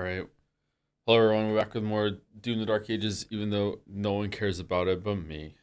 Alright. Hello everyone, we're back with more Doom the Dark Ages, even though no one cares about it but me.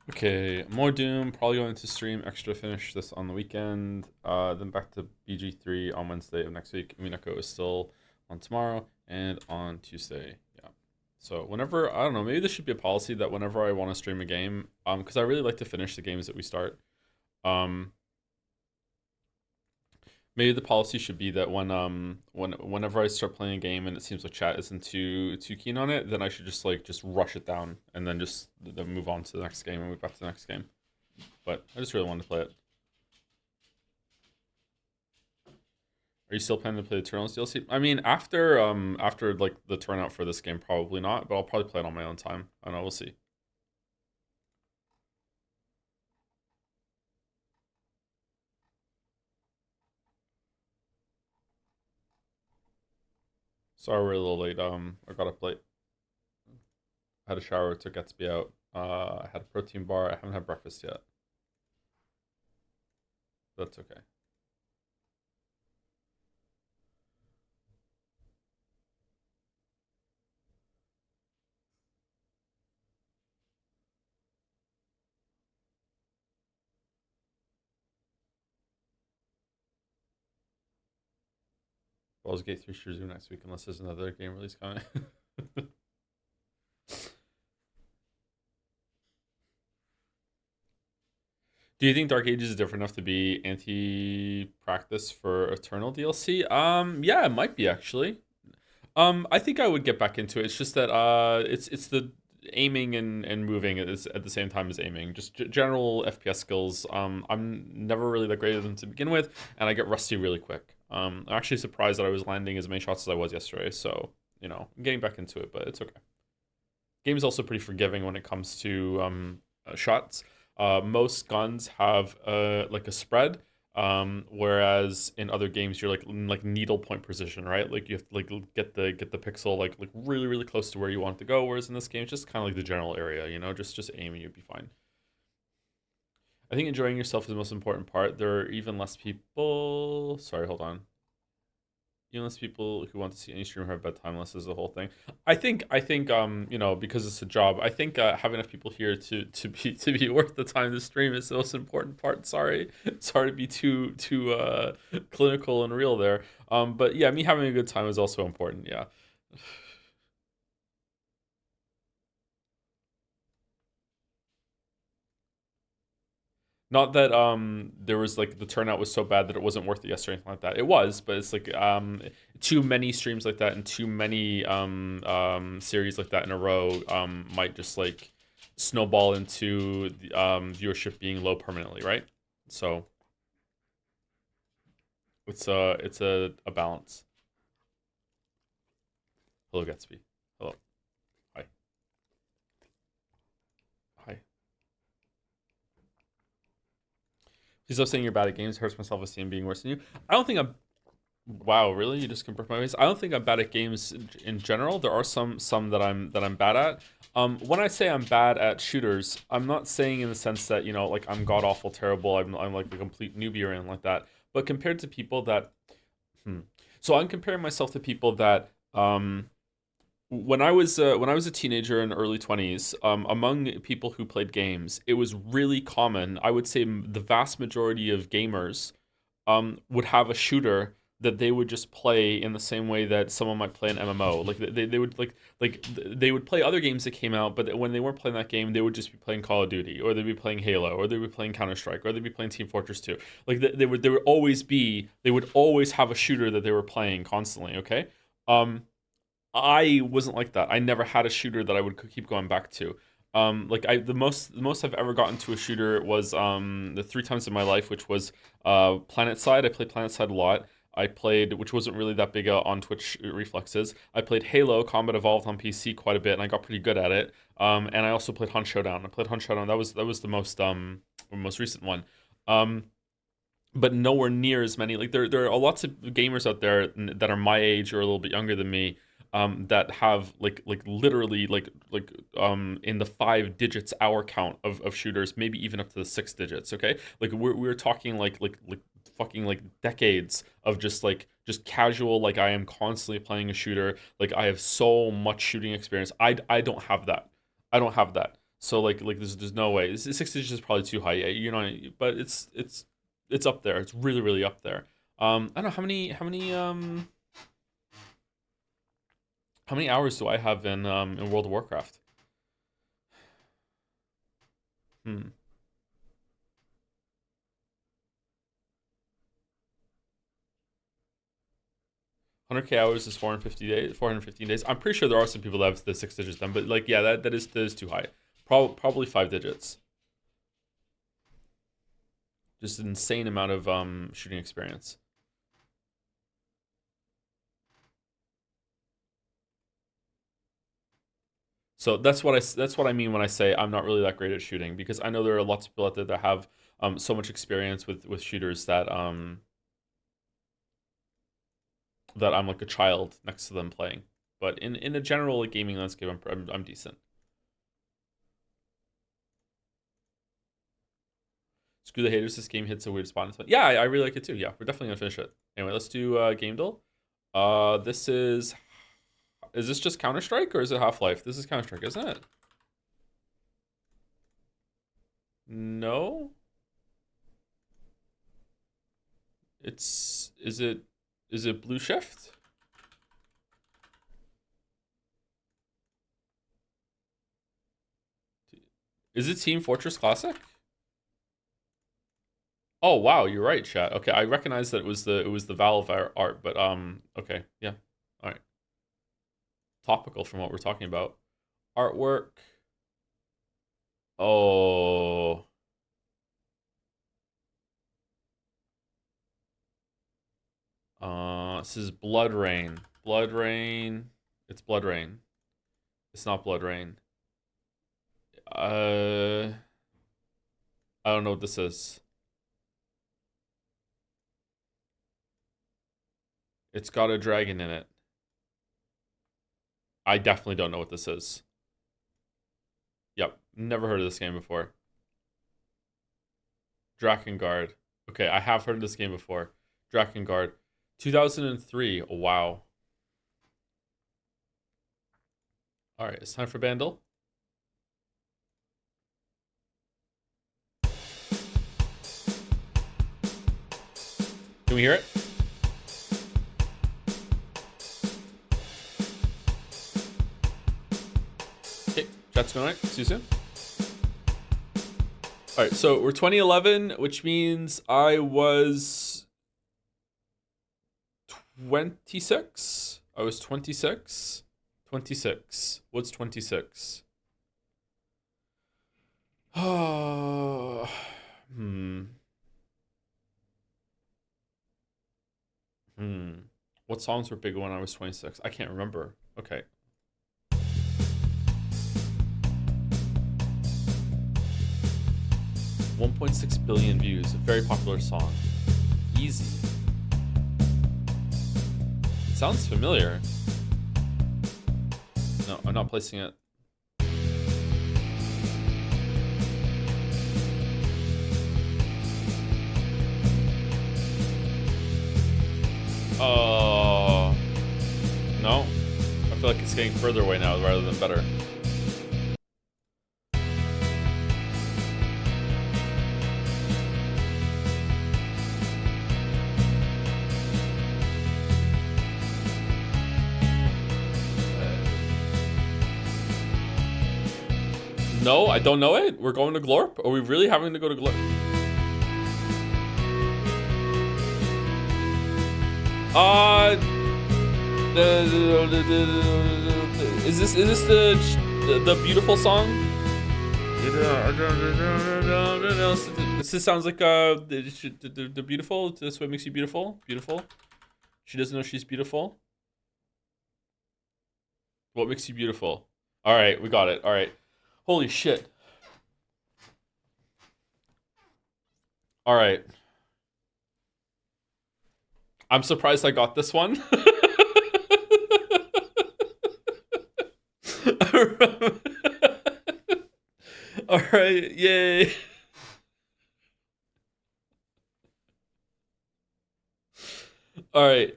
Okay, more Doom, probably going to stream extra finish this on the weekend. Then back to BG3 on Wednesday of next week. Minako is still on tomorrow and on Tuesday. Yeah. So whenever, I don't know, maybe this should be a policy that whenever I want to stream a game, because I really like to finish the games that we start. Um, Maybe the policy should be that whenever I start playing a game and it seems like chat isn't too keen on it, then I should just rush it down and then just then move on to the next game and move back to the next game. But I just really wanted to play it. Are you still planning to play the Eternals DLC? I mean, after like the turnout for this game, probably not, but I'll probably play it on my own time. I don't know, we'll see. Sorry we're a little late. I got up late. I had a shower, took Gatsby out. I had a protein bar. I haven't had breakfast yet. That's okay. Baldur's Gate 3 should resume next week unless there's another game release coming. Do you think Dark Ages is different enough to be anti-practice for Eternal DLC? Yeah, it might be actually. I think I would get back into it. It's just that it's the aiming and moving is at the same time as aiming. Just general FPS skills. I'm never really that great at them to begin with, and I get rusty really quick. I'm actually surprised that I was landing as many shots as I was yesterday. So I'm getting back into it, but it's okay. Game is also pretty forgiving when it comes to shots. Most guns have like a spread, whereas in other games you're like needle point precision, right? Like you have to like get the pixel like really close to where you want it to go. Whereas in this game, it's just kind of like the general area, just aim and you'd be fine. I think enjoying yourself is the most important part. There are even less people. Sorry, hold on. Unless people who want to see any streamer have bedtime unless is the whole thing. I think because it's a job, I think having enough people here to be worth the time to stream is the most important part. Sorry. Sorry to be too clinical and real there. But yeah, me having a good time is also important, yeah. Not that there was like the turnout was so bad that it wasn't worth it yesterday or anything like that. It was, but it's like too many streams like that and too many series like that in a row might just like snowball into the viewership being low permanently, right? So it's a balance. Hello Gatsby. Hello. Hi. Hi. He's up saying you're bad at games, hurts my self esteem being worse than you. I don't think I'm Wow, really? You just confirmed my ways. I don't think I'm bad at games in general. There are some that I'm bad at. When I say I'm bad at shooters, I'm not saying in the sense that like I'm god awful terrible. I'm like a complete newbie or anything like that. But compared to people that, hmm. So I'm comparing myself to people that when I was a teenager in early 20s, among people who played games, it was really common. I would say the vast majority of gamers would have a shooter that they would just play in the same way that someone might play an MMO. Like they would they would play other games that came out, but when they weren't playing that game, they would just be playing Call of Duty, or they'd be playing Halo, or they'd be playing Counter Strike, or they'd be playing Team Fortress 2. Like they would always be they would always have a shooter that they were playing constantly. Okay, um, I wasn't like that. I never had a shooter that I would keep going back to. Like the most I've ever gotten to a shooter was the three times in my life, which was Planet Side. I played Planet Side a lot. I played, which wasn't really that big on Twitch reflexes. I played Halo Combat Evolved on PC quite a bit, and I got pretty good at it. And I also played Hunt Showdown. I played Hunt Showdown. That was the most recent one. Um, but nowhere near as many. Like there are lots of gamers out there that are my age or a little bit younger than me, that have like literally in the 5 digits hour count of shooters, maybe even up to the 6 digits. Okay, like we're talking like fucking like decades of just casual. Like I am constantly playing a shooter. Like I have so much shooting experience. I don't have that. I don't have that. So like there's no way. 6 digits is probably too high. Yeah, you know, but it's up there. It's really really up there. I don't know how many hours do I have in World of Warcraft? Hmm. 100K hours is 450 days. 415 days. I'm pretty sure there are some people that have the 6 digits done, but like yeah, that is too high. Probably 5 digits. Just an insane amount of shooting experience. So that's what I mean when I say I'm not really that great at shooting, because I know there are lots of people out there that have so much experience with shooters that I'm like a child next to them playing. But in a general like, gaming landscape, I'm decent. Screw the haters. This game hits a weird spot. Yeah, I really like it too. Yeah, we're definitely gonna finish it. Anyway, let's do Game Duel. This is this just Counter Strike or is it Half Life? This is Counter Strike, isn't it? No, it's is it Blue Shift? Is it Team Fortress Classic? Oh wow, you're right, chat. Okay, I recognize that it was the Valve art, but okay, yeah, all right. Topical from what we're talking about. Artwork. Oh, this is Blood Rain. Blood Rain. It's Blood Rain. It's not Blood Rain. Uh, I don't know what this is. It's got a dragon in it. I definitely don't know what this is. Yep, never heard of this game before. Drakengard. Okay, I have heard of this game before. Drakengard. 2003. Oh, wow. All right, it's time for Bandle. Can we hear it? Okay, chat's going right. See you soon. All right, so we're 2011, which means I was 26. I was 26. 26. What's 26? Oh, hmm. Hmm. What songs were big when I was 26? I can't remember. Okay. 1.6 billion views. A very popular song. Easy. It sounds familiar. No, I'm not placing it. Oh. No. I feel like it's getting further away now rather than better. No, I don't know it. We're going to Glorp? Are we really having to go to Glorp? Is this the beautiful song? This sounds like the beautiful. This what makes you beautiful. Beautiful. She doesn't know she's beautiful. What makes you beautiful? All right, we got it. All right. Holy shit. All right. I'm surprised I got this one. All right, yay. All right.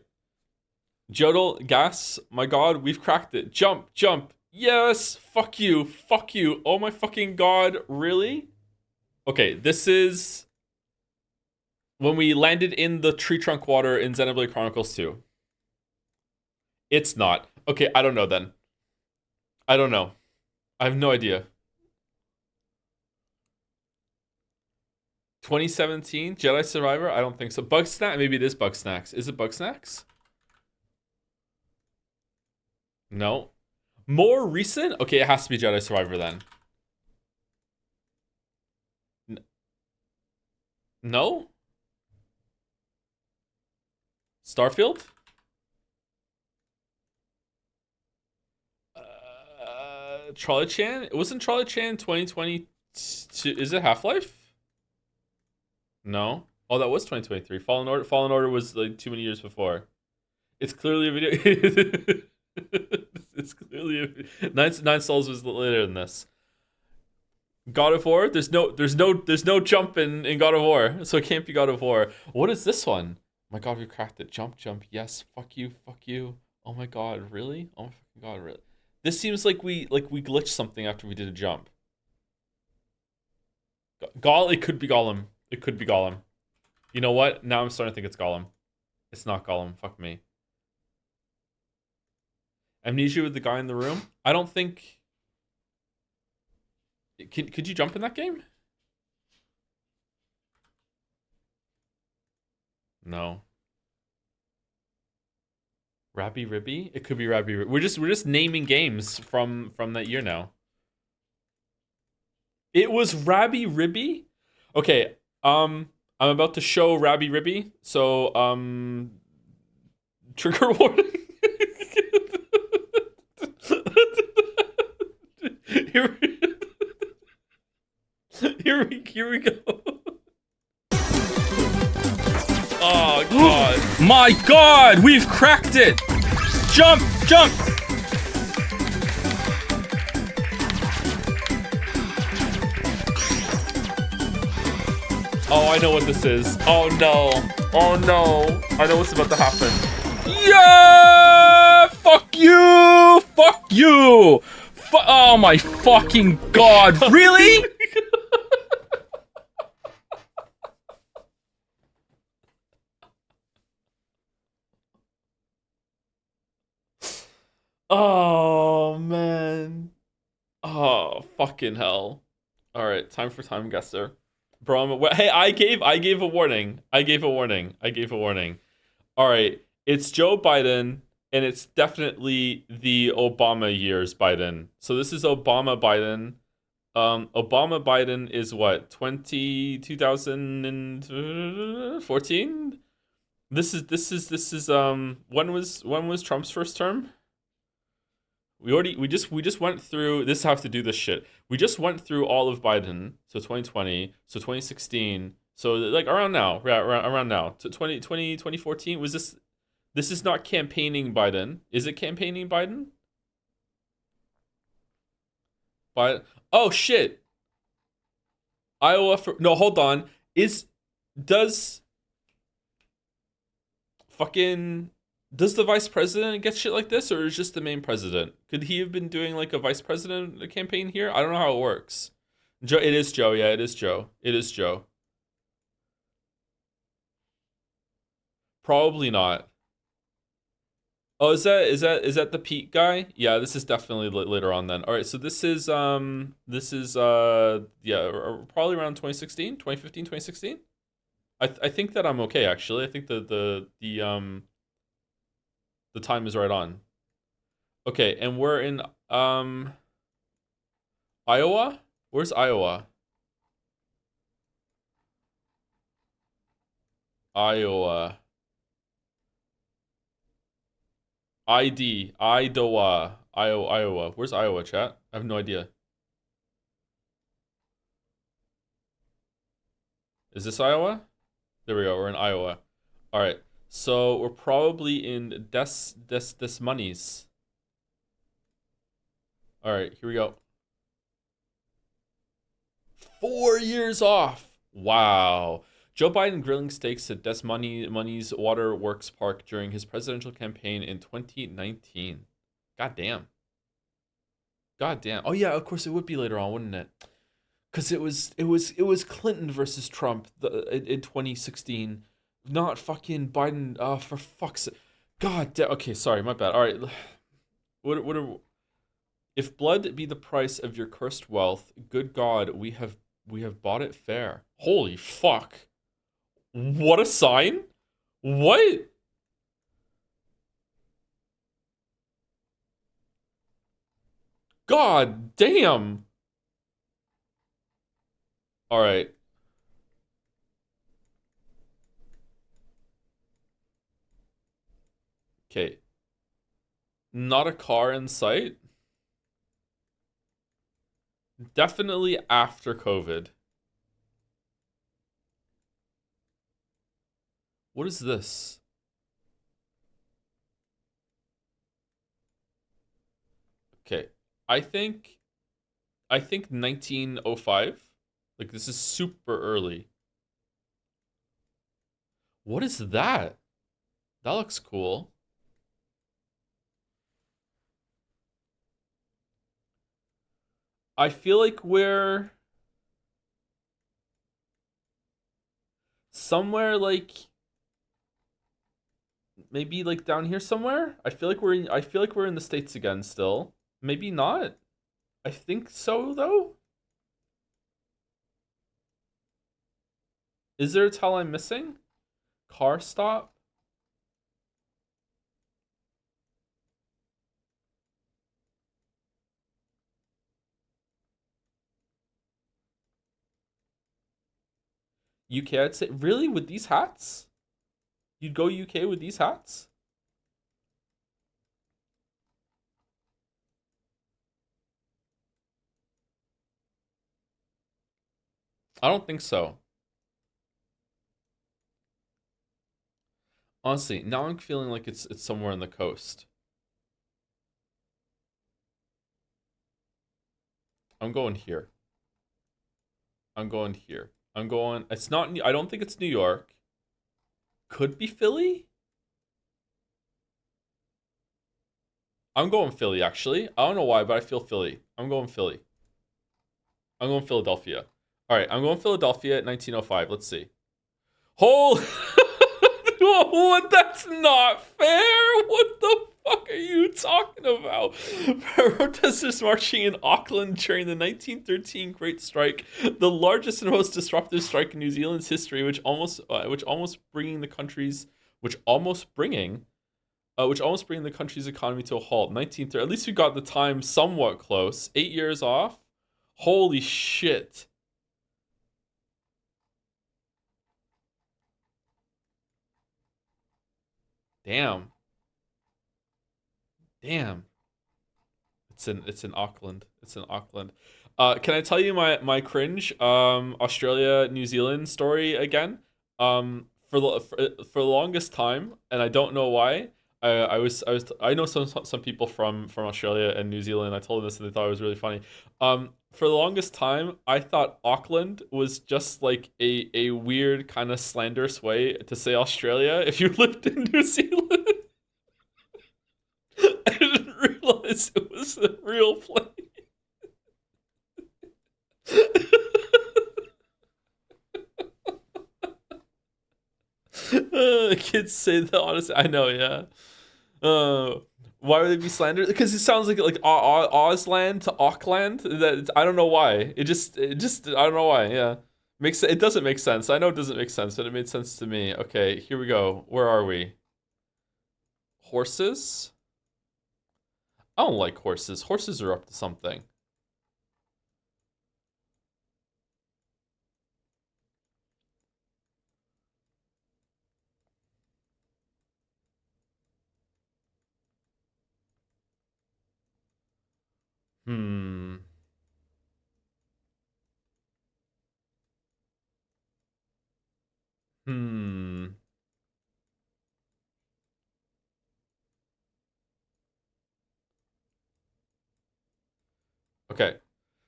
Jodel, gas. My god, we've cracked it. Jump, jump. Yes, fuck you, fuck you. Oh my fucking god, really? Okay, this is when we landed in the tree trunk water in Xenoblade Chronicles 2. It's not. Okay, I don't know then. I don't know. I have no idea. 2017 Jedi Survivor? I don't think so. Bugsnax? Maybe it is Bugsnax. Is it Bugsnax? No. More recent? Okay, it has to be Jedi Survivor then. No? Starfield? Trolley Chan? It wasn't Trolley Chan 2022. Is it Half-Life? No. Oh, that was 2023. Fallen Order. Fallen Order was like too many years before. It's clearly a video. It's clearly a Nine Souls was later than this. God of War. There's no jump in God of War, so it can't be God of War. What is this one? Oh my god, we cracked it. Jump, jump. Yes. Fuck you. Fuck you. Oh my god, really? Oh my fucking god, really? This seems like we glitched something after we did a jump. It could be Gollum. It could be Gollum. You know what? Now I'm starting to think it's Gollum. It's not Gollum. Fuck me. Amnesia with the guy in the room? I don't think... Could you jump in that game? No. Rabby Ribby? It could be Rabby Ribby. We're just naming games from that year now. It was Rabby Ribby? Okay, I'm about to show Rabby Ribby, so trigger warning. Here we go. Oh god. My god, we've cracked it. Jump, jump. Oh, I know what this is. Oh no. Oh no. I know what's about to happen. Yeah! Fuck you! Fuck you! Oh my fucking god. Really? Oh man. Oh fucking hell. All right, time for time guesser. Bro, hey, I gave a warning. I gave a warning. All right, it's Joe Biden, and it's definitely the Obama years Biden. So this is Obama Biden. Obama Biden is what, 2014? This is when was Trump's first term? We just went through this. Have to do this shit. We just went through all of Biden. So 2020, so 2016, so like around now, around now to 2014. Was this? This is not campaigning Biden. Is it campaigning Biden? But oh shit. Iowa for no. Hold on. Does fucking does the vice president get shit like this, or is just the main president? Could he have been doing like a vice president campaign here? I don't know how it works. Joe, it is Joe. Yeah, it is Joe. It is Joe. Probably not. Oh, is that the Pete guy? Yeah, this is definitely later on then. All right, so this is yeah, probably around 2016, 2015, 2016. I think that I'm okay actually. I think the time is right on. Okay, and we're in um Iowa? Where's Iowa? Iowa. Idawa. Iowa. Where's Iowa, chat? I have no idea. Is this Iowa? There we go. We're in Iowa. All right. So we're probably in Des Moines. All right, here we go. 4 years off. Wow. Joe Biden grilling steaks at Des Moines Waterworks Park during his presidential campaign in 2019. God damn. God damn. Oh yeah, of course it would be later on, wouldn't it? Because it was Clinton versus Trump in 2016, not fucking Biden. For fuck's sake. God damn. Okay, sorry, my bad. All right. What are if blood be the price of your cursed wealth? Good God, we have bought it fair. Holy fuck! What a sign! What? God damn! All right. Okay. Not a car in sight. Definitely after COVID. What is this? Okay. I think I think 1905. Like this is super early. What is that? That looks cool. I feel like we're somewhere like maybe like down here somewhere. I feel like we're in the States again still. Maybe not. I think so though. Is there a tell I'm missing? Car stop? UK, I'd say really with these hats? You'd go UK with these hats? I don't think so. Honestly, now I'm feeling like it's somewhere on the coast. I'm going here. I'm going here. I'm going. It's not. I don't think it's New York. Could be Philly. I'm going Philly actually. I don't know why, but I feel Philly. I'm going Philly. I'm going Philadelphia. All right, I'm going Philadelphia at 1905. Let's see. Holy, what? That's not fair. What the fuck are you talking about? Protesters marching in Auckland during the 1913 Great Strike, the largest and most disruptive strike in New Zealand's history, which almost bringing the country's economy to a halt. 1930. At least we got the time somewhat close. 8 years off. Holy shit. Damn. Damn. It's in Auckland. It's in Auckland. Can I tell you my cringe Australia New Zealand story again? For the longest time, and I don't know why. I know some people from Australia and New Zealand. I told them this and they thought it was really funny. For the longest time, I thought Auckland was just like a weird kind of slanderous way to say Australia if you lived in New Zealand. I didn't realize it was a real place. Kids say the honest. I know, yeah. Uh, why would they be slandered? Because it sounds like Ozland to Auckland. That I don't know why. It just I don't know why. Yeah, it doesn't make sense. I know it doesn't make sense, but it made sense to me. Okay, here we go. Where are we? Horses? I don't like horses. Horses are up to something. Hmm. Hmm. Okay.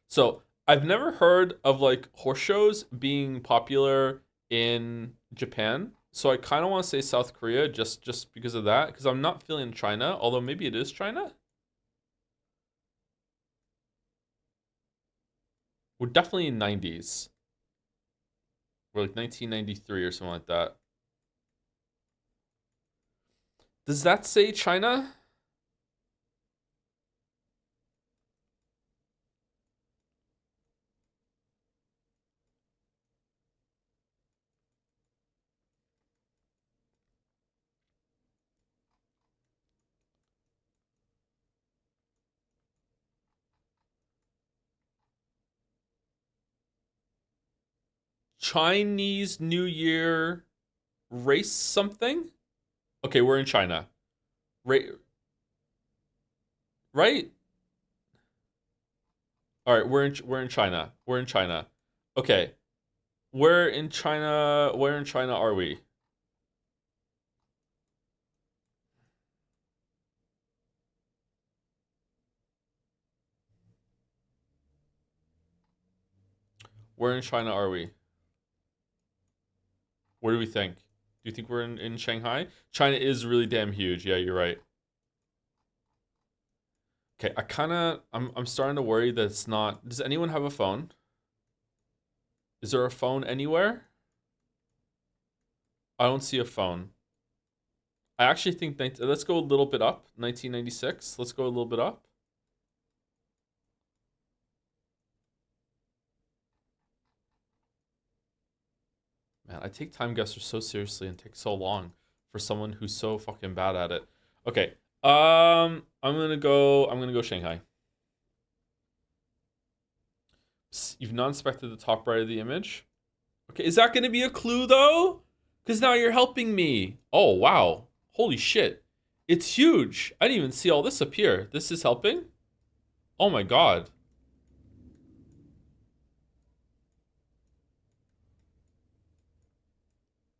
So I've never heard of like horse shows being popular in Japan. So I kind of want to say South Korea just because of that, because I'm not feeling China, although maybe it is China. We're definitely in 90s. We're like 1993 or something like that. Does that say China? Chinese New Year race something? Okay, we're in China. Right, right? All right, we're in China. We're in China. Okay, where in China? Where in China are we? Where in China are we? What do we think? Do you think we're in Shanghai? China is really damn huge. Yeah, you're right. Okay, I'm starting to worry that it's not. Does anyone have a phone? Is there a phone anywhere? I don't see a phone. I actually think let's go a little bit up. 1996. Let's go a little bit up. Man, I take time guessers so seriously and take so long for someone who's so fucking bad at it. Okay. I'm gonna go Shanghai. Psst, you've not inspected the top right of the image. Okay, is that gonna be a clue though? Because now you're helping me. Oh wow. Holy shit. It's huge. I didn't even see all this appear. This is helping? Oh my god.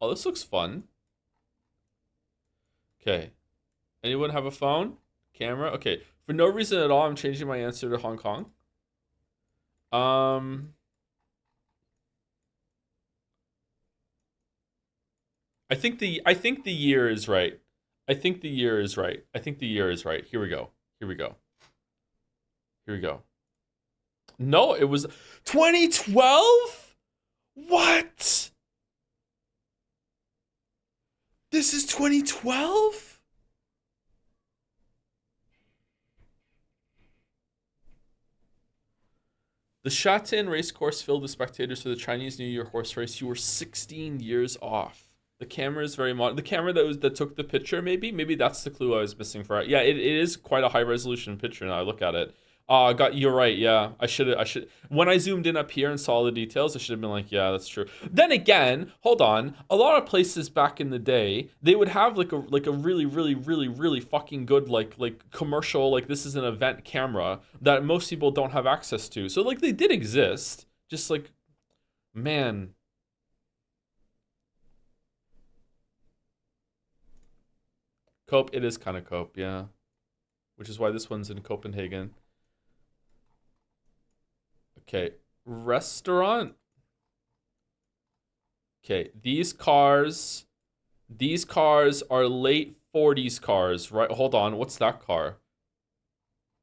Oh, this looks fun. Okay. Anyone have a phone? Camera? Okay. For no reason at all, I'm changing my answer to Hong Kong. Um, I think the year is right. I think the year is right. I think the year is right. Here we go. Here we go. Here we go. No, it was 2012? What? This is 2012? The Sha-Tin racecourse filled with spectators for the Chinese New Year horse race. You were 16 years off. The camera is very modern. The camera that took the picture, maybe that's the clue I was missing for it. Yeah, it is quite a high resolution picture now. I look at it. Got you're right. Yeah, I should. When I zoomed in up here and saw the details, I should have been like, yeah, that's true. Then again, hold on. A lot of places back in the day, they would have like a really really really really fucking good like commercial like this is an event camera that most people don't have access to. So like they did exist. Just like man, Cope. It is kind of Cope. Yeah, which is why this one's in Copenhagen. Okay, restaurant. Okay, these cars are late 40s cars, right? Hold on, what's that car?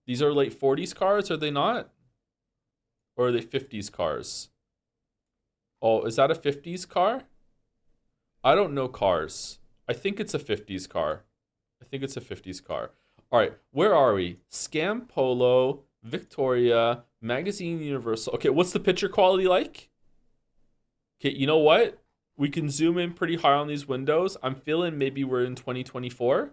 These are late 40s cars, are they not? Or are they 50s cars? Oh, is that a 50s car? I don't know cars. I think it's a 50s car. I think it's a 50s car. All right, where are we? Scam Polo, Victoria, Magazine Universal. Okay, what's the picture quality like? Okay, you know what? We can zoom in pretty high on these windows. I'm feeling maybe we're in 2024.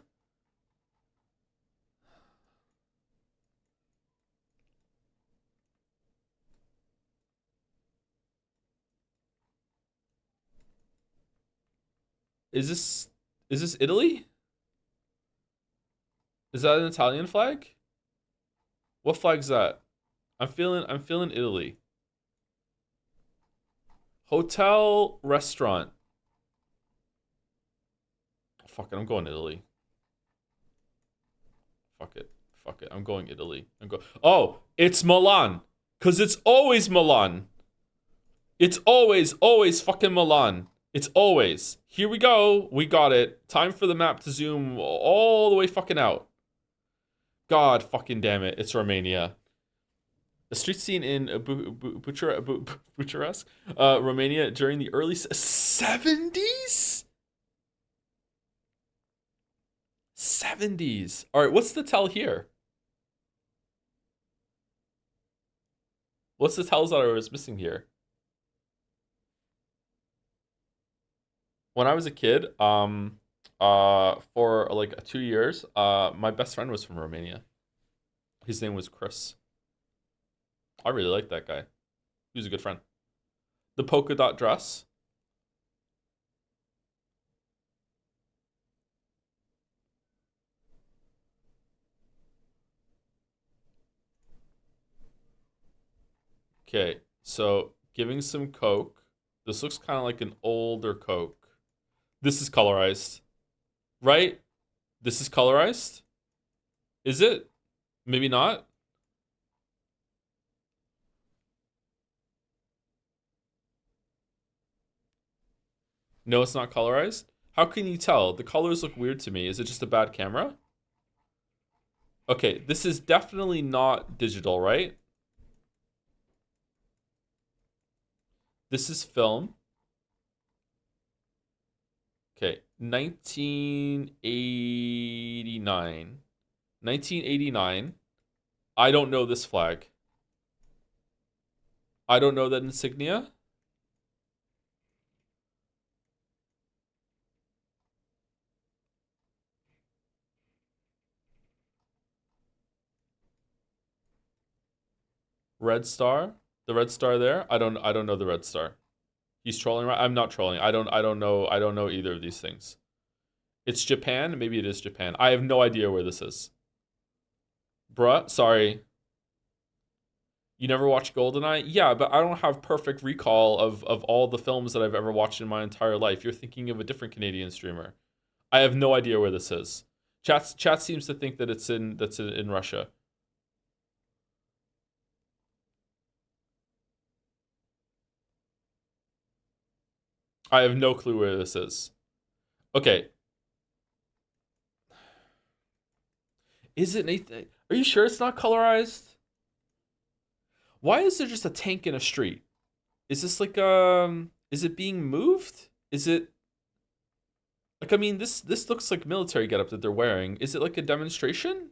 Is this is this Italy? Is that an Italian flag? What flag's that? I'm feeling Italy. Hotel, restaurant. Fuck it, I'm going Italy. Fuck it. Fuck it. I'm going Italy. I'm go. Oh, it's Milan. Cause it's always Milan. It's always fucking Milan. It's always. Here we go. We got it. Time for the map to zoom all the way fucking out. God fucking damn it. It's Romania. A street scene in Bucharest, Romania during the early 70s? 70s. All right, what's the tell here? What's the tells that I was missing here? When I was a kid, for like 2 years, my best friend was from Romania. His name was Chris. I really liked that guy. He was a good friend. The polka dot dress. Okay, so giving some Coke. This looks kind of like an older Coke. This is colorized, right? This is colorized? Is it? Maybe not. No, it's not colorized. How can you tell? The colors look weird to me. Is it just a bad camera? Okay, this is definitely not digital, right? This is film. Okay, 1989. 1989. I don't know this flag. I don't know that insignia. Red Star. The red star there. I don't know the red star. He's trolling, right? I'm not trolling. I don't know either of these things. It's Japan. Maybe it is Japan. I have no idea where this is. Bruh, sorry. You never watched GoldenEye? Yeah, but I don't have perfect recall of all the films that I've ever watched in my entire life. You're thinking of a different Canadian streamer. I have no idea where this is. Chat seems to think that it's in Russia. I have no clue where this is. Okay, is it Nathan? Are you sure it's not colorized? Why is there just a tank in a street? Is this like is it being moved? Is it like I mean this looks like military getup that they're wearing. Is it like a demonstration?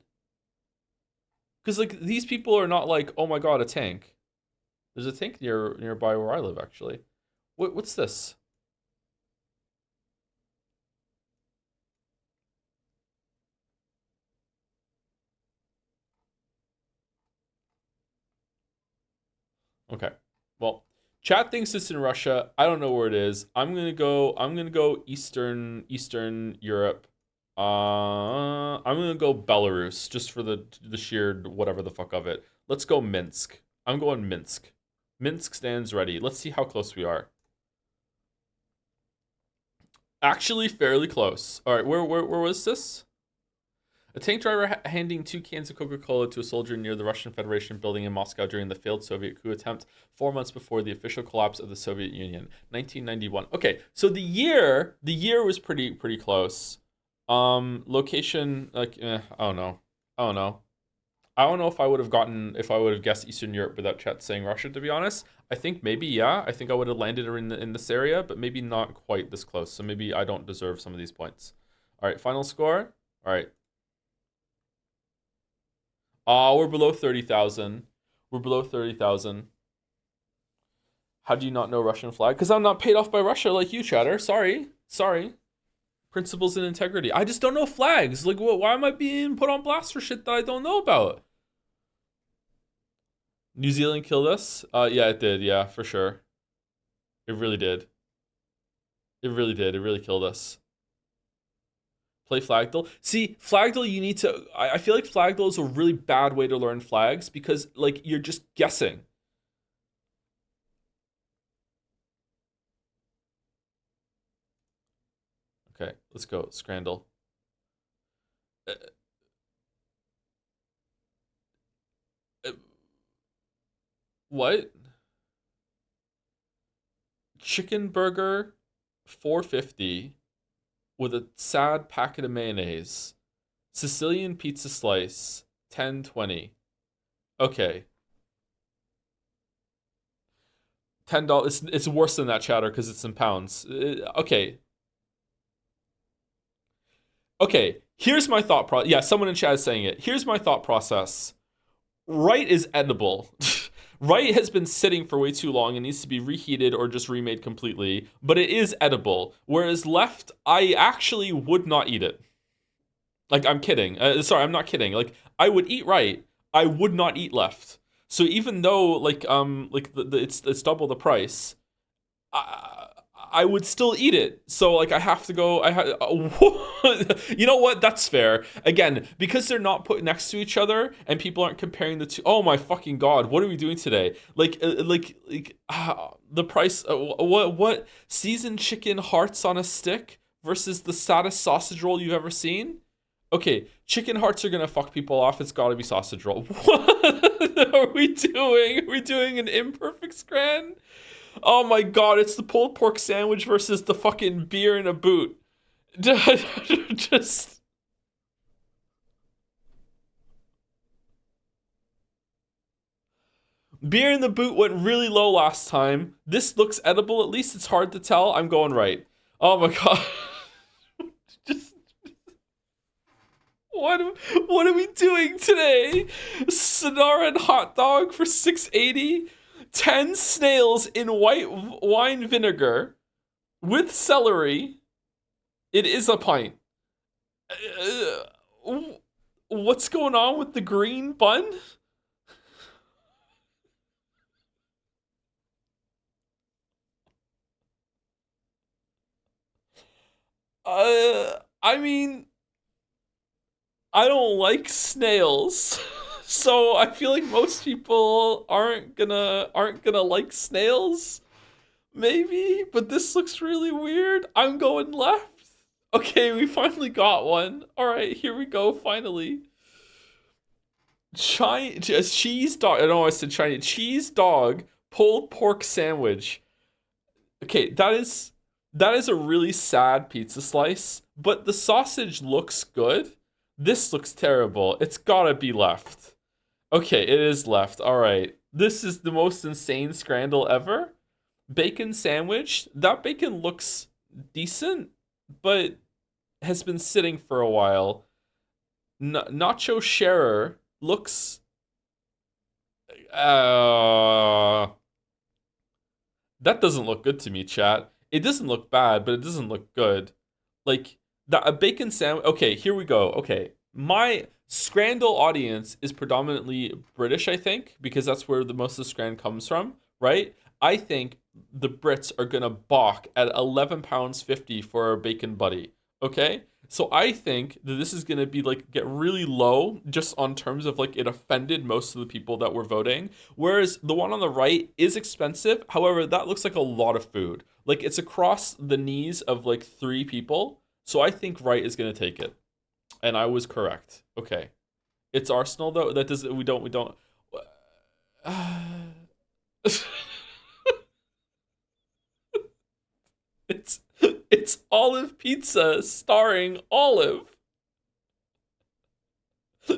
Cuz like these people are not like, "Oh my god, a tank." There's a tank nearby where I live actually. What's this? Okay. Well, chat thinks it's in Russia. I don't know where it is. I'm gonna go Eastern Europe. I'm gonna go Belarus just for the sheer whatever the fuck of it. Let's go Minsk. I'm going Minsk. Minsk stands ready. Let's see how close we are. Actually, fairly close. All right, where was this? A tank driver handing 2 cans of Coca-Cola to a soldier near the Russian Federation building in Moscow during the failed Soviet coup attempt 4 months before the official collapse of the Soviet Union, 1991. Okay, so the year was pretty close. Location, like, I don't know. I don't know. I don't know if I would have guessed Eastern Europe without chat saying Russia. To be honest, I think maybe yeah. I think I would have landed in this area, but maybe not quite this close. So maybe I don't deserve some of these points. All right, final score. All right. We're below 30,000. We're below 30,000. How do you not know Russian flag? Because I'm not paid off by Russia like you, Chatter. Sorry. Sorry. Principles and integrity. I just don't know flags. Like, why am I being put on blast for shit that I don't know about? New Zealand killed us? Yeah, it did. Yeah, for sure. It really did. It really did. It really killed us. Play Flagdale. See, Flagdale, you need to. I feel like Flagdale is a really bad way to learn flags because, like, you're just guessing. Okay, let's go. Scrandle. Uh, uh, what? Chicken burger, 450 with a sad packet of mayonnaise. Sicilian pizza slice, 10.20. Okay. $10. It's worse than that, Chatter, because it's in pounds. Okay. Okay. Here's my thought process. Yeah, someone in chat is saying it. Here's my thought process. Right is edible. Right has been sitting for way too long and needs to be reheated or just remade completely, but it is edible. Whereas left, I actually would not eat it. Like, I'm kidding. Sorry, I'm not kidding. Like, I would eat right. I would not eat left. So even though it's double the price, I, I would still eat it. So like I have to go. You know what? That's fair. Again, because they're not put next to each other and people aren't comparing the two. Oh my fucking god! What are we doing today? The price. What seasoned chicken hearts on a stick versus the saddest sausage roll you've ever seen? Okay, chicken hearts are gonna fuck people off. It's gotta be sausage roll. What are we doing? Are we doing an imperfect scran? Oh my god, it's the pulled pork sandwich versus the fucking beer in a boot. Just beer in the boot went really low last time. This looks edible. At least it's hard to tell. I'm going right. Oh my god. Just what what are we doing today? Sonoran hot dog for 680. 10 snails in white wine vinegar with celery. It is a pint. Uh, what's going on with the green bun? I mean, I don't like snails. So I feel like most people aren't gonna like snails, maybe, but this looks really weird. I'm going left. Okay, we finally got one. All right, here we go. Finally, cheese dog. I know I said Chinese cheese dog pulled pork sandwich. Okay, that is a really sad pizza slice, but the sausage looks good. This looks terrible. It's gotta be left. Okay, it is left. All right. This is the most insane scrandal ever. Bacon sandwich. That bacon looks decent, but has been sitting for a while. Nacho sharer looks. Uh, that doesn't look good to me, chat. It doesn't look bad, but it doesn't look good. Like a bacon sandwich. Okay, here we go. Okay, my Scrandal audience is predominantly British, I think, because that's where the most of the Scran comes from, right? I think the Brits are gonna balk at £11.50 for a bacon buddy. Okay, so I think that this is gonna be like get really low just on terms of like it offended most of the people that were voting. Whereas the one on the right is expensive. However, that looks like a lot of food. Like it's across the knees of like three people. So I think right is gonna take it. And I was correct. Okay. It's Arsenal though. That does we don't it's it's Olive Pizza starring Olive.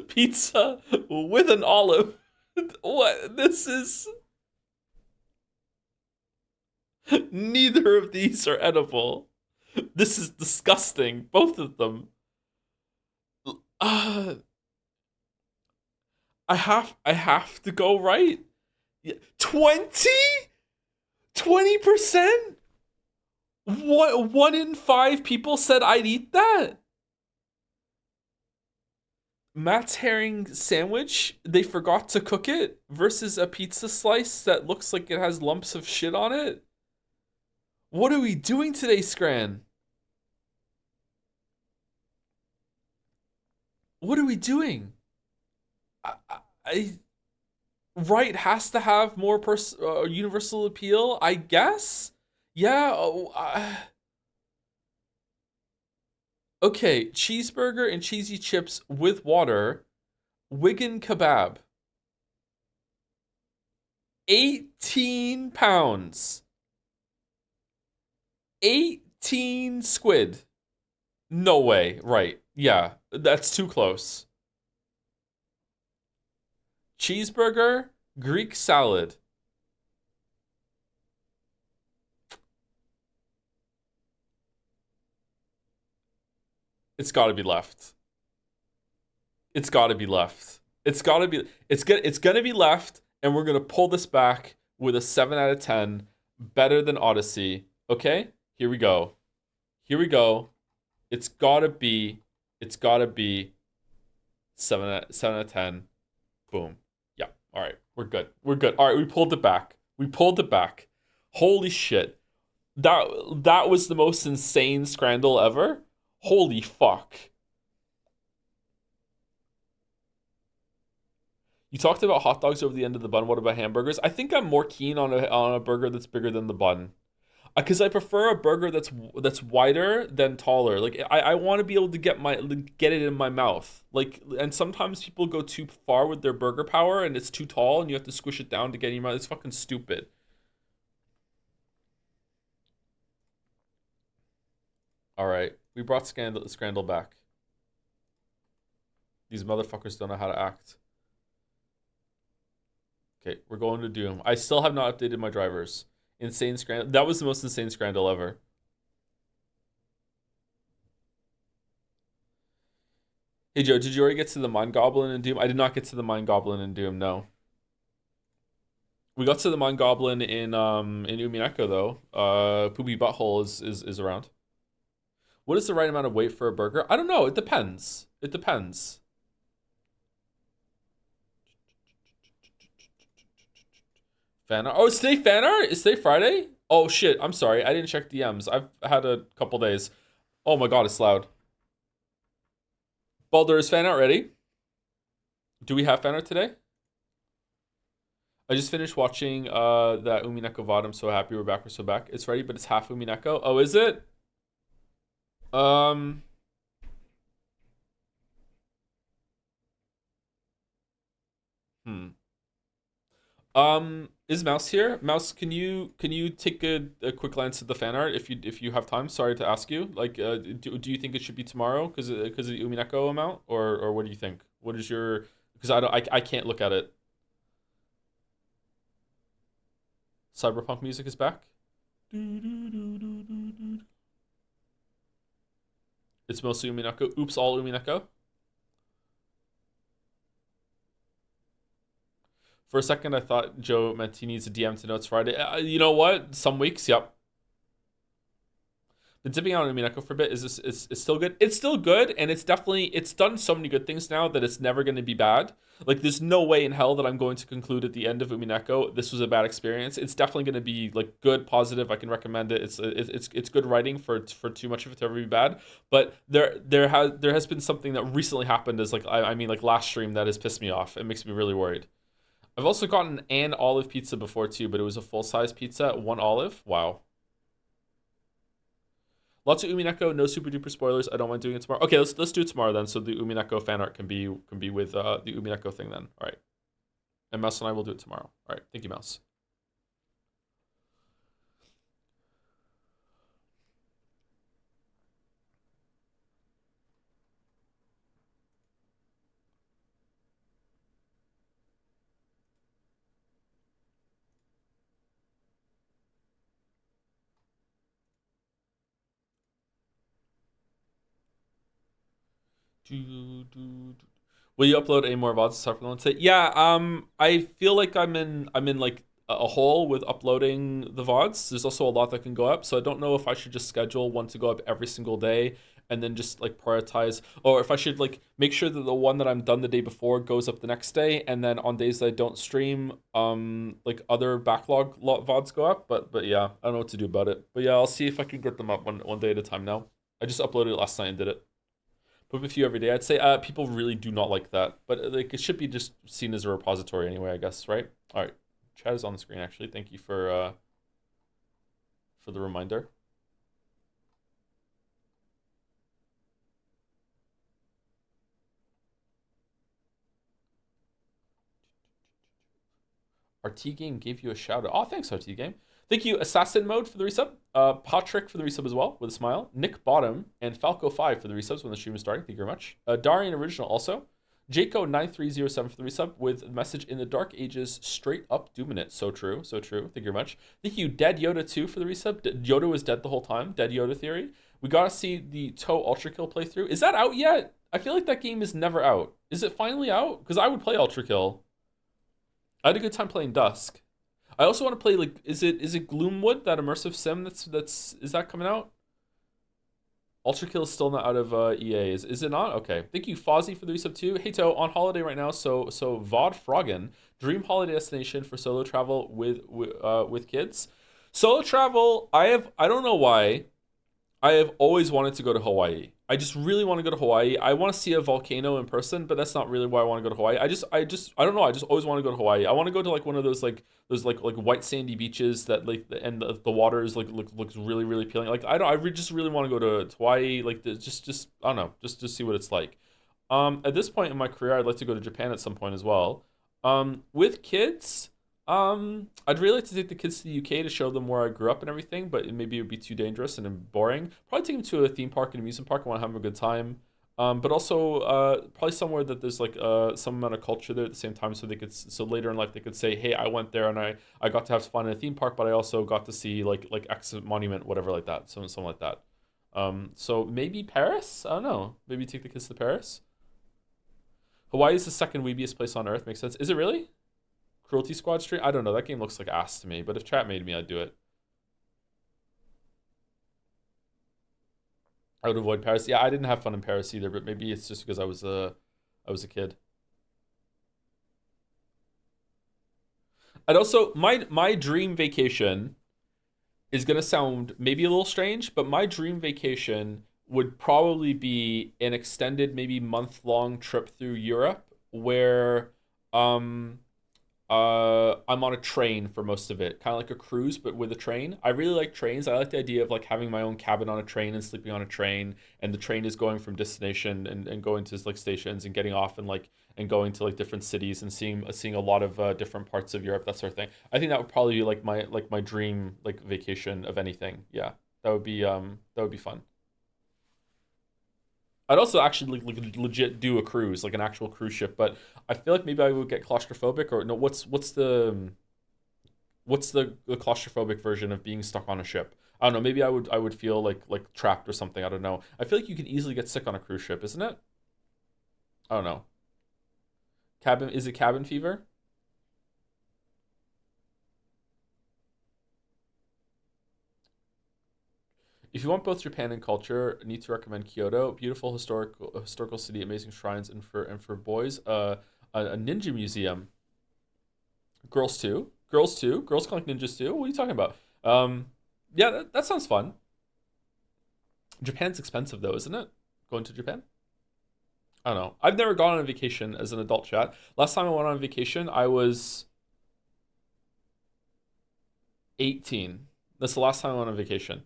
Pizza with an olive. What? This is neither of these are edible. This is disgusting. Both of them. Uh, I have to go right. 20? 20%? What, 1 in 5 people said I'd eat that? Matt's herring sandwich, they forgot to cook it versus a pizza slice that looks like it has lumps of shit on it. What are we doing today, Scran? What are we doing? I, I right has to have more universal appeal, I guess. Yeah. Okay, cheeseburger and cheesy chips with water. Wigan kebab. 18 pounds. 18 squid. No way. Right. Yeah, that's too close. Cheeseburger, Greek salad. It's got to be left. It's got to be left. It's got to be. It's gonna be left, and we're gonna pull this back with a 7 out of 10, better than Odyssey. Okay, here we go. Here we go. It's gotta be. It's gotta be 7 out of 10. Boom. Yeah. All right. We're good. We're good. All right. We pulled it back. We pulled it back. Holy shit. That was the most insane scandal ever. Holy fuck. You talked about hot dogs over the end of the bun. What about hamburgers? I think I'm more keen on a burger that's bigger than the bun. Because I prefer a burger that's wider than taller. Like I want to be able to get it in my mouth. Like, and sometimes people go too far with their burger power and it's too tall and you have to squish it down to get in your mouth. It's fucking stupid. All right, we brought Scandal back. These motherfuckers don't know how to act. Okay, we're going to Doom. I still have not updated my drivers. Insane Scrandal. That was the most insane Scrandal ever. Hey Joe, did you already get to the Mind Goblin in Doom? I did not get to the Mind Goblin in Doom, no. We got to the Mind Goblin in Umineko though. Poopy Butthole is around. What is the right amount of weight for a burger? I don't know. It depends. It depends. Fan art. Oh, it's today fan art? Is today Friday? Oh shit. I'm sorry. I didn't check DMs. I've had a couple days. Oh my god, it's loud. Baldur, is fan art ready? Do we have fan art today? I just finished watching that Umineko VOD. I'm so happy we're so back. It's ready, but it's half Umineko. Oh, is it? Um hmm. Is Mouse here? Mouse, can you take a quick glance at the fan art if you have time? Sorry to ask you. Like, do you think it should be tomorrow because of the Umineko amount, or what do you think? What is your because I can't look at it. Cyberpunk music is back. It's mostly Umineko. Oops, all Umineko. For a second, I thought Joe meant he needs a DM to know it's Friday. You know what? Some weeks, yep. Been dipping out on Mineko for a bit. Is still good? It's still good, and it's done so many good things now that it's never going to be bad. Like there's no way in hell that I'm going to conclude at the end of Umineko this was a bad experience. It's definitely going to be like good, positive. I can recommend it. It's good writing for too much of it to ever be bad. But there has been something that recently happened as like I mean like last stream that has pissed me off. It makes me really worried. I've also gotten an olive pizza before too, but it was a full size pizza, one olive. Wow. Lots of Umineko, no super duper spoilers. I don't mind doing it tomorrow. Okay, let's do it tomorrow then. So the Umineko fan art can be with the Umineko thing then. All right, and Mouse and I will do it tomorrow. All right, thank you, Mouse. Do, do, do. Will you upload any more VODs to Suffer Let's say? Yeah, I feel like I'm in like a hole with uploading the VODs. There's also a lot that can go up, so I don't know if I should just schedule one to go up every single day and then just like prioritize, or if I should like make sure that the one that I'm done the day before goes up the next day, and then on days that I don't stream, like other backlog VODs go up. But yeah, I don't know what to do about it. But yeah, I'll see if I can get them up one day at a time now. I just uploaded it last night and did it. Put up a few every day. I'd say people really do not like that, but like it should be just seen as a repository anyway, I guess, right? All right, chat is on the screen actually. Thank you for the reminder. RT Game gave you a shout out. Oh, thanks RT Game. Thank you Assassin Mode for the resub. Patrick for the resub as well with a smile. Nick Bottom and Falco5 for the resubs when the stream is starting. Thank you very much. Darian Original also. Jaco9307 for the resub with a message in the Dark Ages straight up dooming it. So true, so true. Thank you very much. Thank you Dead Yoda 2 for the resub. Yoda was dead the whole time. Dead Yoda theory. We gotta see the Toe Ultra Kill playthrough. Is that out yet? I feel like that game is never out. Is it finally out? Because I would play Ultra Kill. I had a good time playing Dusk. I also want to play like is it Gloomwood, that immersive sim that's is that coming out? Ultra Kill is still not out of EA. Is it not? Okay. Thank you, Fozzie, for the resub too. Hey To, on holiday right now, so VOD Froggen, dream holiday destination for solo travel with kids. Solo travel, I don't know why. I have always wanted to go to Hawaii. I just really want to go to Hawaii. I want to see a volcano in person, but that's not really why I want to go to Hawaii. I don't know. I just always want to go to Hawaii. I want to go to like one of those like white sandy beaches that like and the water is like looks really really appealing. Like I don't. Just really want to go to Hawaii. Like just I don't know. Just see what it's like. At this point in my career, I'd like to go to Japan at some point as well. With kids. I'd really like to take the kids to the UK to show them where I grew up and everything, but maybe it would be too dangerous and boring. Probably take them to a theme park and amusement park. I want to have them a good time. But also probably somewhere that there's like some amount of culture there at the same time, so they could so later in life they could say, hey, I went there and I got to have fun in a theme park, but I also got to see like X monument, whatever like that, something like that. So maybe Paris. I don't know. Maybe take the kids to Paris. Hawaii is the second weebiest place on earth. Makes sense. Is it really? Cruelty Squad stream? I don't know. That game looks like ass to me, but if chat made me, I'd do it. I would avoid Paris. Yeah, I didn't have fun in Paris either, but maybe it's just because I was a kid. And also my dream vacation is gonna sound maybe a little strange, but my dream vacation would probably be an extended, maybe month-long trip through Europe where um I'm on a train for most of it, kind of like a cruise, but with a train. I really like trains. I like the idea of like having my own cabin on a train and sleeping on a train, and the train is going from destination and going to like stations and getting off and going to like different cities and seeing a lot of different parts of Europe, that sort of thing. I think that would probably be like my dream like vacation of anything. Yeah, that would be fun. I'd also actually like legit do a cruise, like an actual cruise ship, but I feel like maybe I would get claustrophobic or no, what's the claustrophobic version of being stuck on a ship? I don't know, maybe I would feel like trapped or something. I don't know. I feel like you can easily get sick on a cruise ship, isn't it? I don't know. Cabin is it cabin fever? If you want both Japan and culture, need to recommend Kyoto. Beautiful historical city, amazing shrines, and for boys, a ninja museum. Girls too. Girls too. Girls collect ninjas too. What are you talking about? Yeah, that sounds fun. Japan's expensive though, isn't it? Going to Japan? I don't know. I've never gone on a vacation as an adult chat. Last time I went on a vacation, I was 18. That's the last time I went on vacation.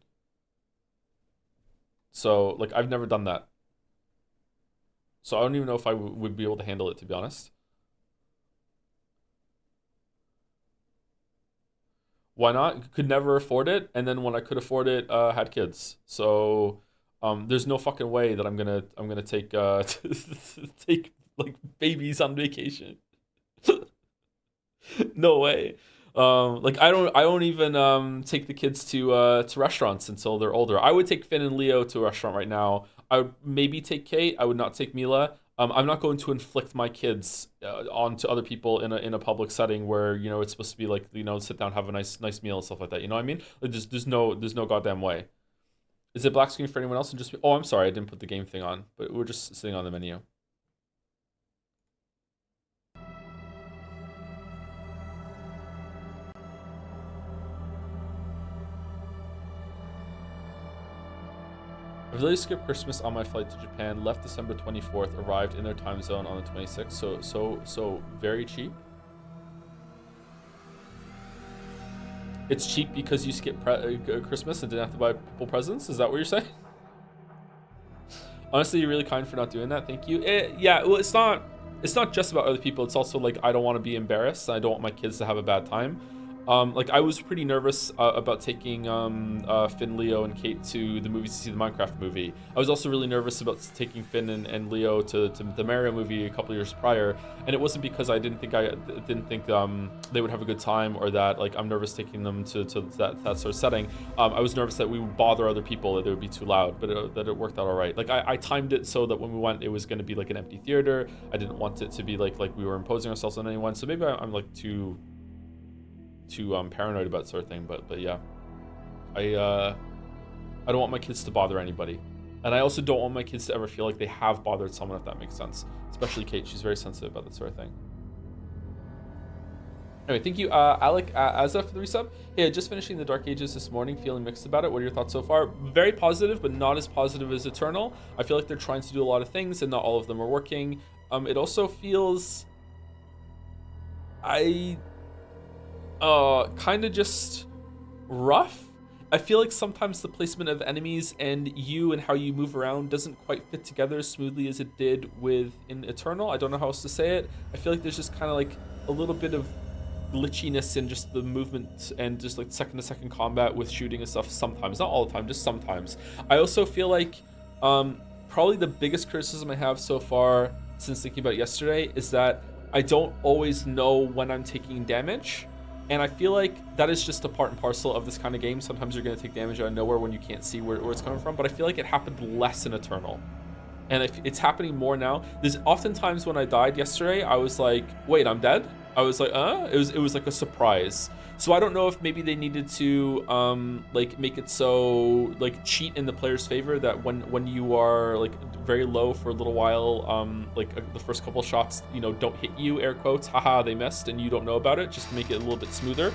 So like I've never done that. So I don't even know if I would be able to handle it, to be honest. Why not? Could never afford it, and then when I could afford it, had kids. So there's no fucking way that I'm gonna take take like babies on vacation. No way. Like I don't even take the kids to restaurants until they're older. I would take Finn and Leo to a restaurant right now. I would maybe take Kate. I would not take Mila. I'm not going to inflict my kids onto other people in a public setting where it's supposed to be like sit down, have a nice meal and stuff like that. You know what I mean? Like there's no goddamn way. Is it black screen for anyone else? And just oh, I'm sorry, I didn't put the game thing on, but we're just sitting on the menu. I really skipped Christmas on my flight to Japan. Left December 24th. Arrived in their time zone on the 26th. So very cheap. It's cheap because you skipped Christmas and didn't have to buy people presents. Is that what you're saying? Honestly, you're really kind for not doing that. Thank you. Yeah, well, it's not. It's not just about other people. It's also like I don't want to be embarrassed. I don't want my kids to have a bad time. Like I was pretty nervous about taking Finn, Leo, and Kate to the movies to see the Minecraft movie. I was also really nervous about taking Finn and Leo to the Mario movie a couple years prior, and it wasn't because I didn't think they would have a good time or that like I'm nervous taking them to that sort of setting. I was nervous that we would bother other people, that they would be too loud, but that it worked out all right. Like I timed it so that when we went, it was going to be like an empty theater. I didn't want it to be like we were imposing ourselves on anyone. So maybe I'm like too paranoid about that sort of thing, but yeah, I don't want my kids to bother anybody, and I also don't want my kids to ever feel like they have bothered someone, if that makes sense. Especially Kate, she's very sensitive about that sort of thing. Anyway, thank you, Alec Azza, for the resub. Hey, just finishing the Dark Ages this morning, feeling mixed about it. What are your thoughts so far? Very positive, but not as positive as Eternal. I feel like they're trying to do a lot of things, and not all of them are working. It also feels kind of just rough. I feel like sometimes the placement of enemies and how you move around doesn't quite fit together as smoothly as it did in Eternal. I don't know how else to say it. I feel like there's just kind of like a little bit of glitchiness in just the movement and just like second to second combat with shooting and stuff sometimes, not all the time, just sometimes. I also feel like probably the biggest criticism I have so far since thinking about it yesterday is that I don't always know when I'm taking damage. And I feel like that is just a part and parcel of this kind of game. Sometimes you're going to take damage out of nowhere when you can't see where it's coming from. But I feel like it happened less in Eternal. And it's happening more now. There's oftentimes when I died yesterday, I was like, wait, I'm dead? I was like, It was like a surprise. So I don't know if maybe they needed to like make it so like cheat in the player's favor that when you are like very low for a little while, the first couple shots don't hit you, air quotes, haha, they missed, and you don't know about it, just to make it a little bit smoother.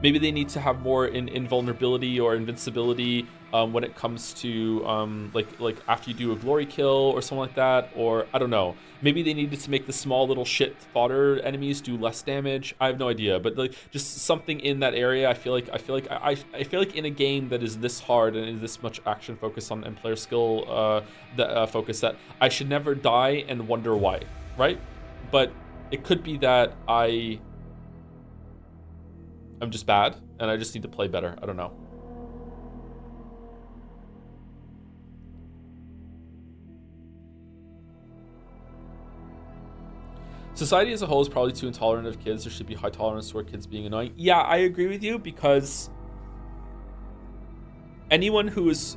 Maybe they need to have more invulnerability or invincibility when it comes to like after you do a glory kill or something like that, or I don't know. Maybe they needed to make the small little shit fodder enemies do less damage. I have no idea, but like just something in that area. I feel like in a game that is this hard and is this much action focus on and player skill focus, that I should never die and wonder why, right? But it could be that I'm just bad and I just need to play better. I don't know. Society as a whole is probably too intolerant of kids. There should be high tolerance toward kids being annoying. Yeah, I agree with you, because anyone who is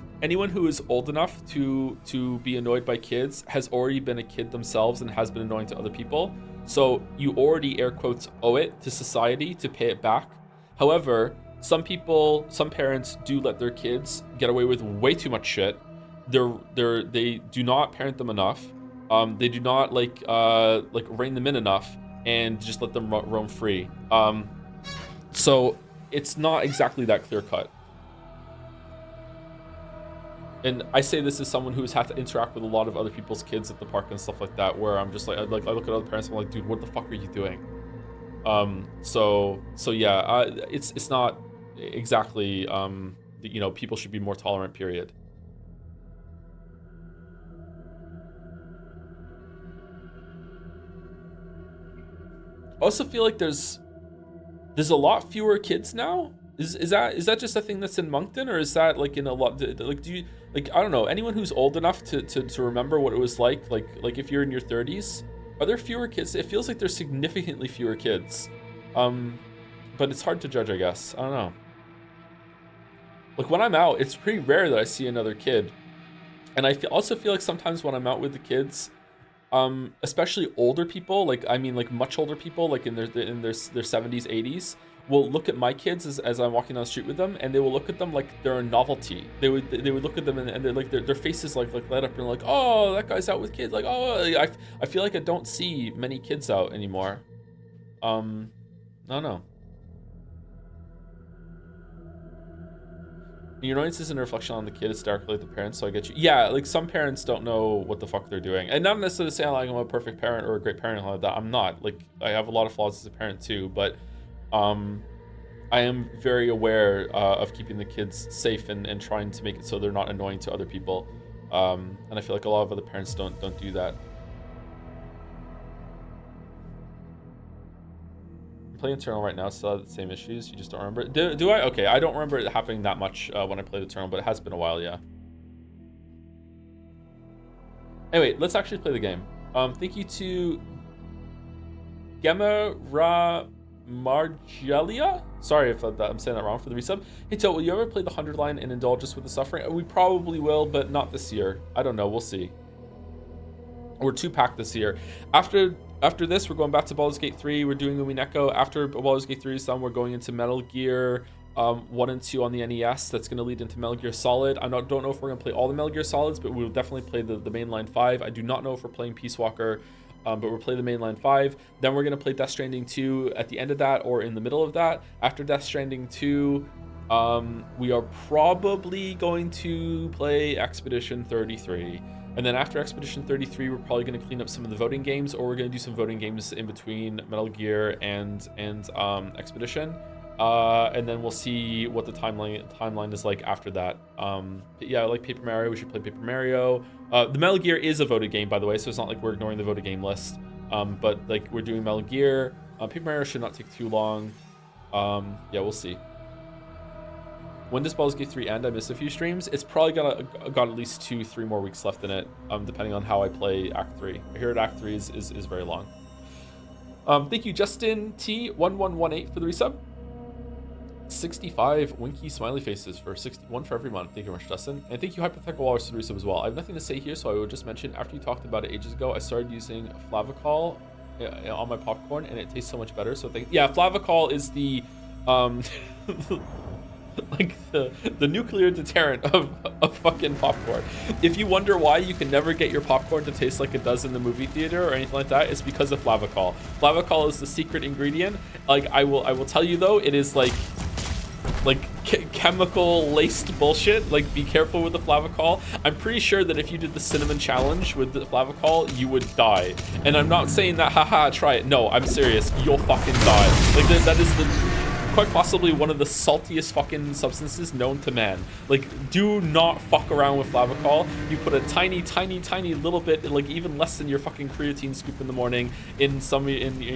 old enough to be annoyed by kids has already been a kid themselves and has been annoying to other people. So you already, air quotes, owe it to society to pay it back. However, some parents do let their kids get away with way too much shit. They do not parent them enough. They do not like rein them in enough and just let them roam free. So it's not exactly that clear cut. And I say this as someone who has had to interact with a lot of other people's kids at the park and stuff like that, where I'm just like I look at other parents and I'm like, dude, what the fuck are you doing? So yeah, it's not exactly people should be more tolerant, period. I also feel like there's a lot fewer kids now. Is that just a thing that's in Moncton, or is that like in a lot, like, do you, like, I don't know, anyone who's old enough to remember what it was like if you're in your 30s, are there fewer kids? It feels like there's significantly fewer kids. but it's hard to judge, I guess. I don't know. Like when I'm out, it's pretty rare that I see another kid. And I also feel like sometimes when I'm out with the kids, especially older people, like I mean like much older people, like in their 70s, 80s, will look at my kids as I'm walking down the street with them, and they will look at them like they're a novelty. They would look at them and they're like their faces like light up and like, oh, that guy's out with kids. Like, oh, I feel like I don't see many kids out anymore. I don't know. Your annoyance isn't a reflection on the kid, it's directly like the parents, so I get you. Yeah, like some parents don't know what the fuck they're doing. And not necessarily saying like I'm a perfect parent or a great parent like that. I'm not. Like I have a lot of flaws as a parent too, but I am very aware of keeping the kids safe and trying to make it so they're not annoying to other people. And I feel like a lot of other parents don't do that. Play Eternal right now, still have the same issues. You just don't remember it. Do I? Okay, I don't remember it happening that much when I played Eternal, but it has been a while, yeah. Anyway, let's actually play the game. Thank you to Gemma Ra Margelia. Sorry if I'm saying that wrong for the resub. Hey, Till, will you ever play the 100 line and indulge us with the suffering? We probably will, but not this year. I don't know. We'll see. We're 2-packed this year. After this, we're going back to Baldur's Gate 3. We're doing Umineko. After Baldur's Gate 3 is done, we're going into Metal Gear 1 and 2 on the NES. That's going to lead into Metal Gear Solid. I don't know if we're going to play all the Metal Gear Solids, but we'll definitely play the mainline 5. I do not know if we're playing Peace Walker, but we'll play the mainline 5. Then we're going to play Death Stranding 2 at the end of that or in the middle of that. After Death Stranding 2, we are probably going to play Expedition 33. And then after Expedition 33, we're probably going to clean up some of the voting games, or we're going to do some voting games in between Metal Gear and Expedition. And then we'll see what the timeline is like after that. Yeah, I like Paper Mario. We should play Paper Mario. The Metal Gear is a voted game, by the way, so it's not like we're ignoring the voted game list. But like we're doing Metal Gear. Paper Mario should not take too long. Yeah, we'll see. When does Baldur's Gate 3 end? I missed a few streams. It's probably got at least 2-3 more weeks left in it, depending on how I play Act 3. I hear Act 3 is very long. Thank you, Justin T1118 for the resub. 65 winky smiley faces for 61 for every month. Thank you very much, Justin. And thank you, Hypothetical Walrus, for the resub as well. I have nothing to say here, so I will just mention, after you talked about it ages ago, I started using Flavicol on my popcorn, and it tastes so much better. So yeah, Flavicol is the like the nuclear deterrent of fucking popcorn. If you wonder why you can never get your popcorn to taste like it does in the movie theater or anything like that, it's because of Flavicol. Flavicol is the secret ingredient. Like I will tell you though, it is like chemical laced bullshit. Like be careful with the Flavicol. I'm pretty sure that if you did the cinnamon challenge with the Flavicol, you would die. And I'm not saying that haha try it. No, I'm serious. You'll fucking die. Like that is the quite possibly one of the saltiest fucking substances known to man. Like, do not fuck around with Flavicol. You put a tiny little bit, like even less than your fucking creatine scoop in the morning in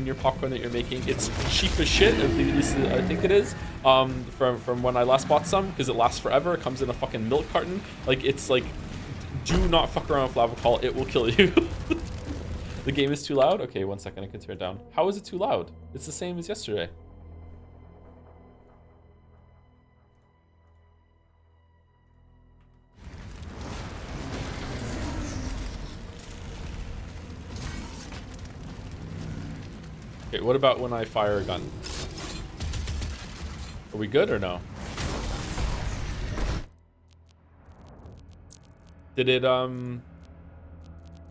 your popcorn that you're making. It's cheap as shit, at least I think it is. From when I last bought some, because it lasts forever. It comes in a fucking milk carton. Like, it's like, do not fuck around with Flavicol. It will kill you. The game is too loud? Okay, 1 second, I can turn it down. How is it too loud? It's the same as yesterday. Okay, what about when I fire a gun? Are we good or no? Did it, No,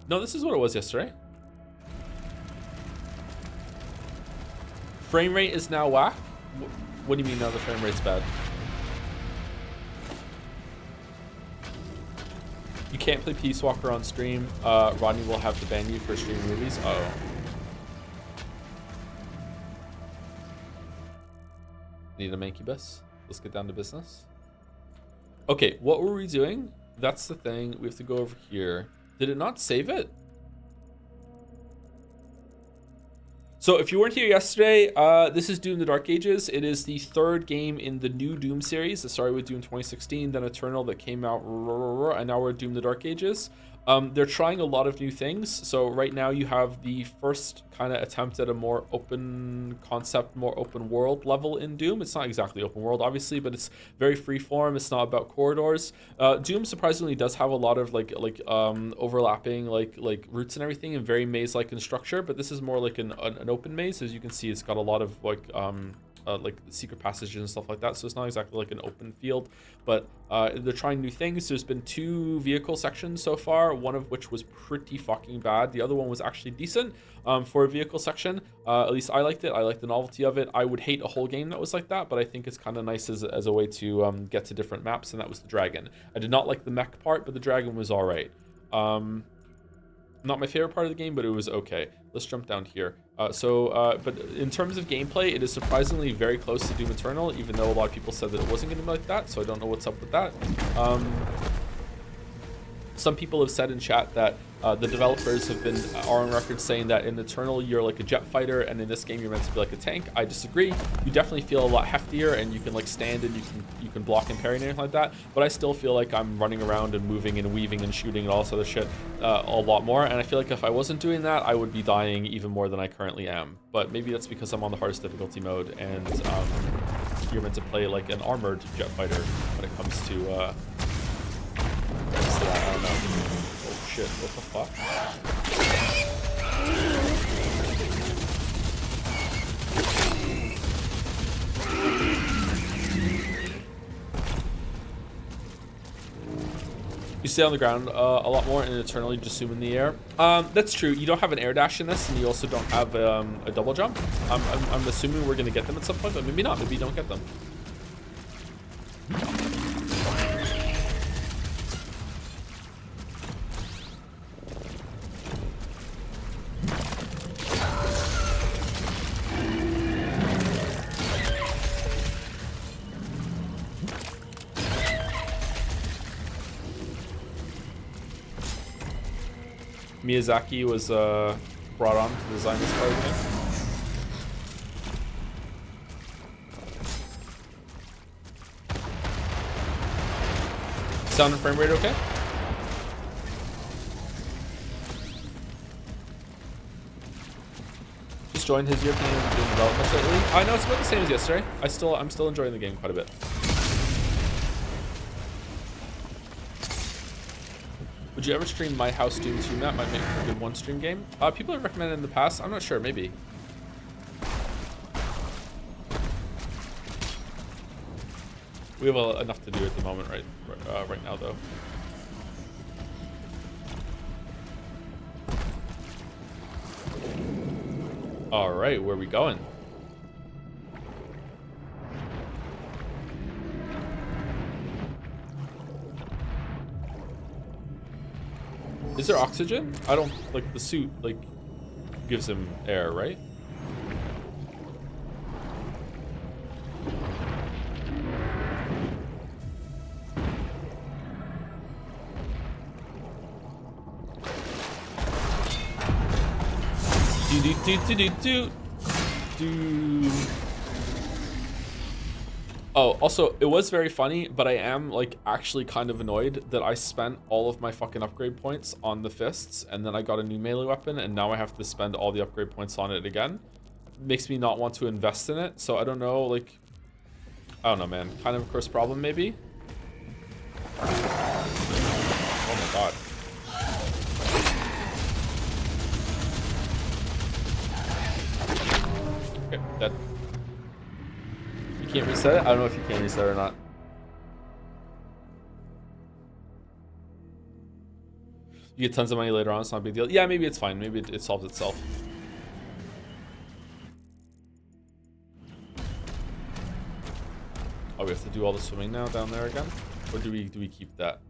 this is what it was yesterday. Frame rate is now whack? What do you mean now the frame rate's bad? You can't play Peace Walker on stream. Rodney will have to ban you for streaming movies. Uh-oh. Need a mancubus. Let's get down to business. Okay, what were we doing? That's the thing. We have to go over here. Did it not save it? So if you weren't here yesterday, this is Doom: The Dark Ages. It is the third game in the new Doom series. It started with Doom 2016, then Eternal that came out, and now we're at Doom: The Dark Ages. They're trying a lot of new things. So right now you have the first kind of attempt at a more open concept, more open world level in Doom. It's not exactly open world, obviously, but it's very freeform. It's not about corridors. Doom surprisingly does have a lot of overlapping like routes and everything, and very maze-like in structure. But this is more like an open maze. As you can see, it's got a lot of like secret passages and stuff like that, so it's not exactly like an open field, but they're trying new things. There's been 2 vehicle sections so far, one of which was pretty fucking bad. The other one was actually decent for a vehicle section. At least I liked it. I liked the novelty of it. I would hate a whole game that was like that, but I think it's kind of nice as a way to get to different maps, and that was the dragon. I did not like the mech part, but the dragon was all right. Not my favorite part of the game, but it was okay. Let's jump down here. But in terms of gameplay, it is surprisingly very close to Doom Eternal, even though a lot of people said that it wasn't going to be like that, so I don't know what's up with that. Some people have said in chat that the developers are on record saying that in Eternal you're like a jet fighter, and in this game you're meant to be like a tank. I disagree. You definitely feel a lot heftier, and you can like stand and you can block and parry and anything like that. But I still feel like I'm running around and moving and weaving and shooting and all this other shit a lot more. And I feel like if I wasn't doing that, I would be dying even more than I currently am. But maybe that's because I'm on the hardest difficulty mode, and you're meant to play like an armored jet fighter when it comes to that. I don't know. Oh shit, what the fuck? You stay on the ground a lot more, and Eternally just zoom in the air. That's true. You don't have an air dash in this, and you also don't have a double jump. I'm assuming we're gonna get them at some point, but maybe not. Maybe you don't get them. Miyazaki was brought on to design this part of the game. Sound and frame rate okay? Just joined his European game development lately. I know it's about the same as yesterday. I'm still enjoying the game quite a bit. Would you ever stream My House Doom 2 map? Might make a good one-stream game. People have recommended in the past. I'm not sure. Maybe. We have enough to do at the moment, right now, though. All right, where are we going? Is there oxygen? I don't, like, the suit, like, gives him air, right? Do. Oh, also, it was very funny, but I am, like, actually kind of annoyed that I spent all of my fucking upgrade points on the fists, and then I got a new melee weapon, and now I have to spend all the upgrade points on it again. It makes me not want to invest in it, so I don't know, like... I don't know, man. Kind of a cursed problem, maybe? Oh my god. Okay, dead. You can't reset it? I don't know if you can reset it or not. You get tons of money later on, it's not a big deal. Yeah, maybe it's fine. Maybe it solves itself. Oh, we have to do all the swimming now down there again? Or do we keep that?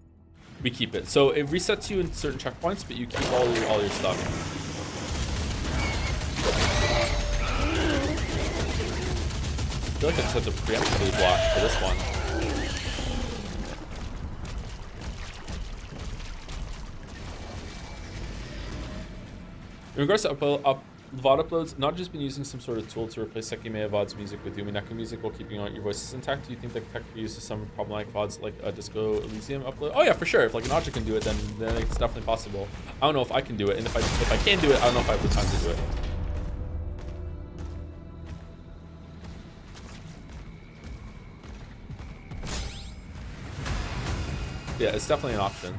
We keep it. So it resets you in certain checkpoints, but you keep all your stuff. I feel like I just have to preemptively block for this one. In regards to VOD uploads, not just been using some sort of tool to replace Sekime VOD's music with Yumineko music while keeping all your voices intact. Do you think that could technically use some problematic VODs like a Disco Elysium upload? Oh yeah, for sure. If like an object can do it, then it's definitely possible. I don't know if I can do it, and if I can do it, I don't know if I have the time to do it. Yeah, it's definitely an option.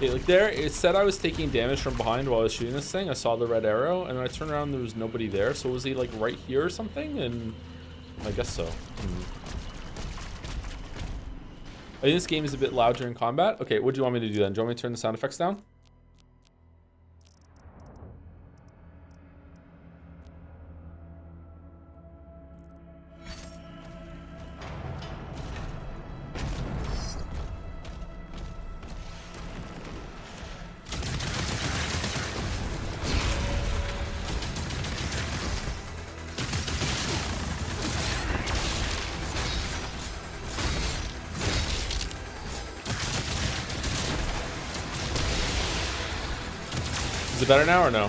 Like there, it said I was taking damage from behind while I was shooting this thing. I saw the red arrow, and when I turned around, there was nobody there. So was he like right here or something? And I guess so. I think this game is a bit loud during combat. Okay, what do you want me to do then? Do you want me to turn the sound effects down? Is it better now or no?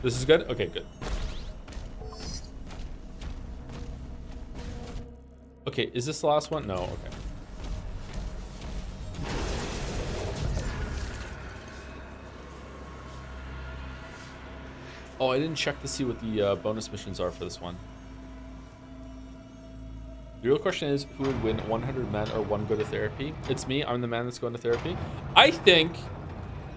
This is good? Okay, good. Okay, is this the last one? No, okay. Oh, I didn't check to see what the bonus missions are for this one. The real question is, who would win, 100 men or one go to therapy? It's me. I'm the man that's going to therapy. I think,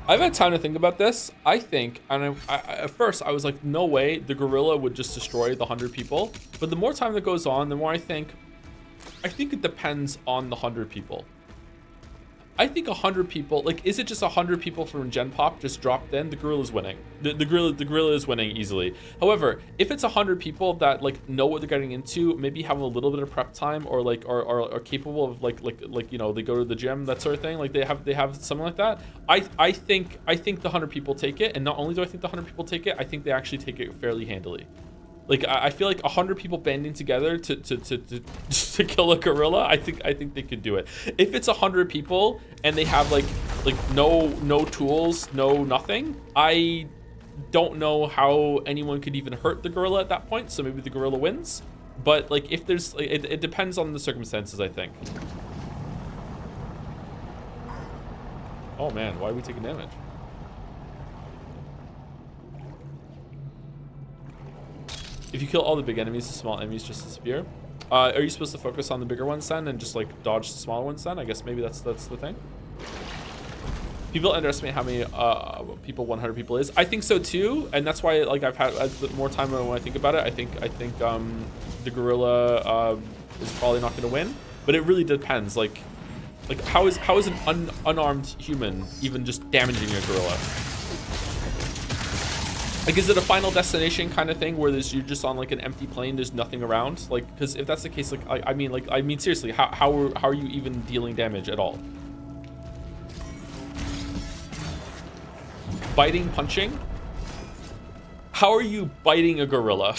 I've had time to think about this. I think, and at first I was like, no way, the gorilla would just destroy the 100 people. But the more time that goes on, the more I think it depends on the 100 people. I think 100 people, like, is it just 100 people from Gen Pop just dropped in? The gorilla's winning. The gorilla is winning easily. However, if it's 100 people that like know what they're getting into, maybe have a little bit of prep time, or like are capable of like you know, they go to the gym, that sort of thing. Like they have something like that. I think the 100 people take it, and not only do I think the 100 people take it, I think they actually take it fairly handily. Like I feel like 100 people banding together to kill a gorilla, I think they could do it. If it's 100 people and they have like no tools, no nothing, I don't know how anyone could even hurt the gorilla at that point. So maybe the gorilla wins. But like if there's, it depends on the circumstances, I think. Oh man, why are we taking damage? If you kill all the big enemies, the small enemies just disappear. Are you supposed to focus on the bigger ones then and just like dodge the smaller ones then? I guess maybe that's the thing. People underestimate how many people 100 people is. I think so too, and that's why like I've had more time when I think about it. I think the gorilla is probably not going to win, but it really depends. Like how is an unarmed human even just damaging a gorilla? Like, is it a Final Destination kind of thing where you're just on like an empty plane, there's nothing around? Like, because if that's the case, like I mean seriously, how are you even dealing damage at all? Biting, punching? How are you biting a gorilla?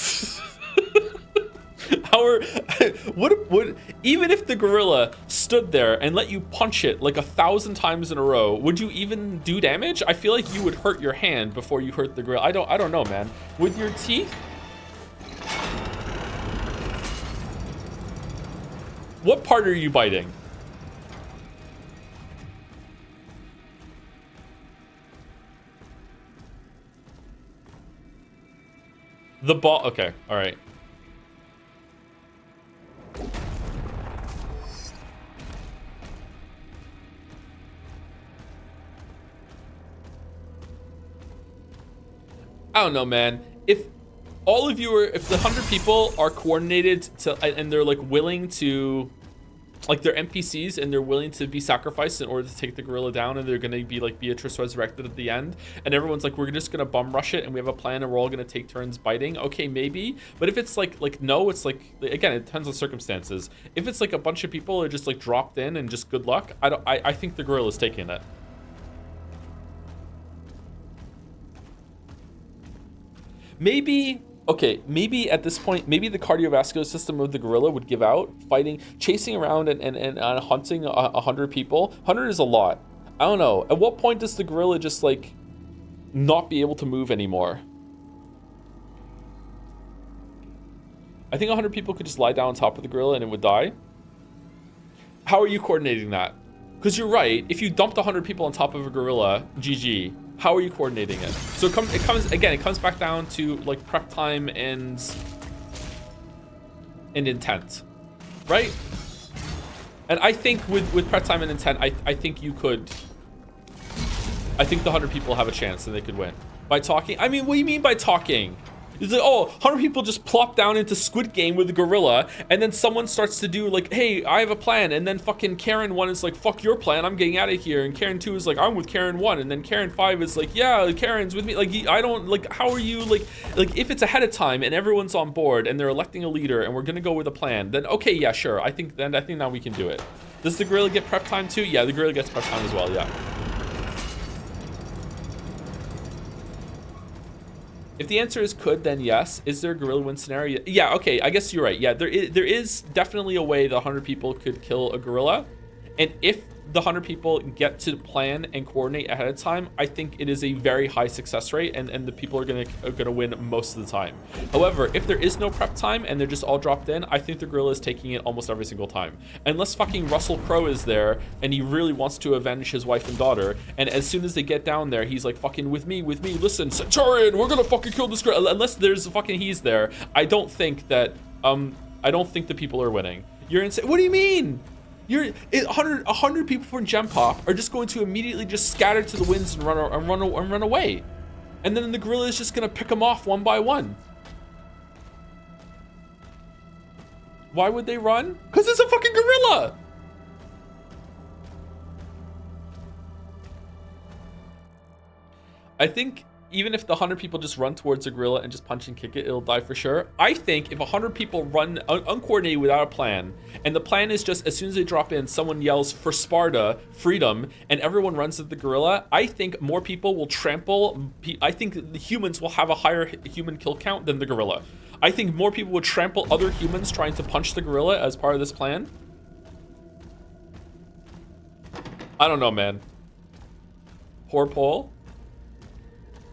Even if the gorilla stood there and let you punch it like 1,000 times in a row, would you even do damage? I feel like you would hurt your hand before you hurt the gorilla. I don't know, man. With your teeth? What part are you biting? The ball. Okay, all right. I don't know, man. If all of you are, if the 100 people are coordinated to, and they're like willing to, like they're NPCs and they're willing to be sacrificed in order to take the gorilla down, and they're gonna be like Beatrice resurrected at the end, and everyone's like, we're just gonna bum rush it and we have a plan and we're all gonna take turns biting. Okay, maybe. But if it's like no, it's like, again, it depends on circumstances. If it's like a bunch of people are just like dropped in and just good luck, I think the gorilla's taking it. Maybe, okay, maybe at this point, maybe the cardiovascular system of the gorilla would give out, fighting, chasing around and hunting 100 people. 100 is a lot. I don't know. At what point does the gorilla just like not be able to move anymore? I think 100 people could just lie down on top of the gorilla and it would die. How are you coordinating that? Because you're right. If you dumped 100 people on top of a gorilla, GG. How are you coordinating it? So it comes back down to like prep time and intent, right? And I think with prep time and intent, I think you could. I think the 100 people have a chance and they could win by talking. I mean, what do you mean by talking? It's like, oh, 100 people just plop down into Squid Game with the gorilla, and then someone starts to do like, hey, I have a plan, and then fucking Karen 1 is like, fuck your plan, I'm getting out of here, and Karen 2 is like, I'm with Karen 1, and then Karen 5 is like, yeah, Karen's with me. Like, I don't, like, how are you, like if it's ahead of time and everyone's on board and they're electing a leader and we're gonna go with a plan, then okay, yeah, sure, I think now we can do it. Does the gorilla get prep time too? Yeah, the gorilla gets prep time as well, yeah. If the answer is could, then yes. Is there a gorilla win scenario? Yeah, okay, I guess you're right. Yeah, there is definitely a way the 100 people could kill a gorilla. And if the 100 people get to plan and coordinate ahead of time, I think it is a very high success rate, and the people are gonna win most of the time. However, if there is no prep time and they're just all dropped in, I think the gorilla is taking it almost every single time. Unless fucking Russell Crowe is there and he really wants to avenge his wife and daughter, and as soon as they get down there, he's like, fucking with me, listen, Centurion, we're gonna fucking kill this gorilla. Unless there's a fucking he's there, I don't think that the people are winning. You're insane. What do you mean? 100 people from Gem Pop are just going to immediately just scatter to the winds and run away, and then the gorilla is just gonna pick them off one by one. Why would they run? Because it's a fucking gorilla. I think even if the 100 people just run towards a gorilla and just punch and kick it, it'll die for sure. I think if 100 people run uncoordinated without a plan, and the plan is just as soon as they drop in, someone yells for Sparta, freedom, and everyone runs at the gorilla, I think more people will trample. I think the humans will have a higher human kill count than the gorilla. I think more people would trample other humans trying to punch the gorilla as part of this plan. I don't know, man. Poor poll.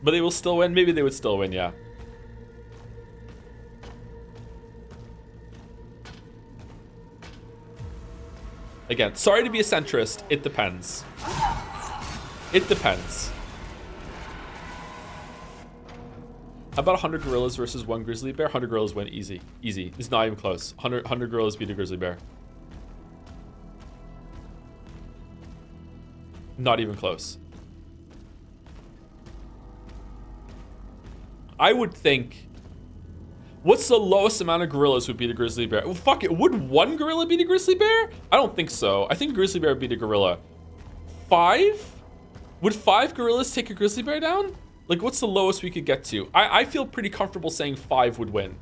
But they will still win? Maybe they would still win, yeah. Again, sorry to be a centrist. It depends. It depends. How about 100 gorillas versus 1 grizzly bear? 100 gorillas win easy. Easy. It's not even close. 100 gorillas beat a grizzly bear. Not even close. I would think, what's the lowest amount of gorillas would beat a grizzly bear? Well, fuck it, would 1 gorilla beat a grizzly bear? I don't think so. I think a grizzly bear would beat a gorilla. 5? Would 5 gorillas take a grizzly bear down? Like, what's the lowest we could get to? I feel pretty comfortable saying 5 would win.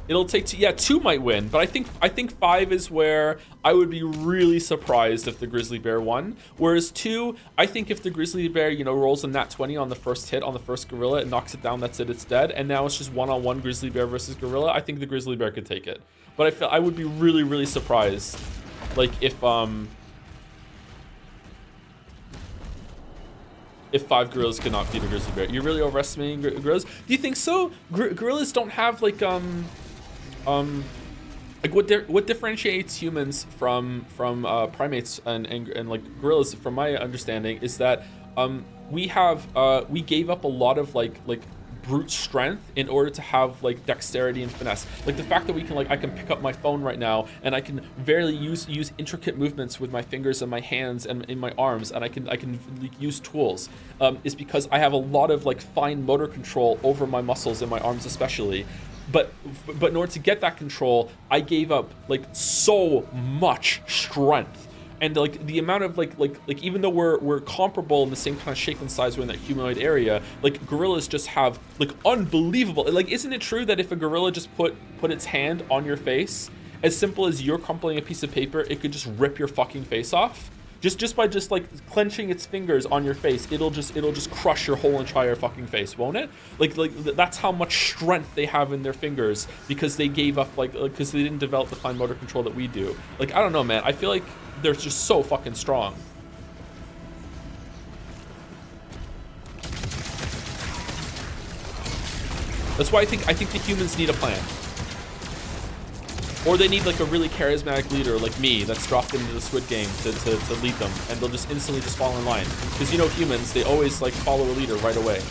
It'll take 2, yeah, 2 might win, but I think 5 is where I would be really surprised if the grizzly bear won. Whereas 2, I think if the grizzly bear, you know, rolls a nat 20 on the first hit on the first gorilla, it knocks it down, that's it, it's dead. And now it's just one-on-one grizzly bear versus gorilla. I think the grizzly bear could take it. But I would be really, really surprised, like, if 5 gorillas could not beat a grizzly bear. You're really overestimating gorillas? Do you think so? Gorillas don't have like what differentiates humans from primates and like gorillas, from my understanding, is that we gave up a lot of like brute strength in order to have like dexterity and finesse. Like the fact that we can like I can pick up my phone right now and I can barely use intricate movements with my fingers and my hands and in my arms, and I can like, use tools is because I have a lot of like fine motor control over my muscles and my arms especially. But in order to get that control, I gave up like so much strength. And like the amount of like even though we're comparable in the same kind of shape and size, we're in that humanoid area, like gorillas just have like unbelievable, like isn't it true that if a gorilla just put its hand on your face, as simple as you're crumpling a piece of paper, it could just rip your fucking face off? Just by just like clenching its fingers on your face, it'll just crush your whole entire fucking face, won't it? Like that's how much strength they have in their fingers, because they gave up because they didn't develop the fine motor control that we do. Like I don't know, man. I feel like they're just so fucking strong. That's why I think the humans need a plan. Or they need like a really charismatic leader like me that's dropped into the Squid Game to lead them, and they'll just instantly just fall in line. Because you know humans, they always like follow a leader right away.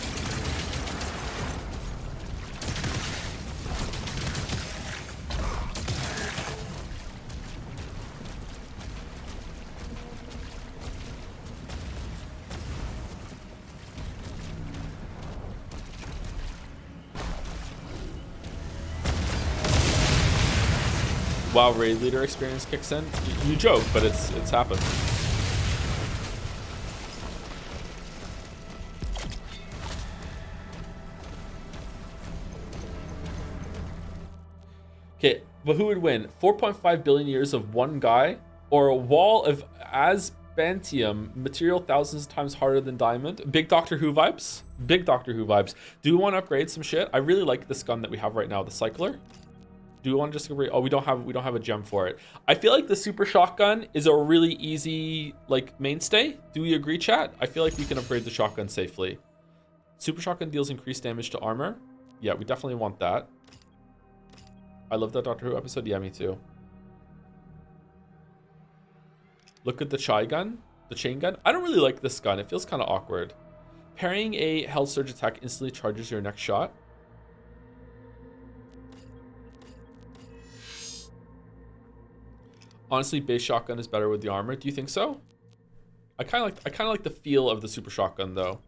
Wow, raid leader experience kicks in. You joke, but it's happened. Okay, but who would win? 4.5 billion years of one guy, or a wall of asbantium material thousands of times harder than diamond? Big Doctor Who vibes. Big Doctor Who vibes. Do we want to upgrade some shit? I really like this gun that we have right now, the Cycler. Do we want to just upgrade? Oh, we don't have a gem for it. I feel like the super shotgun is a really easy like mainstay. Do we agree, chat? I feel like we can upgrade the shotgun safely. Super shotgun deals increased damage to armor. Yeah, we definitely want that. I love that Doctor Who episode. Yeah, me too. Look at the chain gun. The chain gun. I don't really like this gun. It feels kind of awkward. Parrying a held surge attack instantly charges your next shot. Honestly, base shotgun is better with the armor. Do you think so? I kind of like the feel of the super shotgun though.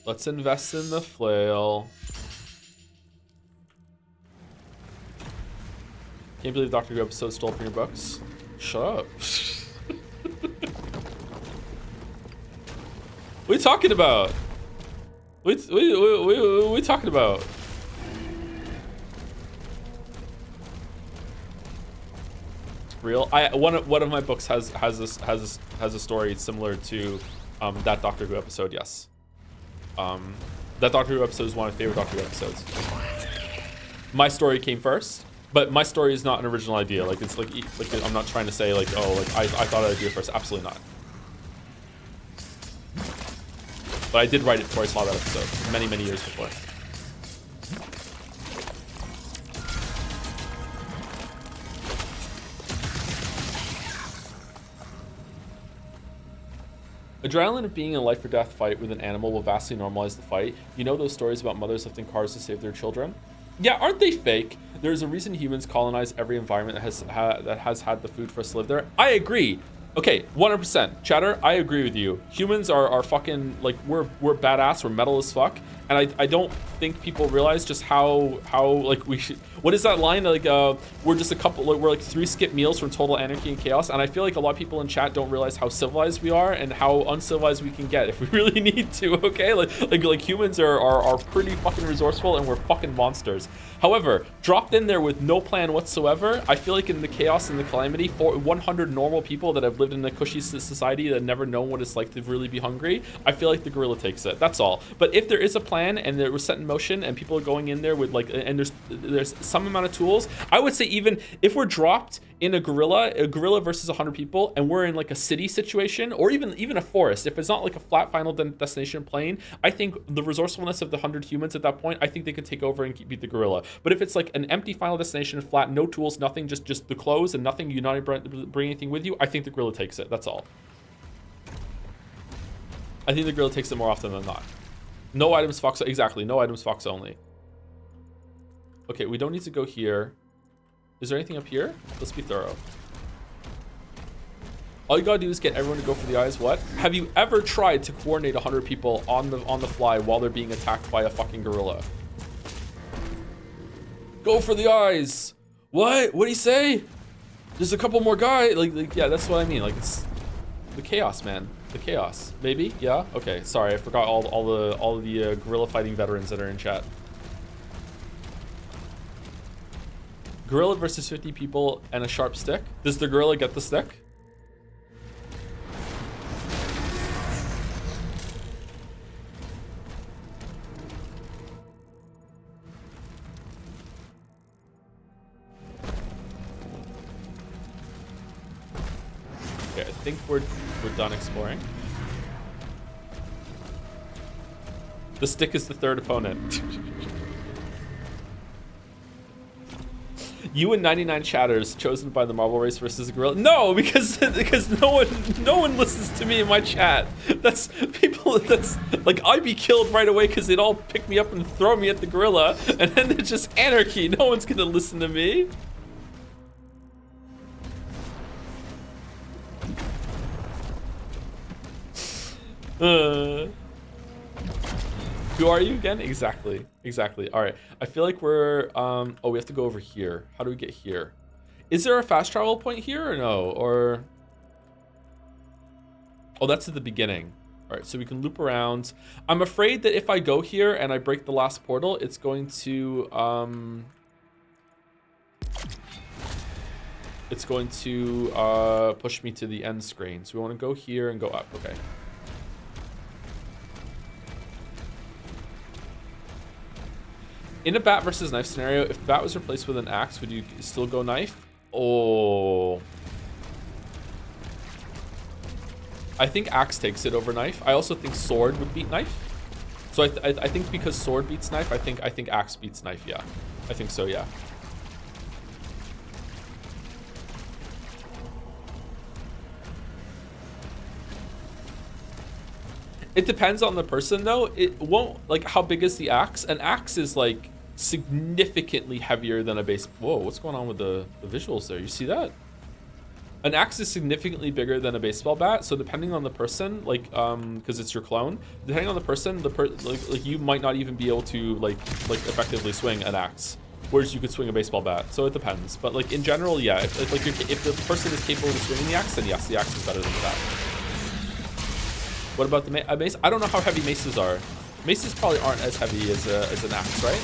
Let's invest in the flail. Can't believe Doctor Who episode stole from your books. Shut up. What are you talking about? What are we talking about? Real? One of my books has a story similar to that Doctor Who episode. Yes. That Doctor Who episode is one of my favorite Doctor Who episodes. My story came first, but my story is not an original idea. Like it's like I'm not trying to say like, oh, like I thought I'd do it first. Absolutely not. But I did write it before I saw that episode, many years before. Adrenaline of being in a life or death fight with an animal will vastly normalize the fight. You know those stories about mothers lifting cars to save their children? Yeah, aren't they fake? There's a reason humans colonize every environment that has had the food for us to live there. I agree. Okay, 100%. Chatter, I agree with you. Humans are fucking, like, we're badass, we're metal as fuck. And I don't think people realize just how like we should, what is that line? Like, we're just a couple, like, we're like 3 skip meals from total anarchy and chaos. And I feel like a lot of people in chat don't realize how civilized we are and how uncivilized we can get if we really need to, okay? Like humans are pretty fucking resourceful and we're fucking monsters. However, dropped in there with no plan whatsoever, I feel like in the chaos and the calamity, for 100 normal people that have lived in a cushy society that have never known what it's like to really be hungry, I feel like the gorilla takes it. That's all. But if there is a plan plan and it was set in motion and people are going in there with like, and there's some amount of tools, I would say even if we're dropped in a gorilla versus 100 people, and we're in like a city situation or even a forest, if it's not like a flat final destination plane, I think the resourcefulness of the 100 humans at that point, I think they could take over and beat the gorilla. But if it's like an empty final destination, flat, no tools, nothing, just the clothes and nothing, you not bring anything with you, I think the gorilla takes it. That's all. I think the gorilla takes it more often than not. No items, fox, exactly, no items, fox only. Okay, we don't need to go here. Is there anything up here? Let's be thorough. All you gotta do is get everyone to go for the eyes. What? Have you ever tried to coordinate 100 people on the fly while they're being attacked by a fucking gorilla? Go for the eyes. What? What'd he say? There's a couple more guys. Like yeah, that's what I mean. Like, it's the chaos, man. The chaos. Maybe? Yeah? Okay, sorry. I forgot all the gorilla fighting veterans that are in chat. Gorilla versus 50 people and a sharp stick. Does the gorilla get the stick? Okay, I think we're done exploring. The stick is the third opponent. You and 99 chatters chosen by the marble race versus the gorilla. No, because no one listens to me in my chat. That's people. That's like I'd be killed right away because they'd all pick me up and throw me at the gorilla, and then it's just anarchy. No one's gonna listen to me. Who are you again? Exactly. All right. I feel like we're oh, we have to go over here. How do we get here? Is there a fast travel point here or no? Or oh, that's at the beginning. All right, so we can loop around. I'm afraid that if I go here and I break the last portal, it's going to push me to the end screen. So we want to go here and go up. Okay. In a bat versus knife scenario, if the bat was replaced with an axe, would you still go knife? Oh. I think axe takes it over knife. I also think sword would beat knife. So I think because sword beats knife, I think axe beats knife, yeah. I think so, yeah. It depends on the person though. It won't, like, how big is the axe? An axe is like significantly heavier than a base. Whoa, what's going on with the visuals there? You see that? An axe is significantly bigger than a baseball bat. So depending on the person, like, because it's your clone, depending on the person, like you might not even be able to like effectively swing an axe, whereas you could swing a baseball bat. So it depends. But like in general, yeah, if the person is capable of swinging the axe, then yes, the axe is better than the bat. What about the mace? I don't know how heavy maces are. Maces probably aren't as heavy as an axe, right?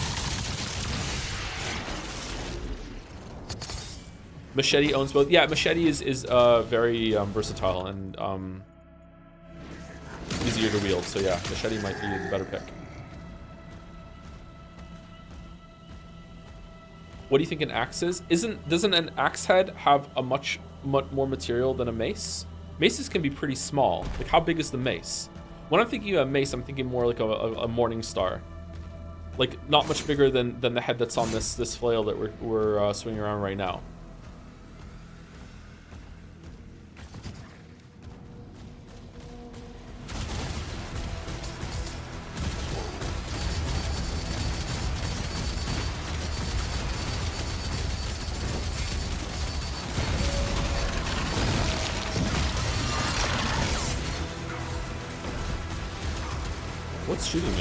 Machete owns both. Yeah, machete is very versatile and easier to wield. So yeah, machete might be the better pick. What do you think an axe is? Doesn't an axe head have a much more material than a mace? Maces can be pretty small. Like, how big is the mace? When I'm thinking of a mace, I'm thinking more like a morning star. Like, not much bigger than the head that's on this flail that we're swinging around right now. What's shooting me?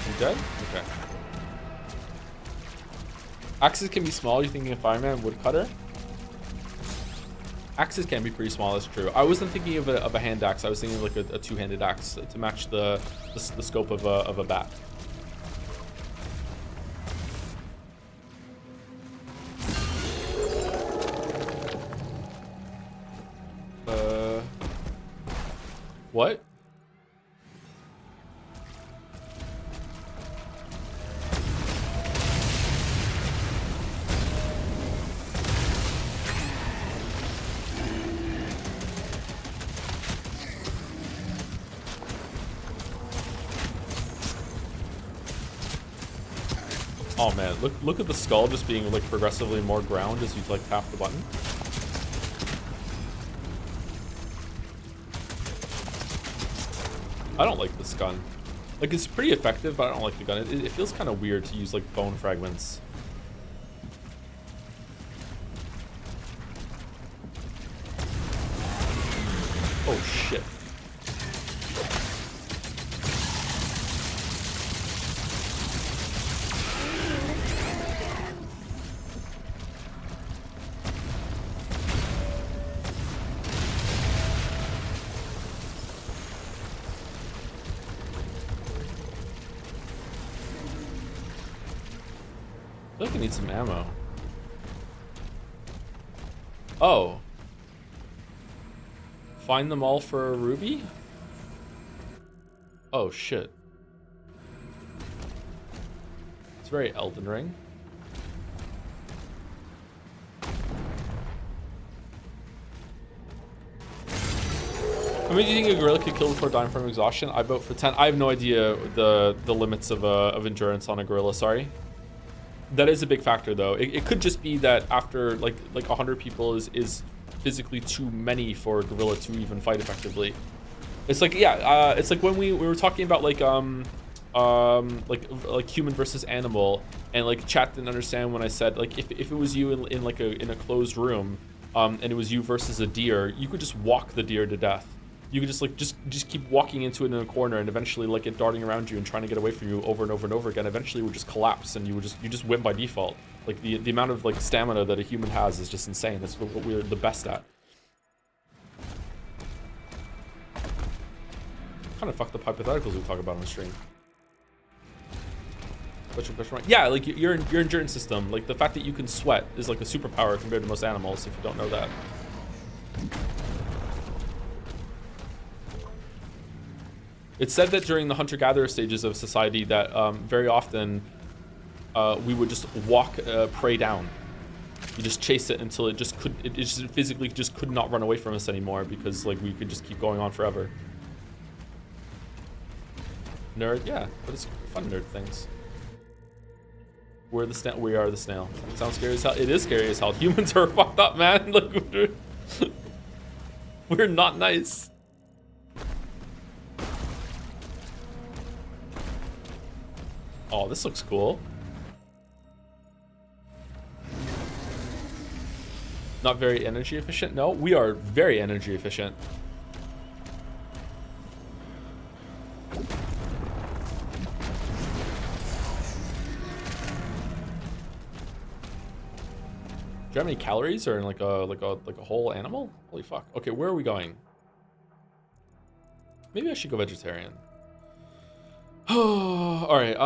You dead? Okay. Axes can be small. You're thinking of fireman, woodcutter? Axes can be pretty small, that's true. I wasn't thinking of a hand axe. I was thinking of like a two-handed axe to match the scope of a bat. What? Oh man, look at the skull just being like progressively more ground as you like tap the button. I don't like this gun. Like, it's pretty effective, but I don't like the gun. It feels kind of weird to use like bone fragments. Oh shit. I feel like I need some ammo. Oh. Find them all for a ruby? Oh shit. It's very Elden Ring. How many do you think a gorilla could kill before dying from exhaustion? I vote for 10. I have no idea the limits of endurance on a gorilla, sorry. That is a big factor though. It could just be that after like 100 people is physically too many for a gorilla to even fight effectively. It's like, yeah, it's like when we were talking about like human versus animal, and like chat didn't understand when I said like if it was you in like a closed room, and it was you versus a deer, you could just walk the deer to death. You could just like just keep walking into it in a corner, and eventually like it darting around you and trying to get away from you over and over and over again. Eventually it would just collapse, and you just win by default. Like the amount of like stamina that a human has is just insane. That's what we're the best at. Kind of fucked up hypotheticals we talk about on the stream. Question mark. Yeah, like your endurance system, like the fact that you can sweat is like a superpower compared to most animals. If you don't know that. It's said that during the hunter-gatherer stages of society that very often we would just walk prey down. You just chase it until it just physically just could not run away from us anymore, because like we could just keep going on forever. Nerd, yeah, but it's fun nerd things. We're the snail. We are the snail. It sounds scary as hell. It is scary as hell. Humans are fucked up, man. Look, we're not nice. Oh, this looks cool. Not very energy efficient? No, we are very energy efficient. Do you have any calories or in like a whole animal? Holy fuck. Okay, where are we going? Maybe I should go vegetarian. Oh, all right.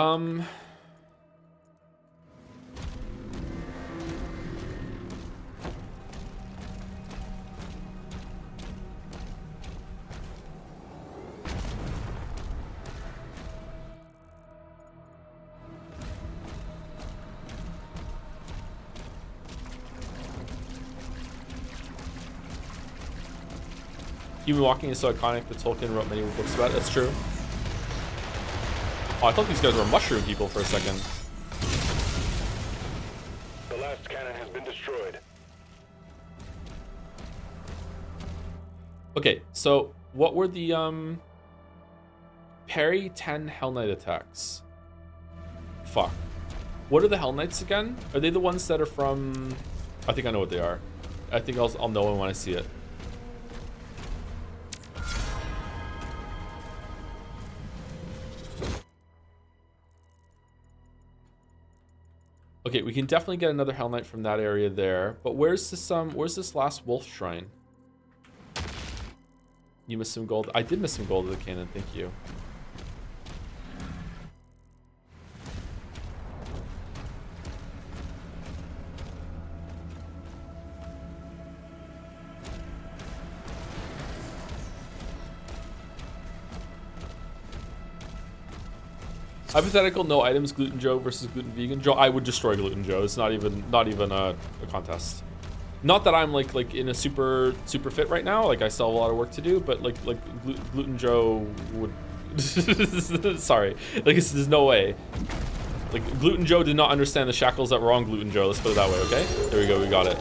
Human walking is so iconic that Tolkien wrote many books about it. That's true. Oh, I thought these guys were mushroom people for a second. The last cannon has been destroyed. Okay, so what were the parry 10 Hell Knight attacks? Fuck. What are the Hell Knights again? Are they the ones that are from... I think I know what they are. I think I'll know when I see it. Okay, we can definitely get another Hell Knight from that area there. But where's this last wolf shrine? You missed some gold. I did miss some gold with the cannon, thank you. Hypothetical, no items, Gluten Joe versus Gluten Vegan Joe. I would destroy Gluten Joe. It's not even a contest. Not that I'm like in a super fit right now. Like I still have a lot of work to do, but like Gluten Joe would. Sorry, like there's no way. Like Gluten Joe did not understand the shackles that were on Gluten Joe. Let's put it that way. Okay, there we go. We got it.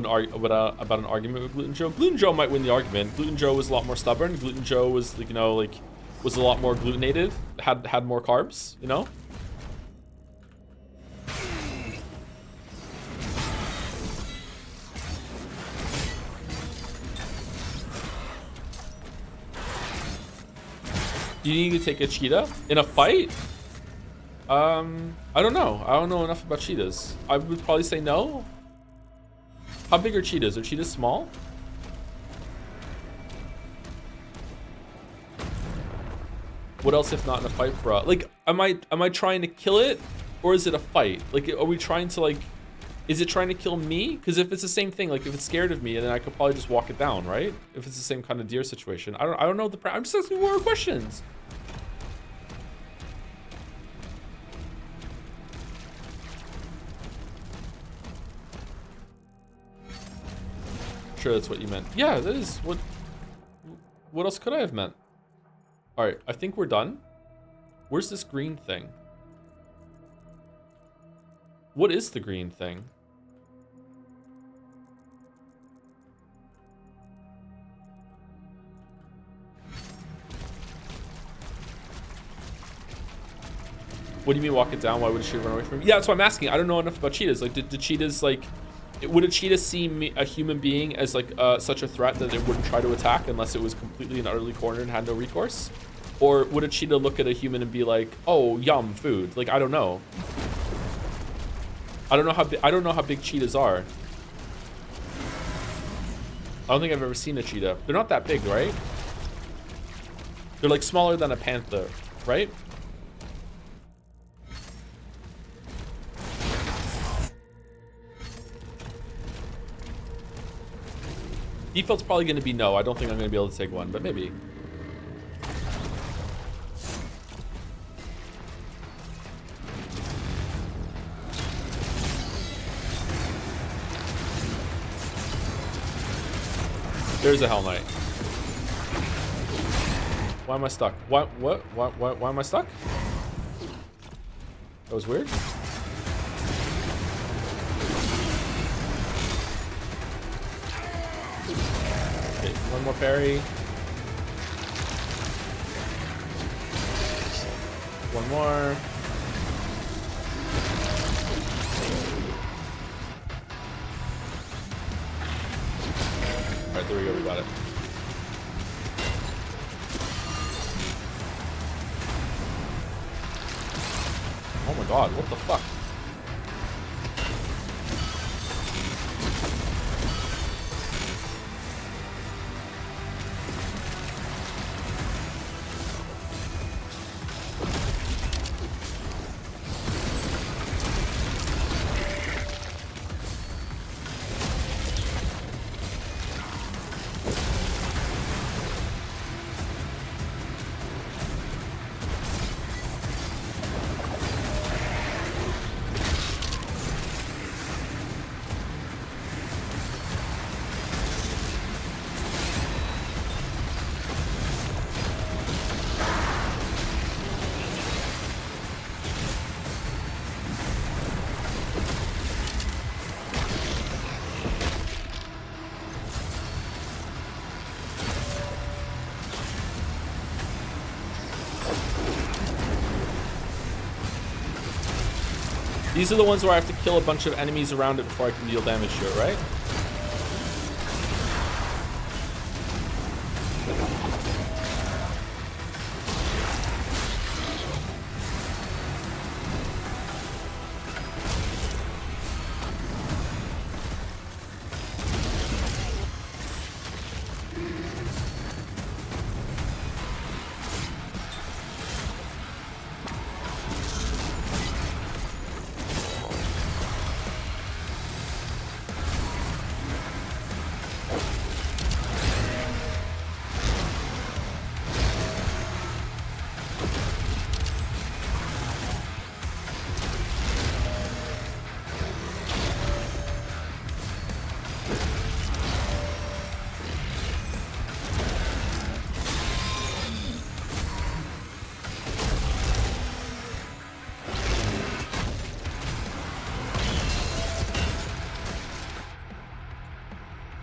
About an argument with Gluten Joe? Gluten Joe might win the argument. Gluten Joe was a lot more stubborn. Gluten Joe was like, you know, like was a lot more glutenated, had more carbs, you know? Do you need to take a cheetah in a fight? I don't know. I don't know enough about cheetahs. I would probably say no. How big are cheetahs? Are cheetahs small? What else if not in a fight, bro? Like, am I trying to kill it, or is it a fight? Like, are we trying to like, is it trying to kill me? Because if it's the same thing, like if it's scared of me, then I could probably just walk it down, right? If it's the same kind of deer situation, I don't know I'm just asking more questions. Sure, that's what you meant. Yeah, that is what. What else could I have meant? All right, I think we're done. Where's this green thing? What is the green thing? What do you mean walk it down? Why would a cheetah run away from me? Yeah, that's what I'm asking. I don't know enough about cheetahs. Like, did cheetahs like? Would a cheetah see a human being as like such a threat that it wouldn't try to attack unless it was completely and utterly cornered and had no recourse? Or would a cheetah look at a human and be like, "Oh, yum, food"? Like, I don't know. I don't know how big cheetahs are. I don't think I've ever seen a cheetah. They're not that big, right? They're like smaller than a panther, right? Default's probably going to be no. I don't think I'm going to be able to take one, but maybe. There's a Hell Knight. Why am I stuck? Why am I stuck? That was weird. Okay, one more parry. One more. All right, there we go. We got it. Oh my god, what the fuck? These are the ones where I have to kill a bunch of enemies around it before I can deal damage to it, right?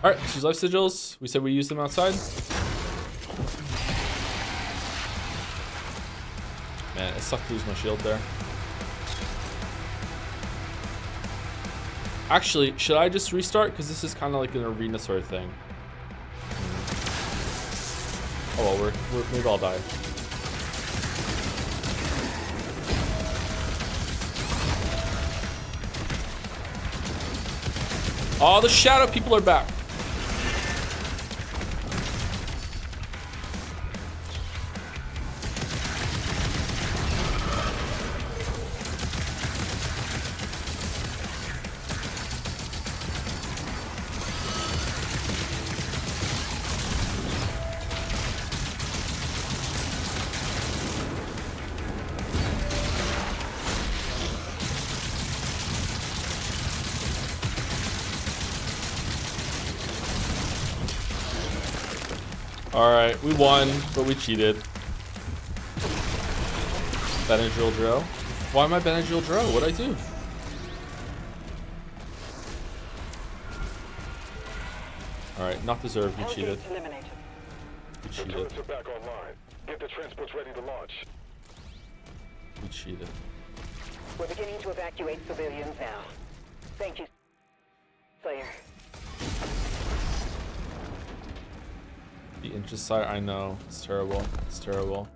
All right, these life sigils. We said we use them outside. Man, it sucked to lose my shield there. Actually, should I just restart? Because this is kind of like an arena sort of thing. Oh well, maybe I'll die. Oh, the shadow people are back. Alright, we won, but we cheated. Benadryl Dro. Why am I Benadryl Dro? What'd I do? Alright, not deserved, we cheated. We cheated. Turrets are back online. Get the transports ready to launch. We cheated. We're beginning to evacuate civilians now. Thank you, Slayer. The inches side, I know. It's terrible. It's terrible.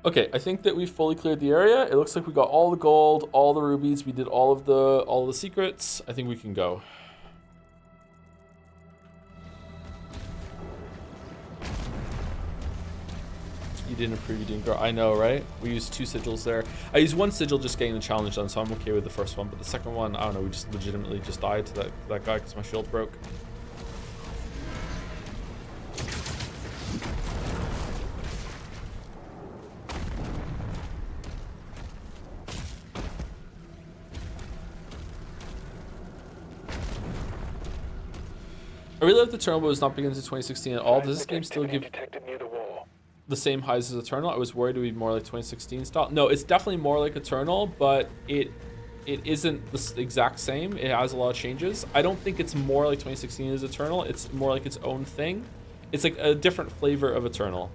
Okay, I think that we fully cleared the area. It looks like we got all the gold, all the rubies. We did all of the secrets. I think we can go. You didn't approve, you didn't grow. I know, right? We used 2 sigils there. I used 1 sigil just getting the challenge done, so I'm okay with the first one. But the second one, I don't know. We just legitimately just died to that guy because my shield broke. I really love the Eternal, but it was not beginning to 2016 at all. Does this game still give the same highs as Eternal? I was worried it would be more like 2016 style. No, it's definitely more like Eternal, but it isn't the exact same. It has a lot of changes. I don't think it's more like 2016 as Eternal. It's more like its own thing. It's like a different flavor of Eternal.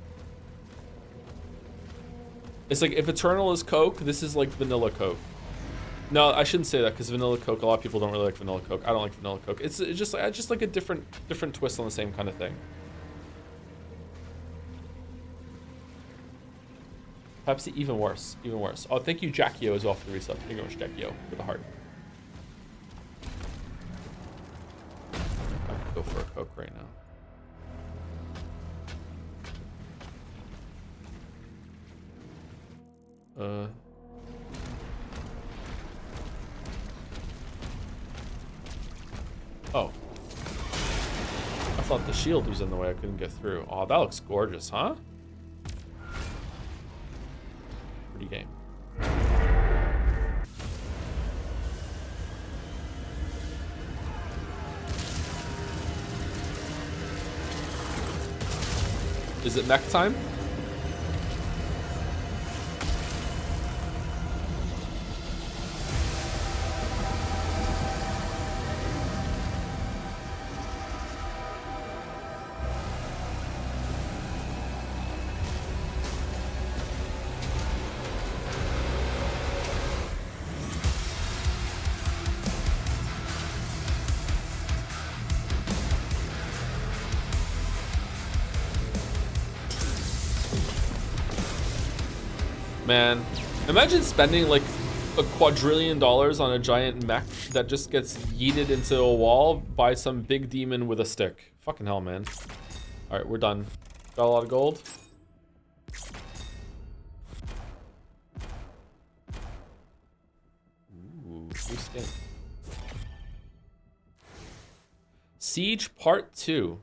It's like if Eternal is Coke, this is like vanilla Coke. No, I shouldn't say that because vanilla Coke, a lot of people don't really like vanilla Coke. I don't like vanilla Coke. It's just like a different twist on the same kind of thing. Pepsi, even worse, even worse. Oh, thank you, Jackio, as well for the resub. Thank you very much, Jackio, with the heart. I could go for a Coke right now. Oh. I thought the shield was in the way. I couldn't get through. Oh, that looks gorgeous, huh? Pretty game. Is it mech time? Man, imagine spending like a quadrillion dollars on a giant mech that just gets yeeted into a wall by some big demon with a stick. Fucking hell, man. All right, we're done. Got a lot of gold. Ooh, new skin. Siege Part 2.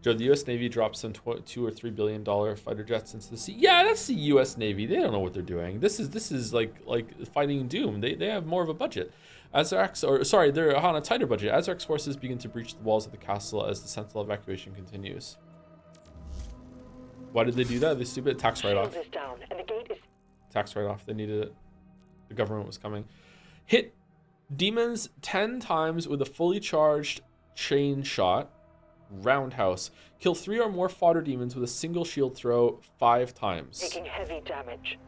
Joe, the U.S. Navy drops some $2 or $3 billion fighter jets into the sea. Yeah, that's the U.S. Navy. They don't know what they're doing. This is like fighting Doom. They have more of a budget. They're on a tighter budget. Azrak's forces begin to breach the walls of the castle as the Sentinel evacuation continues. Why did they do that? They stupid tax write-off. Shield is down, and the gate is... Tax write-off. They needed it. The government was coming. Hit demons 10 times with a fully charged chain shot. Roundhouse. Kill 3 or more fodder demons with a single shield throw 5 times. taking heavy damage.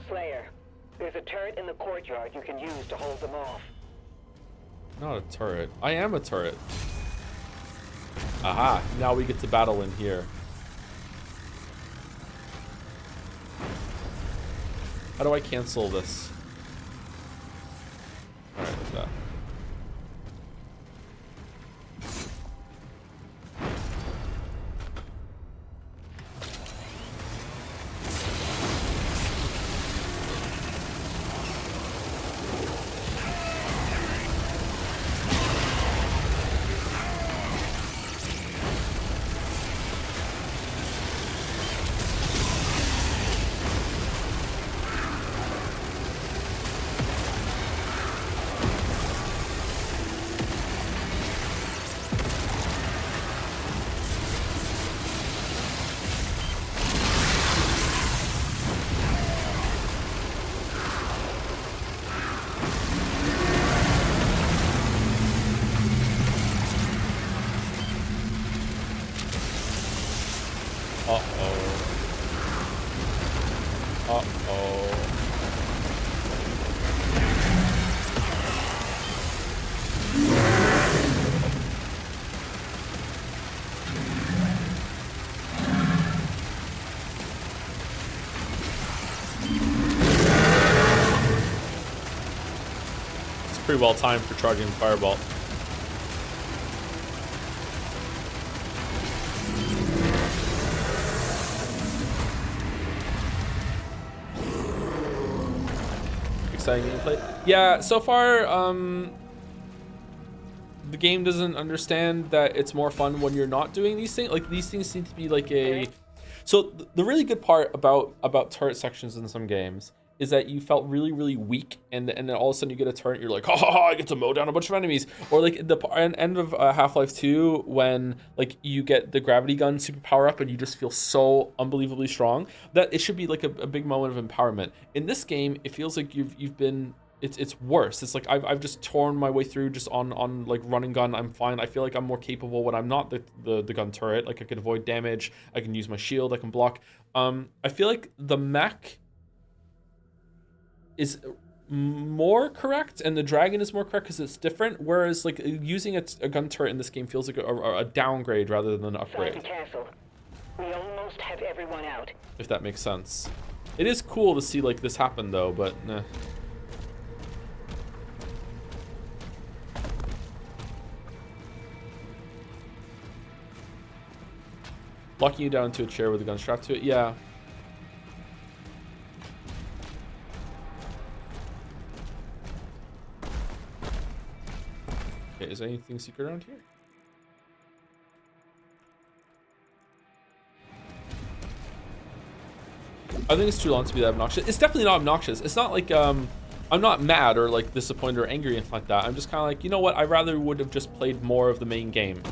Slayer, there's a turret in the courtyard you can use to hold them off. Not a turret. I am a turret. Aha. Now we get to battle in here. How do I cancel this? Alright, like that. Pretty well timed for charging Fireball. Exciting gameplay. Yeah, so far, the game doesn't understand that it's more fun when you're not doing these things. Like, these things seem to be like a... So the really good part about turret sections in some games is that you felt really, really weak, and then all of a sudden you get a turret, you're like, ha ha ha, I get to mow down a bunch of enemies. Or like the end of Half-Life 2, when like you get the gravity gun super power up and you just feel so unbelievably strong, that it should be like a big moment of empowerment. In this game, it feels like you've been, it's worse. It's like I've just torn my way through just on like run and gun. I'm fine. I feel like I'm more capable when I'm not the gun turret. Like I can avoid damage, I can use my shield, I can block. I feel like the mech is more correct and the dragon is more correct because it's different, whereas like using a gun turret in this game feels like a downgrade rather than an upgrade. Silent Castle. We almost have everyone out. If that makes sense. It is cool to see like this happen though, but nah. Locking you down into a chair with a gun strapped to it, yeah. Okay, is there anything secret around here? I think it's too long to be that obnoxious. It's definitely not obnoxious. It's not like I'm not mad or like disappointed or angry or anything like that. I'm just kind of like, you know what? I rather would have just played more of the main game.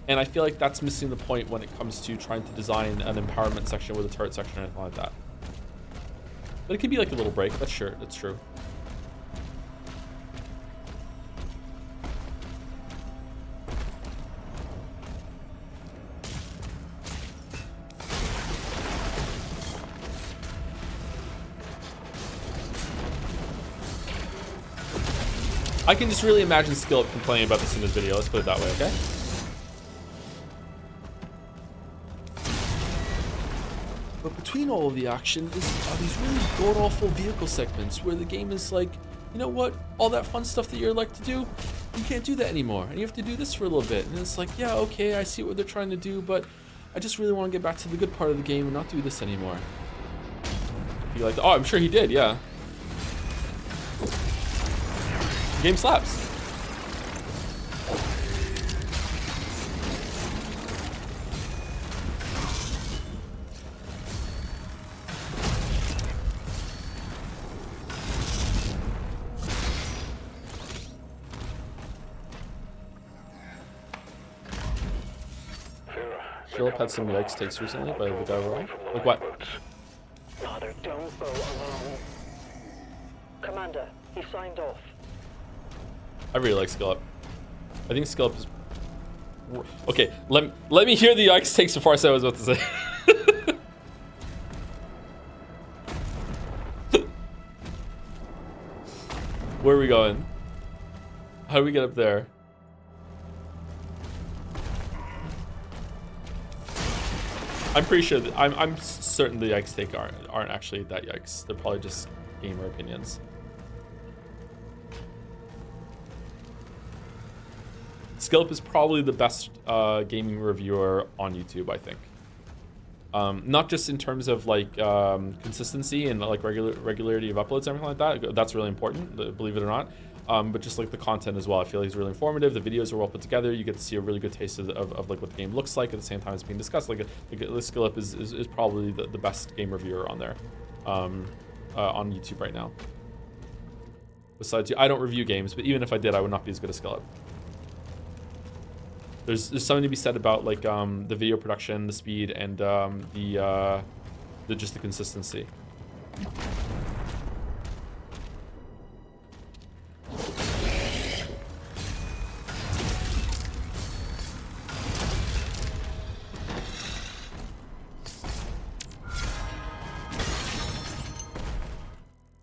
And I feel like that's missing the point when it comes to trying to design an empowerment section with a turret section or anything like that. But it could be like a little break. That's sure. That's true. I can just really imagine Skillet complaining about this in his video. Let's put it that way, okay? But between all of the action are these really god-awful vehicle segments where the game is like, you know what? All that fun stuff that you're like to do, you can't do that anymore. And you have to do this for a little bit. And it's like, yeah, okay, I see what they're trying to do, but I just really want to get back to the good part of the game and not do this anymore. You like, oh, I'm sure he did, yeah. Game slaps. Philip had some yikes takes recently by the guy wrong. Like what? Father, don't go alone. Commander, he signed off. I really like Skillet. I think Skillet is... Okay, let me hear the yikes takes before I say what I was about to say. Where are we going? How do we get up there? I'm pretty sure that I'm certain the yikes take aren't actually that yikes. They're probably just gamer opinions. Skillup is probably the best gaming reviewer on YouTube, I think. Not just in terms of like consistency and like regularity of uploads and everything like that. That's really important, believe it or not. But just like the content as well. I feel like he's really informative. The videos are well put together. You get to see a really good taste of like what the game looks like at the same time it's being discussed. Like Skillup is probably the best game reviewer on there, on YouTube right now. Besides, I don't review games, but even if I did, I would not be as good as Skillup. There's something to be said about like the video production, the speed, and just the consistency.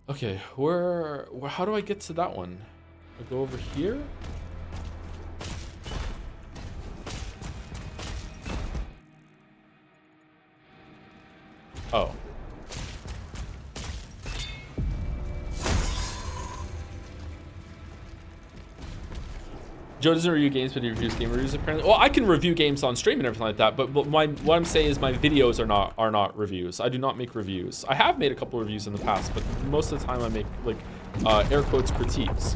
Okay, how do I get to that one? I go over here? Oh. Joe doesn't review games, but he reviews game reviews apparently. Well, I can review games on stream and everything like that, but what I'm saying is my videos are not reviews. I do not make reviews. I have made a couple reviews in the past, but most of the time I make like air quotes critiques.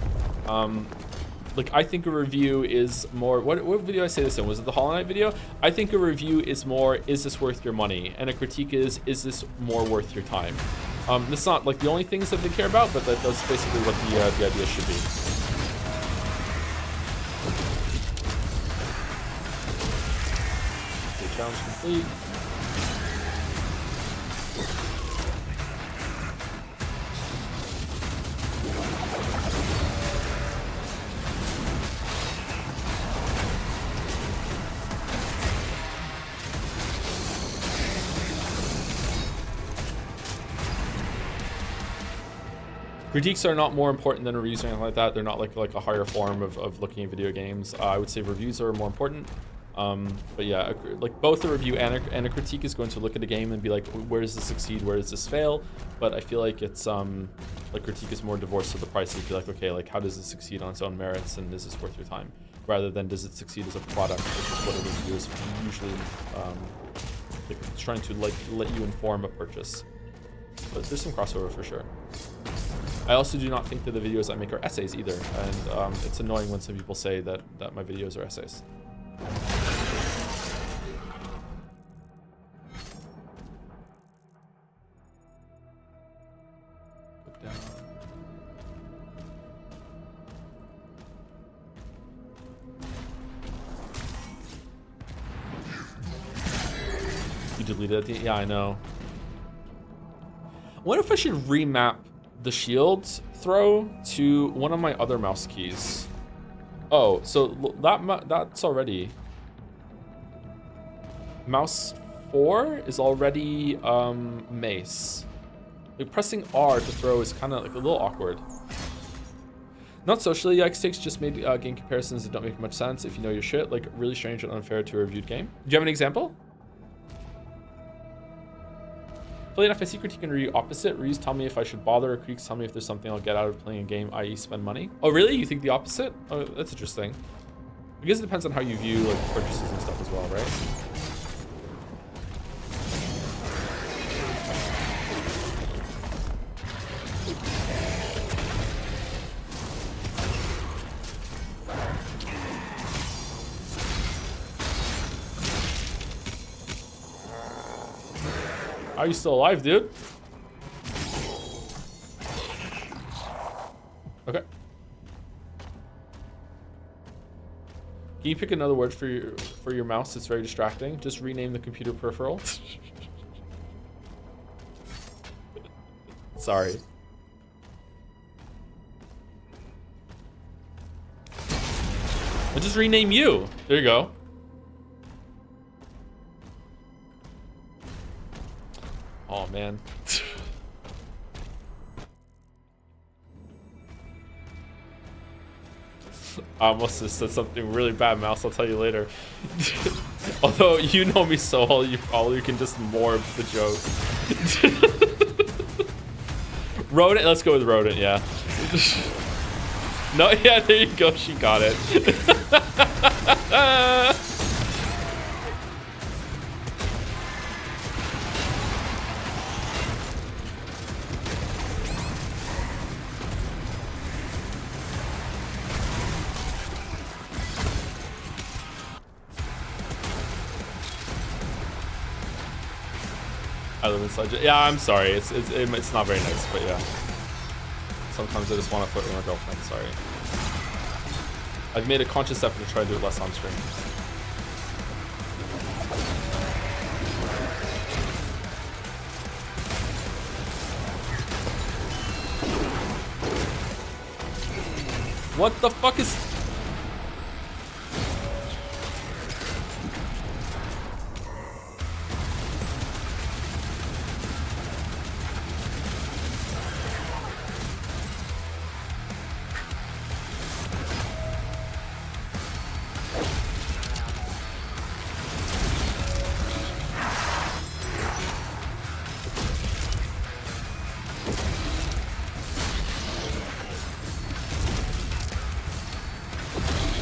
Like I think a review is more. What video I say this in? Was it the Hollow Knight video? I think a review is more, is this worth your money? And a critique is this more worth your time? It's not like the only things that they care about, but that's basically what the idea should be. Okay, challenge complete. Critiques are not more important than reviews or anything like that. They're not like a higher form of looking at video games. I would say reviews are more important. But yeah, like both a review and a critique is going to look at a game and be like, where does this succeed? Where does this fail? But I feel like it's like critique is more divorced of the price. You'd be like, okay, like how does it succeed on its own merits, and is this worth your time? Rather than does it succeed as a product, which is what a review is usually like it's trying to like let you inform a purchase. But there's some crossover for sure. I also do not think that the videos I make are essays either, and it's annoying when some people say that my videos are essays. Look down. You deleted it? Yeah, I know. What if I should remap the shield throw to one of my other mouse keys? Oh, so that's already mouse 4 is already mace. Like pressing R to throw is kind of like a little awkward. Not socially, Yikes Takes just made game comparisons that don't make much sense if you know your shit. Like, really strange and unfair to a reviewed game. Do you have an example? Play an FIC critique and review opposite. Reviews tell me if I should bother, or critiques tell me if there's something I'll get out of playing a game, i.e. spend money. Oh, really? You think the opposite? Oh, that's interesting. I guess it depends on how you view like purchases and stuff as well, right? Are you still alive, dude? Okay. Can you pick another word for your mouse? It's very distracting. Just rename the computer peripheral. Sorry. I'll just rename you. There you go. Oh man. I almost just said something really bad, Mouse. I'll tell you later. Although you know me so well, you can just morph the joke. Rodent. Let's go with rodent. Yeah. No. Yeah. There you go. She got it. I live in Sledge. Yeah, I'm sorry. It's not very nice, but yeah. Sometimes I just want to flirt with my girlfriend. Sorry. I've made a conscious effort to try to do it less on stream. What the fuck is...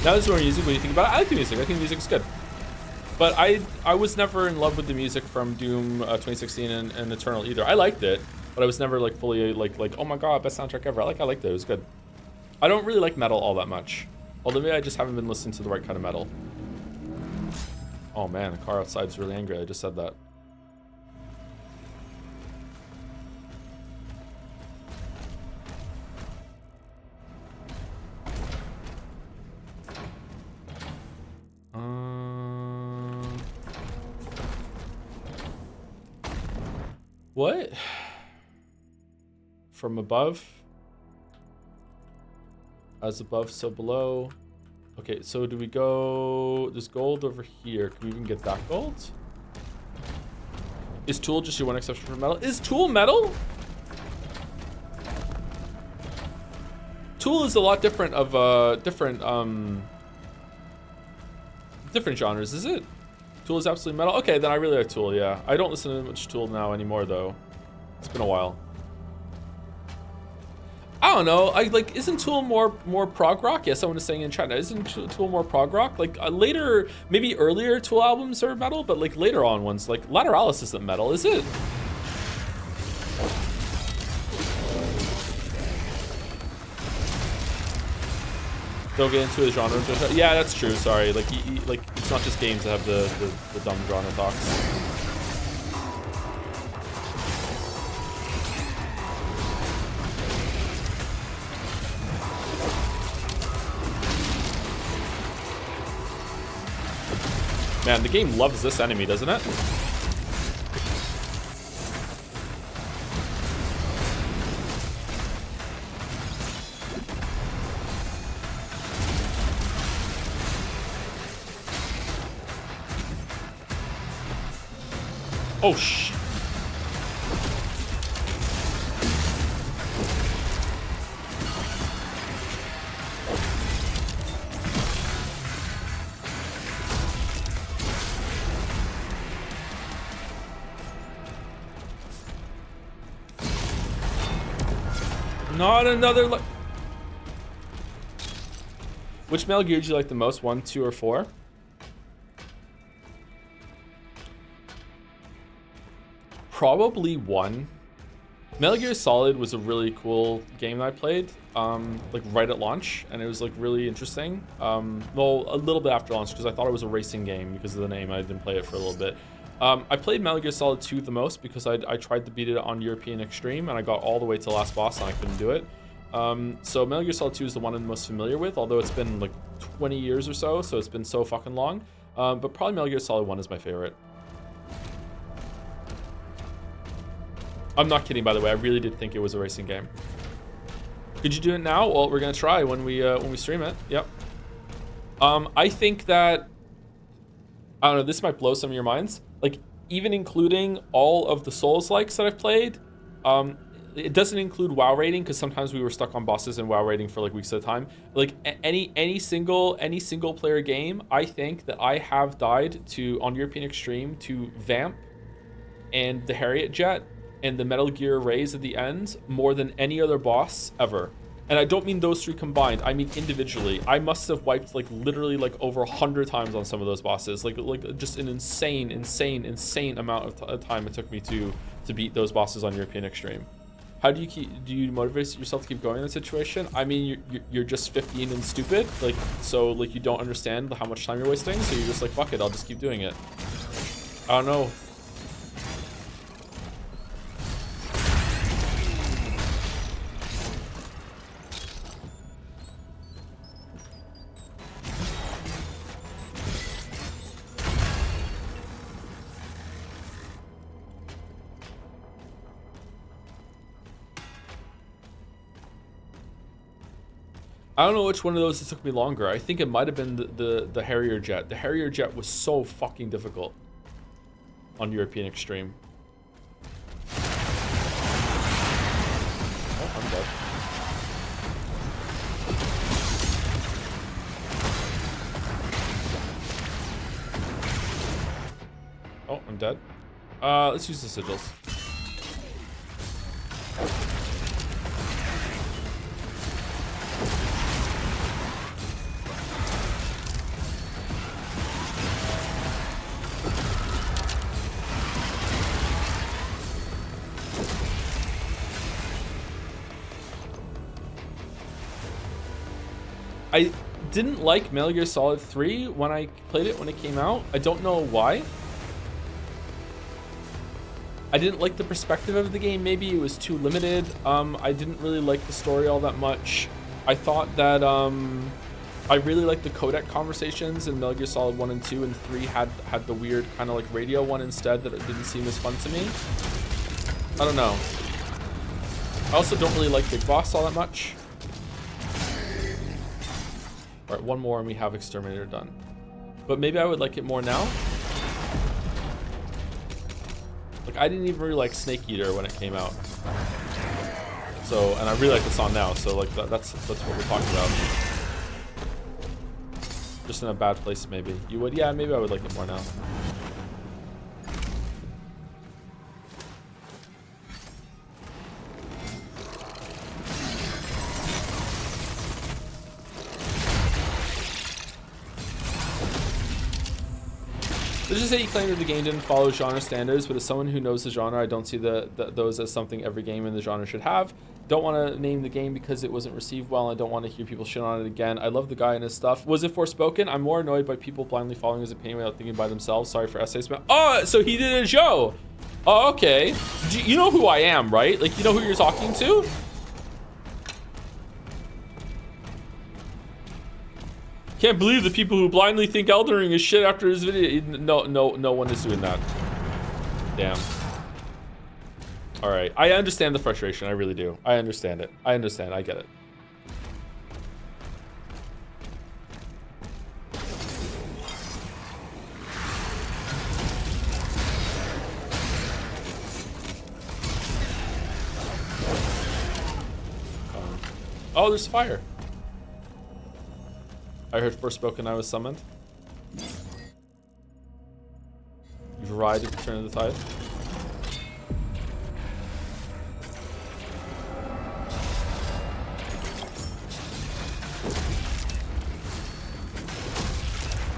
Now this is more music. What do you think about it? I like the music. I think the music's good. But I was never in love with the music from Doom 2016 and Eternal either. I liked it, but I was never like fully like oh my god, best soundtrack ever. I liked it. It was good. I don't really like metal all that much. Although maybe I just haven't been listening to the right kind of metal. Oh man, the car outside is really angry. I just said that. What? From above? As above, so below. Okay, so do we go... There's gold over here. Can we even get that gold? Is Tool just your one exception for metal? Is Tool metal? Tool is a lot different of different genres, is it? Tool is absolutely metal. Okay, then I really like Tool, yeah. I don't listen to much Tool now anymore though. It's been a while. I don't know. Isn't Tool more prog rock? Yeah, someone is saying in chat now. Isn't Tool more prog rock? Like later, maybe earlier Tool albums are metal, but like later on ones, like Lateralis isn't metal, is it? Don't get into a genre. Yeah, that's true. Sorry. Like it's not just games that have the dumb genre talks. Man, the game loves this enemy, doesn't it? Oh, shit. Not another. Which Metal Gear do you like the most? 1, 2, or 4? Probably 1. Metal Gear Solid was a really cool game that I played, like right at launch, and it was like really interesting. Well, a little bit after launch because I thought it was a racing game because of the name. I didn't play it for a little bit. I played Metal Gear Solid 2 the most because I tried to beat it on European Extreme, and I got all the way to the last boss and I couldn't do it. So Metal Gear Solid 2 is the one I'm most familiar with, although it's been like 20 years or so it's been so fucking long. But probably Metal Gear Solid 1 is my favorite. I'm not kidding, by the way. I really did think it was a racing game. Could you do it now? Well, we're gonna try when we stream it. Yep. I think that, I don't know, this might blow some of your minds. Like, even including all of the Souls-likes that I've played, it doesn't include WoW rating because sometimes we were stuck on bosses in WoW rating for like weeks at a time. Like any single player game, I think that I have died to on European Extreme to Vamp and the Harriet Jet and the Metal Gear Rays at the end more than any other boss ever. And I don't mean those 3 combined, I mean individually. I must have wiped like literally like over 100 times on some of those bosses. Like just an insane amount of time it took me to beat those bosses on European Extreme. How do you motivate yourself to keep going in that situation? I mean, you're just 15 and stupid, like, so like you don't understand how much time you're wasting, so you're just like, fuck it, I'll just keep doing it. I don't know. I don't know which one of those it took me longer. I think it might have been the Harrier Jet. The Harrier Jet was so fucking difficult on European Extreme. Oh, I'm dead. Oh, I'm dead. Let's use the sigils. I didn't like Metal Gear Solid 3 when I played it when it came out. I don't know why. I didn't like the perspective of the game. Maybe it was too limited. I didn't really like the story all that much. I thought that I really liked the codec conversations in Metal Gear Solid 1 and 2, and 3 had the weird kind of like radio one instead that it didn't seem as fun to me. I don't know. I also don't really like Big Boss all that much. All right, one more and we have Exterminator done. But maybe I would like it more now. Like, I didn't even really like Snake Eater when it came out. So, and I really like the song now, so like that's what we're talking about. Just in a bad place maybe. You would? Yeah, maybe I would like it more now. Let's just say you claim that the game didn't follow genre standards, but as someone who knows the genre, I don't see those as something every game in the genre should have. Don't want to name the game because it wasn't received well, and I don't want to hear people shit on it again. I love the guy and his stuff. Was it Forspoken? I'm more annoyed by people blindly following his opinion without thinking by themselves. Sorry for essays. Oh, so he did a show. Oh, okay. You know who I am, right? Like, you know who you're talking to? Can't believe the people who blindly think Elden Ring is shit after his video. No one is doing that. Damn. All right, I understand the frustration. I really do. I understand it. I understand. I get it. Oh, there's fire. I heard Forspoken, I was summoned. You've arrived at the turn of the tide.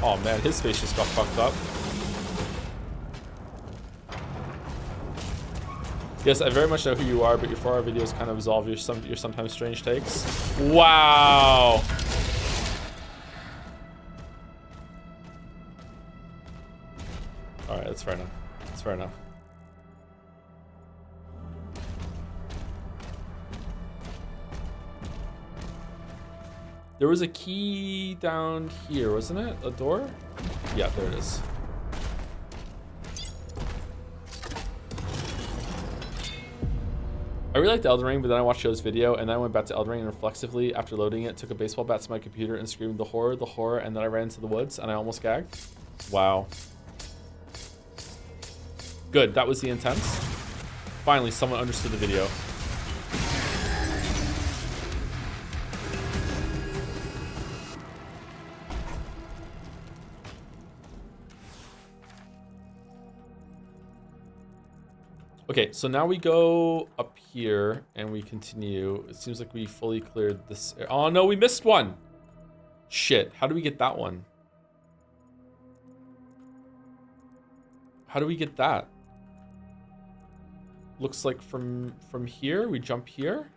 Oh man, his face just got fucked up. Yes, I very much know who you are, but your 4-hour videos kind of absolve your sometimes strange takes. Wow. All right, that's fair enough. That's fair enough. There was a key down here, wasn't it? A door? Yeah, there it is. I really liked Elden Ring, but then I watched Joe's video, and then I went back to Elden Ring and reflexively, after loading it, took a baseball bat to my computer and screamed the horror, and then I ran into the woods, and I almost gagged. Wow. Good, that was the intent. Finally, someone understood the video. Okay, so now we go up here and we continue. It seems like we fully cleared this. Oh no, we missed one. Shit, how do we get that one? How do we get that? Looks like from here, we jump here.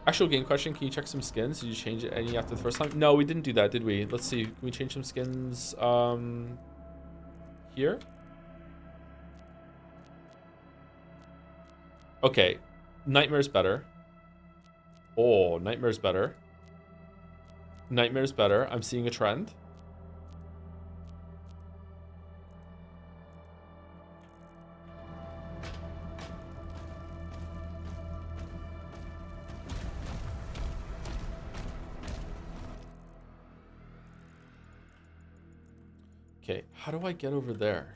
Actual game question, can you check some skins? Did you change any after the first time? No, we didn't do that, did we? Let's see, can we change some skins here? Okay, Nightmare's better. Oh, Nightmare's better. Nightmare's better. I'm seeing a trend. Okay, how do I get over there?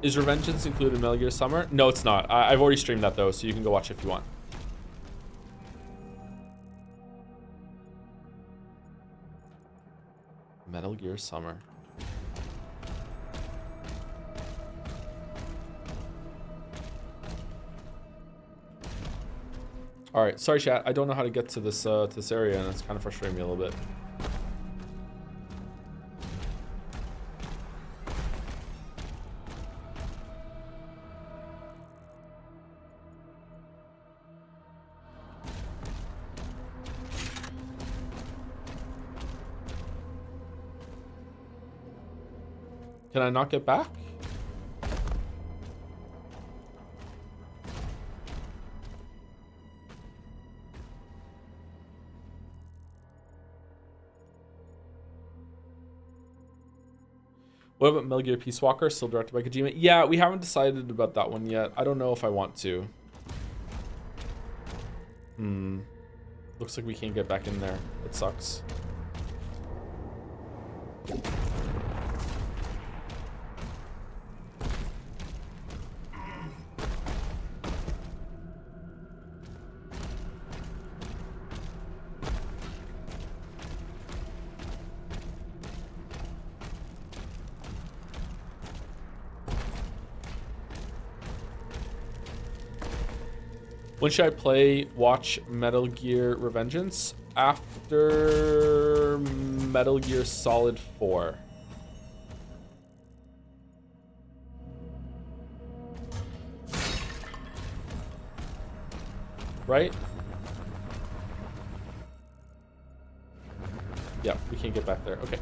Is Revengeance included in Metal Gear Summer? No, it's not. I've already streamed that though, so you can go watch it if you want. Metal Gear Summer. All right, sorry chat. I don't know how to get to this area, and it's kind of frustrating me a little bit. Can I not get back? What about Metal Gear Peace Walker, still directed by Kojima? Yeah, we haven't decided about that one yet. I don't know if I want to. Looks like we can't get back in there. It sucks. When should I watch Metal Gear Revengeance? After Metal Gear Solid 4. Right? Yeah, we can't get back there. Okay.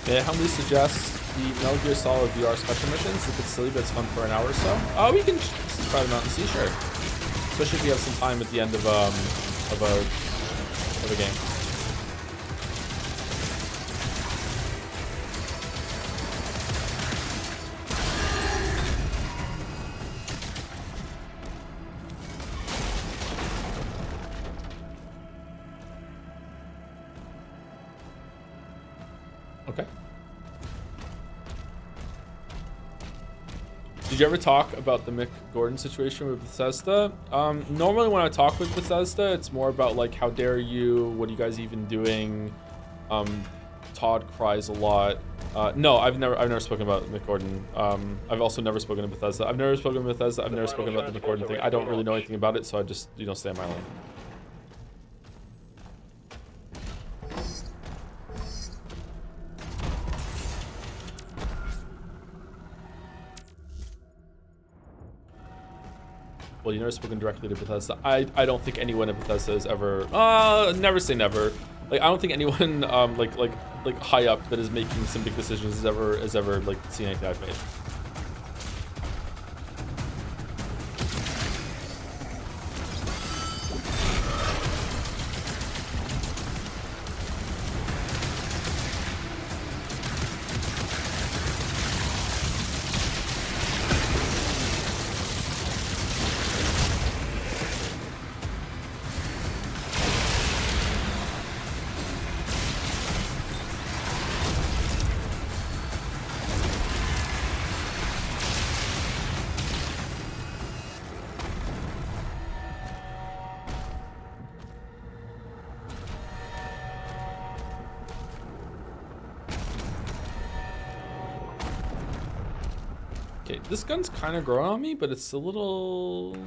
Yeah, humbly suggest the Metal Gear Solid VR special missions. If it's silly, but it's fun for an hour or so. We can try them out and see, sure. Especially if you have some time at the end of a game. Okay. Did you ever talk about the Mick Gordon situation with Bethesda? Normally when I talk with Bethesda, it's more about like, how dare you? What are you guys even doing? Todd cries a lot. No, I've never spoken about Mick Gordon. I've also never spoken to Bethesda. I've never spoken to Bethesda. I've never spoken about the Mick Gordon thing. I don't really know anything about it, so I just, stay on my lane. Well, you never spoken directly to Bethesda. I don't think anyone at Bethesda has ever. Never say never. Like, I don't think anyone like high up that is making some big decisions has ever like seen anything I've made. Okay, this gun's kind of growing on me, but it's a little...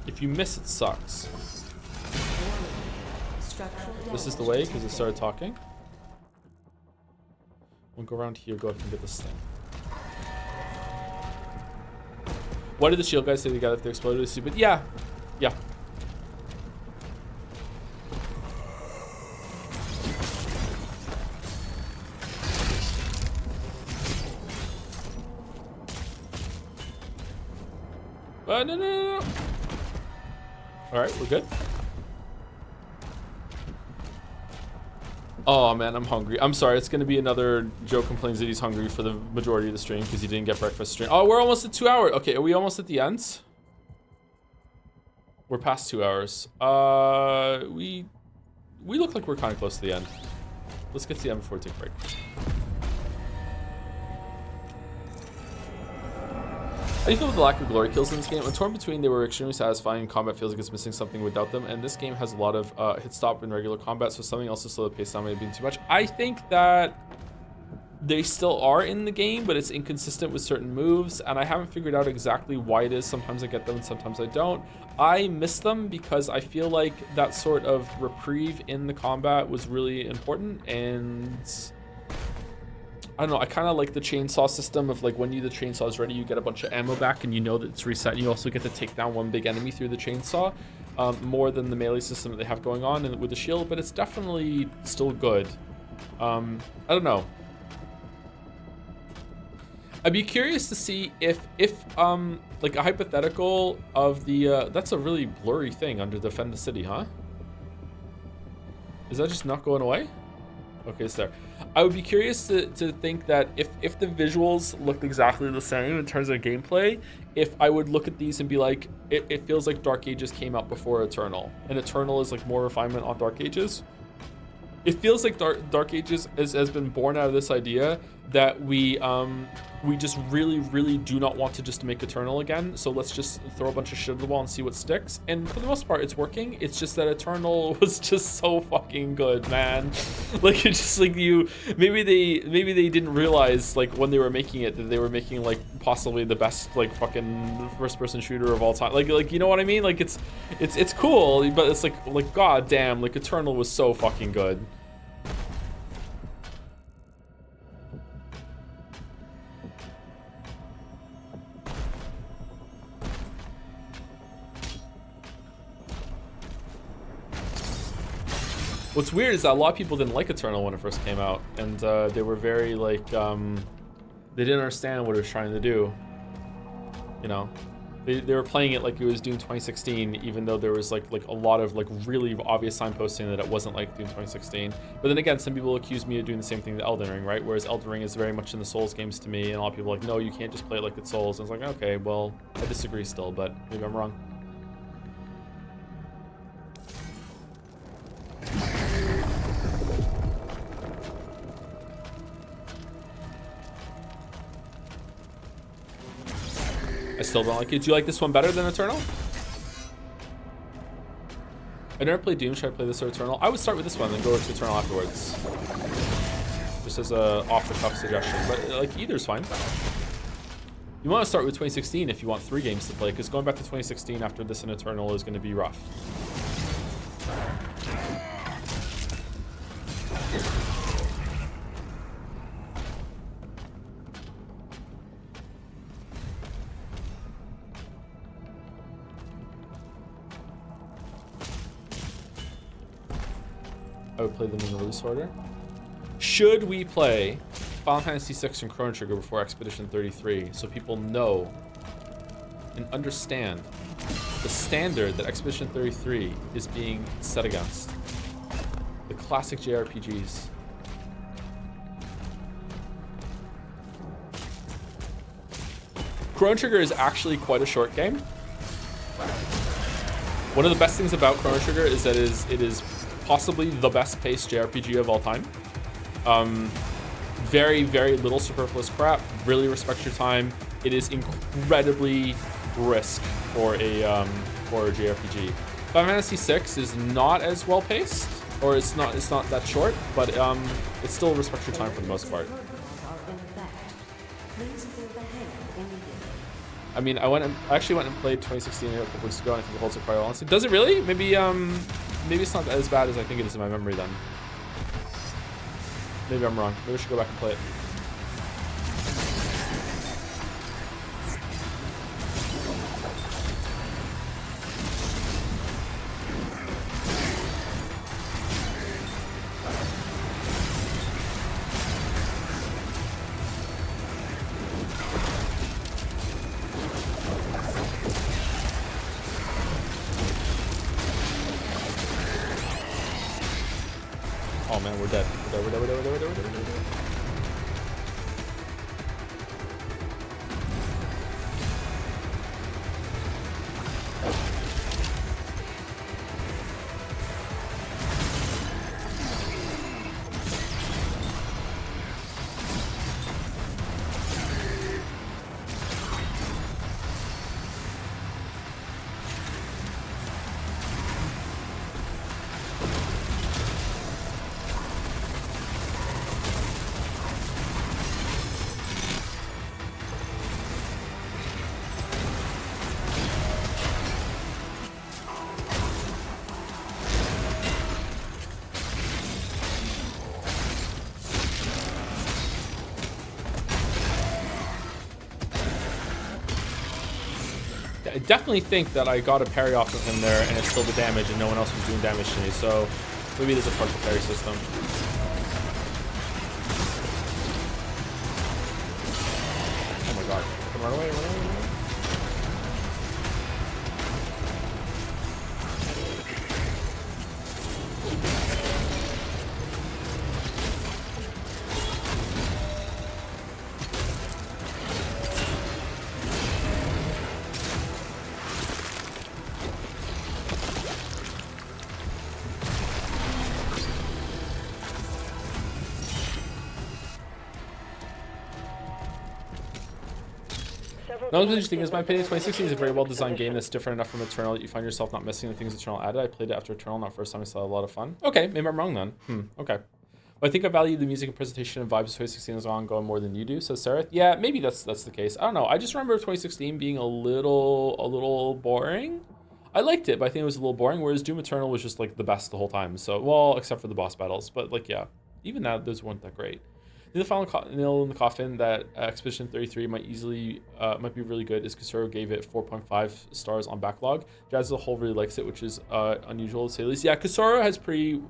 If you miss, it sucks. This is the way, because it started talking. We'll go around here, go up and get this thing. Why did the shield guys say they got it if they exploded? It's stupid. Yeah. Yeah. No. All right, we're good. Oh man, I'm hungry. I'm sorry. It's gonna be another Joe complains that he's hungry for the majority of the stream because he didn't get breakfast stream. Oh, we're almost at 2 hours. Okay, are we almost at the end? We're past 2 hours. We look like we're kind of close to the end. Let's get to the end before we take a break. How do you feel with the lack of glory kills in this game? I'm torn between they were extremely satisfying, combat feels like it's missing something without them, and this game has a lot of hit stop in regular combat, so something else to slow the pace down may have been too much. I think that they still are in the game, but it's inconsistent with certain moves, and I haven't figured out exactly why it is. Sometimes I get them and sometimes I don't. I miss them because I feel like that sort of reprieve in the combat was really important, and I don't know, I kind of like the chainsaw system of like when the chainsaw is ready, you get a bunch of ammo back and you know that it's reset, and you also get to take down one big enemy through the chainsaw, more than the melee system that they have going on and with the shield, but it's definitely still good. I don't know. I'd be curious to see if like a hypothetical of the, that's a really blurry thing under Defend the City, huh? Is that just not going away? Okay, it's there. I would be curious to think that if the visuals looked exactly the same in terms of gameplay, if I would look at these and be like, it feels like Dark Ages came out before Eternal, and Eternal is like more refinement on Dark Ages. It feels like Dark Ages has been born out of this idea that we just really do not want to just make Eternal again, so let's just throw a bunch of shit at the wall and see what sticks. And for the most part, it's working. It's just that Eternal was just so fucking good, man. Like, it's just like maybe they didn't realize, like, when they were making it, that they were making like possibly the best like fucking first-person shooter of all time. Like you know what I mean? Like it's cool, but it's like god damn, like Eternal was so fucking good. What's weird is that a lot of people didn't like Eternal when it first came out, and they were very like, they didn't understand what it was trying to do. You know, they were playing it like it was Doom 2016, even though there was like a lot of like really obvious signposting that it wasn't like Doom 2016. But then again, some people accuse me of doing the same thing to Elden Ring, right? Whereas Elden Ring is very much in the Souls games to me, and a lot of people are like, no, you can't just play it like it's Souls. And it's like, okay, well, I disagree still, but maybe I'm wrong. I still don't like it. Do you like this one better than Eternal? I never played Doom. Should I play this or Eternal? I would start with this one and go to Eternal afterwards. Just as a off-the-cuff suggestion. But like either's fine. You want to start with 2016 if you want 3 games to play, because going back to 2016 after this and Eternal is going to be rough. I would play them in the release order. Should we play Final Fantasy VI and Chrono Trigger before Expedition 33 so people know and understand the standard that Expedition 33 is being set against? The classic JRPGs. Chrono Trigger is actually quite a short game. One of the best things about Chrono Trigger is that it is possibly the best paced JRPG of all time. Very, very little superfluous crap. Really respects your time. It is incredibly brisk for a JRPG. Final Fantasy VI is not as well paced, or it's not that short, but it still respects your time for the most part. I mean, I actually went and played 2016 a couple weeks ago, and I think it holds up quite well. Honestly, does it really? Maybe it's not as bad as I think it is in my memory then. Maybe I'm wrong. Maybe I should go back and play it. Oh man, we're dead. We're dead. I definitely think that I got a parry off of him there, and it's still the damage, and no one else was doing damage to me, so maybe there's a partial parry system. Oh my god. Run away, run away, run away. Another interesting is my opinion, 2016 is a very well-designed game that's different enough from Eternal that you find yourself not missing the things Eternal added. I played it after Eternal, not first time, I still had a lot of fun. Okay, maybe I'm wrong then. Okay. But I think I value the music and presentation and vibes of 2016 as ongoing more than you do, says Sarah. Yeah, maybe that's the case. I don't know. I just remember 2016 being a little boring. I liked it, but I think it was a little boring, whereas Doom Eternal was just like the best the whole time. So, well, except for the boss battles. But like, yeah, even that, those weren't that great. The final nail in the coffin that Expedition 33 might be really good is Kusuro gave it 4.5 stars on backlog. Jazz as a whole really likes it, which is unusual to say the least. Yeah, Kusuro has pretty,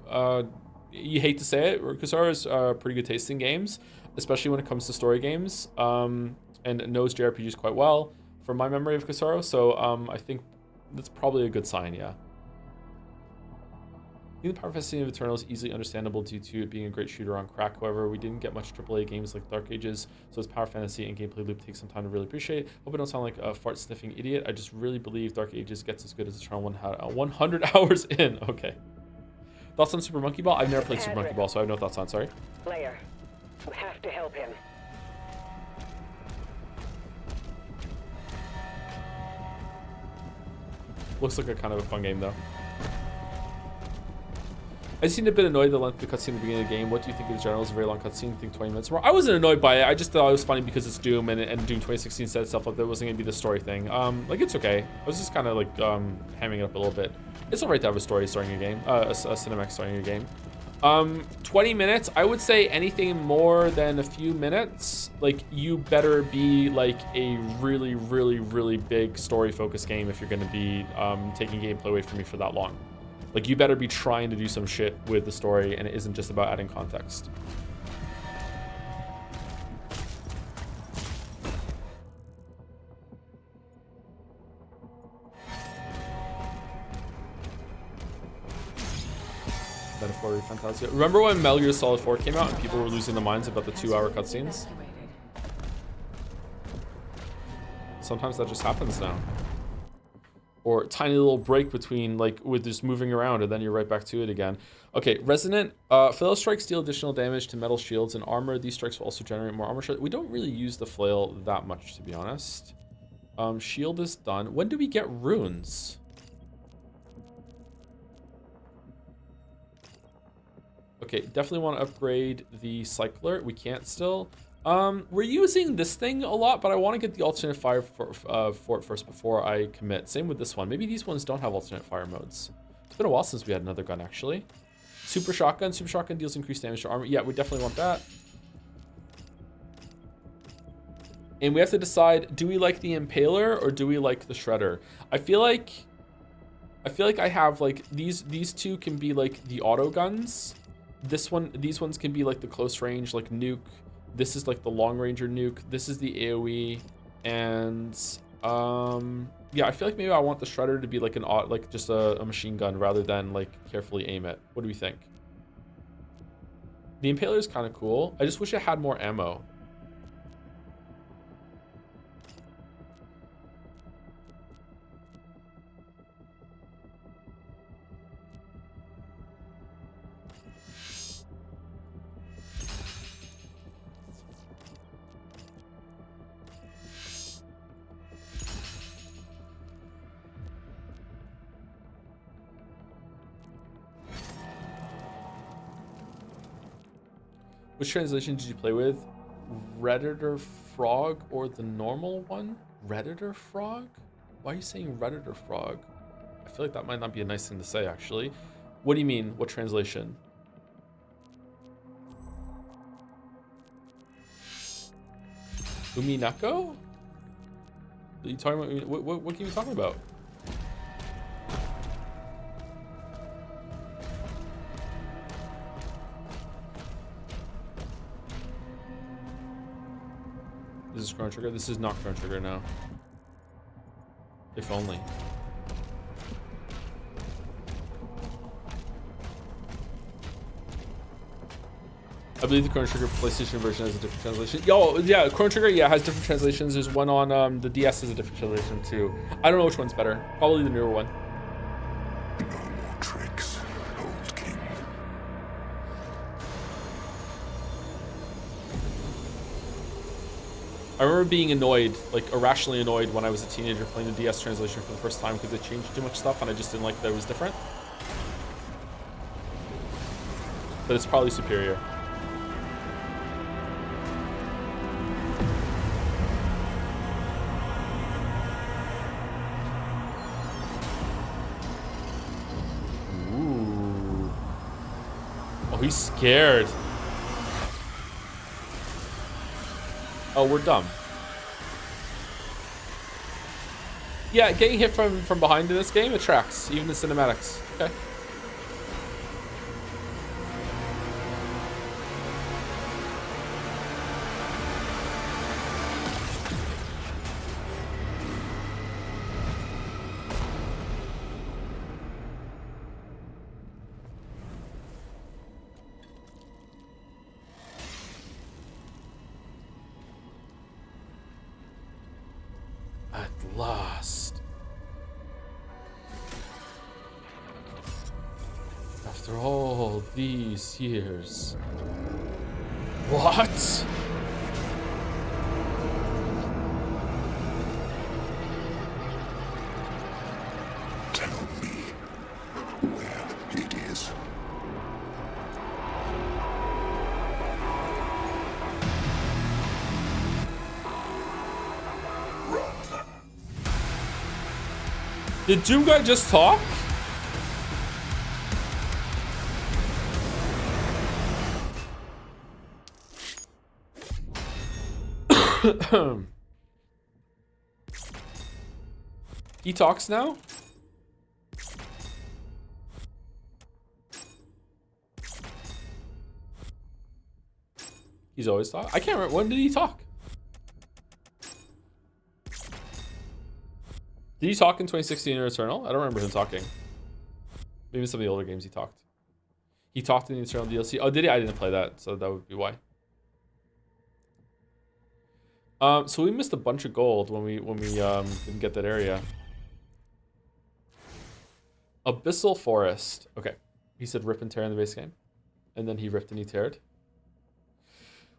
you hate to say it, Kusuro has pretty good taste in games, especially when it comes to story games, and knows JRPGs quite well from my memory of Kusuro. So I think that's probably a good sign, yeah. I think the Power Fantasy of Eternal is easily understandable due to it being a great shooter on crack. However, we didn't get much AAA games like Dark Ages, so its Power Fantasy and gameplay loop takes some time to really appreciate. Hope I don't sound like a fart-sniffing idiot. I just really believe Dark Ages gets as good as Eternal 100 hours in. Okay. Thoughts on Super Monkey Ball? I've never played Super Monkey Ball, so I have no thoughts on. Sorry. Slayer, you have to help him. Looks like a kind of a fun game, though. I seemed a bit annoyed at the length of the cutscene at the beginning of the game. What do you think of the general? It's a very long cutscene. I think 20 minutes more. I wasn't annoyed by it. I just thought it was funny because it's Doom, and Doom 2016 said stuff like that wasn't going to be the story thing. Like, it's okay. I was just kind of, like, hamming it up a little bit. It's alright to have a story starting your game. A cinematic starting your game. 20 minutes. I would say anything more than a few minutes, like, you better be, like, a really, really, really big story-focused game if you're going to be taking gameplay away from me for that long. Like, you better be trying to do some shit with the story, and it isn't just about adding context. Metaphor Fantasia. Remember when Metal Gear Solid 4 came out and people were losing their minds about the 2-hour cutscenes? Sometimes that just happens now. Or tiny little break between, like, with just moving around, and then you're right back to it again. Okay, Resonant. Flail strikes deal additional damage to metal shields and armor. These strikes will also generate more armor. We don't really use the flail that much, to be honest. Shield is done. When do we get runes? Okay, definitely want to upgrade the cycler. We can't still. We're using this thing a lot, but I want to get the alternate fire for it first before I commit. Same with this one. Maybe these ones don't have alternate fire modes. It's been a while since we had another gun, actually. Super Shotgun. Super Shotgun deals increased damage to armor. Yeah, we definitely want that. And we have to decide, do we like the Impaler or do we like the Shredder? I feel like I have, like, these two can be like the auto guns. These ones can be like the close range, like nuke. This is like the long ranger nuke. This is the AoE, and yeah, I feel like maybe I want the Shredder to be like just a machine gun rather than like carefully aim it. What do we think? The Impaler is kind of cool. I just wish it had more ammo. Which translation did you play with? Redditor Frog or the normal one? Redditor Frog? Why are you saying Redditor Frog? I feel like that might not be a nice thing to say, actually. What do you mean? What translation? Umineko? Are you talking about? What are you talking about? This is Chrono Trigger? This is not Chrono Trigger now. If only. I believe the Chrono Trigger PlayStation version has a different translation. Yo, yeah, Chrono Trigger, yeah, has different translations. There's one on the DS has a different translation too. I don't know which one's better. Probably the newer one. No more tricks, old king. I remember being annoyed, like irrationally annoyed when I was a teenager playing the DS translation for the first time because it changed too much stuff and I just didn't like that it was different. But it's probably superior. Ooh. Oh, he's scared. Oh, we're dumb. Yeah, getting hit from behind in this game, it tracks, even the cinematics. Okay. At last. After all these years. What? Tell me where it is. Run. Did Doom Guy just talk? He talks now? He's always talk. I can't remember. When did he talk? Did he talk in 2016 or Eternal? I don't remember him talking. Maybe some of the older games he talked. He talked in the Eternal DLC. Oh, did he? I didn't play that, so that would be why. So we missed a bunch of gold when we didn't get that area. Abyssal Forest. Okay. He said rip and tear in the base game. And then he ripped and he teared.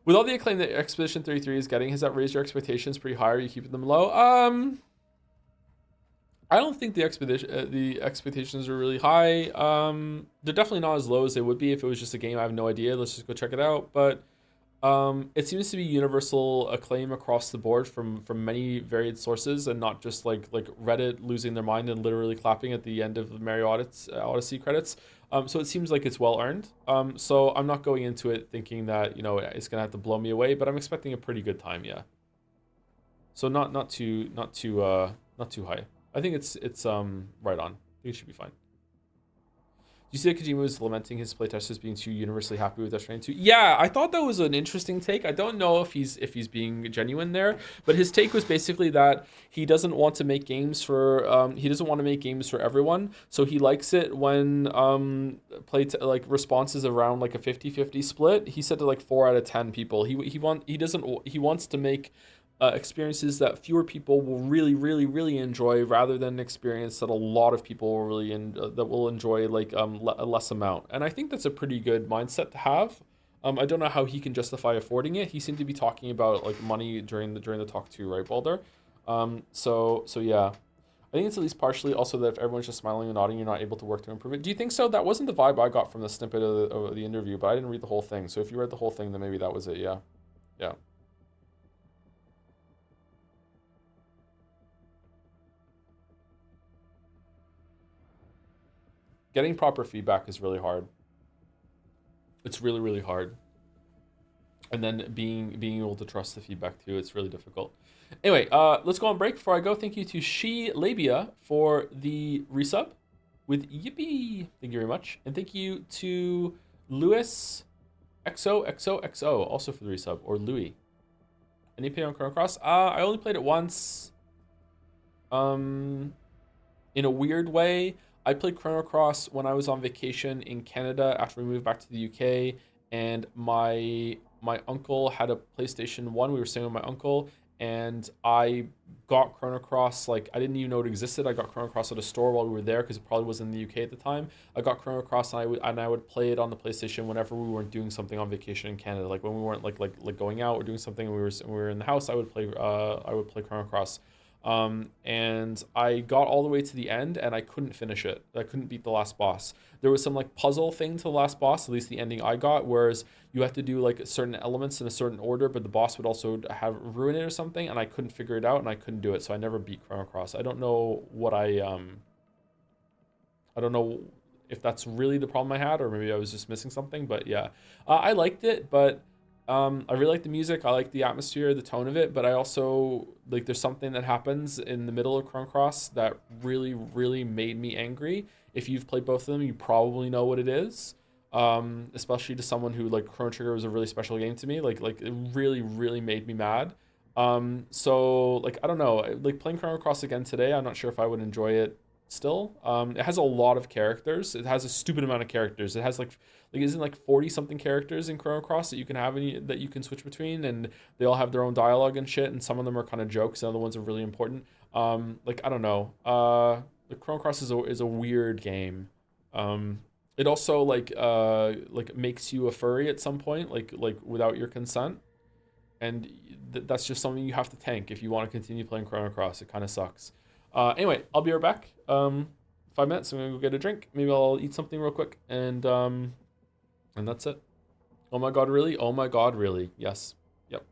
With all the acclaim that Expedition 33 is getting, has that raised your expectations pretty high, or are you keeping them low? I don't think the expectations are really high. They're definitely not as low as they would be if it was just a game. I have no idea. Let's just go check it out. But it seems to be universal acclaim across the board from many varied sources, and not just like Reddit losing their mind and literally clapping at the end of the Mario Odyssey credits. So it seems like it's well earned. So I'm not going into it thinking that it's gonna have to blow me away, but I'm expecting a pretty good time. Yeah. So not too high. I think it's right on. I think it should be fine. You see that Kojima was lamenting his playtesters being too universally happy with Death Stranding 2. Yeah, I thought that was an interesting take. I don't know if he's being genuine there, but his take was basically that he doesn't want to make games for everyone. So he likes it when responses around like a 50-50 split. He said to like 4 out of 10 people. He wants to make experiences that fewer people will really, really, really enjoy, rather than an experience that a lot of people will really that will enjoy like a less amount. And I think that's a pretty good mindset to have. I don't know how he can justify affording it. He seemed to be talking about like money during the talk too, right, Balder? So yeah. I think it's at least partially also that if everyone's just smiling and nodding, you're not able to work to improve it. Do you think so? That wasn't the vibe I got from the snippet of the interview, but I didn't read the whole thing. So if you read the whole thing, then maybe that was it. Yeah. Yeah. Getting proper feedback is really hard. It's really, really hard. And then being able to trust the feedback too, it's really difficult. Anyway, let's go on break. Before I go, thank you to She Labia for the resub with Yippee. Thank you very much. And thank you to Louis XOXOXO also for the resub, or Louis. Any play on Chrono Cross? I only played it once. In a weird way, I played Chrono Cross when I was on vacation in Canada after we moved back to the UK, and my uncle had a PlayStation 1. We were staying with my uncle, and I got Chrono Cross, like, I didn't even know it existed. I got Chrono Cross at a store while we were there, because it probably was in the UK at the time. I got Chrono Cross, and I would play it on the PlayStation whenever we weren't doing something on vacation in Canada. Like when we weren't like going out or doing something, and we were in the house, I would play Chrono Cross. And I got all the way to the end, and I couldn't finish it. I couldn't beat the last boss. There was some like puzzle thing to the last boss, at least the ending I got, whereas you have to do like certain elements in a certain order, but the boss would also have ruin it or something, and I couldn't figure it out, and I couldn't do it, so I never beat Chrono Cross. I don't know what I don't know if that's really the problem I had, or maybe I was just missing something, but yeah. I liked it, but I really like the music. I like the atmosphere, the tone of it, but I also like there's something that happens in the middle of Chrono Cross that really, really made me angry. If you've played both of them, you probably know what it is. Especially to someone who like Chrono Trigger was a really special game to me. Like it really, really made me mad. So like I don't know, like playing Chrono Cross again today, I'm not sure if I would enjoy it still. It has a lot of characters. It has a stupid amount of characters. It has like isn't like 40 something characters in Chrono Cross that you can have that you can switch between, and they all have their own dialogue and shit, and some of them are kind of jokes, and other ones are really important. Like I don't know. The Chrono Cross is a weird game. Um, it also like makes you a furry at some point, like without your consent, and that's just something you have to tank if you want to continue playing Chrono Cross. It kind of sucks. Anyway, I'll be right back. 5 minutes. I'm gonna go get a drink. Maybe I'll eat something real quick, and that's it. Oh my god, really? Oh my god, really? Yes. Yep.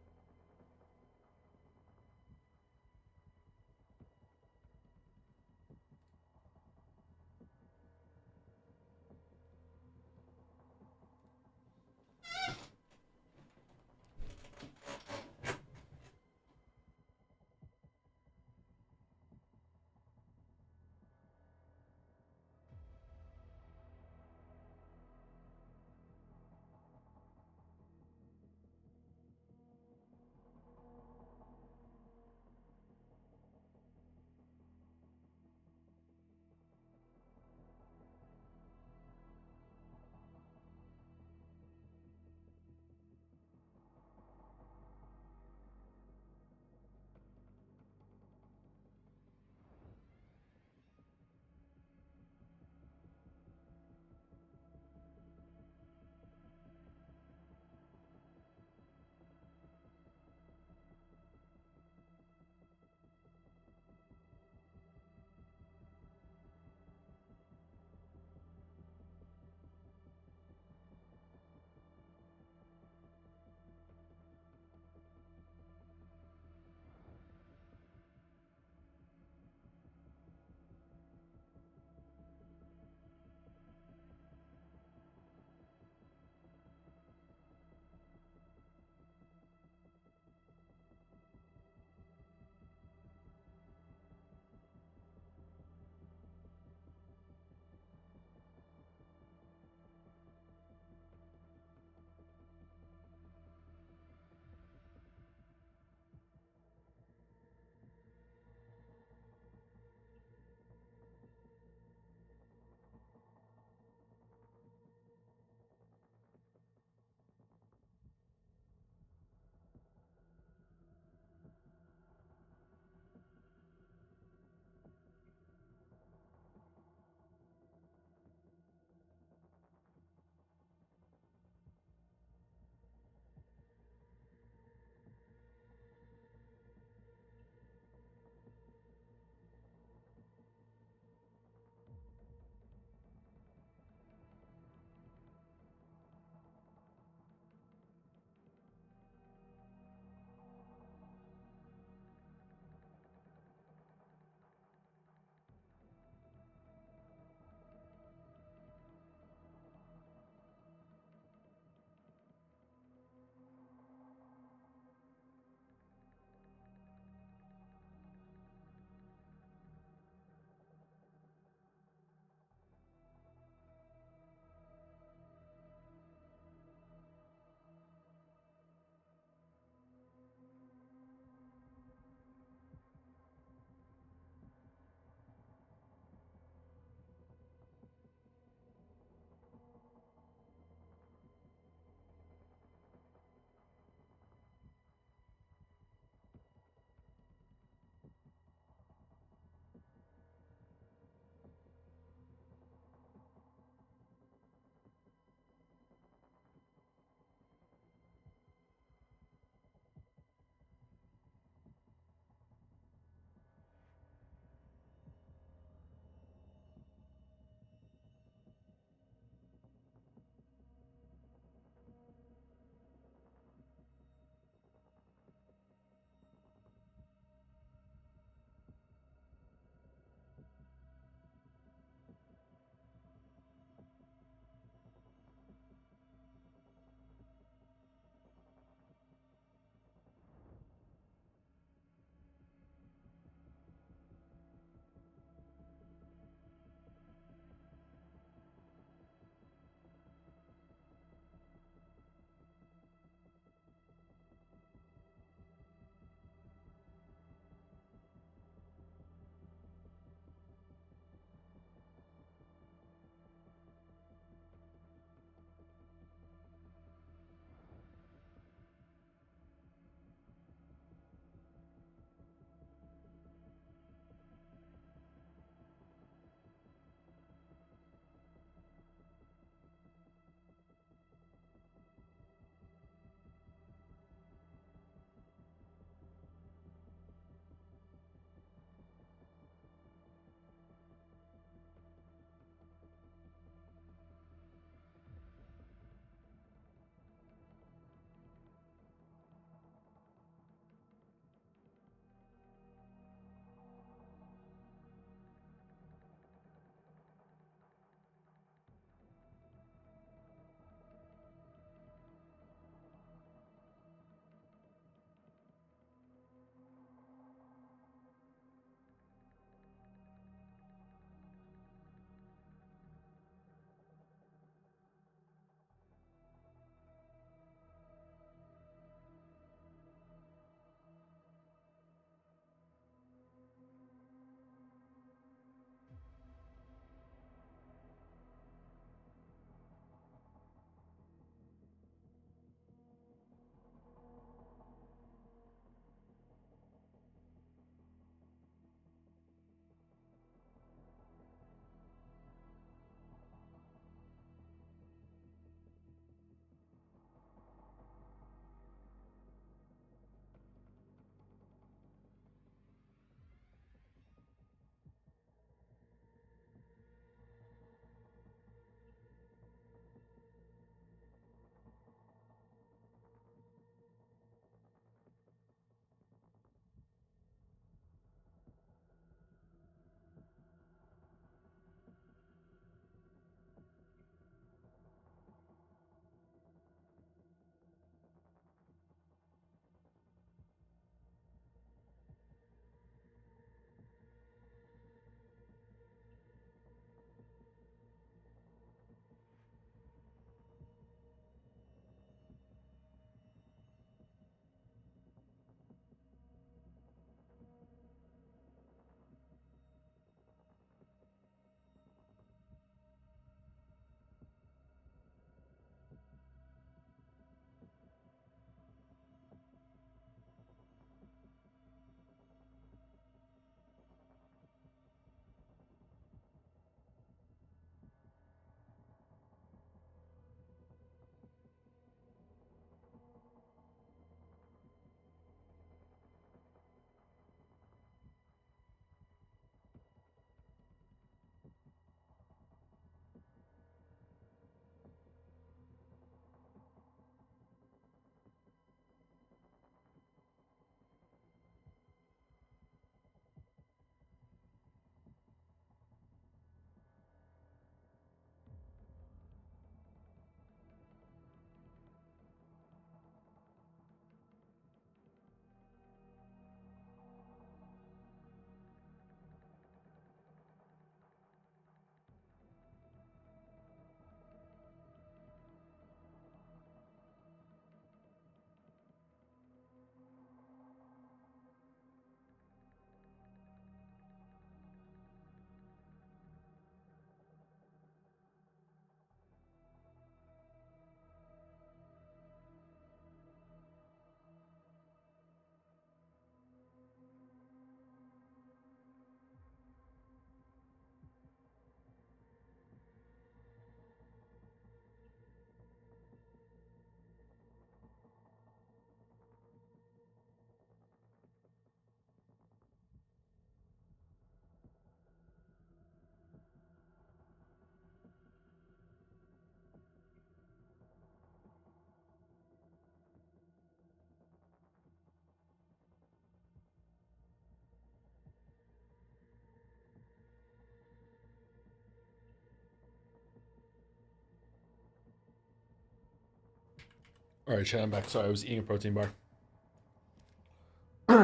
All right, chat, I'm back. Sorry, I was eating a protein bar.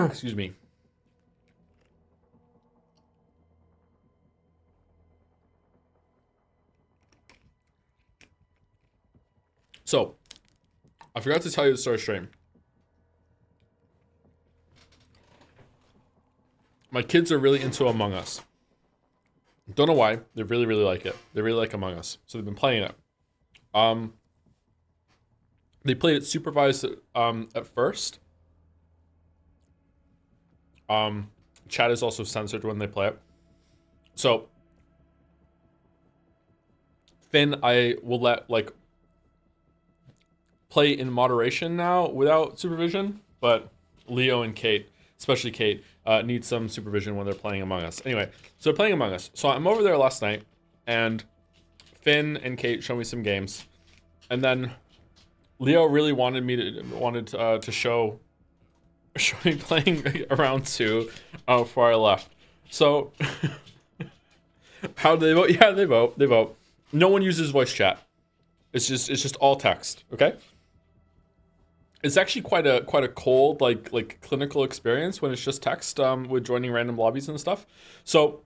Excuse me. So, I forgot to tell you the start of stream. My kids are really into Among Us. Don't know why. They really, really like it. They really like Among Us. So they've been playing it. They played it supervised at first. Chat is also censored when they play it. So Finn, I will let like play in moderation now without supervision, but Leo and Kate, especially Kate, need some supervision when they're playing Among Us. Anyway, so they're playing Among Us. So I'm over there last night, and Finn and Kate show me some games, and then Leo really wanted to show me playing around 2 before I left. So how do they vote? Yeah, they vote. They vote. No one uses voice chat. It's just all text. Okay. It's actually quite a cold like clinical experience when it's just text with joining random lobbies and stuff. So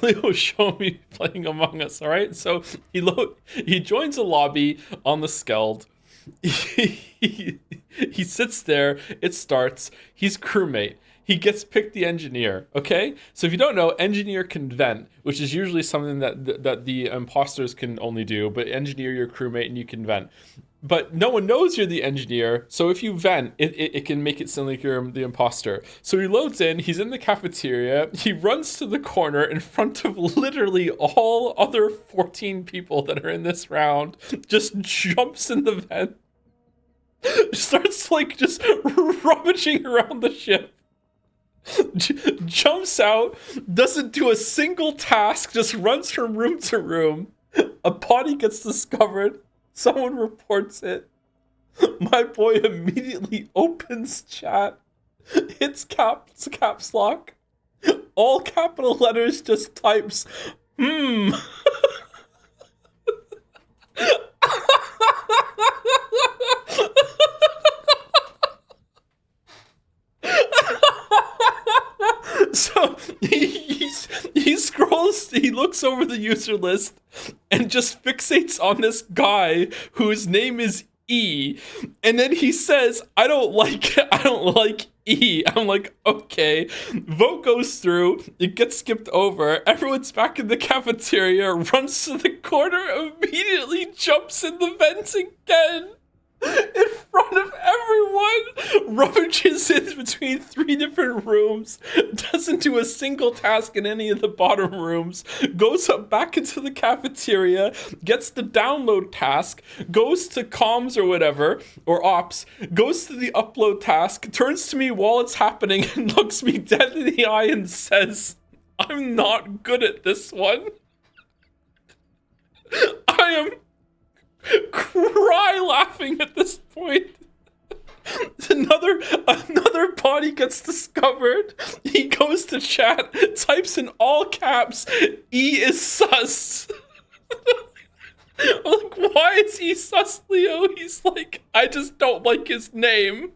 Leo showed me playing Among Us. All right. So he joins a lobby on the Skeld. He sits there. It starts. He's crewmate. He gets picked the engineer, okay? So if you don't know, engineer can vent, which is usually something that the imposters can only do, but engineer your crewmate and you can vent. But no one knows you're the engineer, so if you vent, it can make it sound like you're the imposter. So he loads in, he's in the cafeteria, he runs to the corner in front of literally all other 14 people that are in this round, just jumps in the vent, starts like just rummaging around the ship. Jumps out, doesn't do a single task, just runs from room to room. A body gets discovered, someone reports it. My boy immediately opens chat, hits caps lock, all capital letters, just types, So he scrolls, he looks over the user list and just fixates on this guy whose name is E, and then he says, I don't like E. I'm like, okay. Vote goes through, it gets skipped over, everyone's back in the cafeteria, runs to the corner, immediately jumps in the vents again. In front of everyone, rummages in between 3 different rooms, doesn't do a single task in any of the bottom rooms, goes up back into the cafeteria, gets the download task, goes to comms or whatever, or ops, goes to the upload task, turns to me while it's happening and looks me dead in the eye and says, I'm not good at this one. I am cry laughing at this point. Another body gets discovered. He goes to chat, types in all caps, E is sus. I'm like, why is he sus, Leo? He's like, I just don't like his name.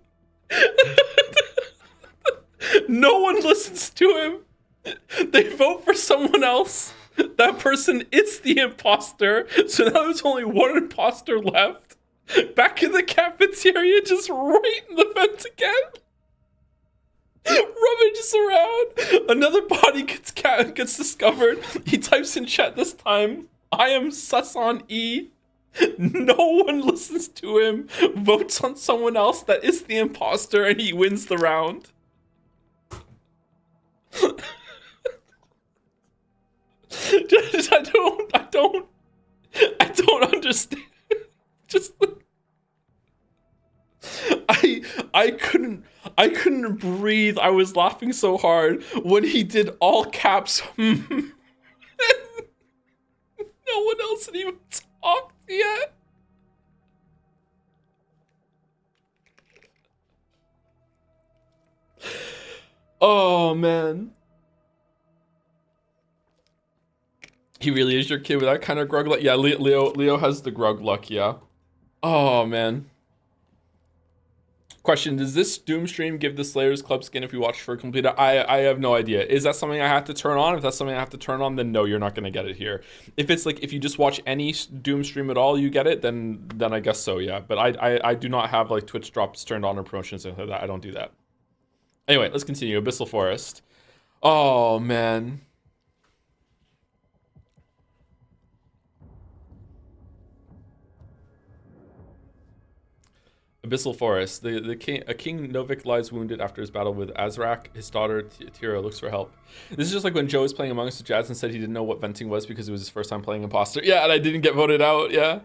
No one listens to him. They vote for someone else. That person is the imposter, so now there's only one imposter left. Back in the cafeteria, just right in the vent again. Rummages around. Another body gets discovered. He types in chat this time, I am sus on E. No one listens to him, votes on someone else that is the imposter, and he wins the round. I don't understand. Just I couldn't breathe. I was laughing so hard when he did all caps. No one else had even talked yet. Oh man. He really is your kid with that kind of grug luck. Yeah, Leo has the grug luck, yeah. Oh man. Question: does this Doom stream give the Slayers Club skin if you watch for complete? I have no idea. Is that something I have to turn on? If that's something I have to turn on, then no, you're not gonna get it here. If it's like if you just watch any Doom stream at all, you get it. Then I guess so, yeah. But I do not have like Twitch drops turned on or promotions and like that. I don't do that. Anyway, let's continue. Abyssal Forest. Oh man. Abyssal Forest. A King Novik lies wounded after his battle with Azrak. His daughter Tira looks for help. This is just like when Joe was playing Among Us with Jazz and said he didn't know what venting was because it was his first time playing Imposter. Yeah, and I didn't get voted out. Yeah.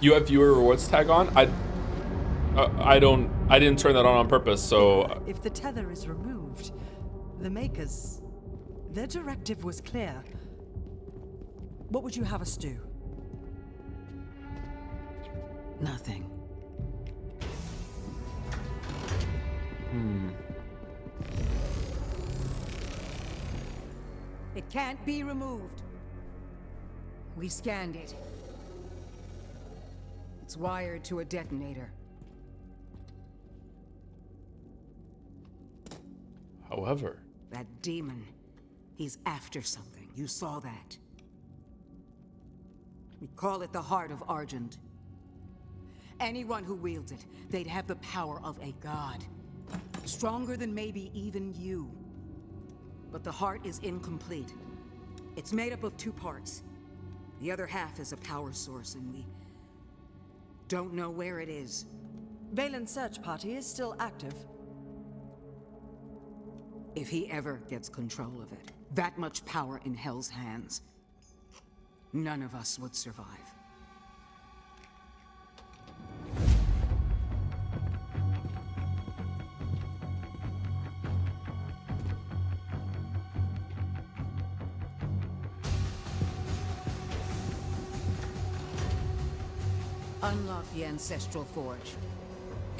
You have viewer rewards tag on. I didn't turn that on purpose. So if the tether is removed, the makers, their directive was clear. What would you have us do? Nothing. It can't be removed. We scanned it. It's wired to a detonator. however, That demon, he's after something. You saw that. We call it the Heart of Argent. Anyone who wields it, they'd have the power of a god. Stronger than maybe even you. But the heart is incomplete. It's made up of 2 parts. The other half is a power source, and we don't know where it is. Valen's search party is still active. If he ever gets control of it, that much power in Hell's hands, none of us would survive. Unlock the Ancestral Forge.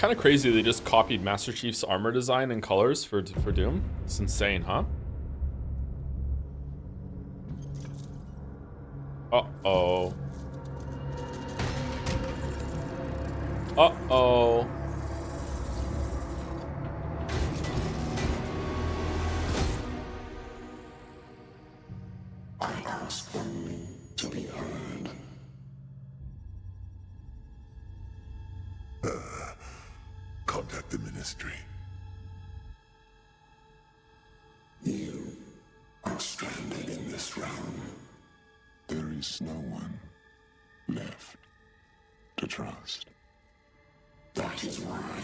kind of crazy they just copied Master Chief's armor design and colors for Doom. It's insane, huh? Uh-oh. Uh-oh. I ask only to be heard. Contact the Ministry. You are stranded in this realm. There is no one left to trust. That is why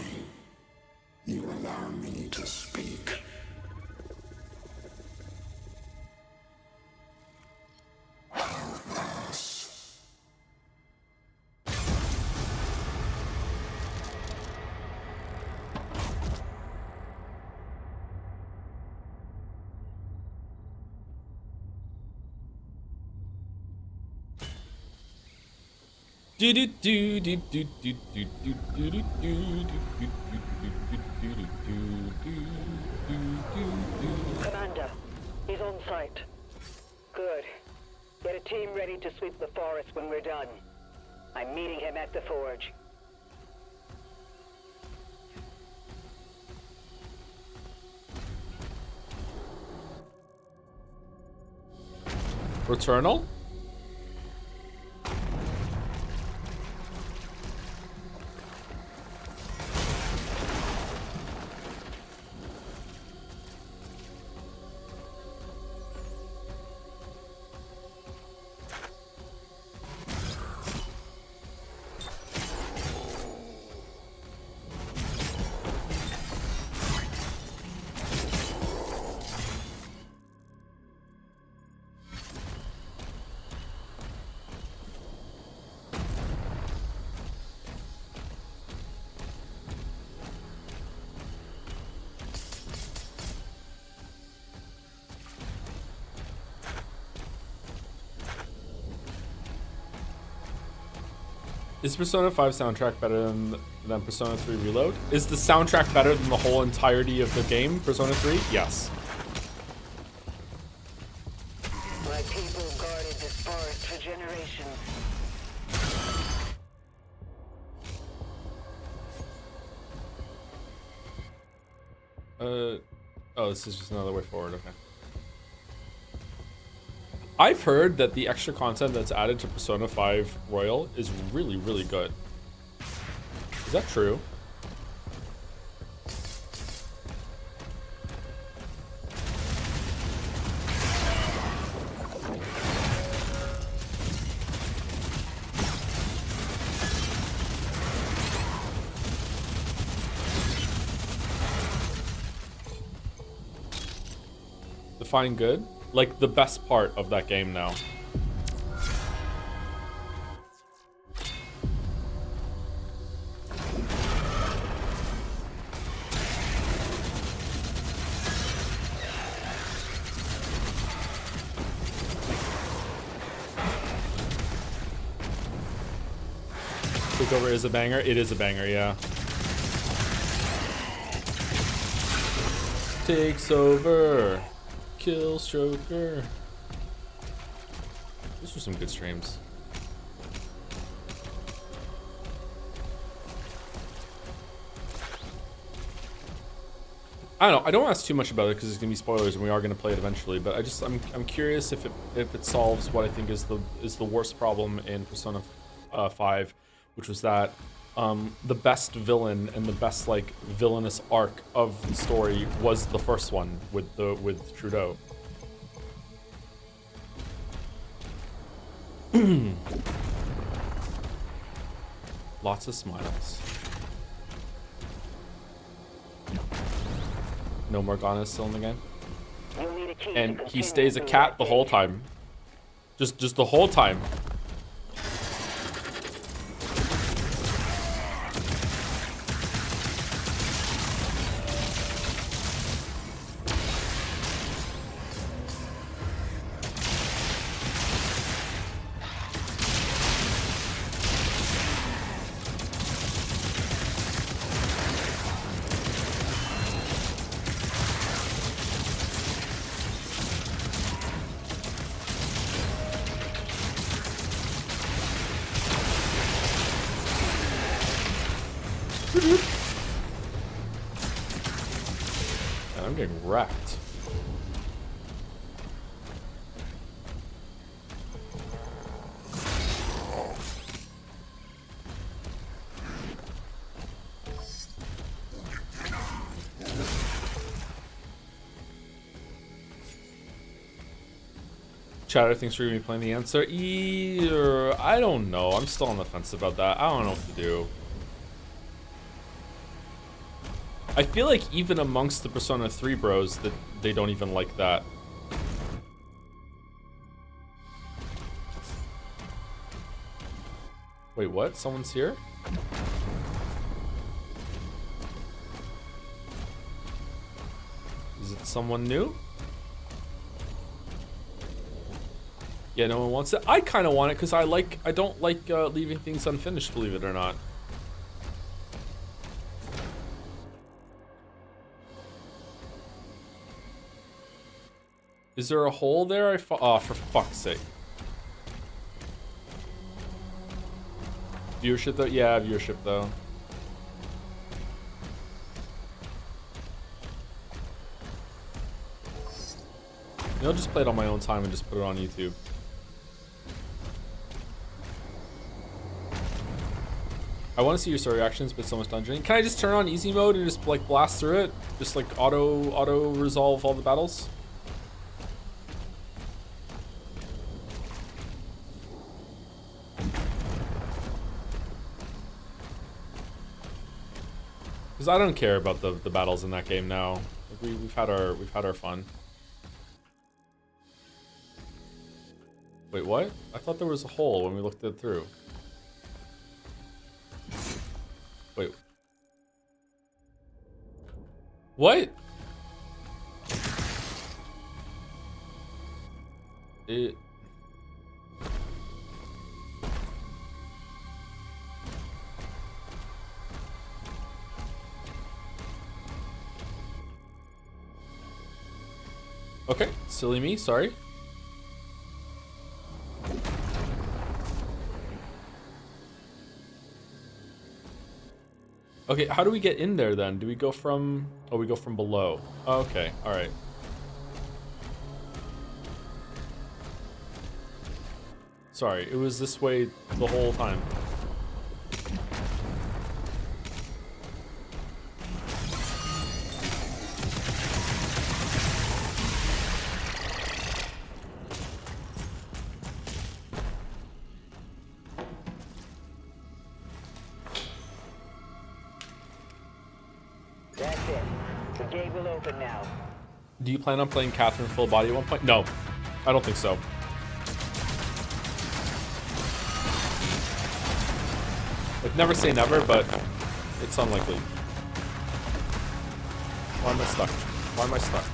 you allow me to speak. Help us. Commander, he's on site. Good. Get a team ready to sweep the forest when we're done. I'm meeting him at the forge. Returnal? Is Persona 5 soundtrack better than Persona 3 Reload? Is the soundtrack better than the whole entirety of the game, Persona 3? Yes. My people guarded this forest for generations. Oh, this is just another way forward. Okay. I've heard that the extra content that's added to Persona 5 Royal is really, really good. Is that true? Define good? Like the best part of that game now. Takeover is a banger. It is a banger, yeah. Takes over. Kill Stroker. Those were some good streams. I don't know. I don't ask too much about it because it's gonna be spoilers, and we are gonna play it eventually. But I'm curious if it solves what I think is the worst problem in Persona 5, which was that the best villain and the best like villainous arc of the story was the first one with Trudeau. Lots of smiles. No Morgana's still in the game. You'll need a key And to he continue stays a through cat that the whole gate. time. Just the whole time. And I'm getting wrecked. Chatter thinks we're gonna be playing the answer. I don't know. I'm still on the fence about that. I don't know what to do. I feel like even amongst the Persona 3 bros that they don't even like that. Wait, what? Someone's here? Is it someone new? Yeah, no one wants it. I kind of want it because I don't like leaving things unfinished, believe it or not. Is there a hole there? Oh, for fuck's sake. Viewership though? Yeah, viewership though. Maybe I'll just play it on my own time and just put it on YouTube. I want to see your story reactions, but so much dungeoning. Can I just turn on easy mode and just like blast through it? Just like auto resolve all the battles? Because I don't care about the battles in that game now. Like we've had our fun. Wait, what? I thought there was a hole when we looked it through. Wait. What? It... Okay, silly me, sorry. Okay, how do we get in there then? Do we go from... Oh, we go from below. Oh, okay, alright. Sorry, it was this way the whole time. That's it. The gate will open now. Do you plan on playing Catherine full body at one point? No, I don't think so. Like, never say never, but it's unlikely. Why am I stuck? Why am I stuck?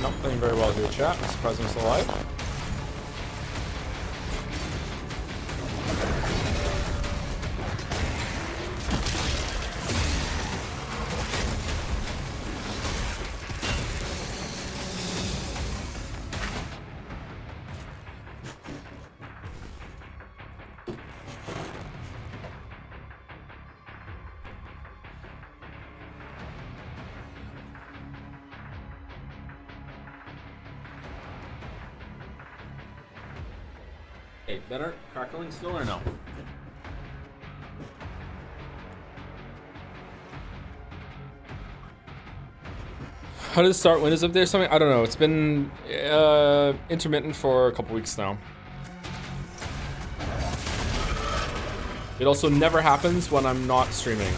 Not playing very well here, chat. I'm surprised I'm still alive. Hey, better crackling still or no? How did it start? When is up there something? I don't know. It's been intermittent for a couple weeks now. It also never happens when I'm not streaming.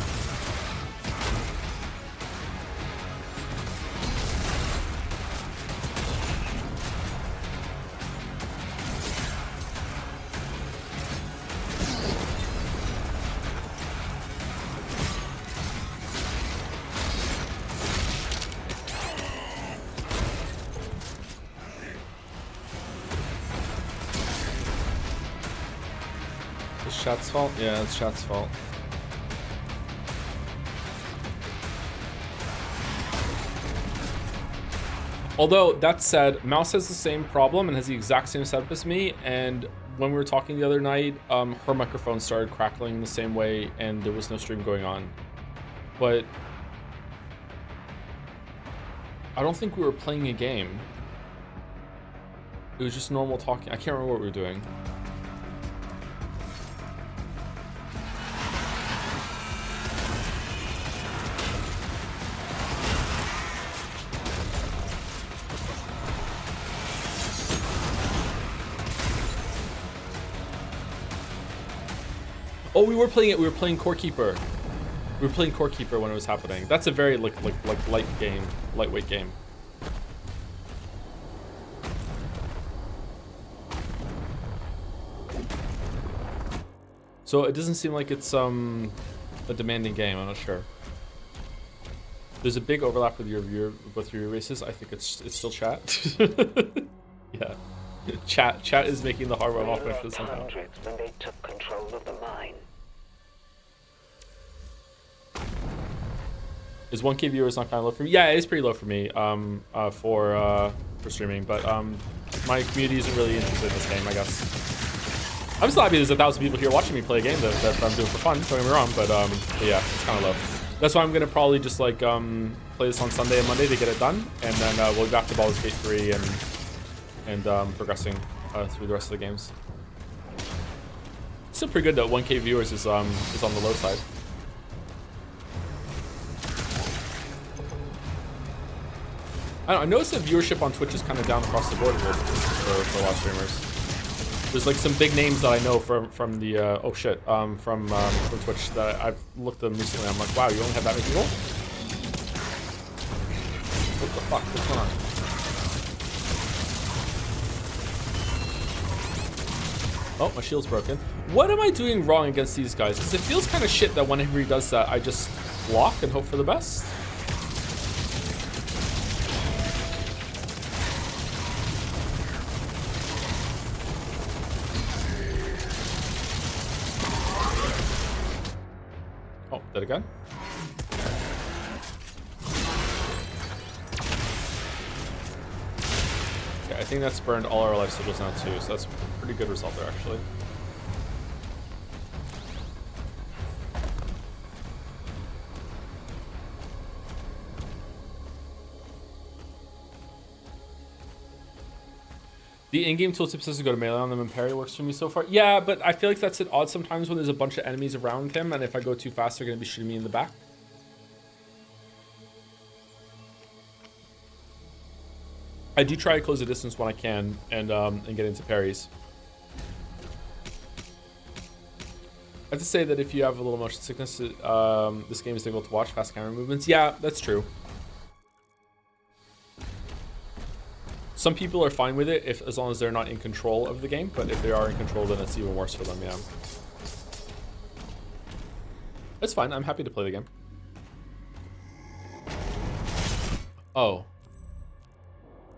Chat's fault? Yeah, it's chat's fault. Although, that said, Mouse has the same problem and has the exact same setup as me, and when we were talking the other night, her microphone started crackling the same way and there was no stream going on. But I don't think we were playing a game. It was just normal talking. I can't remember what we were doing. Oh, we were playing it. We were playing Core Keeper. We were playing Core Keeper when it was happening. That's a very like light game, lightweight game. So it doesn't seem like it's a demanding game. I'm not sure. There's a big overlap with your races. I think it's still chat. Yeah, chat is making the hard one off with this somehow. When they took control of the mine. Is 1K viewers not kind of low for me? Yeah, it is pretty low for me for streaming, but my community isn't really interested in this game, I guess. I'm still happy there's 1,000 people here watching me play a game that I'm doing for fun, don't get me wrong, but yeah, it's kind of low. That's why I'm going to probably just like play this on Sunday and Monday to get it done, and then we'll go back to Baldur's Gate 3 and progressing through the rest of the games. Still pretty good though. 1K viewers is on the low side. I noticed the viewership on Twitch is kind of down across the board a little bit for a lot of streamers. There's like some big names that I know from the from Twitch that I've looked at them recently. I'm like, wow, you only have that many people? What the fuck? What's going on? Oh, my shield's broken. What am I doing wrong against these guys? Because it feels kind of shit that whenever he does that, I just block and hope for the best. Oh, dead again? Okay, I think that's burned all our life sigils now too, so that's a pretty good result there actually. The in-game tooltip says to go to melee on them and parry works for me so far. Yeah, but I feel like that's at odds sometimes when there's a bunch of enemies around him, and if I go too fast, they're going to be shooting me in the back. I do try to close the distance when I can and get into parries. I have to say that if you have a little motion sickness, this game is difficult to watch. Fast camera movements. Yeah, that's true. Some people are fine with it as long as they're not in control of the game, but if they are in control, then it's even worse for them, yeah. It's fine, I'm happy to play the game. Oh.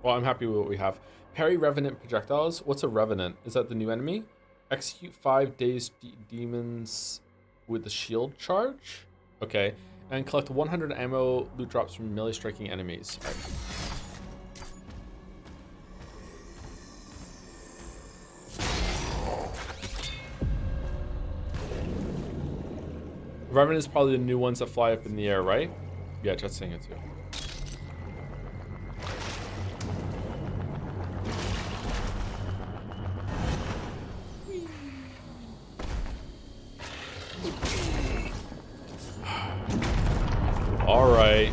Well, I'm happy with what we have. Parry Revenant projectiles. What's a Revenant? Is that the new enemy? Execute 5 dazed demons with the shield charge? Okay. And collect 100 ammo loot drops from melee striking enemies. All right. Revenant is probably the new ones that fly up in the air, right? Yeah, just saying it too. All right.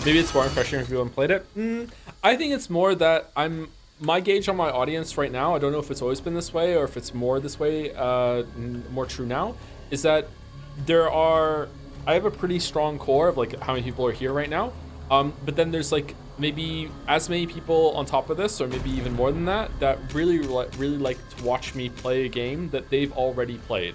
Maybe it's more refreshing if you haven't played it. I think it's more that my gauge on my audience right now, I don't know if it's always been this way or if it's more this way, more true now, is that I have a pretty strong core of like how many people are here right now. But then there's like maybe as many people on top of this, or maybe even more than that, that really like to watch me play a game that they've already played.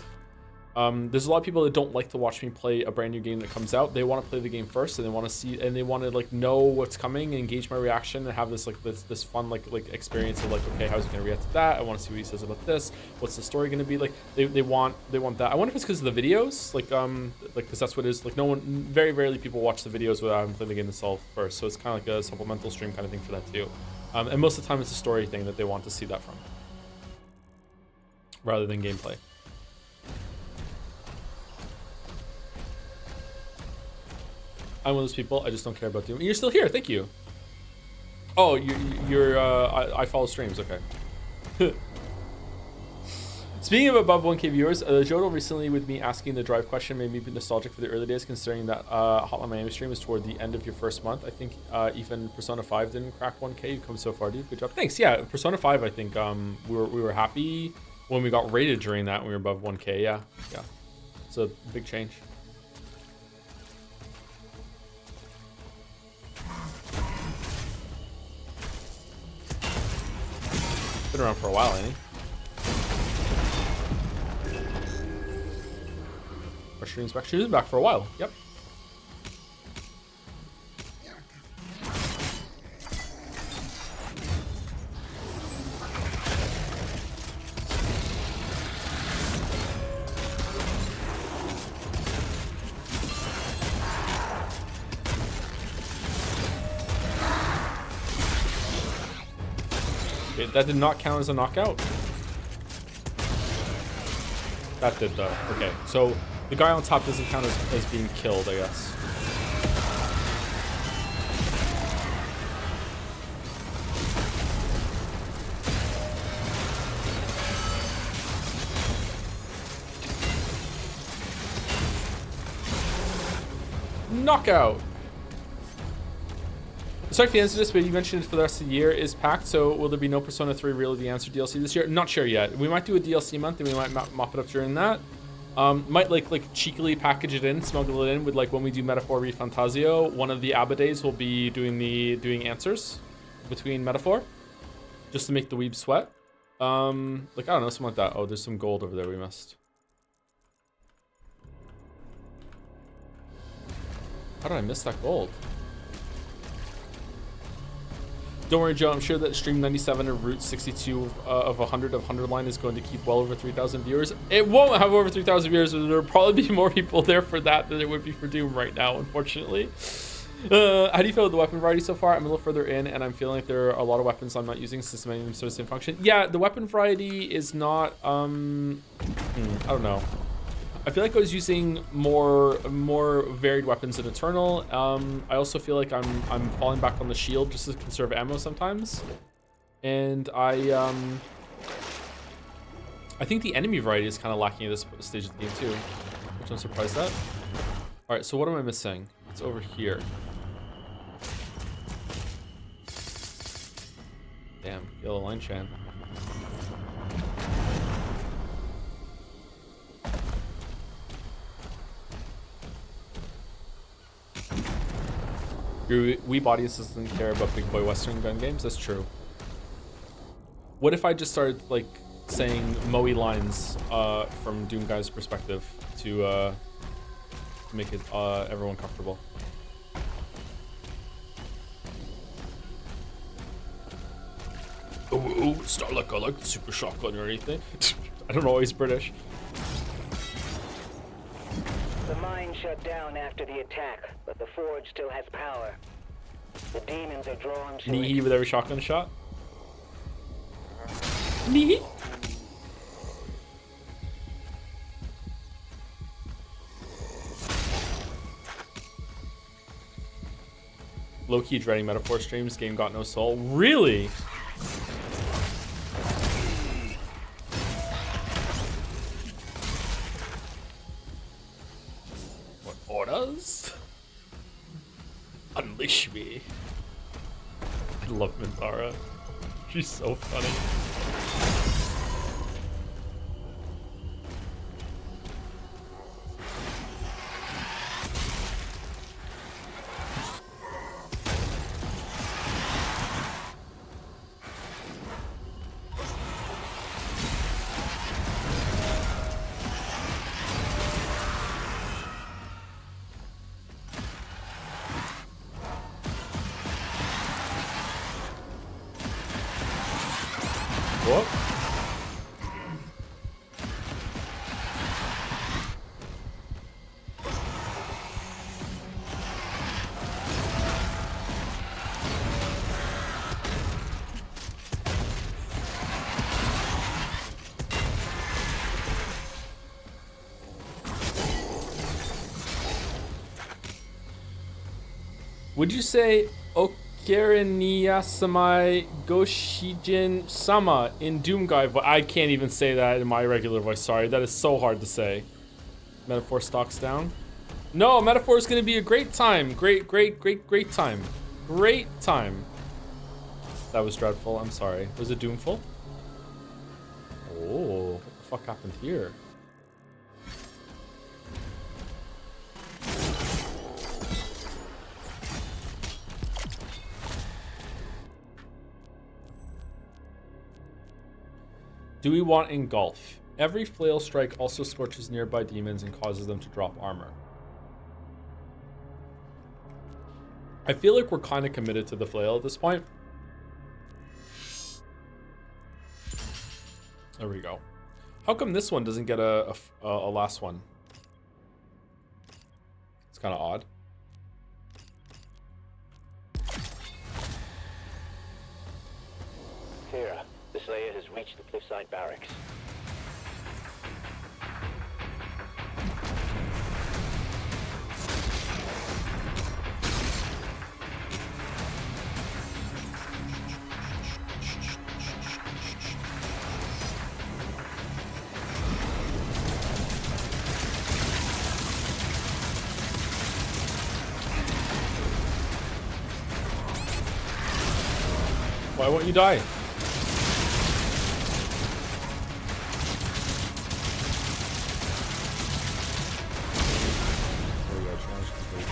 There's a lot of people that don't like to watch me play a brand new game that comes out. They want to play the game first, and they want to see, and they want to like know what's coming, engage my reaction, and have this like this fun like experience of like, okay, how's he gonna react to that? I want to see what he says about this. What's the story gonna be like? They want that. I wonder if it's because of the videos, like because that's what it is. Like no one, very rarely people watch the videos without having played the game themselves first. So it's kind of like a supplemental stream kind of thing for that too. And most of the time it's a story thing that they want to see that from, rather than gameplay. I'm one of those people. I just don't care about Doom. You're still here. Thank you. Oh, I follow streams. Okay. Speaking of above 1K viewers, Jodo recently with me asking the drive question made me nostalgic for the early days, considering that Hotline Miami stream is toward the end of your first month. I think even Persona 5 didn't crack 1K. You've come so far, dude. Good job. Thanks. Yeah, Persona 5. I think we were happy when we got rated during that. When we were above 1K. Yeah. It's a big change. Been around for a while, ain't he? Our stream's back. Stream's back for a while. Yep. That did not count as a knockout. That did though. Okay, so the guy on top doesn't count as being killed, I guess. knockout. Sorry for the answer to this, but you mentioned it for the rest of the year is packed, so will there be no Persona 3 Real of the Answer DLC this year? Not sure yet. We might do a DLC month, and we might mop it up during that. Might like cheekily package it in, smuggle it in with like when we do Metaphor re Fantasio. One of the ABBA days will be doing answers between Metaphor, just to make the weeb sweat. Like I don't know, something like that. Oh, there's some gold over there we missed. How did I miss that gold? Don't worry, Joe. I'm sure that Stream 97 or Route 62 of 100 line is going to keep well over 3,000 viewers. It won't have over 3,000 viewers, but there'll probably be more people there for that than there would be for Doom right now, unfortunately. How do you feel with the weapon variety so far? I'm a little further in, and I'm feeling like there are a lot of weapons I'm not using since many of them sort of same function. Yeah, the weapon variety is not. I don't know. I feel like I was using more varied weapons in Eternal. I also feel like I'm falling back on the shield just to conserve ammo sometimes. And I think the enemy variety is kind of lacking at this stage of the game too, which I'm surprised at. All right, so what am I missing? It's over here. Damn, yellow line chan. Your Wii body doesn't care about big boy Western gun games. That's true. What if I just started like saying Moe lines from Doom Guy's perspective to make it everyone comfortable? Oh, it's not like I like the super shotgun or anything. I don't know, he's British. The mine shut down after the attack, but the forge still has power. The demons are drawn to Knee it. with every shotgun shot. Knee. Low-key dreading Metaphor streams. Game got no soul. Really? What orders? Unleash me. I love Mintara. She's so funny. What? Would you say Okariniyasamai Goshijin Sama in Doomguy? I can't even say that in my regular voice. Sorry, that is so hard to say. Metaphor stocks down. No, Metaphor is going to be a great time. Great time. Great time. That was dreadful. I'm sorry. Was it Doomful? Oh, what the fuck happened here? Do we want Engulf? Every flail strike also scorches nearby demons and causes them to drop armor. I feel like we're kind of committed to the flail at this point. There we go. How come this one doesn't get a last one? It's kind of odd. Kira, the Slayer has reached the cliffside barracks. Why won't you die? There we go, challenge complete.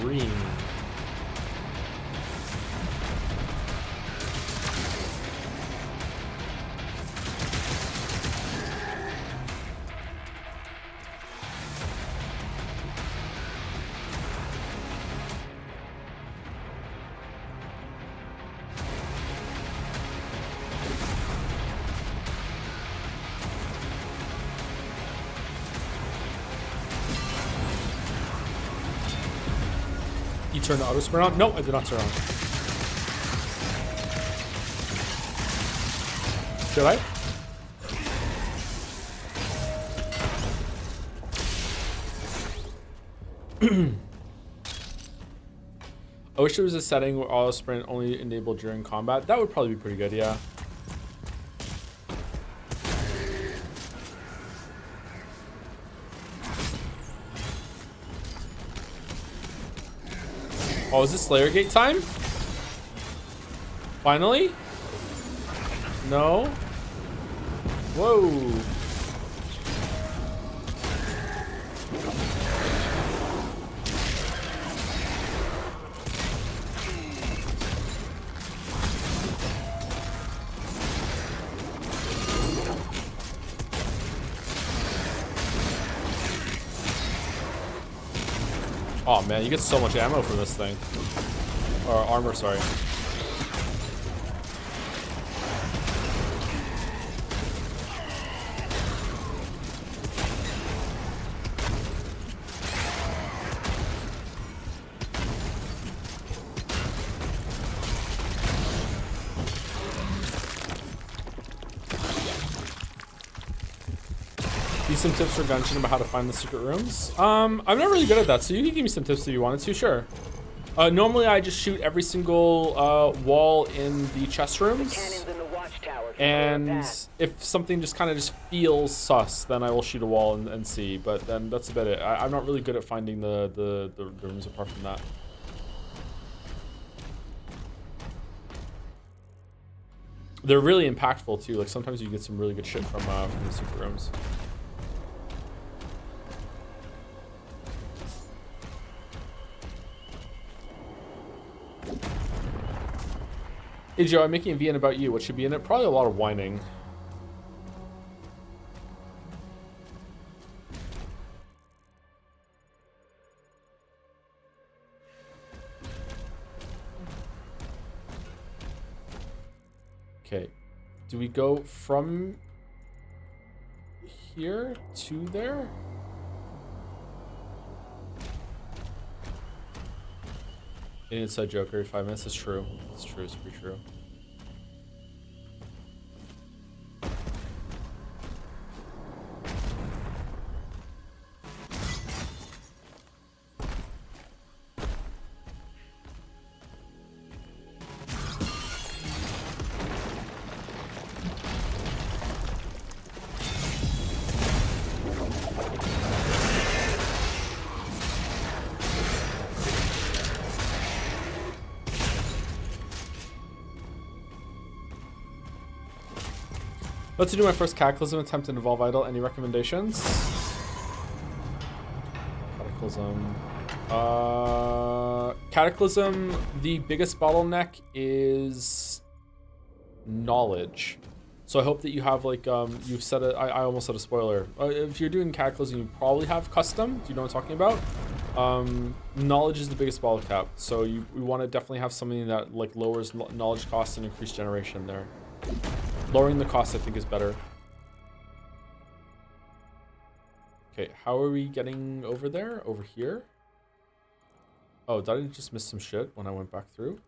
Green. You turned the auto sprint on? No, I did not turn on. Should I? I wish there was a setting where auto sprint only enabled during combat. That would probably be pretty good, yeah. Oh, is this Slayer Gate time? Finally? No? Whoa. Oh man, you get so much ammo from this thing. Or armor, sorry. Some tips for Genshin about how to find the secret rooms. I'm not really good at that, so you can give me some tips if you wanted to, sure. Normally I just shoot every single wall in the chest rooms, and if something just kind of just feels sus, then I will shoot a wall and see, but then that's about it. I'm not really good at finding the rooms apart from that. They're really impactful too, like sometimes you get some really good shit from the secret rooms. Hey Joe, I'm making a VN about you. What should be in it? Probably a lot of whining. Okay. Do we go from here to there? An inside joke every 5 minutes. It's true. It's true. It's pretty true. About to do my first Cataclysm attempt in Evolve Idol. Any recommendations? Cataclysm. Cataclysm, the biggest bottleneck is knowledge. So I hope that you have like, you've said it, I almost said a spoiler. If you're doing Cataclysm, you probably have custom. Do you know what I'm talking about? Knowledge is the biggest bottleneck cap. So we want to definitely have something that like lowers knowledge costs and increased generation there. Lowering the cost, I think, is better. Okay, how are we getting over there? Over here? Oh, did I just miss some shit when I went back through?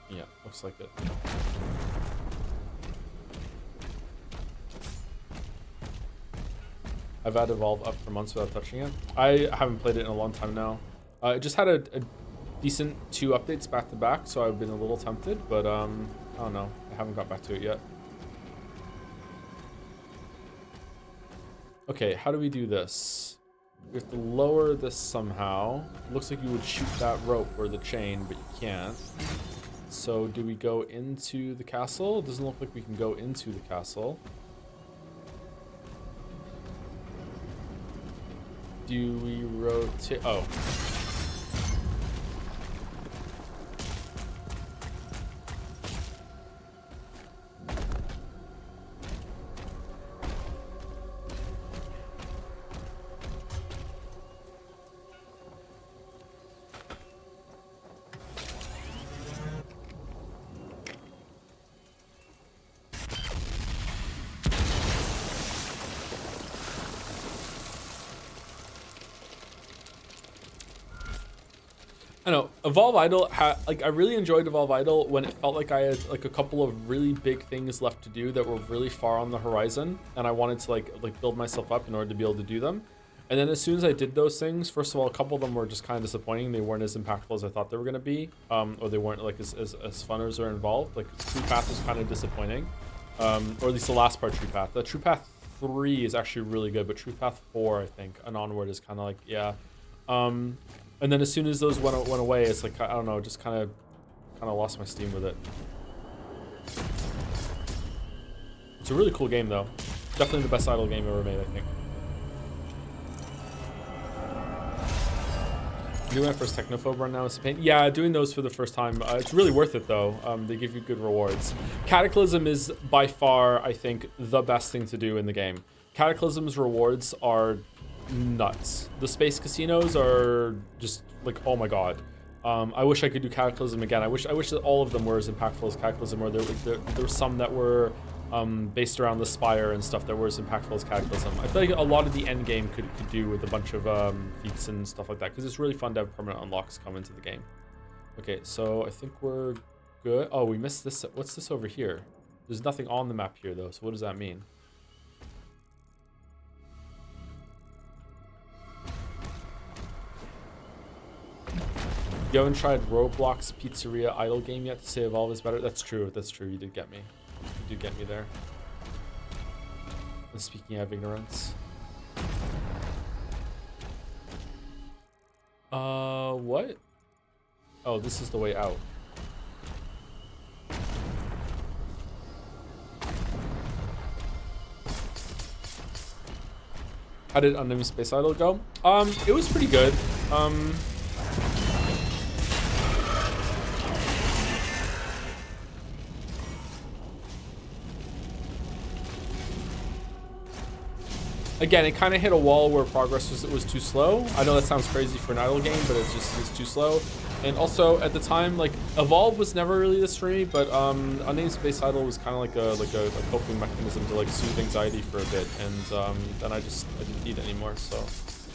Yeah, looks like it. I've had Evolve up for months without touching it. I haven't played it in a long time now. It just had a decent 2 updates back to back, so I've been a little tempted, but I don't know. I haven't got back to it yet. Okay, how do we do this? We have to lower this somehow. Looks like you would shoot that rope or the chain, but you can't. So do we go into the castle? It doesn't look like we can go into the castle. Do we rotate? Oh. I know Evolve Idle like I really enjoyed Evolve Idle when it felt like I had like a couple of really big things left to do that were really far on the horizon, and I wanted to like build myself up in order to be able to do them. And then as soon as I did those things, first of all, a couple of them were just kind of disappointing. They weren't as impactful as I thought they were going to be, or they weren't like as fun as they're involved. Like True Path was kind of disappointing, or at least the last part, True Path. The True Path 3 is actually really good, but True Path 4, I think, and onward is kind of like, yeah. And then as soon as those went away, it's like, I don't know, just kind of lost my steam with it. It's a really cool game, though. Definitely the best Idle game ever made, I think. Doing my first Technophobe run now is a pain. Yeah, doing those for the first time, it's really worth it, though. They give you good rewards. Cataclysm is by far, I think, the best thing to do in the game. Cataclysm's rewards are nuts. The space casinos are just like, oh my god. I wish I could do Cataclysm again. I wish that all of them were as impactful as Cataclysm, or there were some that were based around the Spire and stuff that were as impactful as Cataclysm. I feel like a lot of the end game could do with a bunch of feats and stuff like that, because it's really fun to have permanent unlocks come into the game. Okay, so I think we're good. Oh, we missed this. What's this over here? There's nothing on the map here, though, so what does that mean? You haven't tried Roblox Pizzeria Idle game yet to say Evolve is better? That's true. That's true. You did get me. You did get me there. And speaking of ignorance. What? Oh, this is the way out. How did Unnamed Space Idol go? It was pretty good. Again, it kind of hit a wall where progress was too slow. I know that sounds crazy for an Idle game, but it's too slow. And also at the time, like Evolve was never really this for me, but Unnamed Space Idol was kind of like a coping mechanism to like soothe anxiety for a bit, and then I didn't need it anymore, so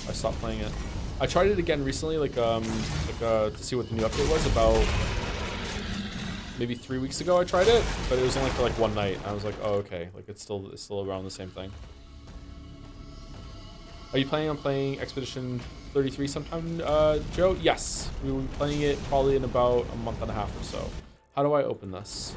I stopped playing it. I tried it again recently, to see what the new update was. About maybe 3 weeks ago, I tried it, but it was only for like one night. I was like, oh okay, like it's still around the same thing. Are you planning on playing Expedition 33 sometime, Joe? Yes, we will be playing it probably in about a month and a half or so. How do I open this?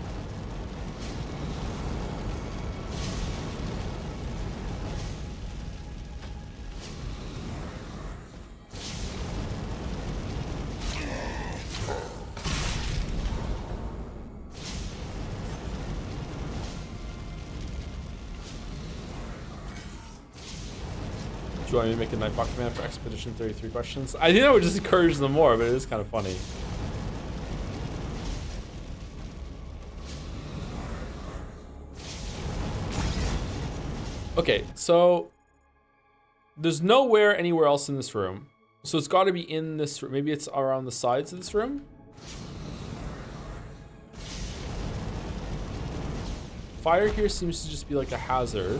Do you want me to make a Nightbot command for Expedition 33 questions? I think that would just encourage them more, but it is kind of funny. Okay, so there's nowhere anywhere else in this room. So it's got to be in this room. Maybe it's around the sides of this room. Fire here seems to just be like a hazard.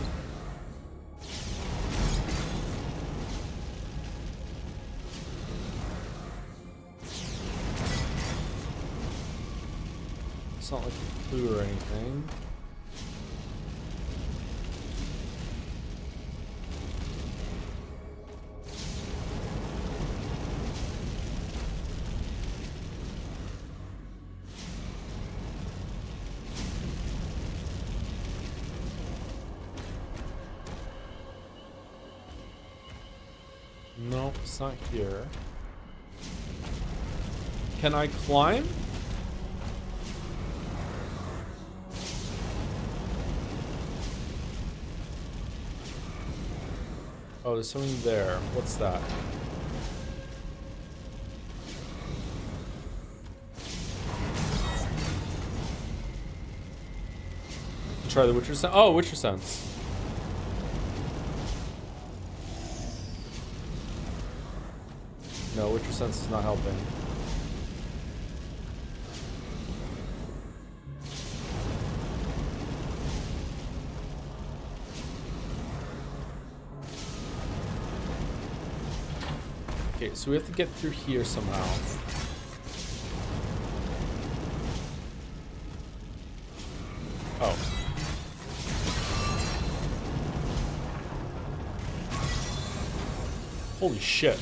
It's not like a clue or anything. No, it's not here. Can I climb? Oh, there's something there. What's that? Try the Witcher Sense. Oh, Witcher Sense. No, Witcher Sense is not helping. Okay, so we have to get through here somehow. Oh. Holy shit.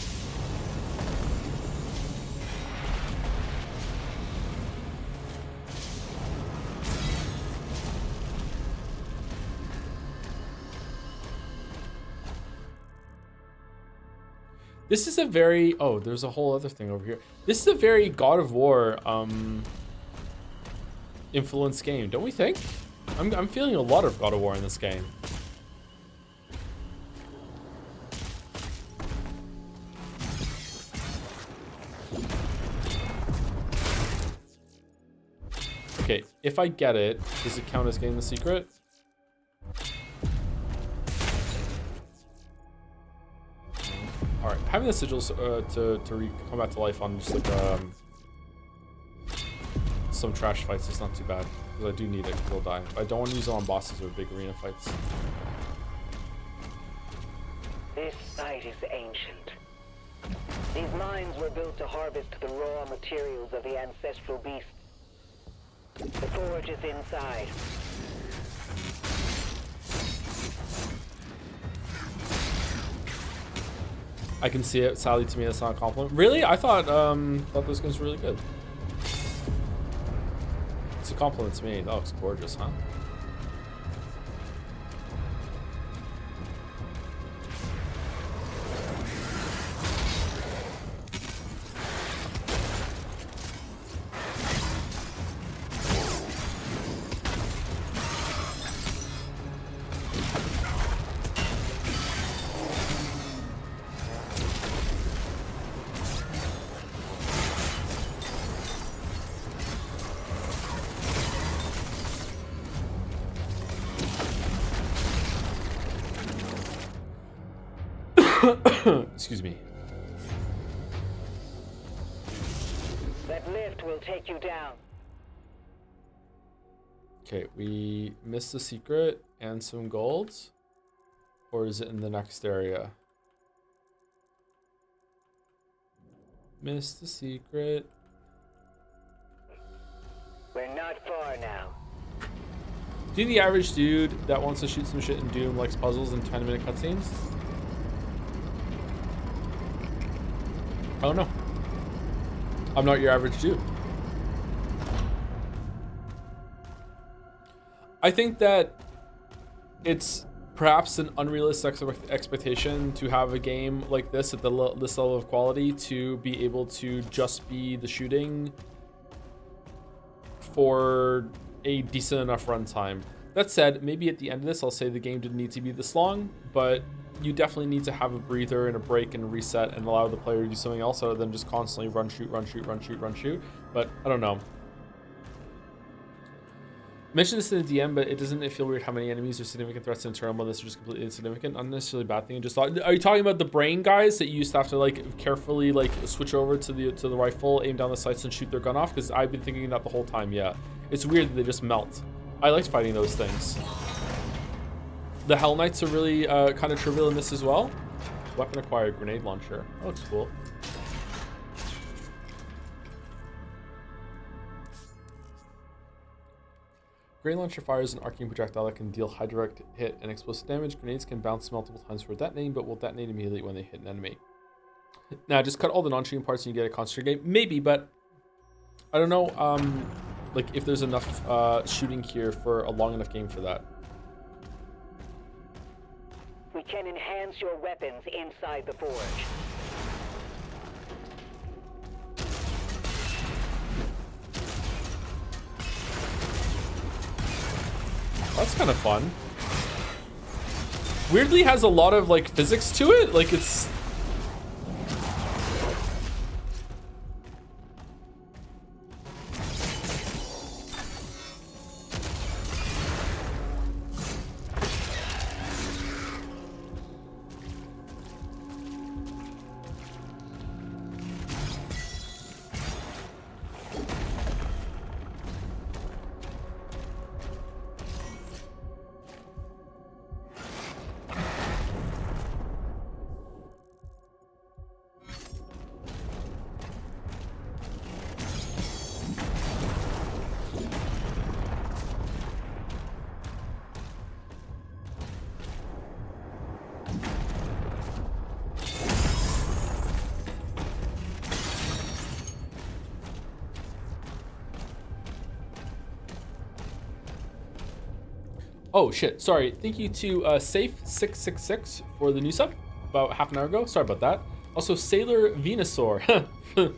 This is a very, oh, there's a whole other thing over here. This is a very God of War influenced game, don't we think? I'm feeling a lot of God of War in this game. Okay, if I get it, does it count as getting the secret? All right, having the sigils to come back to life on just like some trash fights is not too bad because I do need it because I'll die. I don't want to use it on bosses or big arena fights. This site is ancient. These mines were built to harvest the raw materials of the ancestral beasts. The forge is inside. I can see it. Sadly, to me, that's not a compliment. Really? I thought this game's really good. It's a compliment to me. That looks gorgeous, huh? Excuse me. That lift will take you down. Okay, we missed the secret and some golds. Or is it in the next area? Missed the secret. We're not far now. Do you think the average dude that wants to shoot some shit in Doom likes puzzles and 10-minute cutscenes? I don't know. I'm not your average dude. I think that it's perhaps an unrealistic expectation to have a game like this at this level of quality to be able to just be the shooting for a decent enough runtime. That said, maybe at the end of this, I'll say the game didn't need to be this long, but you definitely need to have a breather and a break and a reset and allow the player to do something else other than just constantly run, shoot, run, shoot, run, shoot, run, shoot. But I don't know. I mentioned this in the DM, but doesn't it feel weird how many enemies are significant threats in Eternal when this is just completely insignificant? Not necessarily a bad thing. Just thought, are you talking about the brain guys that you used to have to like carefully like switch over to the rifle, aim down the sights, and shoot their gun off? Because I've been thinking that the whole time. Yeah, it's weird that they just melt. I liked fighting those things. The Hell Knights are really kind of trivial in this as well. Weapon acquired, grenade launcher. That looks cool. Grenade launcher fires an arcane projectile that can deal high direct hit and explosive damage. Grenades can bounce multiple times before detonating, but will detonate immediately when they hit an enemy. Now, just cut all the non-shooting parts and you get a concentrated game. Maybe, but I don't know. Like if there's enough shooting here for a long enough game for that. We can enhance your weapons inside the forge. That's kind of fun. Weirdly has a lot of like physics to it. Like it's... Oh shit, sorry. Thank you to Safe666 for the new sub about half an hour ago. Sorry about that. Also, Sailor Venusaur for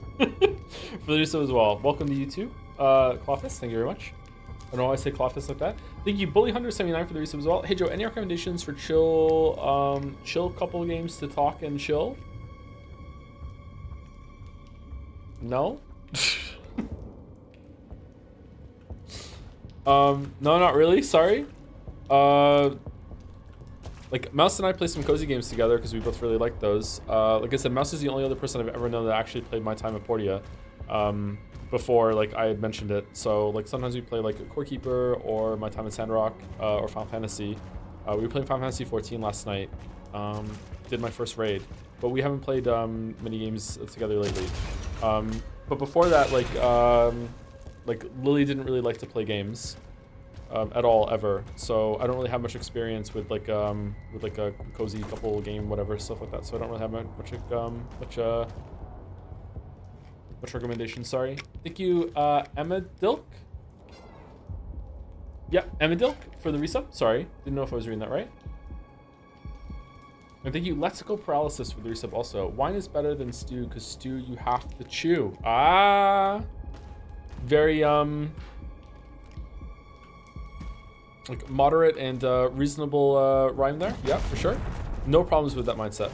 the new sub as well. Welcome to YouTube. Clofus, thank you very much. I don't know why I say Clofus like that. Thank you, Bully Hunter 79 for the resub as well. Hey Joe, any recommendations for chill couple games to talk and chill? No? No, not really. Sorry. Like Mouse and I play some cozy games together because we both really like those. Like I said, Mouse is the only other person I've ever known that actually played My Time at Portia before, like I had mentioned it. So like sometimes we play like a Core Keeper or My Time at Sandrock or Final Fantasy. We were playing Final Fantasy 14 last night. Did my first raid, but we haven't played many games together lately. But before that, like Lily didn't really like to play games. At all ever, so I don't really have much experience with like a cozy couple game, whatever stuff like that. So I don't really have much recommendations. Sorry. Thank you, Emma Dilk. Yep, Emma Dilk for the resub. Sorry, didn't know if I was reading that right. And thank you, Lexical Paralysis for the resub also. Wine is better than stew because stew you have to chew. Ah, very like moderate and reasonable rhyme there. Yeah, for sure. No problems with that mindset.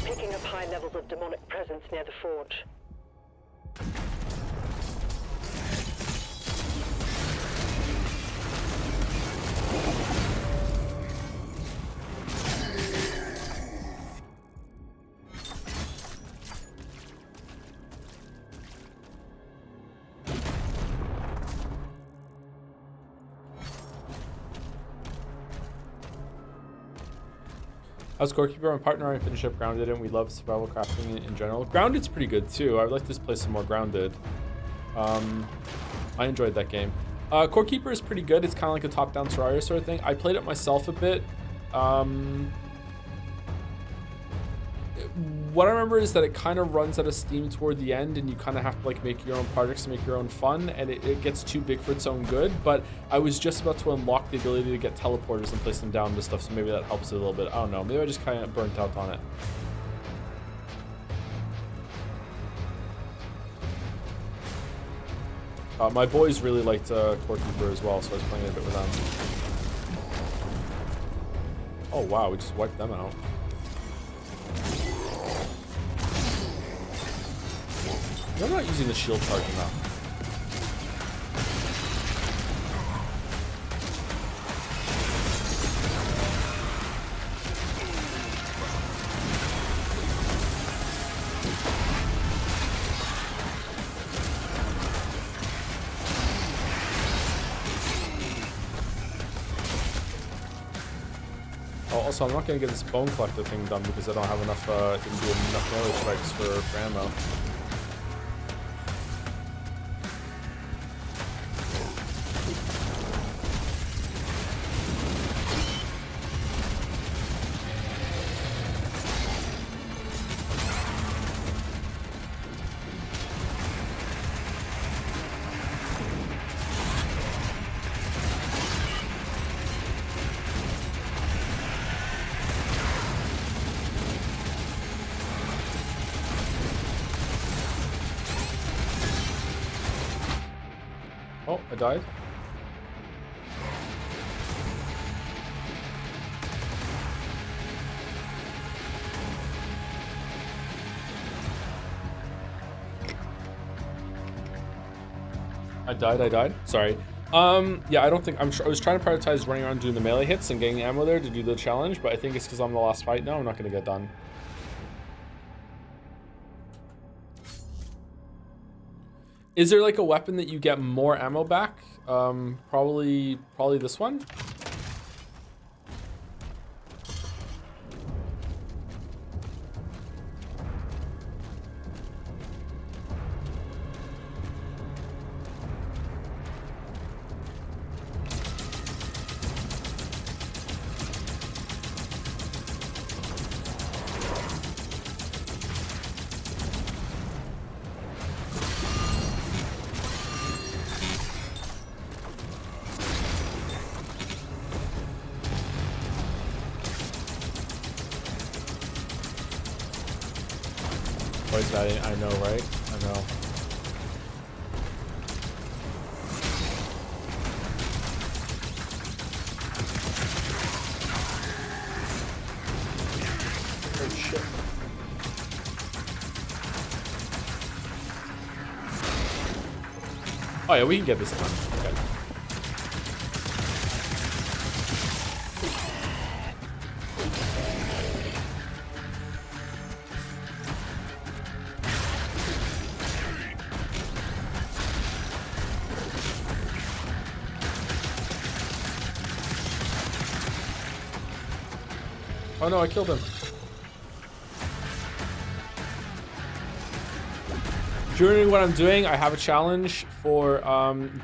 Picking up high levels of demonic presence near the forge. As Core Keeper, my partner and I finished up Grounded, and we love survival crafting in general. Grounded's pretty good too. I would like to play some more Grounded. I enjoyed that game. Core Keeper is pretty good. It's kind of like a top-down Terraria sort of thing. I played it myself a bit. What I remember is that it kind of runs out of steam toward the end, and you kind of have to like make your own projects to make your own fun, and it gets too big for its own good. But I was just about to unlock the ability to get teleporters and place them down to stuff, so maybe that helps it a little bit. I don't know. Maybe I just kind of burnt out on it. My boys really liked Core Keeper as well, so I was playing a bit with them. Oh wow, we just wiped them out. I'm not using the shield charge enough. Oh, also, I'm not gonna get this bone collector thing done because I don't have enough, didn't do enough melee strikes for ammo. Oh, I died. I died. Sorry. Yeah, I don't think, I was trying to prioritize running around doing the melee hits and getting ammo there to do the challenge, but I think it's because I'm the last fight now. I'm not going to get done. Is there like a weapon that you get more ammo back? Probably this one. Voice batting, I know, right? I know. Oh shit. Oh yeah, we can get this done. Okay. Oh no, I killed him. During what I'm doing, I have a challenge for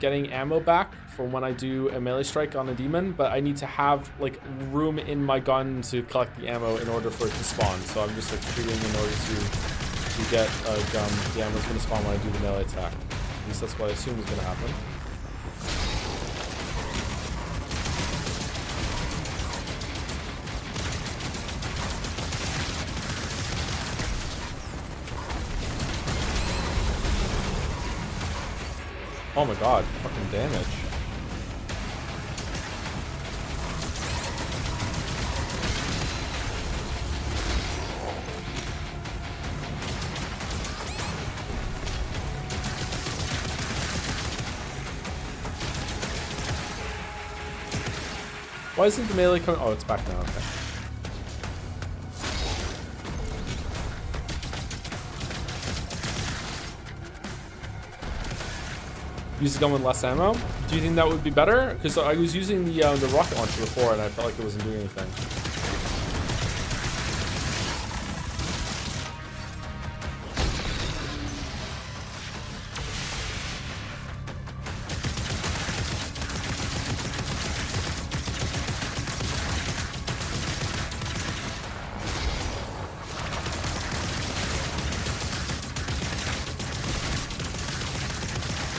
getting ammo back from when I do a melee strike on a demon, but I need to have like room in my gun to collect the ammo in order for it to spawn. So I'm just like shooting in order to get the ammo's gonna spawn when I do the melee attack. At least that's what I assume is gonna happen. Oh my god, fucking damage. Why isn't the melee coming? Oh, it's back now, okay. Use the gun with less ammo? Do you think that would be better? Because I was using the rocket launcher before and I felt like it wasn't doing anything.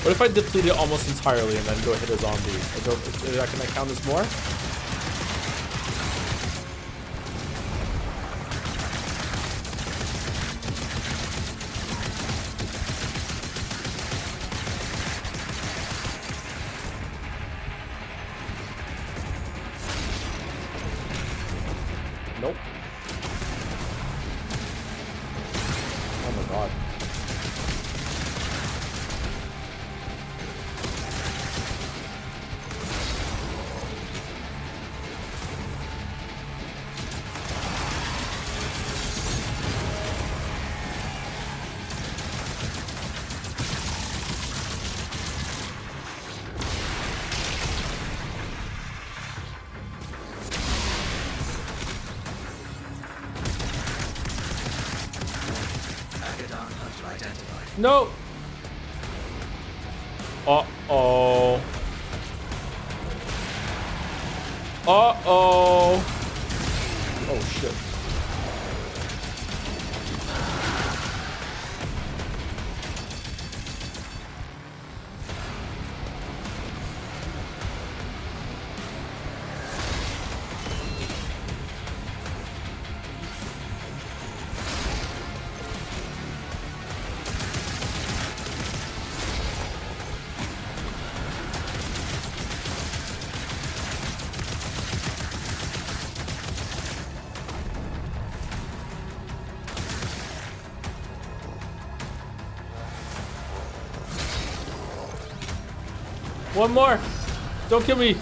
What if I deplete it almost entirely and then go hit a zombie? Can I count as more? Nope. Oh my god. No. Uh-oh. Uh-oh. Oh, shit. One more. Don't kill me.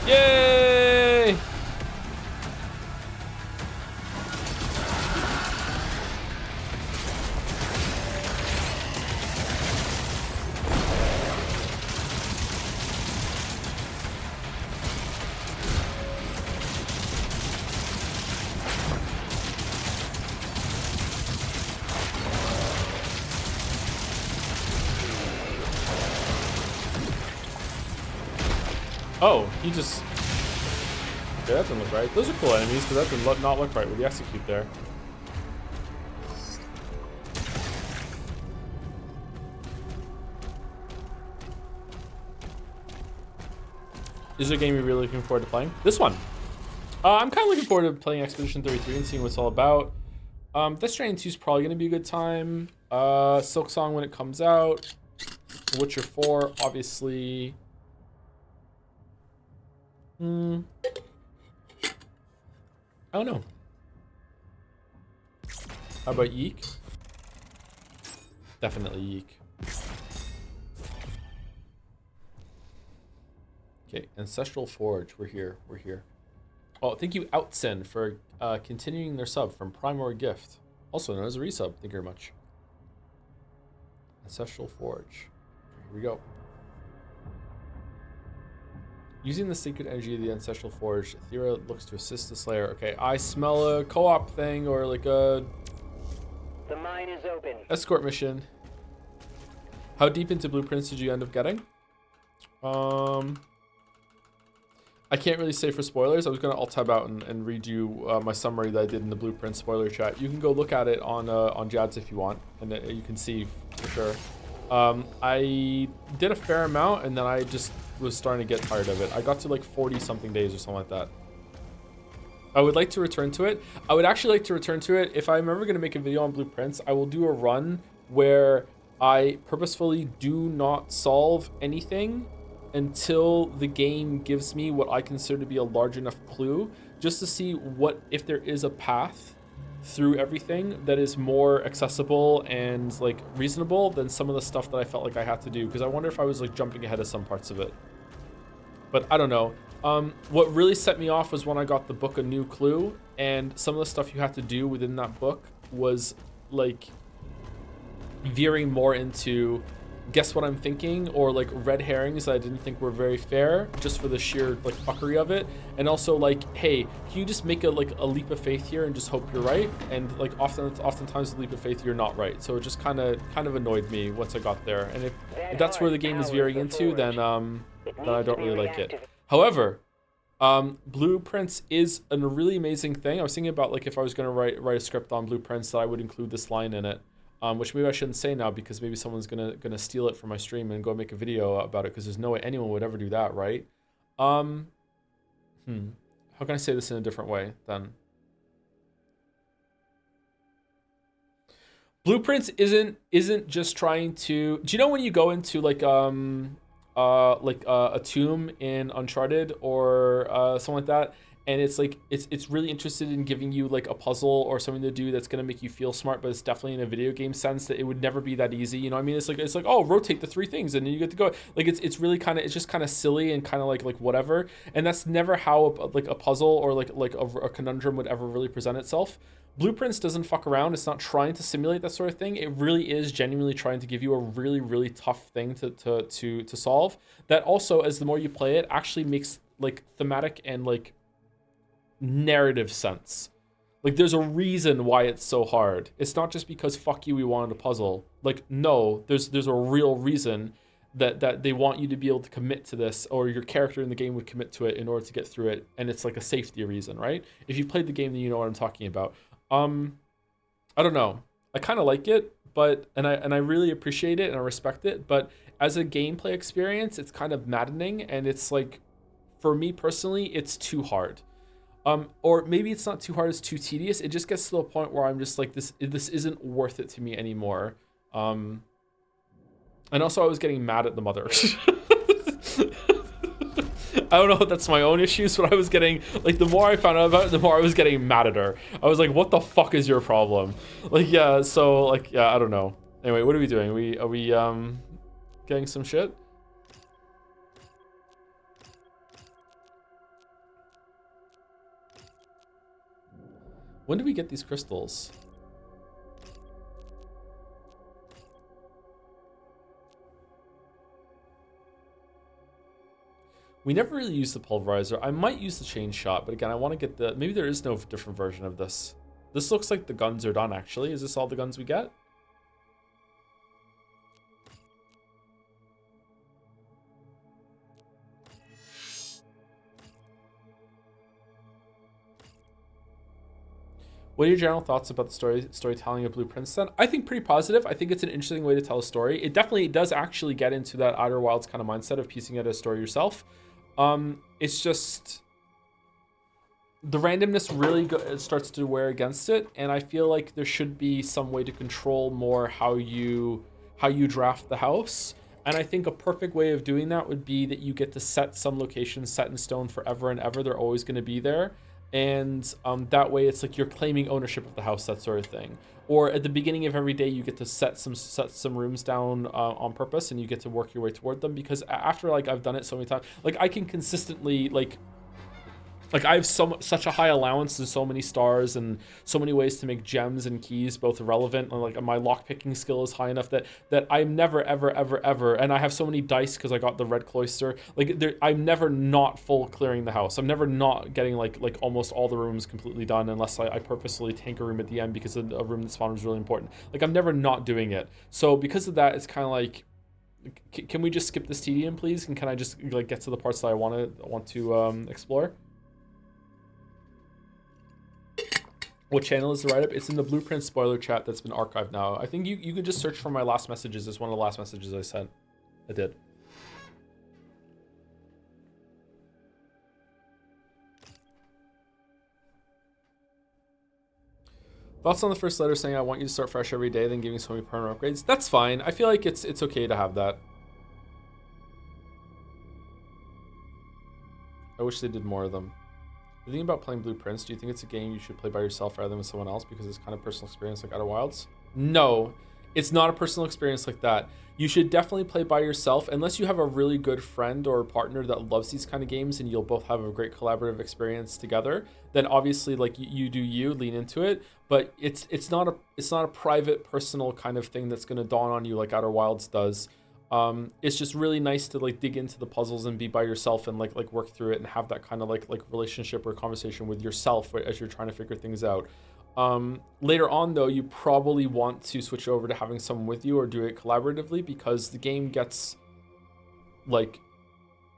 Yay! Oh, he just... Okay, that doesn't look right. Those are cool enemies, but that did not look right with the execute there. Is there a game you're really looking forward to playing? This one. I'm kind of looking forward to playing Expedition 33 and seeing what it's all about. Death Stranding 2 is probably going to be a good time. Silksong when it comes out. Witcher 4, obviously. I don't know. How about Yeek? Definitely Yeek. Okay, Ancestral Forge. We're here. We're here. Oh, thank you, Outsen, for continuing their sub from Primor Gift, also known as a resub. Thank you very much. Ancestral Forge. Here we go. Using the sacred energy of the Ancestral Forge, Thera looks to assist the Slayer. Okay, I smell a co-op thing or like a... The mine is open. Escort mission. How deep into blueprints did you end up getting? I can't really say for spoilers. I was going to alt-tab out and read you my summary that I did in the blueprint spoiler chat. You can go look at it on Jads if you want, and you can see for sure. I did a fair amount, and then I just was starting to get tired of it. I got to like 40-something days or something like that. I would like to return to it. I would actually like to return to it. If I'm ever going to make a video on blueprints, I will do a run where I purposefully do not solve anything until the game gives me what I consider to be a large enough clue, just to see what if there is a path through everything that is more accessible and like reasonable than some of the stuff that I felt like I had to do, because I wonder if I was like jumping ahead of some parts of it. But I don't know. What really set me off was when I got the book A New Clue, and some of the stuff you had to do within that book was like veering more into guess what I'm thinking, or like red herrings that I didn't think were very fair, just for the sheer like fuckery of it. And also like, hey, can you just make a leap of faith here and just hope you're right? And like oftentimes the leap of faith you're not right. So it just kind of annoyed me once I got there. And if that's where the game is veering into, then I don't really like it. However, Blueprints is a really amazing thing. I was thinking about like if I was going to write a script on Blueprints, that I would include this line in it. Which maybe I shouldn't say now, because maybe someone's gonna steal it from my stream and go make a video about it, because there's no way anyone would ever do that, right? How can I say this in a different way then? Blueprints isn't just trying to... Do you know when you go into like a tomb in Uncharted or something like that, and it's like it's really interested in giving you like a puzzle or something to do that's gonna make you feel smart, but it's definitely in a video game sense that it would never be that easy. You know what I mean? It's like oh, rotate the 3 things and then you get to go. Like it's really kind of, it's just kind of silly and kind of like whatever. And that's never how a puzzle or like a conundrum would ever really present itself. Blueprints doesn't fuck around. It's not trying to simulate that sort of thing. It really is genuinely trying to give you a really, really tough thing to solve. That also, as the more you play it, actually makes like thematic and like narrative sense. Like there's a reason why it's so hard. It's not just because fuck you, we wanted a puzzle. Like no, there's a real reason that they want you to be able to commit to this, or your character in the game would commit to it in order to get through it, and it's like a safety reason, right? If you've played the game, then you know what I'm talking about. I don't know. I kind of like it, but and I really appreciate it and I respect it, but as a gameplay experience, it's kind of maddening, and it's like, for me personally, it's too hard. Or maybe it's not too hard, it's too tedious. It just gets to the point where I'm just like, this isn't worth it to me anymore. And also I was getting mad at the mother. I don't know if that's my own issues, but I was getting, like, the more I found out about it, the more I was getting mad at her. I was like, what the fuck is your problem? Like, yeah, so, like, yeah, I don't know. Anyway, what are we doing? Are we getting some shit? When did we get these crystals? We never really used the pulverizer. I might use the chain shot, but again, I want to get the... Maybe there is no different version of this. This looks like the guns are done, actually. Is this all the guns we get? What are your general thoughts about the storytelling of Blueprints then? I think pretty positive. I think it's an interesting way to tell a story. It definitely does actually get into that Outer Wilds kind of mindset of piecing out a story yourself. It's just the randomness really starts to wear against it, and I feel like there should be some way to control more how you draft the house. And I think a perfect way of doing that would be that you get to set some locations set in stone forever and ever. They're always going to be there. And that way it's like you're claiming ownership of the house, that sort of thing. Or at the beginning of every day, you get to set some rooms down on purpose, and you get to work your way toward them. Because after, like, I've done it so many times, like, I can consistently, like I have such a high allowance and so many stars and so many ways to make gems and keys both relevant, and like my lock picking skill is high enough that I'm never ever, and I have so many dice because I got the red cloister, like I'm never not full clearing the house. I'm never not getting like almost all the rooms completely done, unless I purposely tank a room at the end because a room that spawned was really important. Like, I'm never not doing it. So because of that, it's kind of like, can we just skip this tedium, please? And can I just like get to the parts that I want to explore? What channel is the write-up? It's in the Blueprint spoiler chat that's been archived now. I think you could just search for my last messages. It's one of the last messages I sent. I did. Thoughts on the first letter saying I want you to start fresh every day, then giving so many permanent upgrades? That's fine. I feel like it's okay to have that. I wish they did more of them. The thing about playing Blueprints, do you think it's a game you should play by yourself rather than with someone else because it's kind of personal experience like Outer Wilds? No, it's not a personal experience like that. You should definitely play by yourself unless you have a really good friend or partner that loves these kind of games and you'll both have a great collaborative experience together. Then obviously, like, you lean into it, but it's not a private, personal kind of thing that's going to dawn on you like Outer Wilds does. It's just really nice to like dig into the puzzles and be by yourself and like work through it and have that kind of like relationship or conversation with yourself as you're trying to figure things out. Later on though, you probably want to switch over to having someone with you or do it collaboratively, because the game gets like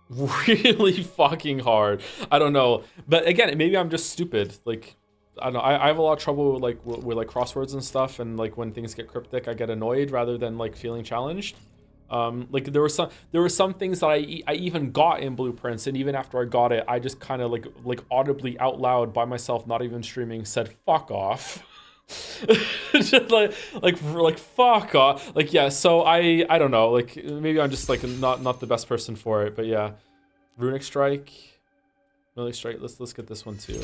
really fucking hard. I don't know, but again, maybe I'm just stupid. Like, I don't know. I have a lot of trouble with like crosswords and stuff, and like when things get cryptic, I get annoyed rather than like feeling challenged. Like there were some things that I even got in Blueprints, and even after I got it, I just kind of like audibly out loud by myself, not even streaming, said fuck off. Just like fuck off. Like, yeah, so I don't know, like maybe I'm just like not the best person for it, but yeah. Runic Strike, Melee Strike, let's get this one too.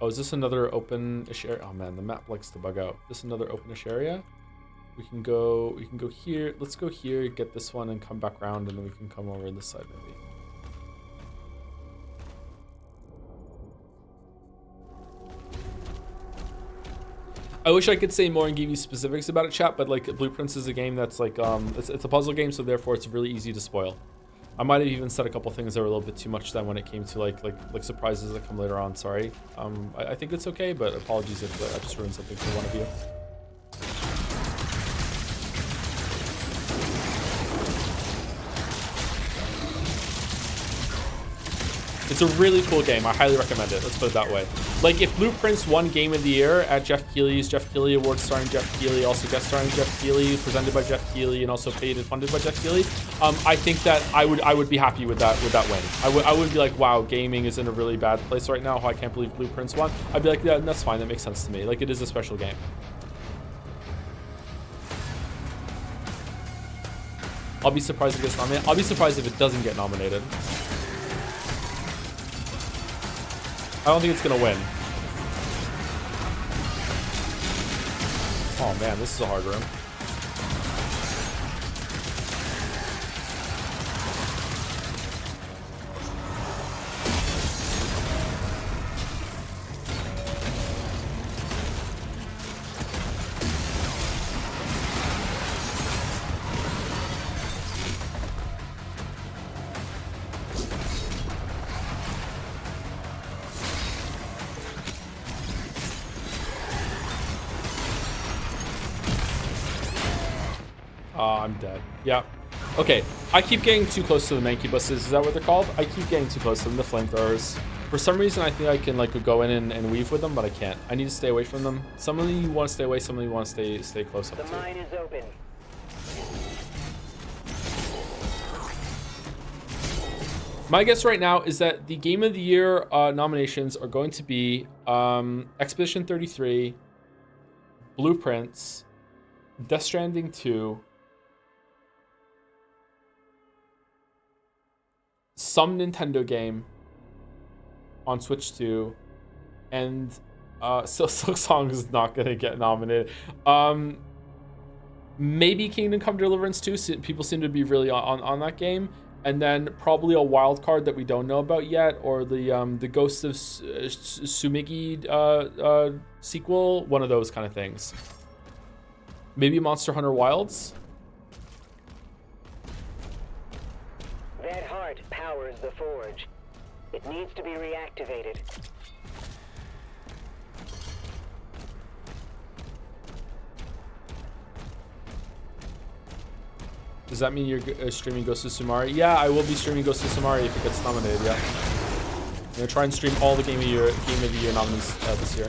Oh, is this another open-ish area? Oh man, the map likes to bug out. Is this another open-ish area? We can go here. Let's go here, get this one, and come back around, and then we can come over this side maybe. I wish I could say more and give you specifics about it, chat, but like Blueprints is a game that's like it's a puzzle game, so therefore it's really easy to spoil. I might have even said a couple things that were a little bit too much then when it came to like surprises that come later on. Sorry. I think it's okay, but apologies if I just ruined something for one of you. It's a really cool game. I highly recommend it. Let's put it that way. Like, if Blueprints won Game of the Year at Jeff Keighley's Jeff Keighley Awards, starring Jeff Keighley, also guest starring Jeff Keighley, presented by Jeff Keighley, and also paid and funded by Jeff Keighley, I think that I would be happy with that win. I would be like, wow, gaming is in a really bad place right now. I can't believe Blueprints won. I'd be like, yeah, that's fine. That makes sense to me. Like, it is a special game. I'll be surprised if it gets nominated. I'll be surprised if it doesn't get nominated. I don't think it's gonna win. Oh man, this is a hard room. I'm dead. Yeah. Okay. I keep getting too close to the Mankibuses. Is that what they're called? I keep getting too close to them, the flamethrowers. For some reason, I think I can like go in and weave with them, but I can't. I need to stay away from them. Some of you want to stay away. Some of you want to stay close up. The mine is open. My guess right now is that the Game of the Year nominations are going to be Expedition 33, Blueprints, Death Stranding 2, some Nintendo game on Switch 2, and Silksong is not gonna get nominated. Maybe Kingdom Come Deliverance 2. People seem to be really on that game, and then probably a wild card that we don't know about yet, or the Ghost of Sumigi sequel, one of those kind of things. Maybe Monster Hunter Wilds. That heart powers the forge. It needs to be reactivated. Does that mean you're streaming Ghost of Tsushima? Yeah, I will be streaming Ghost of Tsushima if it gets nominated. Yeah, I'm gonna try and stream all the Game of the Year nominees this year.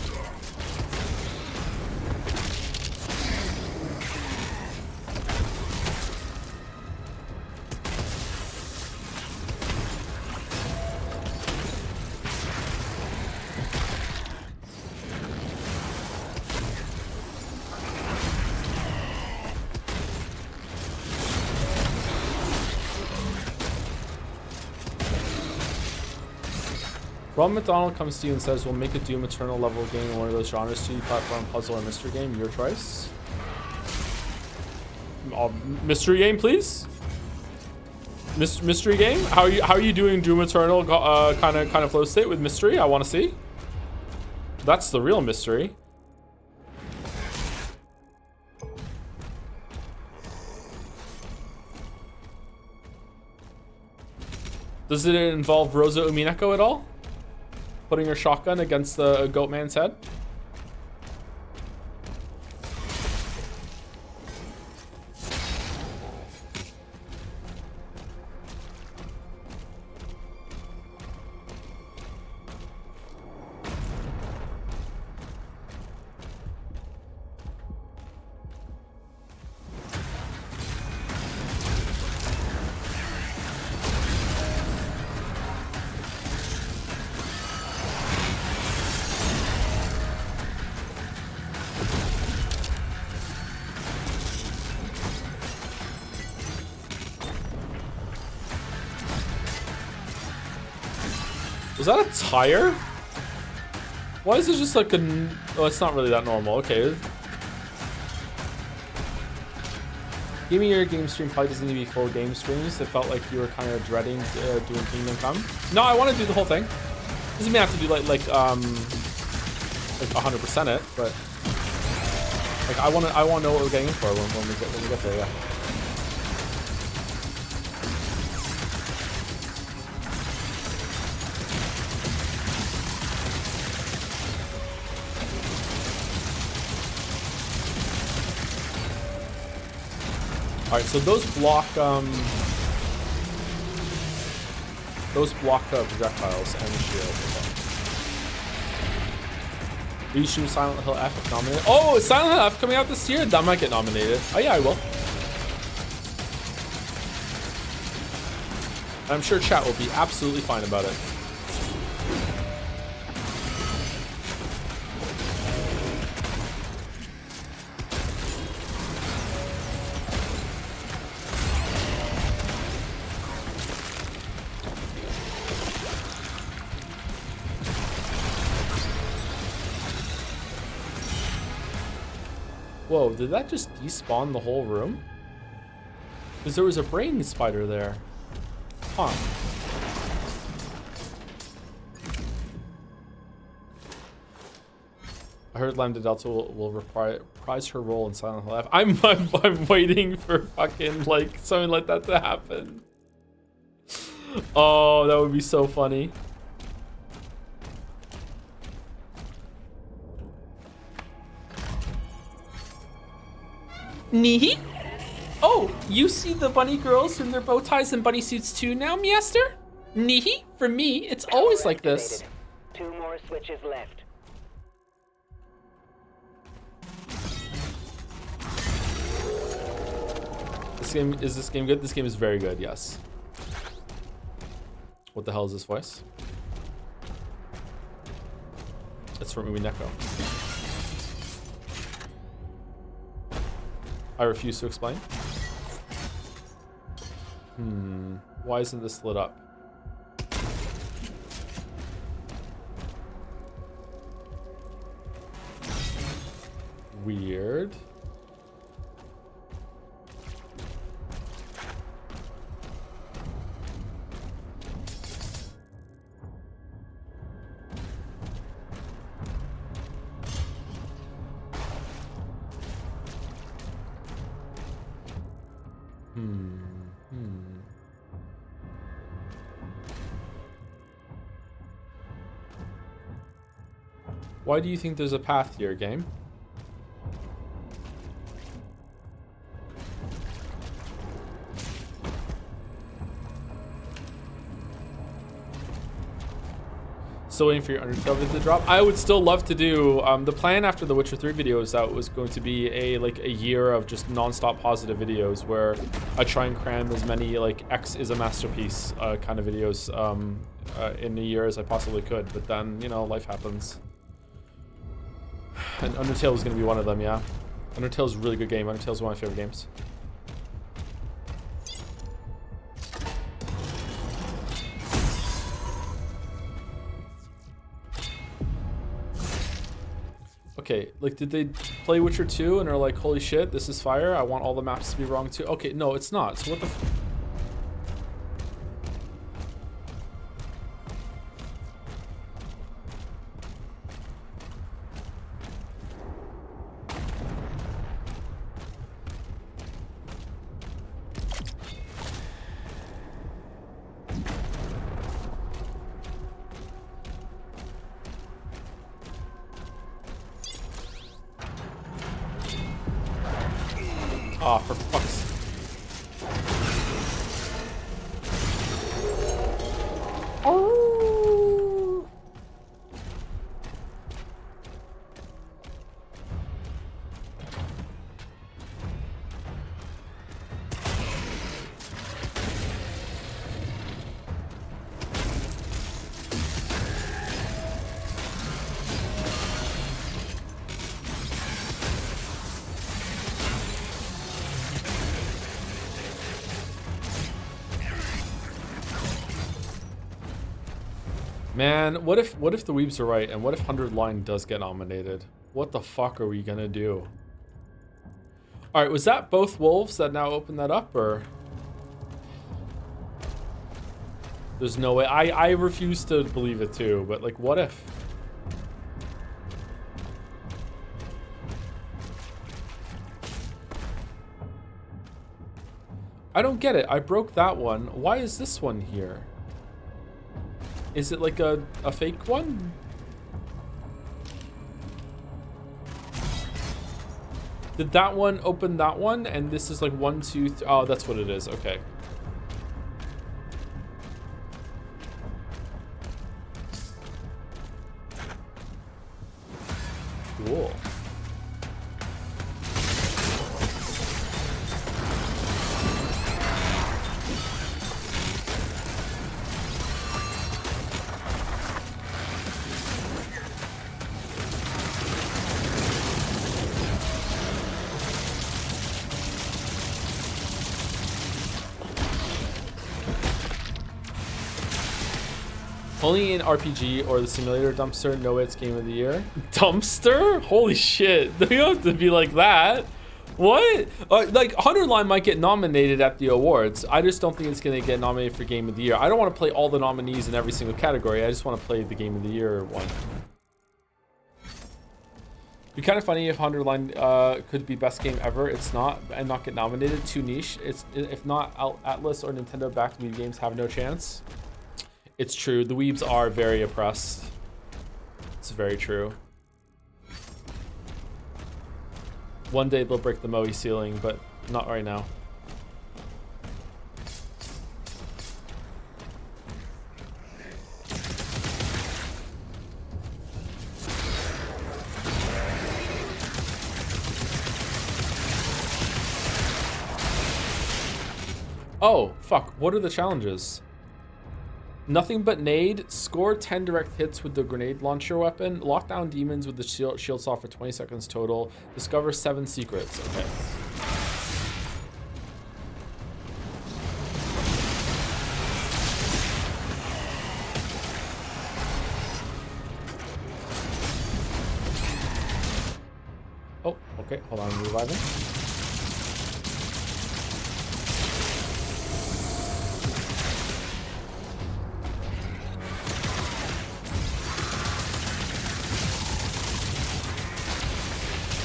Ron McDonald comes to you and says, we'll make a Doom Eternal level game in one of those genres, 2D platform, puzzle, or mystery game. Your choice. Mystery game, please. Mystery game. How are you doing Doom Eternal? Kind of flow state with mystery. I want to see. That's the real mystery. Does it involve Rosa Umineko at all? Putting her shotgun against the goat man's head? Was that a tire? Why is it just like a... Oh, it's not really that normal. Okay. Gaming Your Game stream probably doesn't need to be full game streams. It felt like you were kind of dreading doing Kingdom Come. No, I want to do the whole thing. Doesn't mean I have to do like 100% it, but like I want to know what we're getting in for when we get there. Yeah. All right, so those block projectiles and the shield. Will you stream Silent Hill F if nominated? Oh, is Silent Hill F coming out this year? That might get nominated. Oh yeah, I will. I'm sure chat will be absolutely fine about it. Whoa, did that just despawn the whole room? Because there was a brain spider there. Huh. I heard Lambda Delta will reprise her role in Silent Hill F. I'm waiting for fucking like something like that to happen. Oh, that would be so funny. Nihi? Oh, you see the bunny girls in their bow ties and bunny suits too now, Miester? Nihi? For me, it's always like this. 2 more switches left. Is this game good? This game is very good, yes. What the hell is this voice? It's from Umineko. I refuse to explain. Why isn't this lit up? Weird. Why do you think there's a path here, game? Still waiting for your Undertale video to drop. I would still love to do the plan after the Witcher 3 video is out was going to be a year of just non-stop positive videos where I try and cram as many like X is a masterpiece kind of videos in a year as I possibly could. But then, you know, life happens. And Undertale was going to be one of them, yeah. Undertale is a really good game. Undertale is one of my favorite games. Okay, like, did they play Witcher 2 and are like, holy shit, this is fire, I want all the maps to be wrong too? Okay, no, it's not. So what the Ah, for fuck's sake. Oh. Man, what if the weebs are right and what if 100 Line does get nominated? What the fuck are we gonna do? All right, was that both wolves that now opened that up, or? There's no way. I refuse to believe it too, but like, what if? I don't get it. I broke that one. Why is this one here? Is it like a fake one? Did that one open that one? And this is like 1, 2, 3. Oh, that's what it is. Okay. Cool. Only in RPG or the simulator dumpster, no way it's game of the year. Dumpster? Holy shit. You don't have to be like that. What? Like, 100 Line might get nominated at the awards. I just don't think it's going to get nominated for game of the year. I don't want to play all the nominees in every single category. I just want to play the game of the year one. It'd be kind of funny if 100 Line could be best game ever. It's not, and not get nominated. Too niche. It's, if not, Atlas or Nintendo backed Wii games have no chance. It's true. The weebs are very oppressed. It's very true. One day they'll break the Moe ceiling, but not right now. Oh, fuck. What are the challenges? Nothing but nade, score 10 direct hits with the grenade launcher weapon, lock down demons with the shield saw for 20 seconds total, discover 7 secrets. Okay. Oh, okay, hold on, I'm reviving.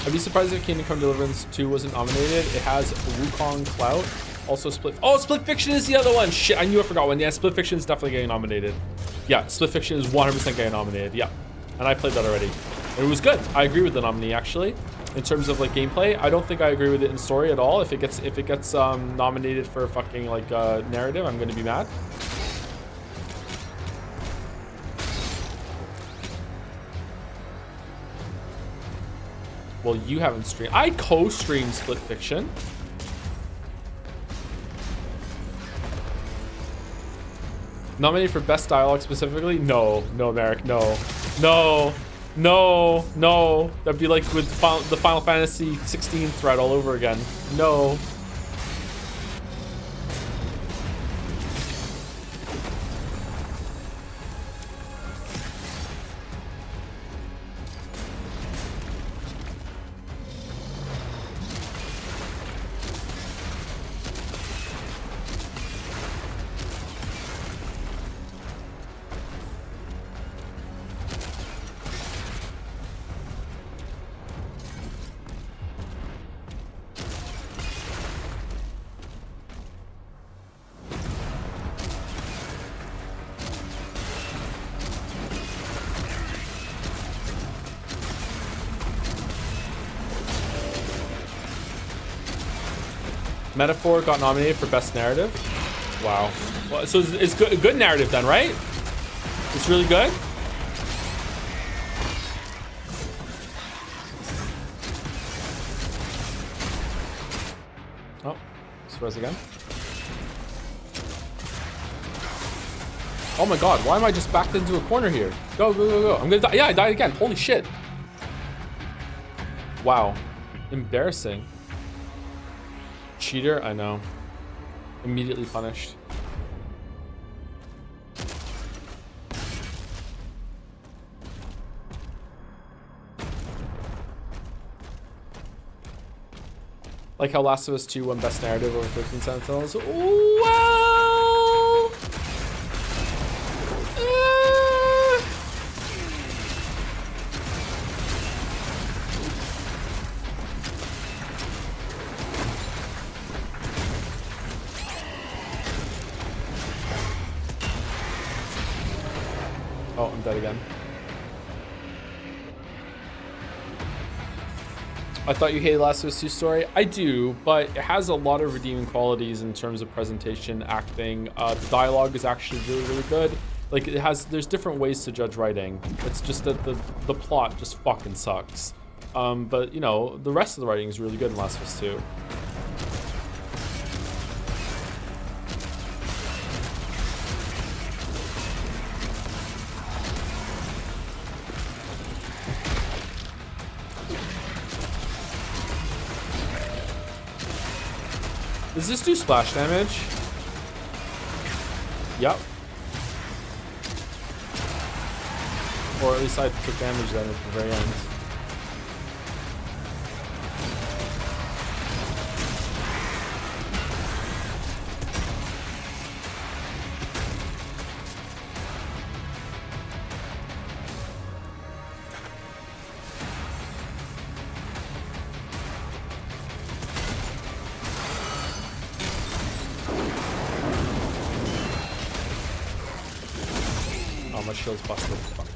I'd be surprised if Kingdom Come Deliverance 2 wasn't nominated. It has Wukong Clout. Also Split... Oh, Split Fiction is the other one! Shit, I knew I forgot one. Yeah, Split Fiction is definitely getting nominated. Yeah, Split Fiction is 100% getting nominated. Yeah. And I played that already. It was good. I agree with the nominee, actually. In terms of, like, gameplay, I don't think I agree with it in story at all. If it gets nominated for fucking, like, narrative, I'm gonna be mad. Well, you haven't streamed. I co-streamed Split Fiction. Nominated for best dialogue specifically? No, Merrick, no. That'd be like with the Final Fantasy 16 thread all over again. No. Metaphor got nominated for best narrative. Wow. Well, so it's good narrative then, right? It's really good. Oh, surprise again. Oh my god, why am I just backed into a corner here? Go. I'm gonna die. Yeah, I died again. Holy shit. Wow. Embarrassing. Cheater, I know. Immediately punished. Like how Last of Us 2 won Best Narrative over 13 Sentinels. Well... Oh, I'm dead again. I thought you hated Last of Us 2 story. I do, but it has a lot of redeeming qualities in terms of presentation, acting. The dialogue is actually really, really good. Like it has, there's different ways to judge writing. It's just that the plot just fucking sucks. But you know, the rest of the writing is really good in Last of Us 2. Does this do splash damage? Yep. Or at least I took damage then at the very end. Oh, my shield's busted. Fuck.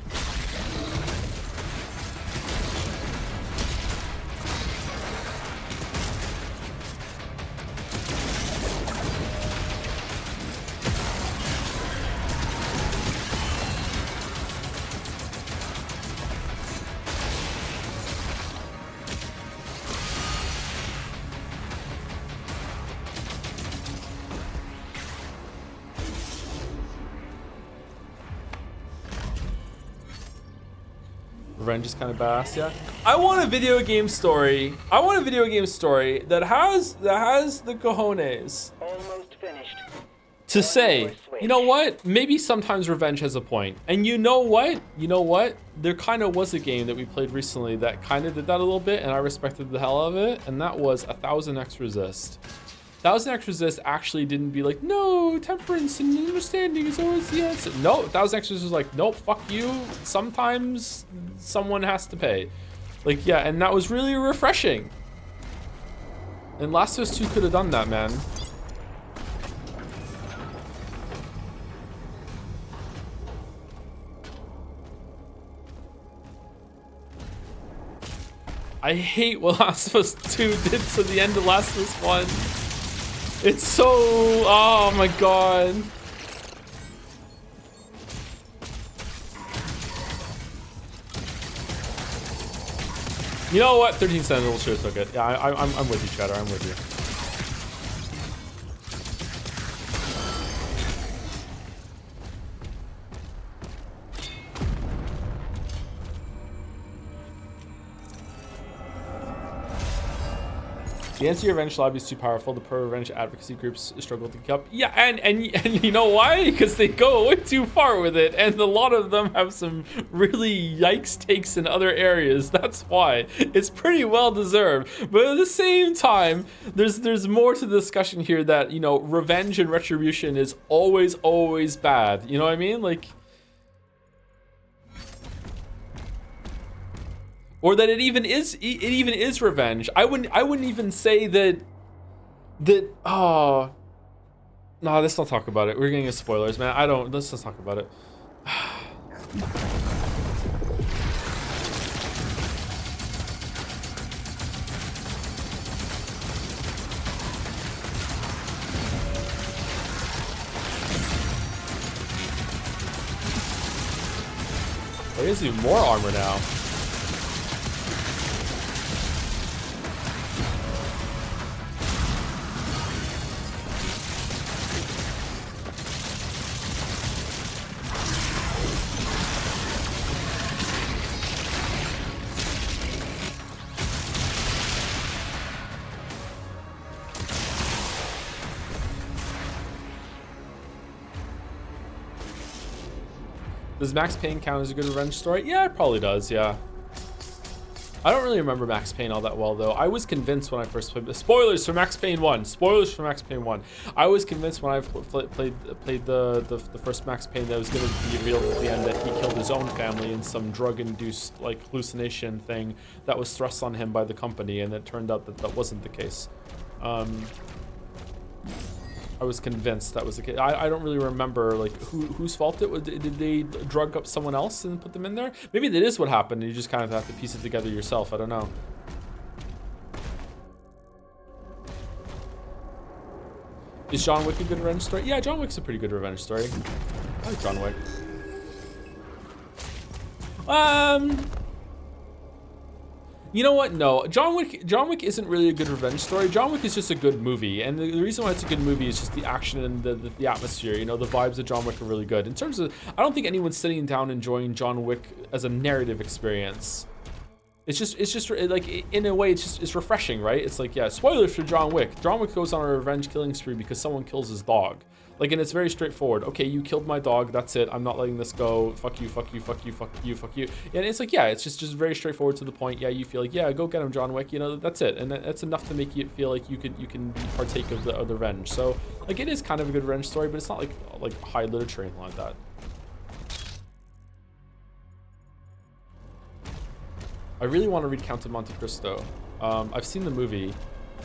Revenge is kind of badass, yeah. I want a video game story. I want a video game story that has the cojones Almost finished. to say, you know what? Maybe sometimes Revenge has a point. And you know what? You know what? There kind of was a game that we played recently that kind of did that a little bit, and I respected the hell out of it, and that was 1000x Resist. 1000x Resist actually didn't be like, no, temperance and understanding is always the answer. No, 1000x Resist was like, nope, fuck you. Sometimes someone has to pay. Like, yeah, and that was really refreshing. And Last of Us 2 could have done that, man. I hate what Last of Us 2 did to the end of Last of Us 1. It's so... Oh my god. You know what? 13 Sentinels sure took it. Yeah, I'm with you, Cheddar. I'm with you. The anti-revenge lobby is too powerful. The pro-revenge advocacy groups struggle to keep up. Yeah, and you know why? Because they go way too far with it, and a lot of them have some really yikes takes in other areas. That's why. It's pretty well deserved. But at the same time, there's more to the discussion here that, you know, revenge and retribution is always bad. You know what I mean? Like, or that it even is revenge. I wouldn't even say that oh no, let's not talk about it. We're getting into spoilers, man. Let's not talk about it. Oh, he has even more armor now. Does Max Payne count as a good revenge story? Yeah, it probably does, yeah. I don't really remember Max Payne all that well, though. I was convinced when I first played... Spoilers for Max Payne 1. Spoilers for Max Payne 1. I was convinced when I played the first Max Payne that it was going to be revealed at the end that he killed his own family in some drug-induced, like, hallucination thing that was thrust on him by the company, and it turned out that that wasn't the case. I was convinced that was the case. I don't really remember, like, whose fault it was. Did they drug up someone else and put them in there? Maybe that is what happened, and you just kind of have to piece it together yourself. I don't know. Is John Wick a good revenge story? Yeah, John Wick's a pretty good revenge story. I like John Wick. You know what? No, John Wick isn't really a good revenge story. John Wick is just a good movie, and the reason why it's a good movie is just the action and the atmosphere. You know, the vibes of John Wick are really good. In terms of, I don't think anyone's sitting down enjoying John Wick as a narrative experience. It's just like, in a way, it's refreshing, right? It's like, yeah, spoilers for John Wick. John Wick goes on a revenge killing spree because someone kills his dog. Like, and it's very straightforward. Okay, you killed my dog. That's it. I'm not letting this go. Fuck you, fuck you, fuck you, fuck you, fuck you. And it's like, yeah, it's just very straightforward to the point. Yeah, you feel like, yeah, go get him, John Wick. You know, that's it. And that's enough to make you feel like you can partake of the revenge. So, like, it is kind of a good revenge story, but it's not like high literature or anything like that. I really want to read Count of Monte Cristo. I've seen the movie.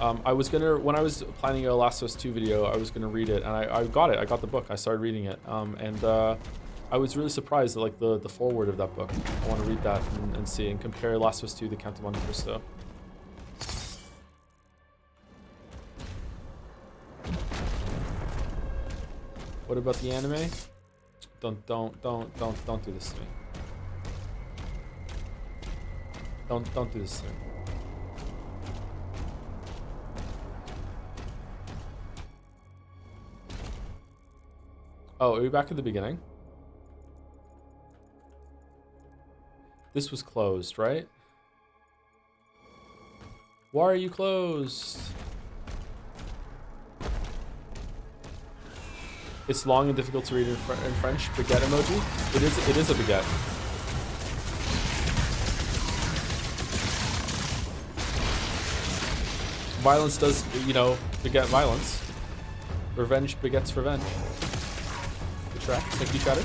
I was gonna, when I was planning a Last of Us 2 video, I was gonna read it, and I got it. I got the book. I started reading it, and I was really surprised at, like, the foreword of that book. I want to read that and see and compare Last of Us 2 to Count of Monte Cristo. What about the anime? Don't do this to me. Don't do this to me. Oh, are we back at the beginning? This was closed, right? Why are you closed? It's long and difficult to read in French. Baguette emoji? It is a baguette. Violence does, you know, beget violence. Revenge begets revenge. Good track. Thank you, Shadow.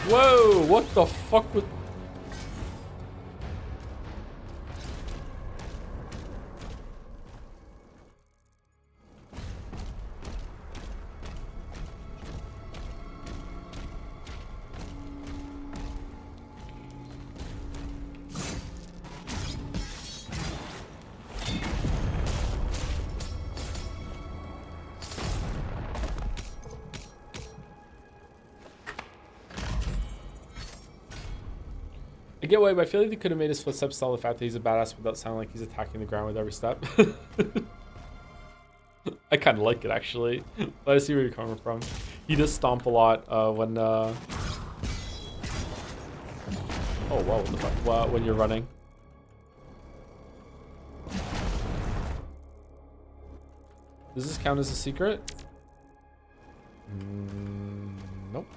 Whoa, what the fuck was... I get why, but I feel like they could have made his footsteps tell the fact that he's a badass without sounding like he's attacking the ground with every step. I kind of like it, actually. But I see where you're coming from. He does stomp a lot when... Oh, wow, what the fuck? Well, when you're running. Does this count as a secret? Nope.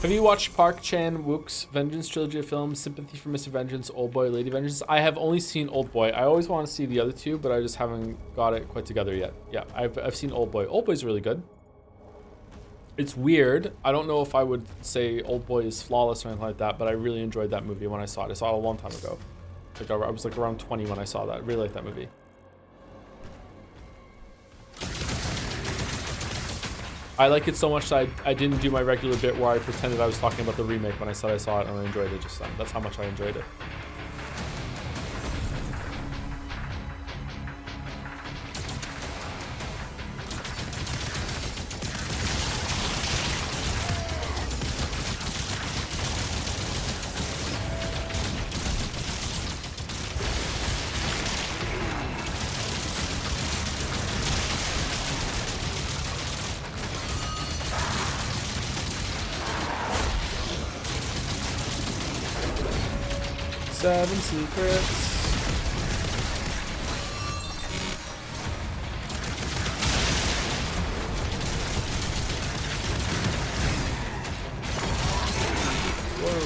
Have you watched Park Chan-wook's Vengeance trilogy of films, Sympathy for Mr. Vengeance, Oldboy, Lady Vengeance? I have only seen Oldboy. I always want to see the other two, but I just haven't got it quite together yet. Yeah, I've seen Oldboy. Oldboy's really good. It's weird. I don't know if I would say Oldboy is flawless or anything like that, but I really enjoyed that movie when I saw it. I saw it a long time ago. Like, I was like around 20 when I saw that. I really liked that movie. I like it so much that I didn't do my regular bit where I pretended I was talking about the remake when I said I saw it and I enjoyed it just then. That's how much I enjoyed it. Seven secrets. Whoa.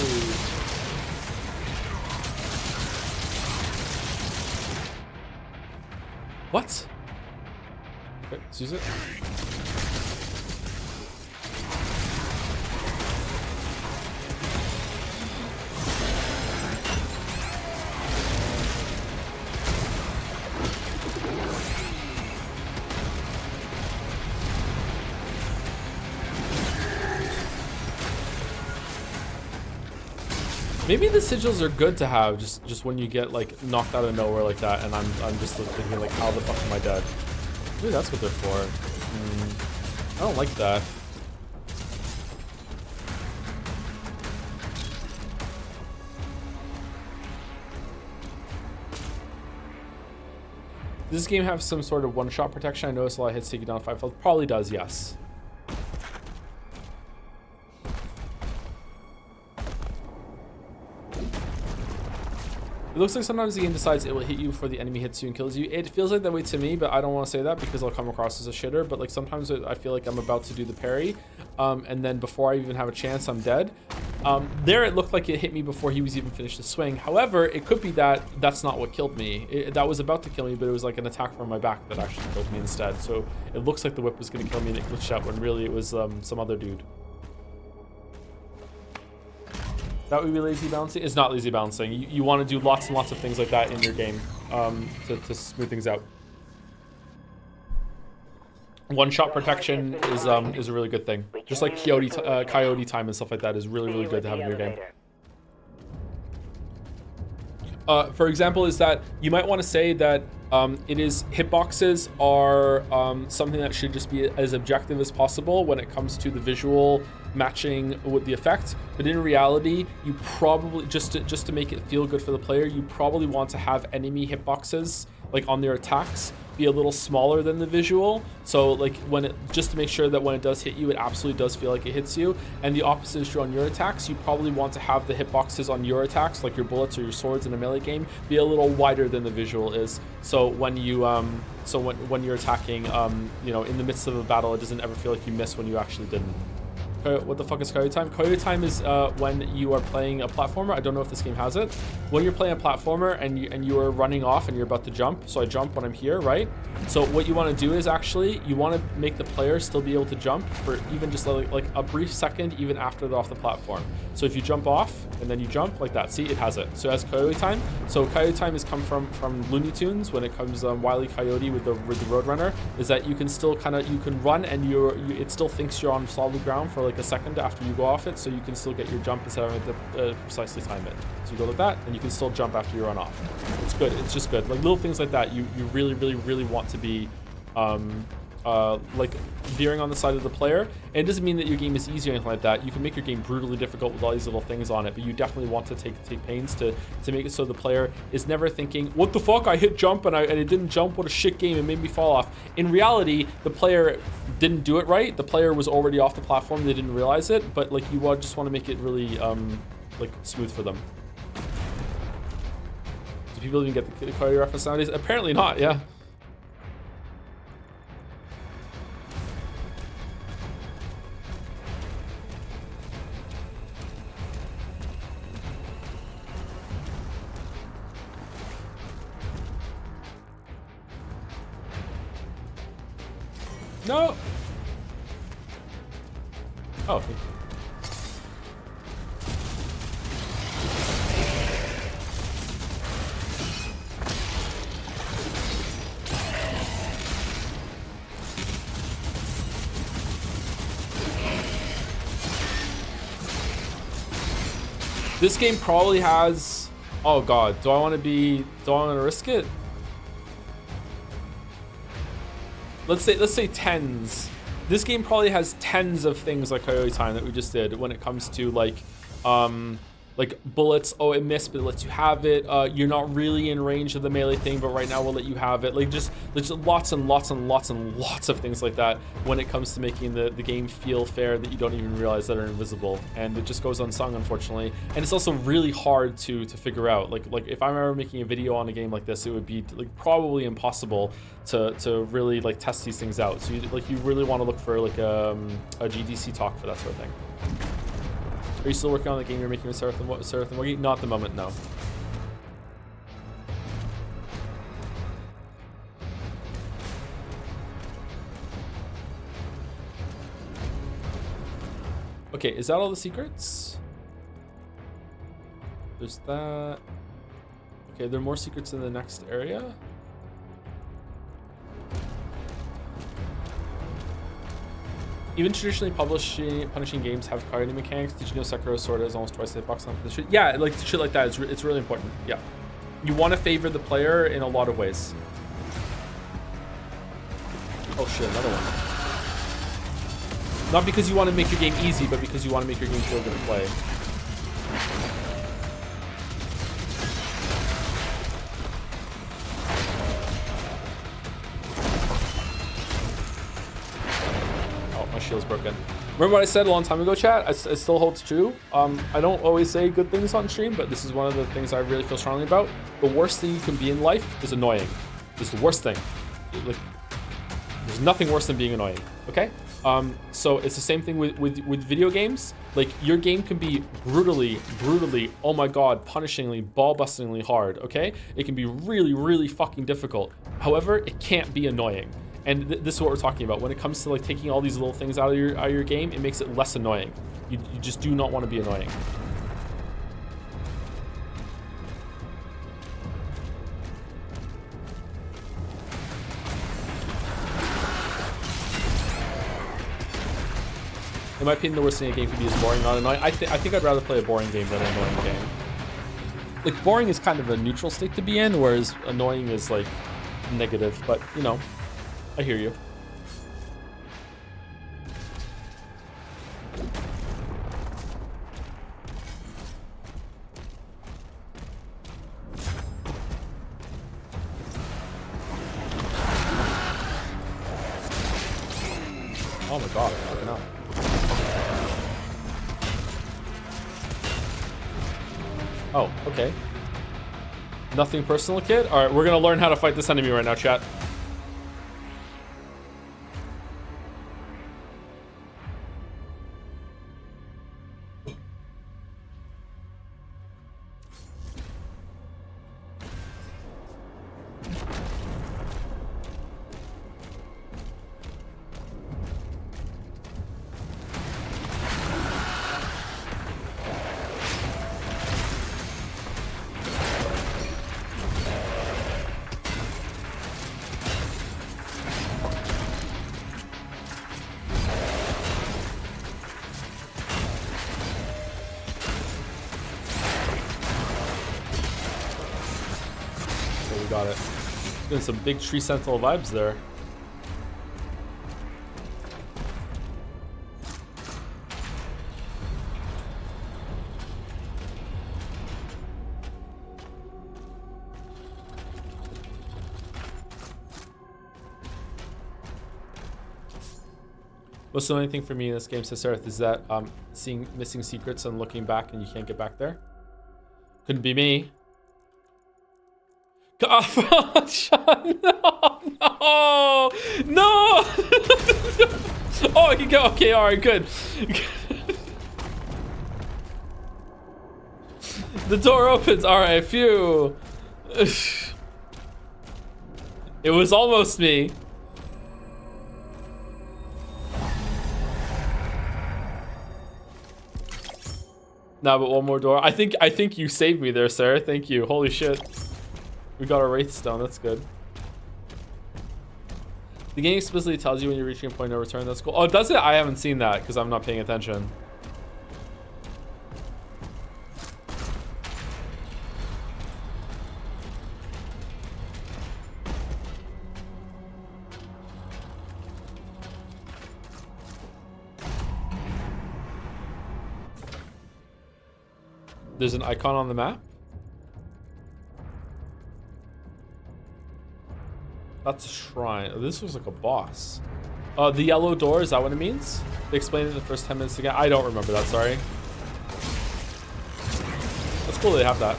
What? Okay, let's use it. Maybe the sigils are good to have just when you get like knocked out of nowhere like that, and I'm just like, thinking like, how the fuck am I dead? Maybe that's what they're for. I don't like that. Does this game have some sort of one-shot protection? I noticed a lot of hits take you down 5 health. Probably does, yes. It looks like sometimes the game decides it will hit you before the enemy hits you and kills you. It feels like that way to me, but I don't want to say that because I'll come across as a shitter. But like sometimes I feel like I'm about to do the parry, and then before I even have a chance, I'm dead. There it looked like it hit me before he was even finished the swing. However, it could be that that's not what killed me. That was about to kill me, but it was like an attack from my back that actually killed me instead. So it looks like the whip was going to kill me and it glitched out when really it was some other dude. That would be lazy balancing. It's not lazy balancing. You want to do lots and lots of things like that in your game to smooth things out. One-shot protection is a really good thing. Just like coyote time and stuff like that is really good to have in your game. For example, is that you might want to say that hitboxes are something that should just be as objective as possible when it comes to the visual matching with the effect, but in reality you probably just to make it feel good for the player, you probably want to have enemy hitboxes like on their attacks be a little smaller than the visual, so like just to make sure that when it does hit you, it absolutely does feel like it hits you. And the opposite is true on your attacks. You probably want to have the hitboxes on your attacks, like your bullets or your swords in a melee game, be a little wider than the visual is, so when you when you're attacking in the midst of a battle, it doesn't ever feel like you miss when you actually didn't. What the fuck is Coyote Time? Coyote Time is when you are playing a platformer. I don't know if this game has it. When you're playing a platformer and you are running off and you're about to jump. So I jump when I'm here, right? So what you want to do is actually you want to make the player still be able to jump for even just like a brief second, even after they're off the platform. So if you jump off and then you jump like that, see, it has it. So it has Coyote Time. So Coyote Time has come from Looney Tunes when it comes Wile E. Coyote with the Roadrunner. Is that you can still you can run and it still thinks you're on solid ground for like a second after you go off it, so you can still get your jump instead of having to precisely time it. So you go like that, and you can still jump after you run off. It's good. It's just good. Like little things like that, you really want to be like veering on the side of the player. And it doesn't mean that your game is easy or anything like that. You can make your game brutally difficult with all these little things on it, but you definitely want to take pains to make it so the player is never thinking, what the fuck, I hit jump and it didn't jump, what a shit game, it made me fall off. In reality, the player didn't do it right. The player was already off the platform, they didn't realize it, but like you just want to make it really like smooth for them. Do people even get the Coyote reference nowadays? Apparently not, yeah. No. Oh, thank you. This game probably has, oh god, do I want to risk it? Let's say tens. This game probably has tens of things like Coyote Time that we just did when it comes to like bullets. Oh, it missed, but it lets you have it. You're not really in range of the melee thing, but right now we'll let you have it. Like just lots and lots and lots and lots of things like that when it comes to making the game feel fair that you don't even realize that are invisible, and it just goes unsung, unfortunately. And it's also really hard to figure out. Like if I'm ever making a video on a game like this, it would be like probably impossible to really like test these things out. So you really want to look for like a GDC talk for that sort of thing. Are you still working on the game you're making with Seraphim Morgie? Not at the moment, no. Okay, is that all the secrets? There's that. Okay, there are more secrets in the next area. Even traditionally punishing games have coyote mechanics. Did you know Sekiro Sword has almost twice the hitbox on the shit? Yeah, like shit like that. It's really important. Yeah, you want to favor the player in a lot of ways. Oh shit, another one. Not because you want to make your game easy, but because you want to make your game feel good to play. Shield's broken. Remember what I said a long time ago, chat? It still holds true. I don't always say good things on stream, but this is one of the things I really feel strongly about. The worst thing you can be in life is annoying. It's the worst thing. Like, there's nothing worse than being annoying. Okay? So it's the same thing with video games. Like, your game can be brutally, oh my god, punishingly, ball-bustingly hard. Okay? It can be really, really fucking difficult. However, it can't be annoying. And this is what we're talking about. When it comes to like taking all these little things out of your game, it makes it less annoying. You just do not want to be annoying. In my opinion, the worst thing a game could be is boring, not annoying. I think I'd rather play a boring game than an annoying game. Like, boring is kind of a neutral state to be in, whereas annoying is like negative, but you know. I hear you. Oh my god, fucking hell. Oh, okay. Nothing personal, kid? Alright, we're gonna learn how to fight this enemy right now, chat. Got it. Doing some big tree sentinel vibes there. What's the only thing for me in this game, says Seraph, is that seeing missing secrets and looking back and you can't get back there. Couldn't be me. Oh, Sean, no! Oh, I can go. Okay, all right, good. The door opens. All right, phew. It was almost me. Nah, but one more door. I think you saved me there, Sarah. Thank you. Holy shit. We got a Wraith Stone, that's good. The game explicitly tells you when you're reaching a point of return, that's cool. Oh, does it? I haven't seen that because I'm not paying attention. There's an icon on the map. That's a shrine. Oh, this was like a boss. The yellow door, is that what it means? They explained it in the first 10 minutes again. I don't remember that, sorry. That's cool they have that.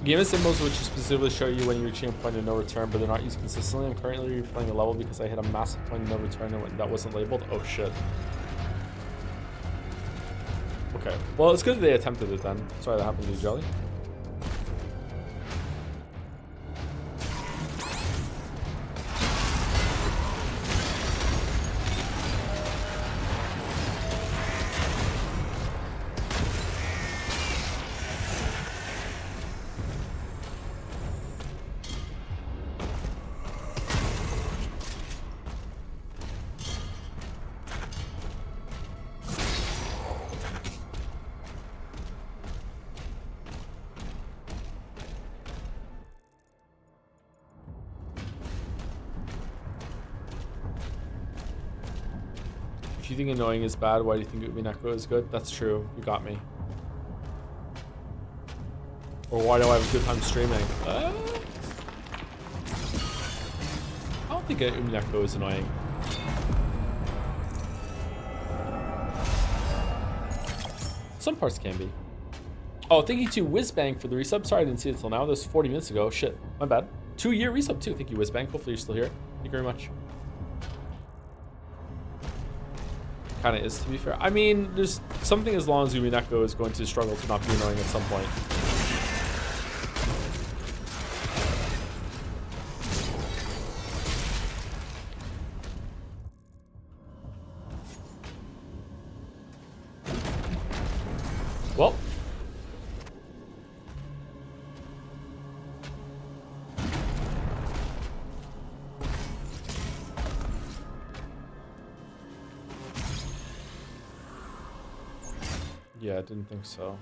Game of symbols which specifically show you when you're reaching a point of no return, but they're not used consistently. I'm currently replaying a level because I hit a massive point of no return and that wasn't labeled. Oh shit. Okay. Well, it's good that they attempted it then. Sorry that happened to you, Jelly. If you think annoying is bad, why do you think Umineko is good? That's true. You got me. Or why do I have a good time streaming? I don't think Umineko is annoying. Some parts can be. Oh, thank you to Whizbang for the resub. Sorry I didn't see it till now. That was 40 minutes ago. Shit, my bad. 2-year resub too. Thank you, Whizbang. Hopefully you're still here. Thank you very much. Kind of is, to be fair. I mean, there's something as long as Umineko is going to struggle to not be annoying at some point. Well. Yeah, I didn't think so.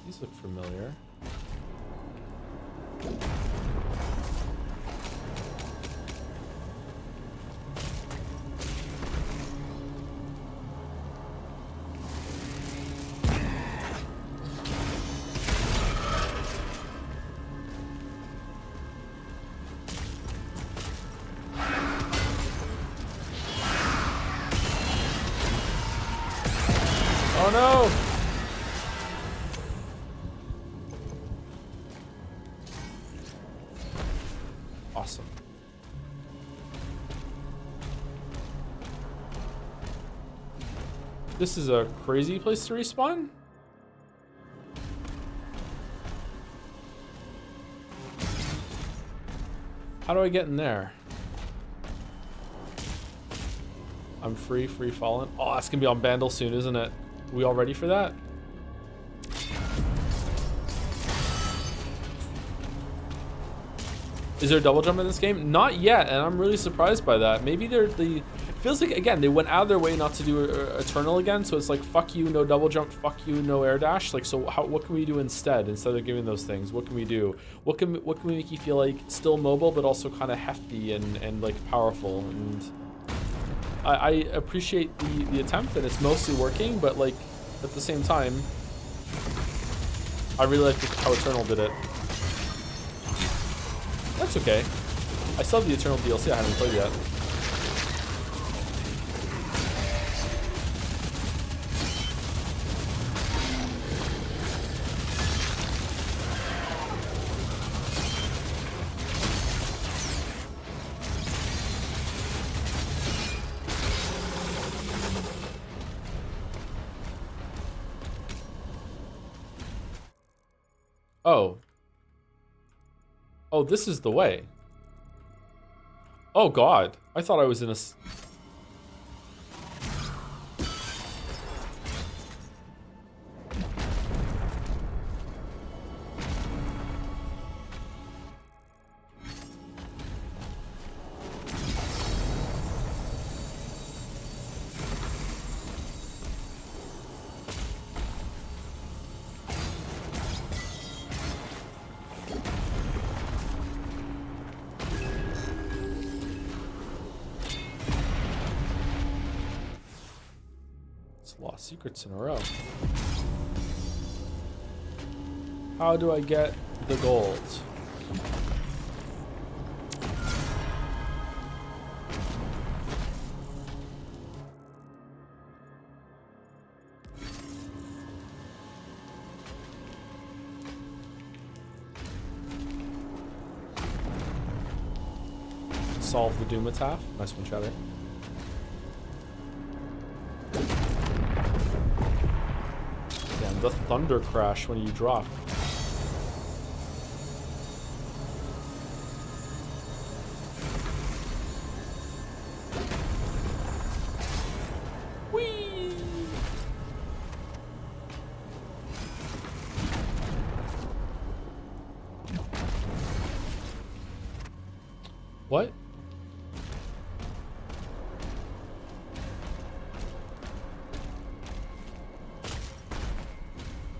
These look familiar. Oh no! Awesome. This is a crazy place to respawn? How do I get in there? I'm free falling. Oh, that's gonna be on Bandle soon, isn't it? We all ready for that? Is there a double jump in this game? Not yet, and I'm really surprised by that. Maybe it feels like, again, they went out of their way not to do Eternal again, so it's like, fuck you, no double jump, fuck you, no air dash. Like, so what can we do instead of giving those things? What can we do? What can we make you feel like still mobile, but also kind of hefty and like powerful? And I appreciate the attempt, and it's mostly working, but like at the same time, I really like how Eternal did it. That's okay. I still have the Eternal DLC I haven't played yet. Oh. Oh, this is the way. Oh god. I thought I was in a... Lost secrets in a row. How do I get the gold? Solve the Doom attack. Nice one, Shadow. Damn, the thunder crash when you drop. Whee! What?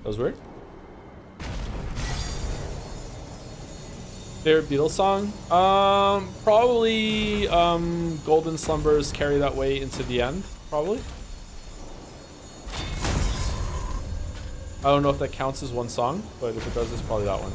That was weird. Favorite Beatles song? Probably Golden Slumbers Carry That Way into the End, probably. I don't know if that counts as one song, but if it does, it's probably that one.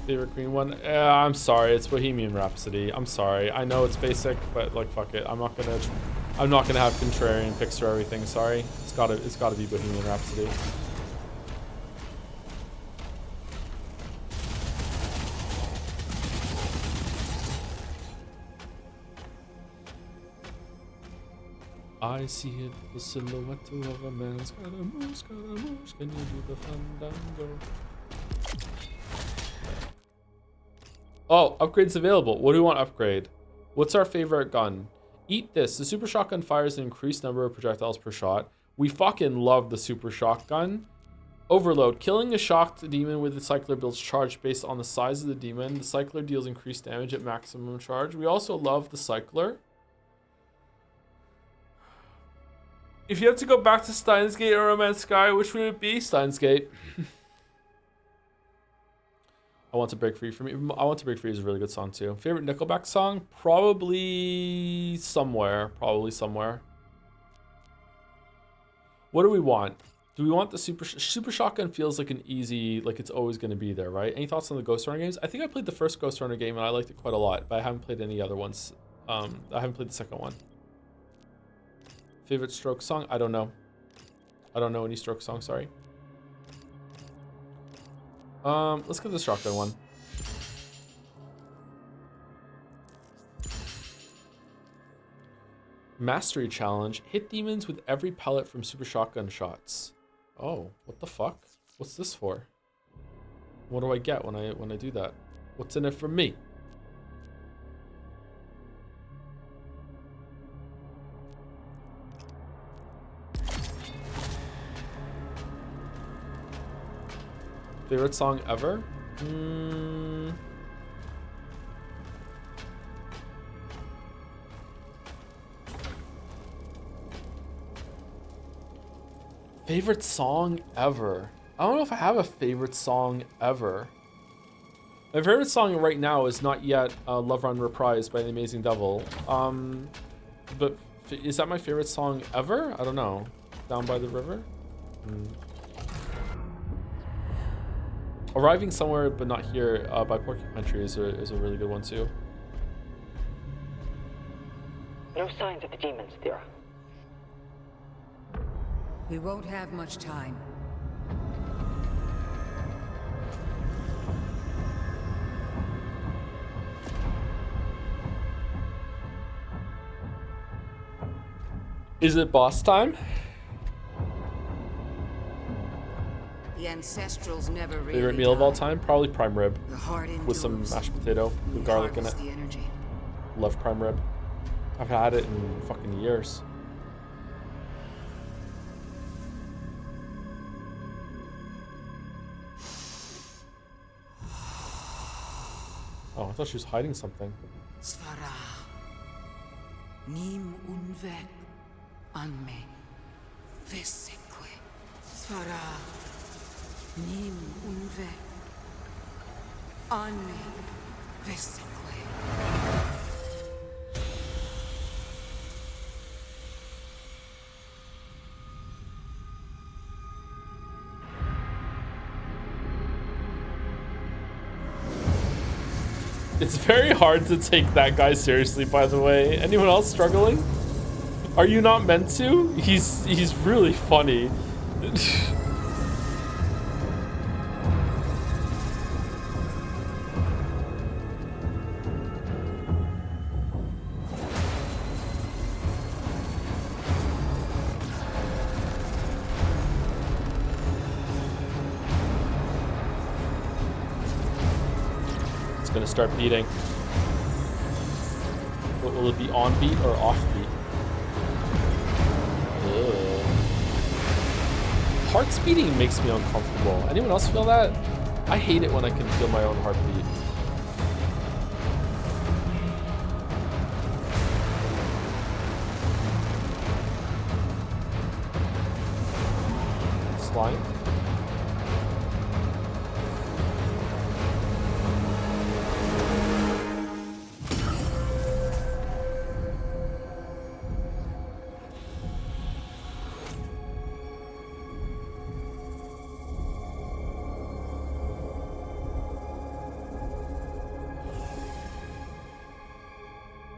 Favorite Queen one? I'm sorry, it's Bohemian Rhapsody. I'm sorry. I know it's basic, but like fuck it. I'm not gonna have contrarian picks for everything. Sorry. It's gotta be Bohemian Rhapsody. I see it, the silhouette of a man. Scaramouche, Scaramouche, can you do the fandango? Oh, upgrades available. What do we want to upgrade? What's our favorite gun? Eat this. The super shotgun fires an increased number of projectiles per shot. We fucking love the super shotgun. Overload. Killing a shocked demon with the cycler builds charge based on the size of the demon. The cycler deals increased damage at maximum charge. We also love the cycler. If you have to go back to Steins Gate or Romance Sky, which would it be? Steins Gate. I Want to Break Free for me. I Want to Break Free is a really good song too. Favorite Nickelback song? Probably somewhere. Probably somewhere. What do we want? Do we want the Super Shotgun? Feels like an easy, like it's always going to be there, right? Any thoughts on the Ghost Runner games? I think I played the first Ghost Runner game and I liked it quite a lot, but I haven't played any other ones. I haven't played the second one. Favorite Stroke song? I don't know. I don't know any Stroke songs, sorry. Let's get the shotgun one. Mastery challenge. Hit demons with every pellet from super shotgun shots. Oh, what the fuck? What's this for? What do I get when I do that? What's in it for me? Favorite song ever? Favorite song ever? I don't know if I have a favorite song ever. My favorite song right now is not yet Love Run Reprise by The Amazing Devil. But is that my favorite song ever? I don't know. Down by the River? Arriving Somewhere But Not Here by Porcupine Tree is a really good one too. No signs of the demons, Thera. We won't have much time. Is it boss time? The Ancestrals never really Favorite meal of all died. time? Probably prime rib The heart with some endures. mashed potato with garlic in it. Harvest the energy. Love prime rib. I've had it in fucking years. Oh, I thought she was hiding something. Svara. Nim unvek Anme Veseque Svara Nim Unve Anme Veseque. It's very hard to take that guy seriously, by the way. Anyone else struggling? Are you not meant to? He's really funny. Gonna start beating. But will it be on beat or off beat? Ugh. Heart speeding makes me uncomfortable. Anyone else feel that? I hate it when I can feel my own heartbeat. Slime?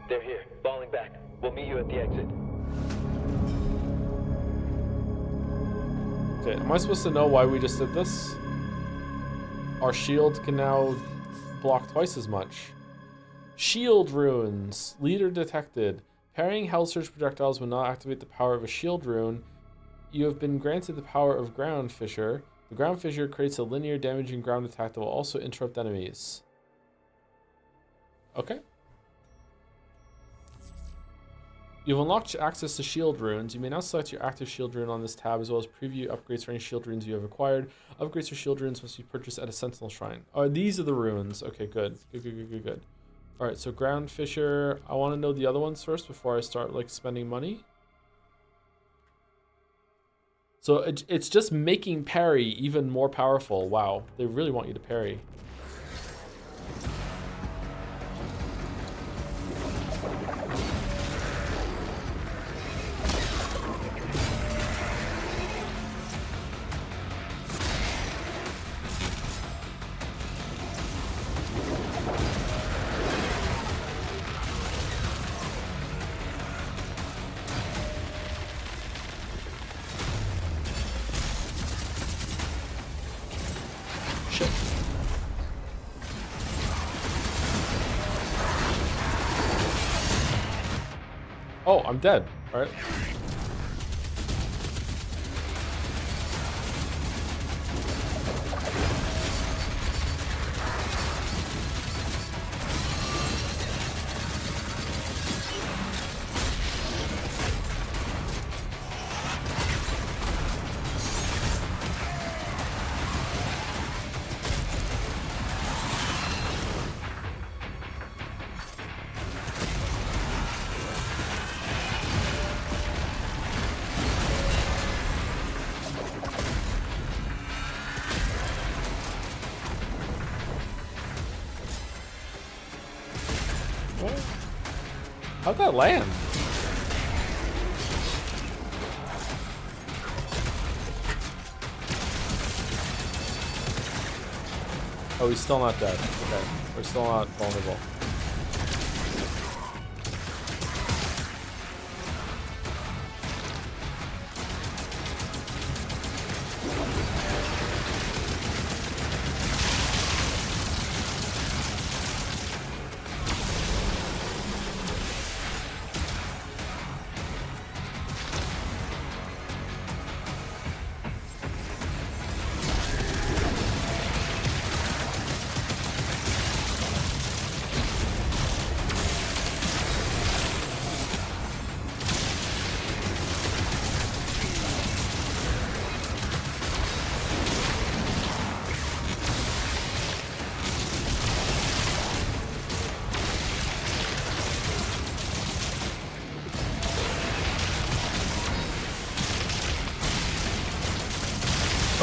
They're here, falling back. We'll meet you at the exit. Okay, am I supposed to know why we just did this? Our shield can now block twice as much. Shield runes. Leader detected. Parrying Hell Surge projectiles will not activate the power of a shield rune. You have been granted the power of Ground Fissure. The Ground Fissure creates a linear damaging ground attack that will also interrupt enemies. Okay. You've unlocked access to shield runes. You may now select your active shield rune on this tab, as well as preview upgrades for any shield runes you have acquired. Upgrades for shield runes must be purchased at a Sentinel Shrine. Oh, these are the runes. Okay, good. Good. All right, so Ground Fissure. I want to know the other ones first before I start like spending money. So it's just making parry even more powerful. Wow, they really want you to parry. Shit. Oh, I'm dead. All right. How'd that land? Oh, he's still not dead. Okay, we're still not vulnerable.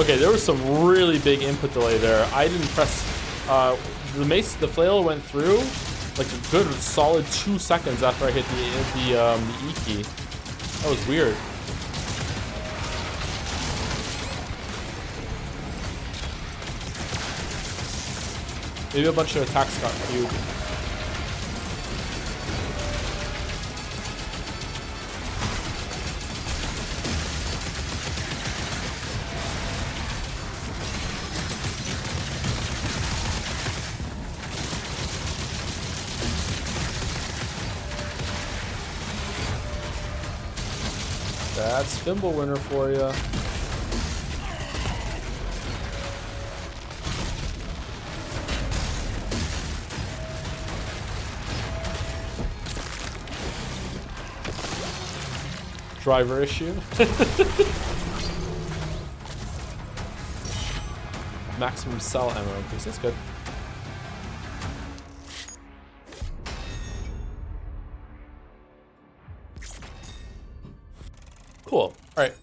Okay, there was some really big input delay there. I didn't press the flail went through like a good solid 2 seconds after I hit the E key. That was weird. Maybe a bunch of attacks got queued. That's Fimbulwinter for you. Driver issue. Maximum cell ammo increase. That's good. Cool. All right.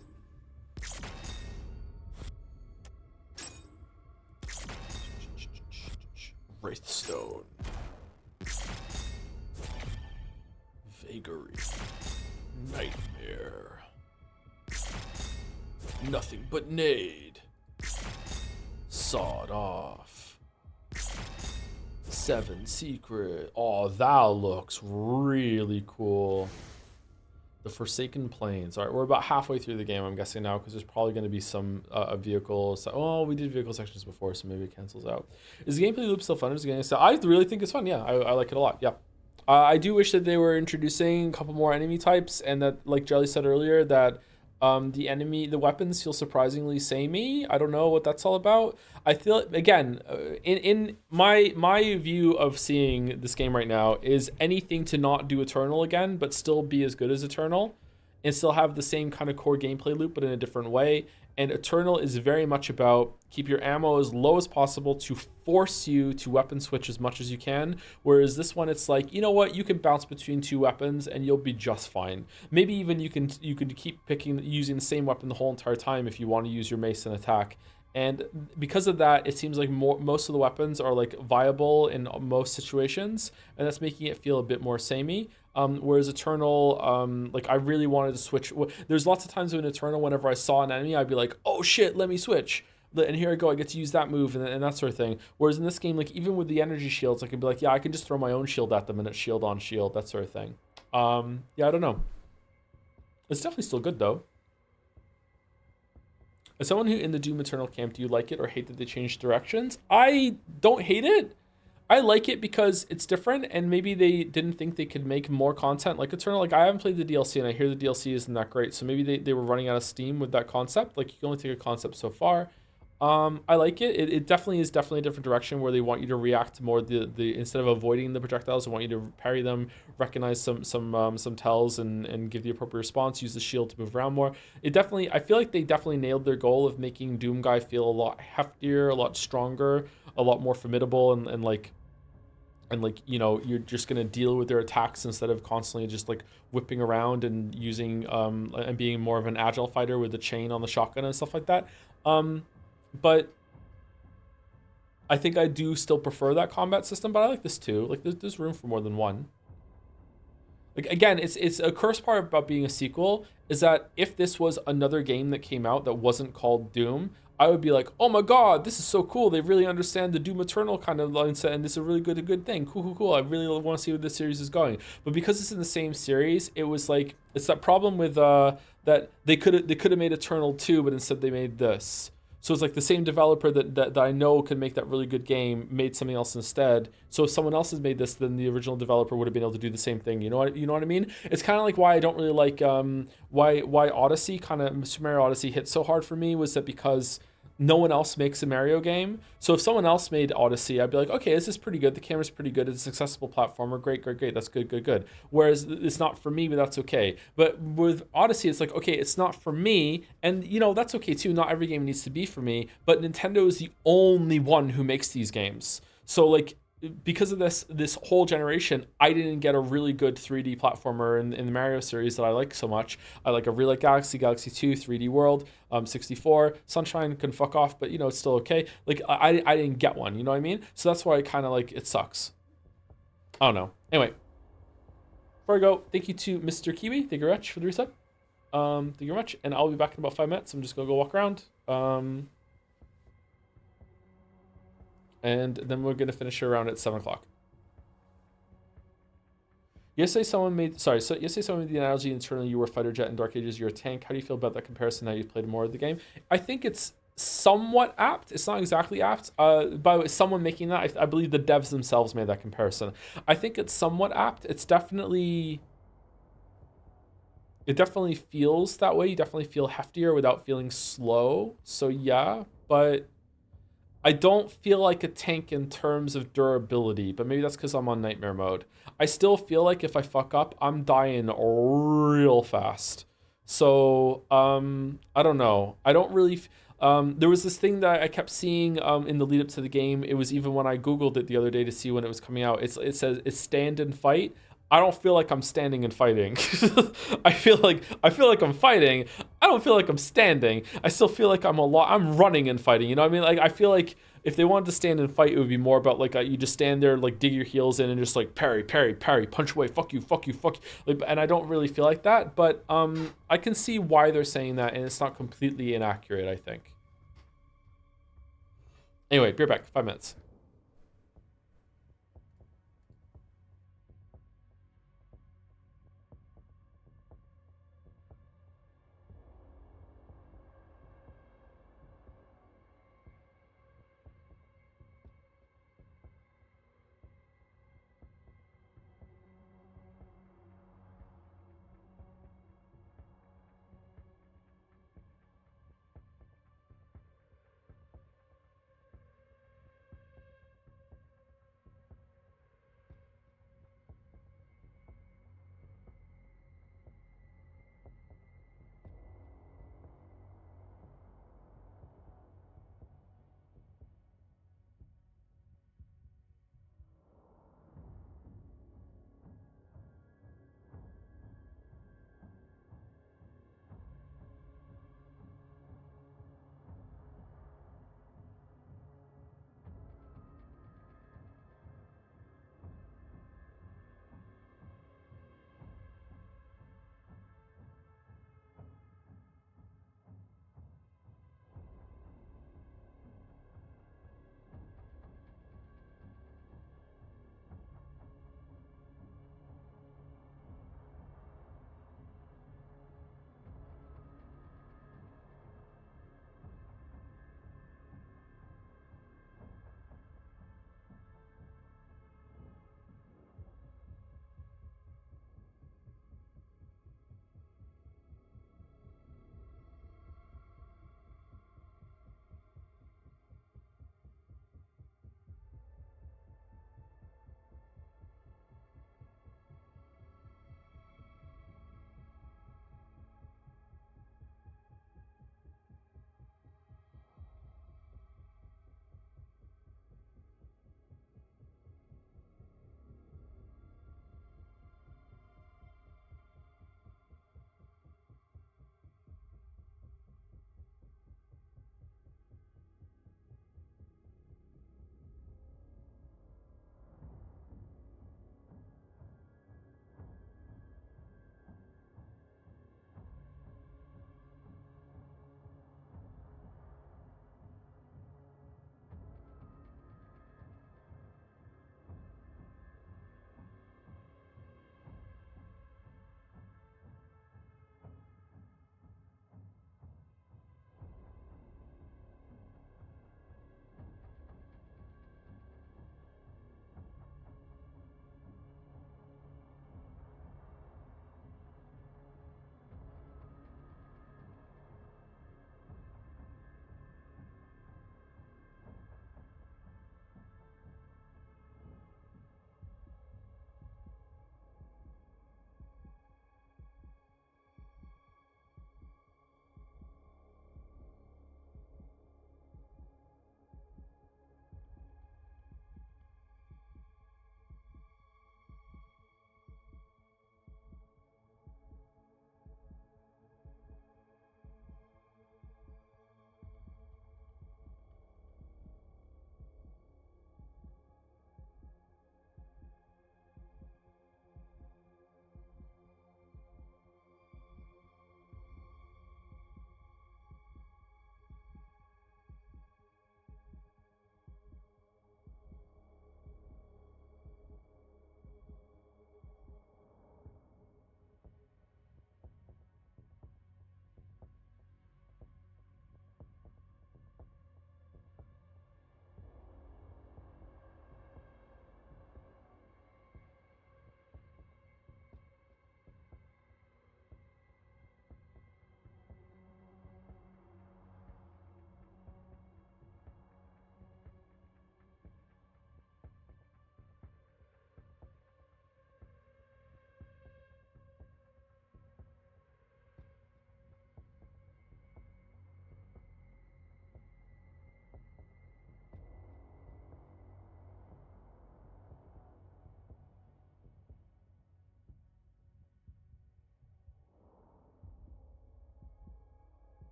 Wraithstone. Vagary. Nightmare. Nothing but nade. Sawed off. 7 secret. Oh, that looks really cool. The Forsaken Plains. All right, we're about halfway through the game, I'm guessing now, because there's probably going to be some vehicles. Oh, we did vehicle sections before, so maybe it cancels out. Is the gameplay loop still fun? Is the game still? I really think it's fun. Yeah, I like it a lot. Yeah. I do wish that they were introducing a couple more enemy types, and that, like Jelly said earlier, that the weapons feel surprisingly samey. I don't know what that's all about. I feel, again, in my view of seeing this game right now is anything to not do Eternal again, but still be as good as Eternal, and still have the same kind of core gameplay loop, but in a different way. And Eternal is very much about keep your ammo as low as possible to force you to weapon switch as much as you can. Whereas this one, it's like, you know what, you can bounce between 2 weapons and you'll be just fine. Maybe even you could keep using the same weapon the whole entire time if you want to use your mace and attack. And because of that, it seems like most of the weapons are like viable in most situations, and that's making it feel a bit more samey. Whereas Eternal, like I really wanted to switch. There's lots of times in Eternal, whenever I saw an enemy, I'd be like, oh shit, let me switch. And here I go, I get to use that move and that sort of thing. Whereas in this game, like even with the energy shields, I could be like, yeah, I can just throw my own shield at them and it's shield on shield, that sort of thing. Yeah, I don't know. It's definitely still good though. As someone who in the Doom Eternal camp, do you like it or hate that they changed directions? I don't hate it. I like it because it's different, and maybe they didn't think they could make more content like Eternal. Like I haven't played the DLC, and I hear the DLC isn't that great, so maybe they were running out of steam with that concept. Like you can only take a concept so far. I like it. It definitely is definitely a different direction where they want you to react to more the instead of avoiding the projectiles, they want you to parry them, recognize some tells, and give the appropriate response. Use the shield to move around more. I feel like they definitely nailed their goal of making Doom Guy feel a lot heftier, a lot stronger, a lot more formidable, and like you know, you're just gonna deal with their attacks instead of constantly just like whipping around and using and being more of an agile fighter with the chain on the shotgun and stuff like that. But I think I do still prefer that combat system, but I like this too. Like there's room for more than one. Like again, it's a curse part about being a sequel is that if this was another game that came out that wasn't called Doom, I would be like, oh my god, this is so cool. They really understand the Doom Eternal kind of mindset, and this is a really good thing. Cool. I really want to see where this series is going. But because it's in the same series, it was like it's that problem with that they could have made Eternal 2, but instead they made this. So it's like the same developer that I know could make that really good game made something else instead. So if someone else has made this, then the original developer would have been able to do the same thing. You know what I mean? It's kind of like why I don't really like why Odyssey, kind of Super Mario Odyssey hit so hard for me, was that because no one else makes a Mario game. So if someone else made Odyssey, I'd be like, okay, this is pretty good. The camera's pretty good. It's an accessible platformer. Great. That's good. Whereas it's not for me, but that's okay. But with Odyssey, it's like, okay, it's not for me. And, you know, that's okay too. Not every game needs to be for me. But Nintendo is the only one who makes these games. So, like, because of this whole generation, I didn't get a really good 3D platformer in the Mario series that I like so much. I really like Galaxy 2, 3D World, 64, Sunshine can fuck off, but you know, it's still okay. Like I didn't get one, you know what I mean? So that's why I kind of like, it sucks. I don't know. Anyway, before I go, thank you to Mr. Kiwi. Thank you very much for the reset. Thank you very much. And I'll be back in about 5 minutes. I'm just gonna go walk around. And then we're gonna finish around at 7 o'clock. Yesterday someone made the analogy internally, you were a fighter jet in Dark Ages, you're a tank. How do you feel about that comparison now you've played more of the game? I think it's somewhat apt. It's not exactly apt. By the way, someone making that, I believe the devs themselves made that comparison. I think it's somewhat apt. It definitely feels that way. You definitely feel heftier without feeling slow. So yeah, but I don't feel like a tank in terms of durability, but maybe that's because I'm on nightmare mode. I still feel like if I fuck up, I'm dying real fast. So, I don't know. I don't really... there was this thing that I kept seeing in the lead up to the game. It was even when I Googled it the other day to see when it was coming out. It says it's stand and fight. I don't feel like I'm standing and fighting. I feel like I'm fighting. I don't feel like I'm standing. I still feel like I'm running and fighting. You know what I mean? Like I feel like if they wanted to stand and fight, it would be more about like you just stand there, like dig your heels in and just like parry, parry, parry, punch away, fuck you, fuck you, fuck you. Like, and I don't really feel like that. But I can see why they're saying that, and it's not completely inaccurate, I think. Anyway, be right back. 5 minutes.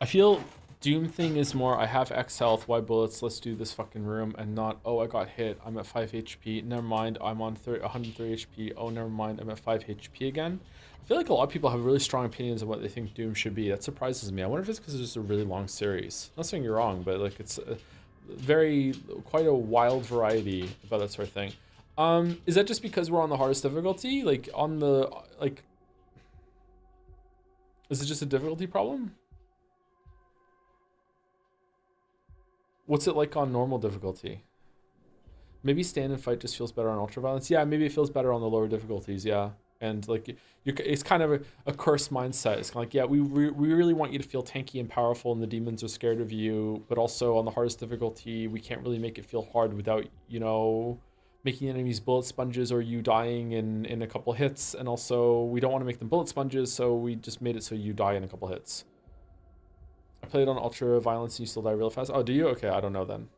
feel Doom thing is more, I have X health, Y bullets, let's do this fucking room, and not, oh, I got hit, I'm at 5 HP, never mind, I'm on 130 HP, oh, never mind, I'm at 5 HP again. I feel like a lot of people have really strong opinions of what they think Doom should be. That surprises me. I wonder if it's because it's just a really long series. I'm not saying you're wrong, but like it's quite a wild variety about that sort of thing. Is that just because we're on the hardest difficulty? Like on the, like, is it just a difficulty problem? What's it like on normal difficulty? Maybe stand and fight just feels better on ultra violence. Yeah, maybe it feels better on the lower difficulties. Yeah, and like it's kind of a cursed mindset. It's kind of like, yeah, we really want you to feel tanky and powerful, and the demons are scared of you. But also on the hardest difficulty, we can't really make it feel hard without, you know, making enemies bullet sponges or you dying in a couple hits. And also we don't want to make them bullet sponges, so we just made it so you die in a couple hits. I played on ultra violence and you still die real fast. Oh, do you? Okay, I don't know then.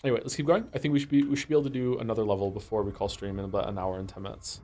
Anyway, let's keep going. I think we should be able to do another level before we call stream in about an hour and 10 minutes.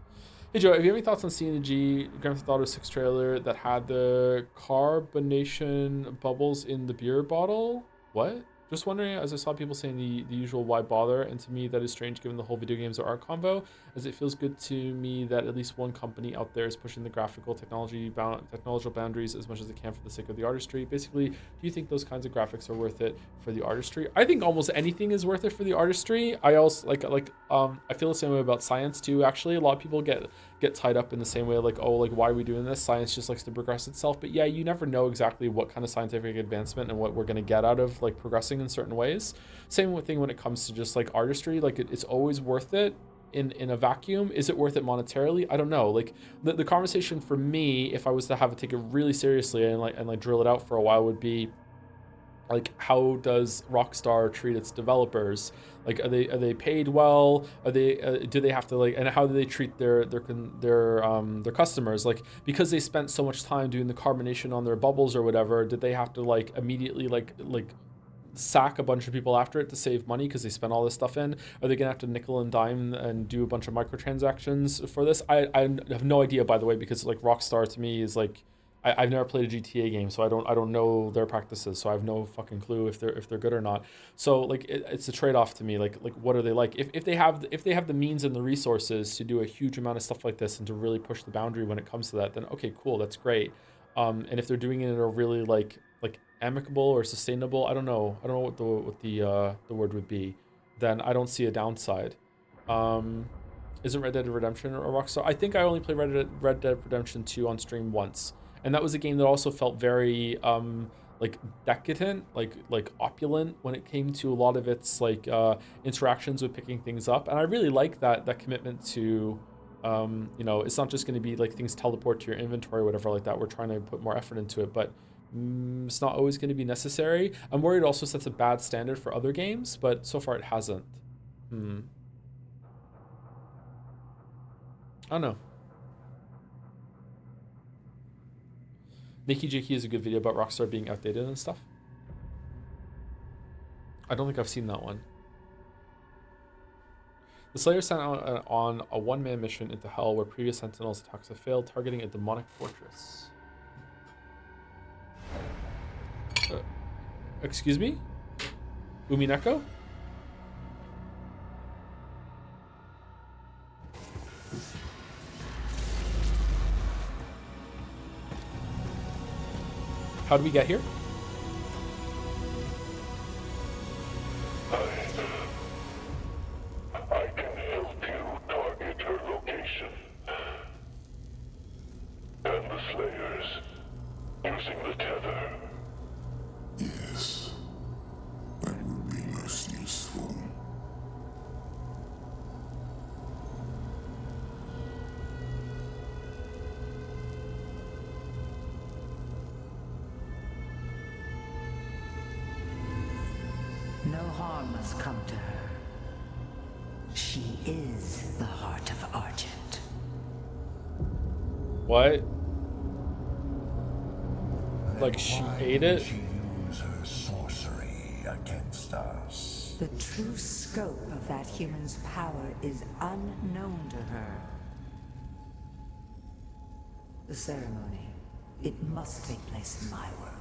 Hey Joe, have you have any thoughts on seeing the Grand Theft Auto 6 trailer that had the carbonation bubbles in the beer bottle? What? Just wondering, as I saw people saying the usual why bother, and to me that is strange given the whole video games are art combo, as it feels good to me that at least one company out there is pushing the graphical technological boundaries as much as it can for the sake of the artistry. Basically, do you think those kinds of graphics are worth it for the artistry? I think almost anything is worth it for the artistry. I also I feel the same way about science too, actually. A lot of people get tied up in the same way, like, oh, like, why are we doing this? Science just likes to progress itself. But yeah, you never know exactly what kind of scientific advancement and what we're going to get out of like progressing in certain ways. Same thing when it comes to just like artistry. Like it's always worth it in a vacuum. Is it worth it monetarily? I don't know. Like the conversation for me, if I was to have to take it really seriously and like drill it out for a while, would be like, how does Rockstar treat its developers? Like, are they paid well? Are they do they have to like, and how do they treat their customers? Like, because they spent so much time doing the carbonation on their bubbles or whatever, did they have to like immediately like sack a bunch of people after it to save money because they spent all this stuff in? Are they gonna have to nickel and dime and do a bunch of microtransactions for this? I have no idea, by the way, because like Rockstar to me is like, I've never played a GTA game, so I don't know their practices, so I have no fucking clue if they're good or not. So like it's a trade-off to me. Like what are they like? If they have the means and the resources to do a huge amount of stuff like this and to really push the boundary when it comes to that, then okay, cool, that's great. And if they're doing it in a really like amicable or sustainable, I don't know what the word would be, then I don't see a downside. Isn't Red Dead Redemption or Rockstar? I think I only played Red Dead Redemption 2 on stream once. And that was a game that also felt very like decadent, like opulent when it came to a lot of its like interactions with picking things up. And I really like that commitment to, you know, it's not just going to be like things teleport to your inventory or whatever like that. We're trying to put more effort into it, but it's not always going to be necessary. I'm worried it also sets a bad standard for other games, but so far it hasn't. I don't know. Nikki Jakey is a good video about Rockstar being outdated and stuff. I don't think I've seen that one. The Slayer sent out on a one-man mission into Hell where previous Sentinels attacks have failed, targeting a demonic fortress. Excuse me? Umineko? How did we get here? I can help you target her location. And the Slayers, using the tether. Yes, that would be most useful. No harm must come to her. She is the heart of Argent. What? Like she ate it? She use her sorcery against us. The true scope of that human's power is unknown to her. The ceremony, it must take place in my world.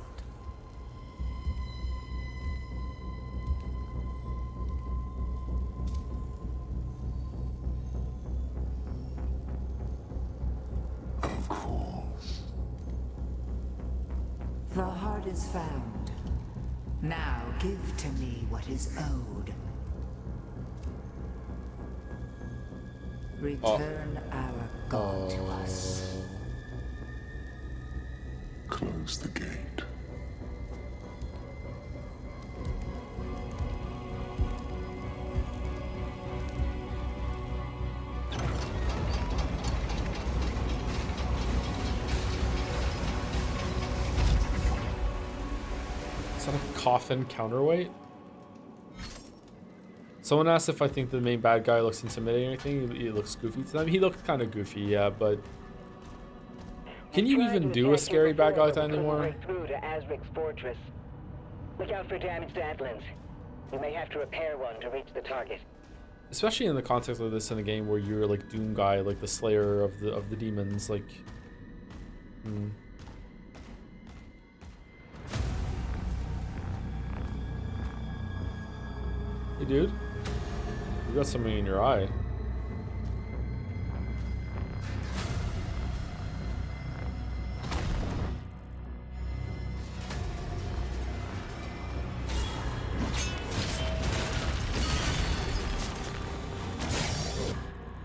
Of course. The heart is found. Now give to me what is owed. Return our God to us. Close the gate. Is that a coffin counterweight? Someone asked if I think the main bad guy looks intimidating or anything. He looks goofy to them. He looked kind of goofy, yeah, but can you even do a scary bad guy like that anymore? Break through to Azric's fortress. Look out for damaged Atlands. You may have to repair one to reach the target. Especially in the context of this in a game where you're like Doom guy, like the slayer of the demons, like. Hey, dude, you got something in your eye.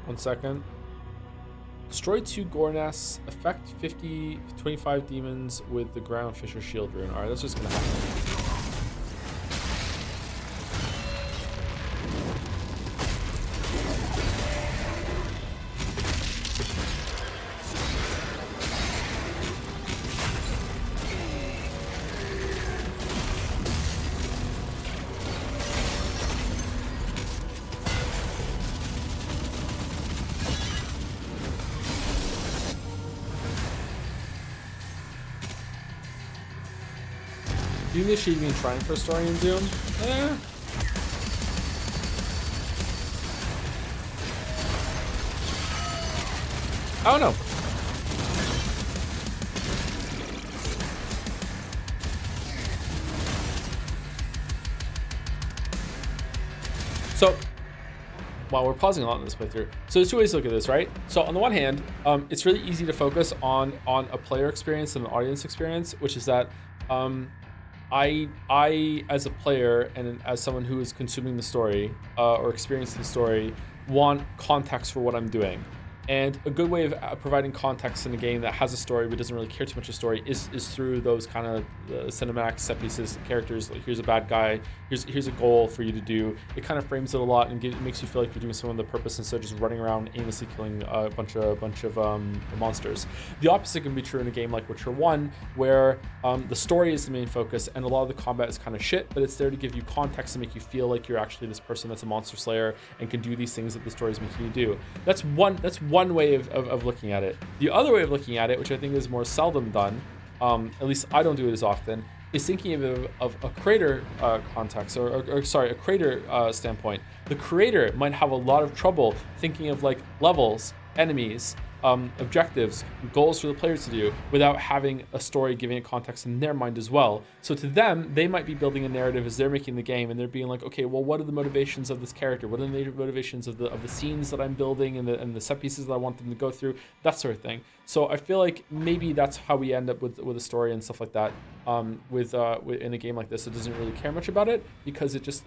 One second. Destroy 2 Gornasts, affect 25 demons with the Ground Fisher Shield Rune. Alright, that's just gonna happen. Do you think she's even trying for a story in Doom? I don't know. So, wow, we're pausing a lot in this playthrough. So there's 2 ways to look at this, right? So on the one hand, it's really easy to focus on a player experience and an audience experience, which is that I, as a player and as someone who is consuming the story or experiencing the story, want context for what I'm doing. And a good way of providing context in a game that has a story but doesn't really care too much of a story is through those kind of cinematic set pieces, characters. Like, here's a bad guy, here's a goal for you to do. It kind of frames it a lot and makes you feel like you're doing something with a purpose instead of just running around aimlessly killing a bunch of monsters. The opposite can be true in a game like Witcher 1, where the story is the main focus and a lot of the combat is kind of shit, but it's there to give you context and make you feel like you're actually this person that's a monster slayer and can do these things that the story is making you do. That's one way of looking at it. The other way of looking at it, which I think is more seldom done, at least I don't do it as often, is thinking of a creator context, or sorry, a creator standpoint. The creator might have a lot of trouble thinking of like levels, enemies, objectives, goals for the players to do without having a story giving it context in their mind as well. So to them, they might be building a narrative as they're making the game, and they're being like, okay, well, what are the motivations of this character? What are the motivations of the scenes that I'm building and the set pieces that I want them to go through? That sort of thing. So I feel like maybe that's how we end up with a story and stuff like that. With in a game like this, it doesn't really care much about it because it just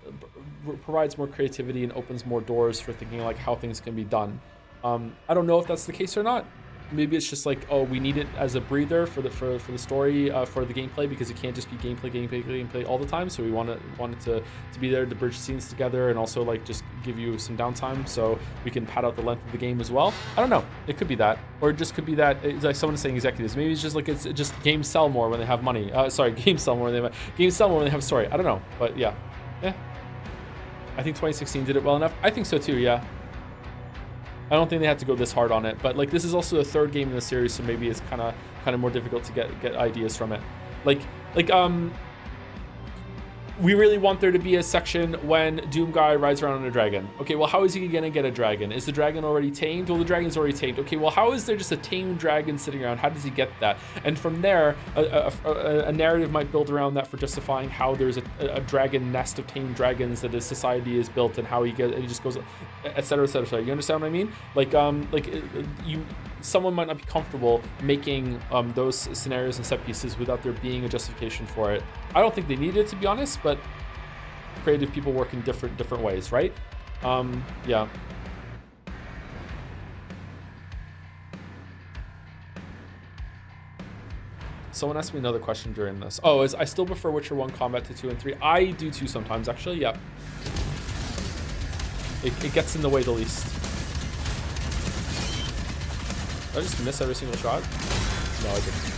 provides more creativity and opens more doors for thinking like how things can be done. I don't know if that's the case or not. Maybe it's just like, oh, we need it as a breather for the story, for the gameplay, because it can't just be gameplay all the time. So we want it to be there to bridge scenes together and also like just give you some downtime so we can pad out the length of the game as well. I don't know. It could be that, or it just could be that it's like someone saying executives. Maybe it's just like it's just games sell more when they have money. Games sell more when they have a story. I don't know, but yeah. I think 2016 did it well enough. I think so too. Yeah. I don't think they had to go this hard on it, but like this is also the 3rd game in the series, so maybe it's kind of more difficult to get ideas from it. we really want there to be a section when Doom Guy rides around on a dragon. Okay, well, how is he gonna get a dragon? Is the dragon already tamed? Well, the dragon's already tamed. Okay, well, how is there just a tamed dragon sitting around? How does he get that? And from there, a narrative might build around that for justifying how there's a dragon nest of tamed dragons that his society is built, and how he just goes, etc., etc. You understand what I mean? Someone might not be comfortable making those scenarios and set pieces without there being a justification for it. I don't think they need it, to be honest, but creative people work in different ways, right? Yeah. Someone asked me another question during this. Oh, I still prefer Witcher 1 combat to 2 and 3. I do too sometimes, actually, yeah. It gets in the way the least. Did I just miss every single shot? No, I didn't.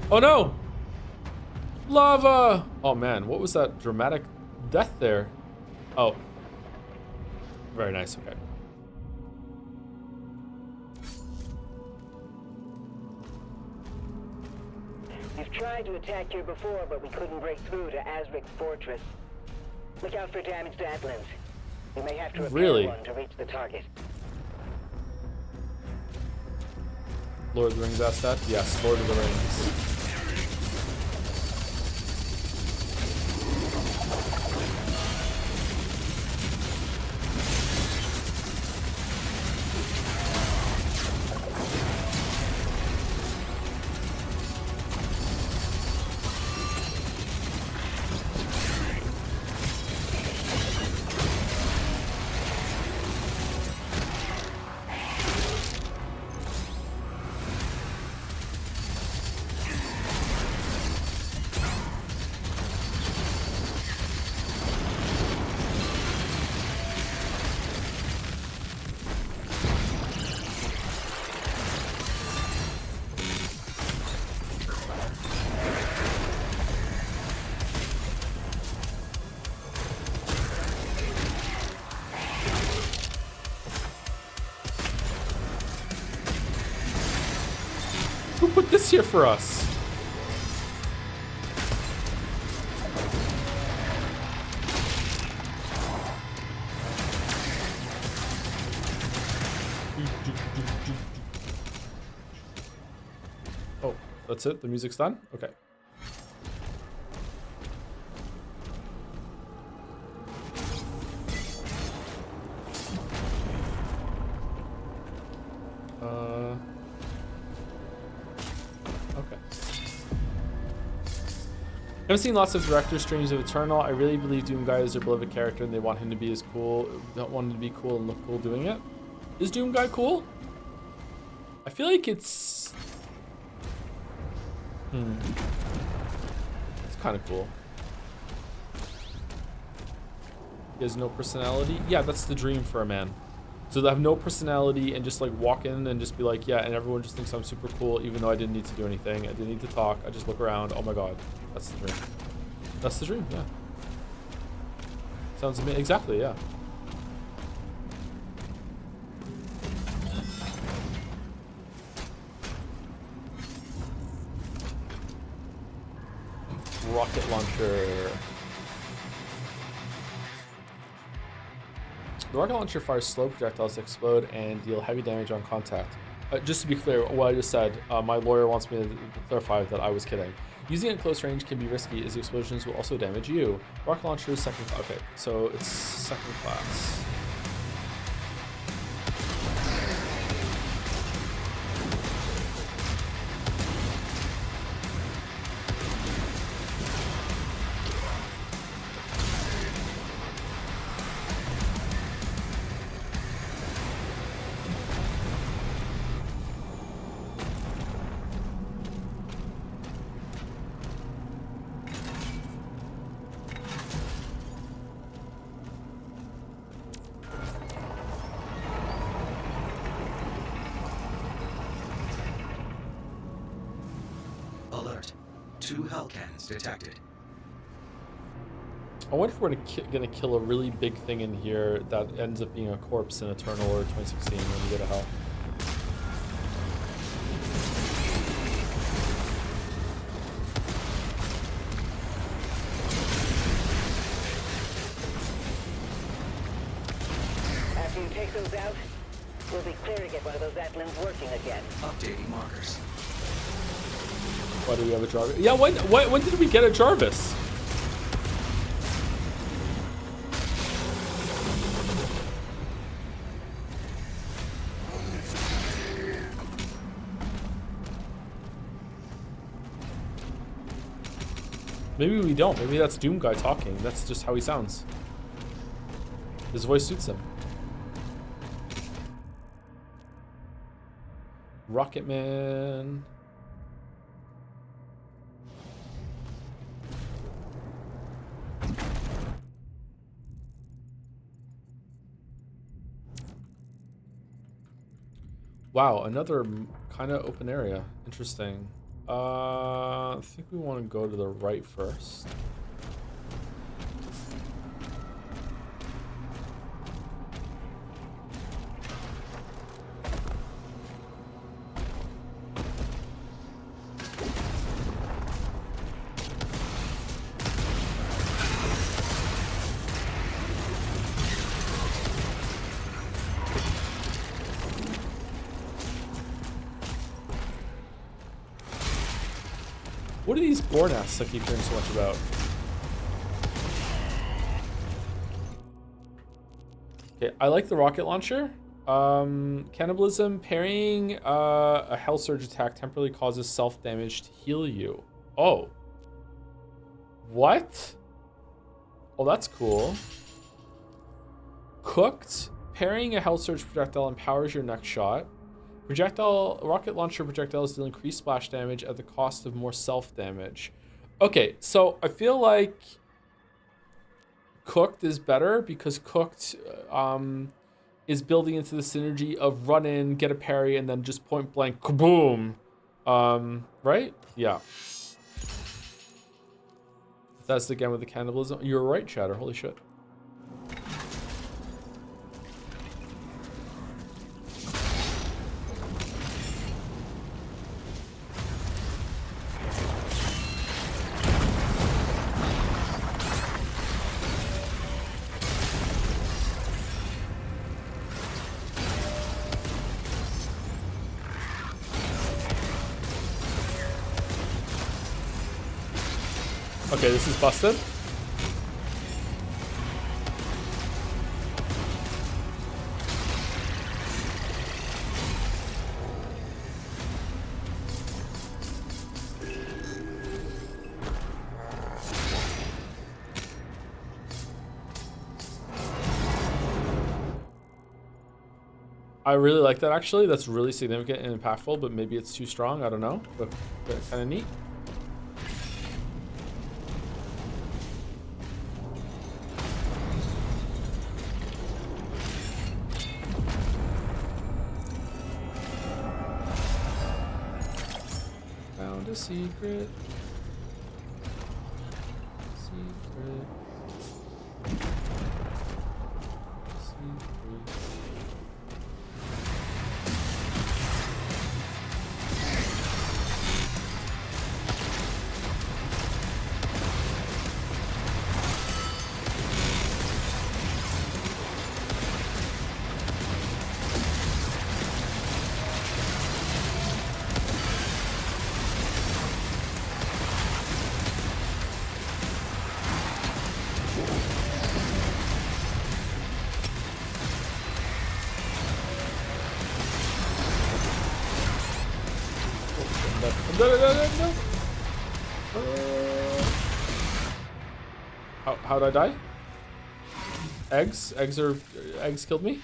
Oh no! Lava! Oh man, what was that dramatic death there? Oh. Very nice, okay. We've tried to attack here before, but we couldn't break through to Azric's fortress. Look out for damaged Atlands. We may have to repair one to reach the target. Lord of the Rings asked that? Yes, Lord of the Rings. Who put this here for us? Oh, that's it? The music's done? Okay. I've seen lots of director streams of Eternal. I really believe Doom Guy is their beloved character and they want him to be as cool. Don't want him to be cool and look cool doing it. Is Doom Guy cool? I feel like it's... It's kind of cool. He has no personality. Yeah, that's the dream for a man. So they have no personality and just like walk in and just be like, yeah, and everyone just thinks I'm super cool even though I didn't need to do anything. I didn't need to talk. I just look around. Oh my god. That's the dream. That's the dream, yeah. Sounds amazing. Exactly, yeah. Rocket launcher. The rocket launcher fires slow projectiles that explode and deal heavy damage on contact. Just to be clear, what I just said, my lawyer wants me to clarify that I was kidding. Using it at close range can be risky as the explosions will also damage you. Rocket launcher is second class. Okay, so it's second class. 2 hell cannons detected. I wonder if we're gonna kill a really big thing in here that ends up being a corpse in Eternal or 2016 when we go to hell. After you take those out, we'll be clear to get one of those Atlins working again. Updating markers. Why do we have a Jarvis? Yeah, when did we get a Jarvis? Maybe we don't. Maybe that's Doom guy talking. That's just how he sounds. His voice suits him. Rocket Man. Wow, another kind of open area. Interesting. I think we want to go to the right first. What are these Gornaths I keep hearing so much about? Okay, I like the rocket launcher. Cannibalism, parrying a Hell Surge attack temporarily causes self-damage to heal you. Oh. What? Oh, that's cool. Cooked, parrying a Hell Surge projectile empowers your next shot. Rocket launcher projectiles deal increased splash damage at the cost of more self-damage. Okay, so I feel like Cooked is better because Cooked is building into the synergy of run in, get a parry, and then just point blank, kaboom. Right? Yeah. That's again with the cannibalism. You're right, Chatter. Holy shit. Okay, this is busted. I really like that actually. That's really significant and impactful, but maybe it's too strong. I don't know, but kind of neat. Found a secret. Secret. No. How'd I die? Eggs killed me.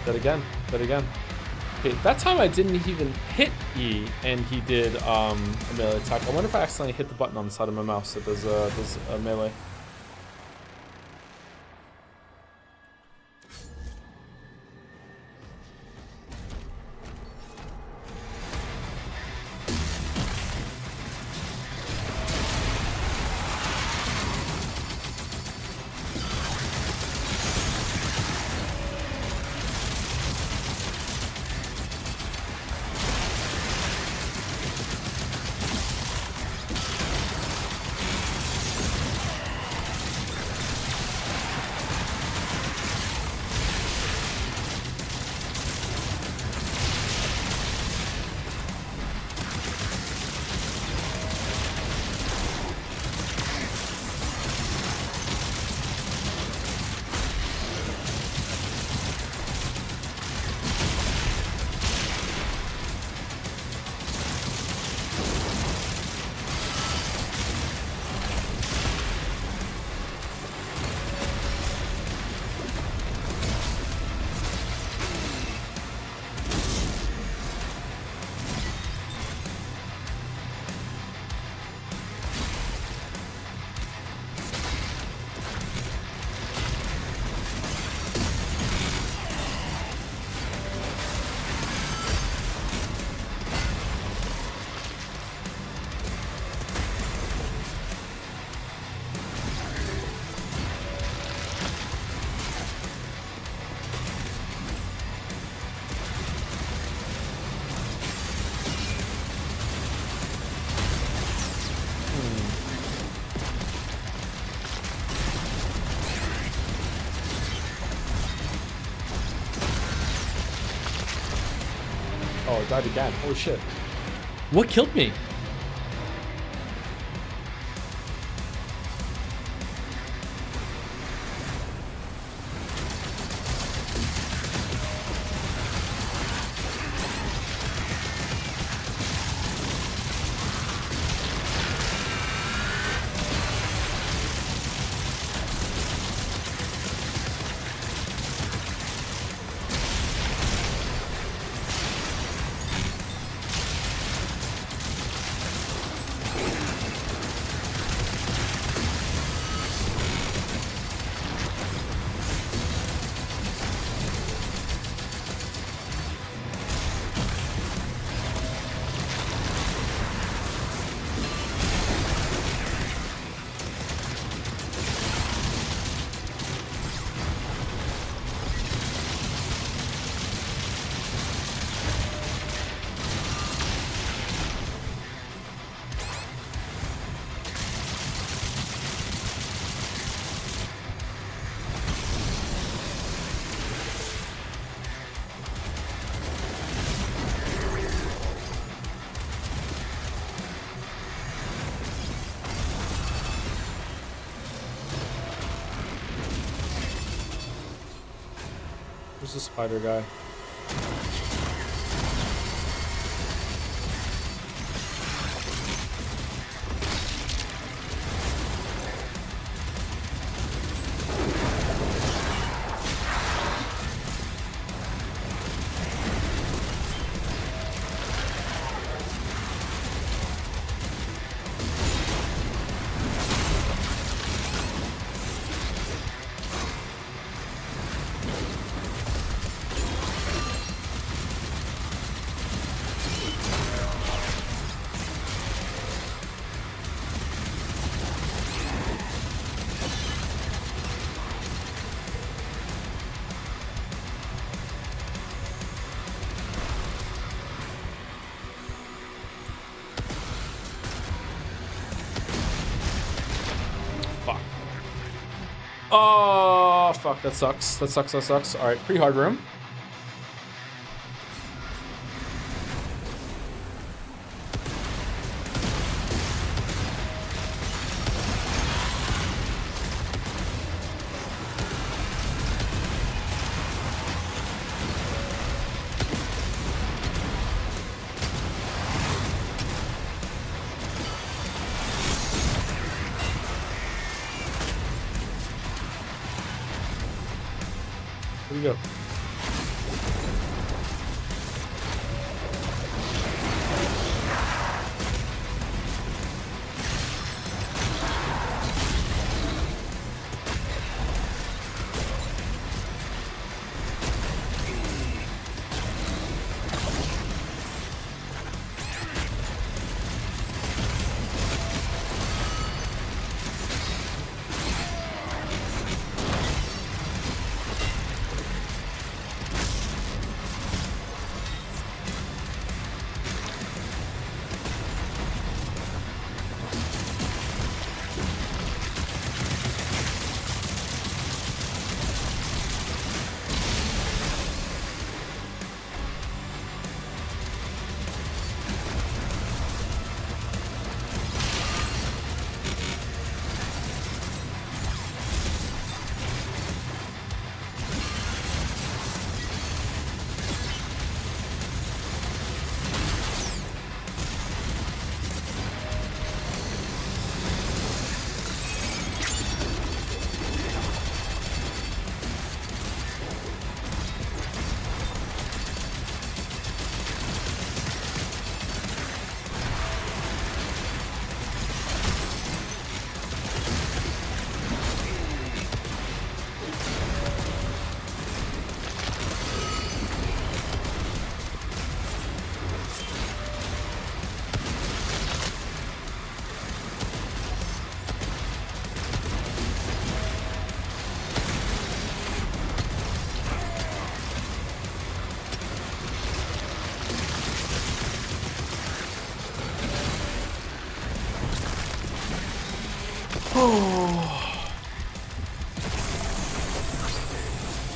Dead again. Dead again. Okay, that time I didn't even hit E, and he did a melee attack. I wonder if I accidentally hit the button on the side of my mouse that does a melee. Oh, I died again. Holy shit. What killed me? Where's the spider guy? Oh, fuck, that sucks. That sucks, that sucks. All right, pretty hard room. Where'd he go?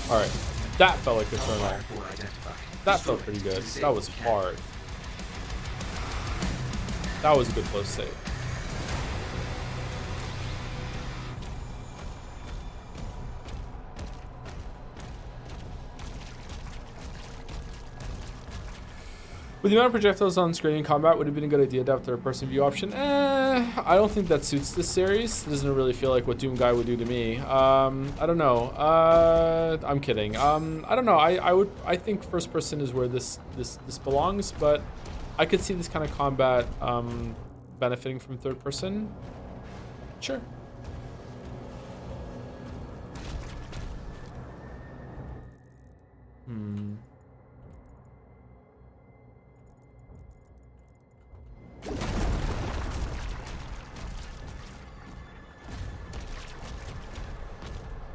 All right, that felt like a turn off. Fireboard identified. That felt pretty good. That was hard. That was a good close save. With the amount of projectiles on screen in combat, would it have been a good idea to have third-person view option? I don't think that suits this series. It doesn't really feel like what Doom Guy would do to me. I don't know. I'm kidding. I don't know. I think first person is where this belongs, but I could see this kind of combat benefiting from third person. Sure.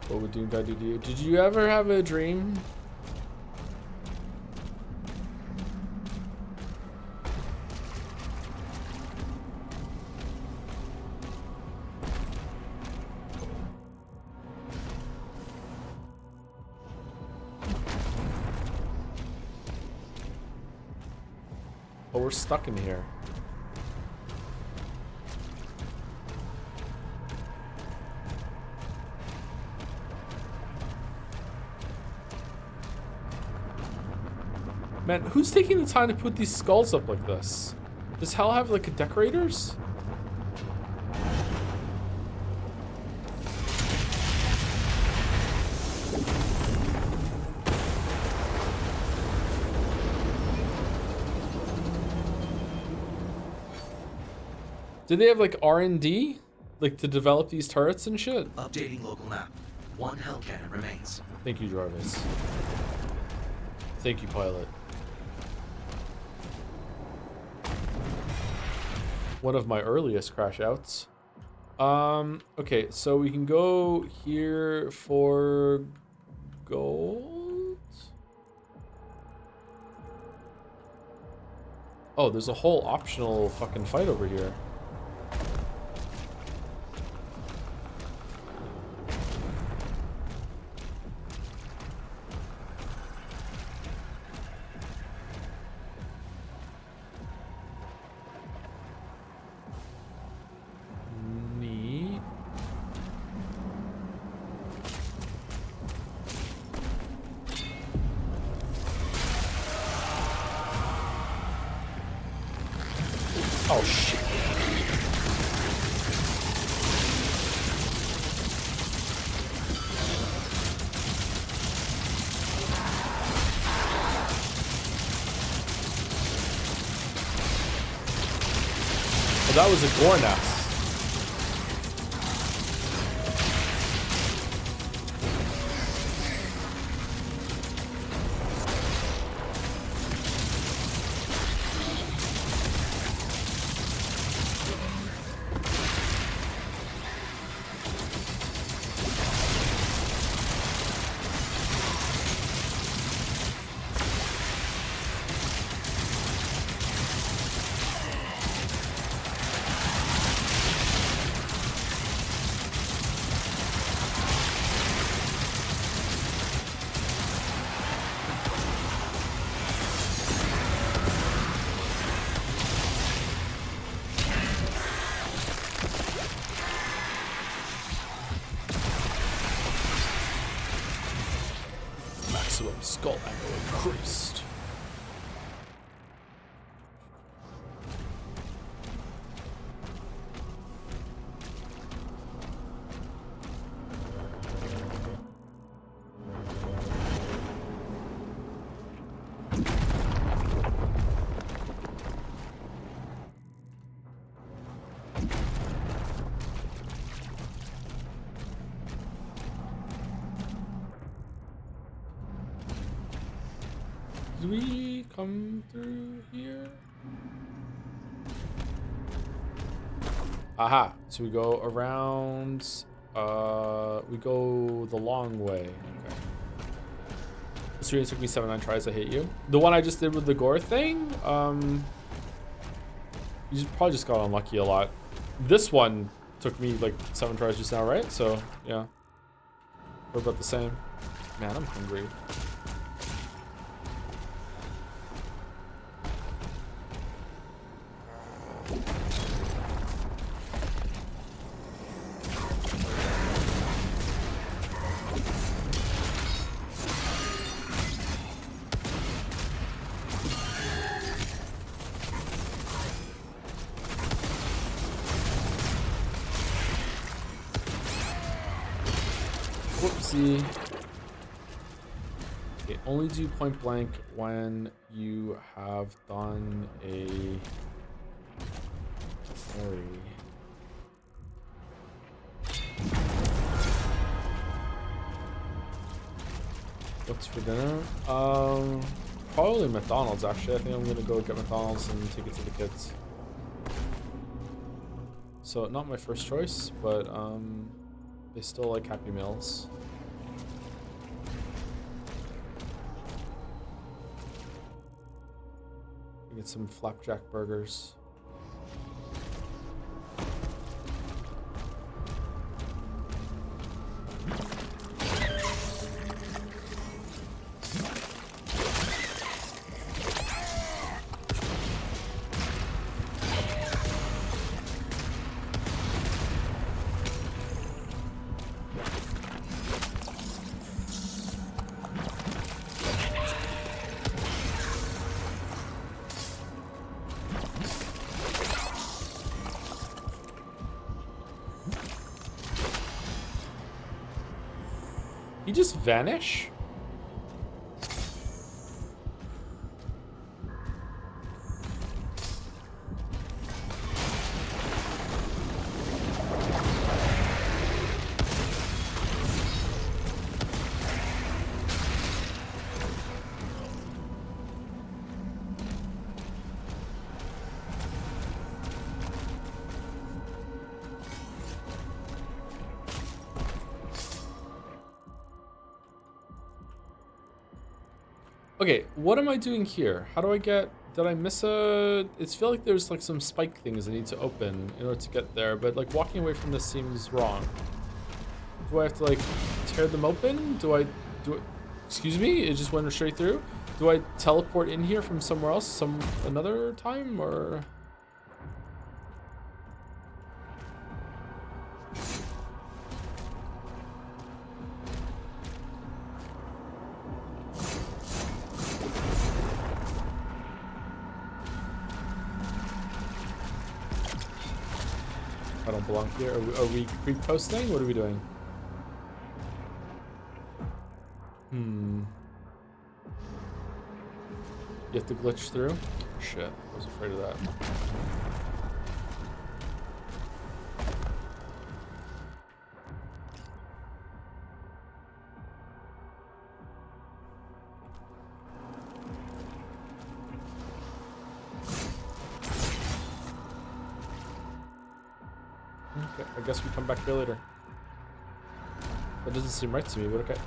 What would Doom Guy do to you? Did you ever have a dream? Oh, we're stuck in here. Man, who's taking the time to put these skulls up like this? Does Hell have like a decorators? Do they have like R&D? Like to develop these turrets and shit? Updating local map. One Hell cannon remains. Thank you, Jarvis. Thank you, pilot. One of my earliest crash outs. Okay, so we can go here for gold. Oh, there's a whole optional fucking fight over here. Oh shit. Oh, that was a gore nest. Maximum skull ammo increased. Do we come through here? Aha, so we go around, we go the long way. Okay. This really took me 7-9 tries to hit you. The one I just did with the gore thing, you probably just got unlucky a lot. This one, took me like 7 tries just now, right? So yeah, we're about the same. Man, I'm hungry. Whoopsie. Okay, only do point blank when you have done a parry. What's for dinner? Probably McDonald's actually. I think I'm gonna go get McDonald's and take it to the kids. So not my first choice, but they still like Happy Meals. Get some flapjack burgers. He just vanish? Okay, what am I doing here? How do I get... Did I miss a... It's feel like there's like some spike things I need to open in order to get there, but like walking away from this seems wrong. Do I have to like tear them open? Do I... Excuse me? It just went straight through? Do I teleport in here from somewhere else another time, or... I don't belong here. Are we creep posting? What are we doing? You have to glitch through? Shit, I was afraid of that. Okay, I guess we come back here later. That doesn't seem right to me, but okay.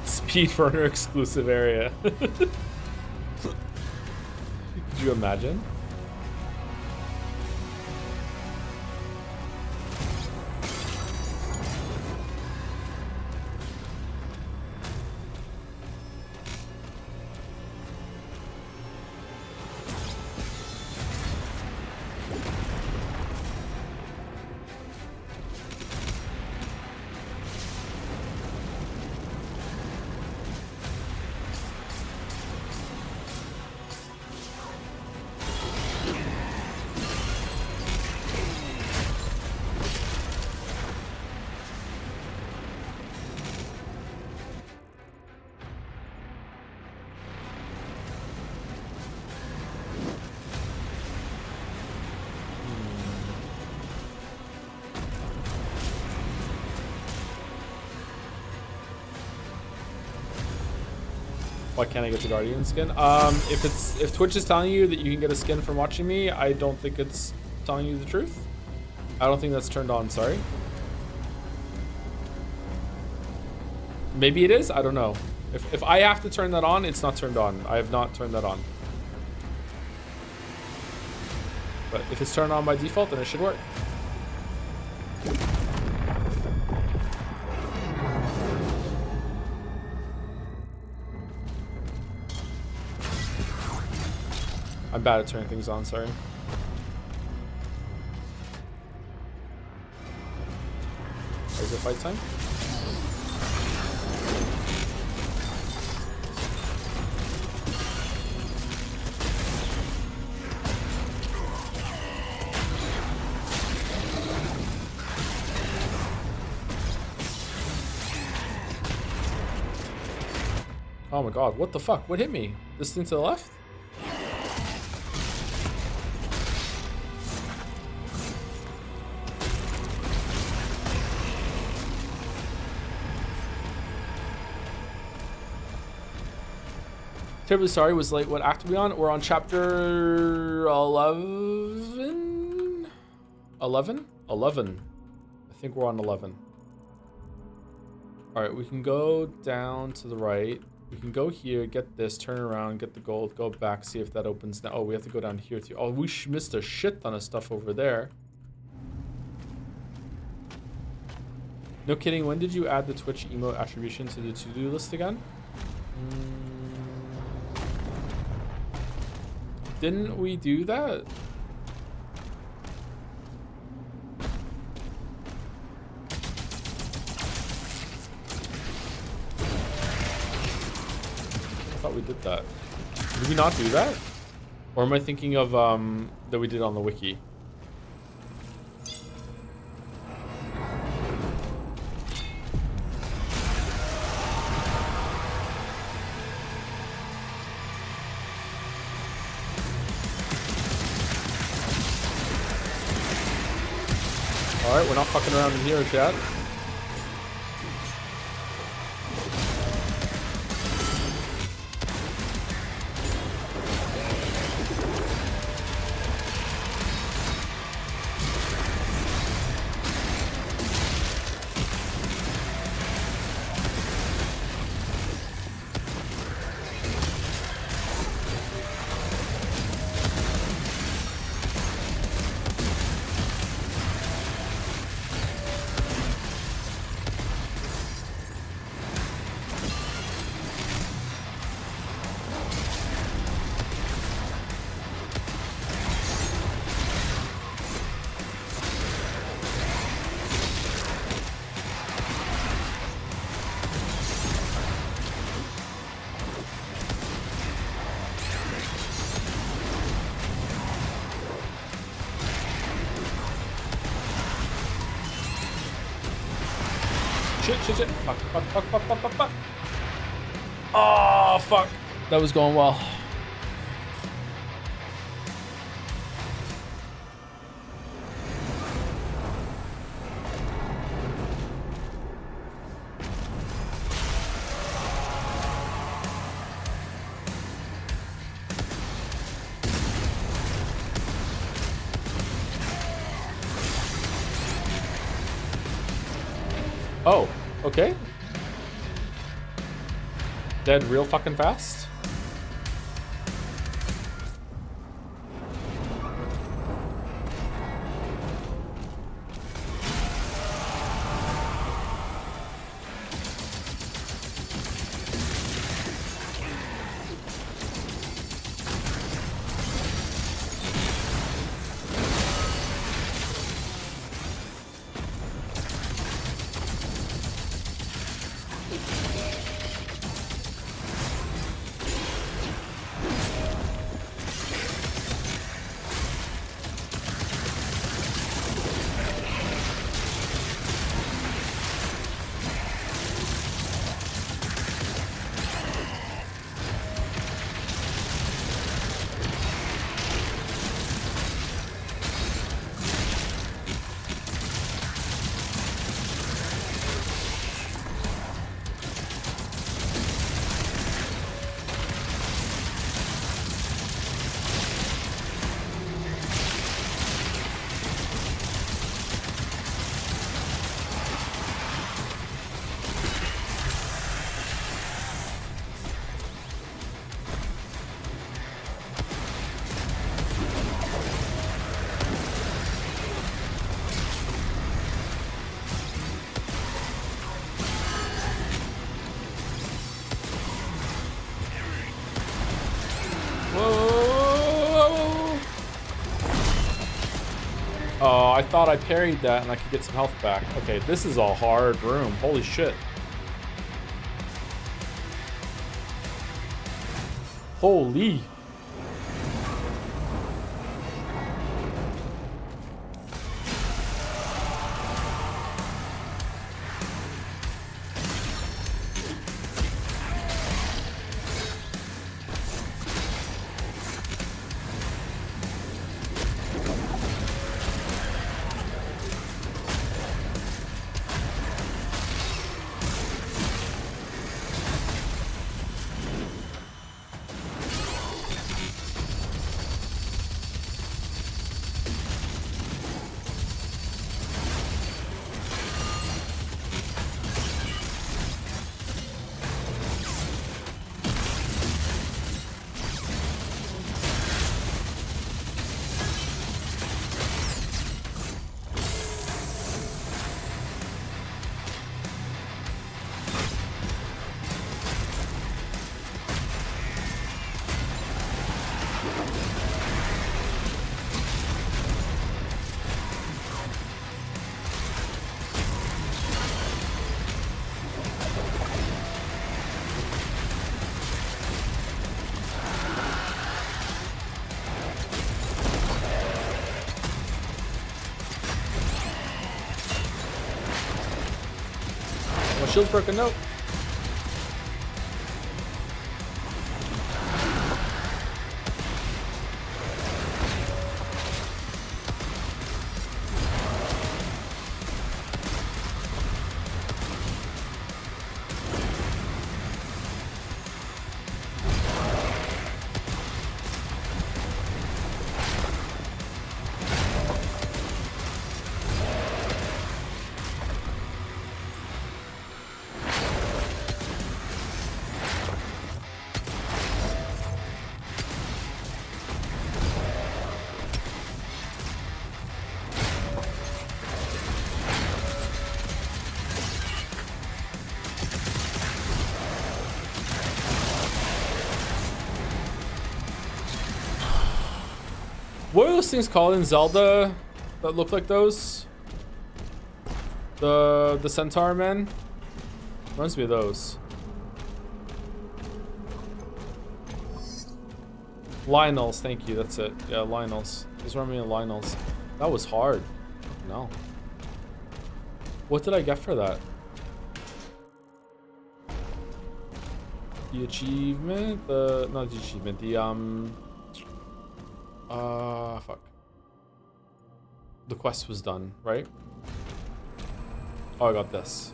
Speedrunner exclusive area. Could you imagine? Why can't I get the Guardian skin? If Twitch is telling you that you can get a skin from watching me, I don't think it's telling you the truth. I don't think that's turned on, sorry. Maybe it is, I don't know. If I have to turn that on, it's not turned on. I have not turned that on. But if it's turned on by default, then it should work. I'm bad at turning things on, sorry. Is it fight time? Oh my god, what the fuck? What hit me? This thing to the left? Terribly sorry, was late. What act are we on? We're on chapter 11? 11? 11. I think we're on 11. All right, we can go down to the right. We can go here, get this, turn around, get the gold, go back, see if that opens now. Oh, we have to go down here too. Oh, we missed a shit ton of stuff over there. No kidding, when did you add the Twitch emote attribution to the to-do list again? Didn't we do that? I thought we did that. Did we not do that? Or am I thinking of that we did on the wiki? Alright, we're not fucking around in here, chat. Shit. Fuck. Oh, fuck. That was going well. Oh, okay. Dead real fucking fast. Oh, I thought I parried that and I could get some health back. Okay, this is a hard room. Holy shit. Holy. My shield's broken. Nope. What are those things called in Zelda that look like those? The centaur men? Reminds me of those. Lionels, thank you, that's it. Yeah, Lionels. Those remind me of Lionels. That was hard. No. What did I get for that? The achievement? Not the achievement, fuck. The quest was done, right? Oh, I got this.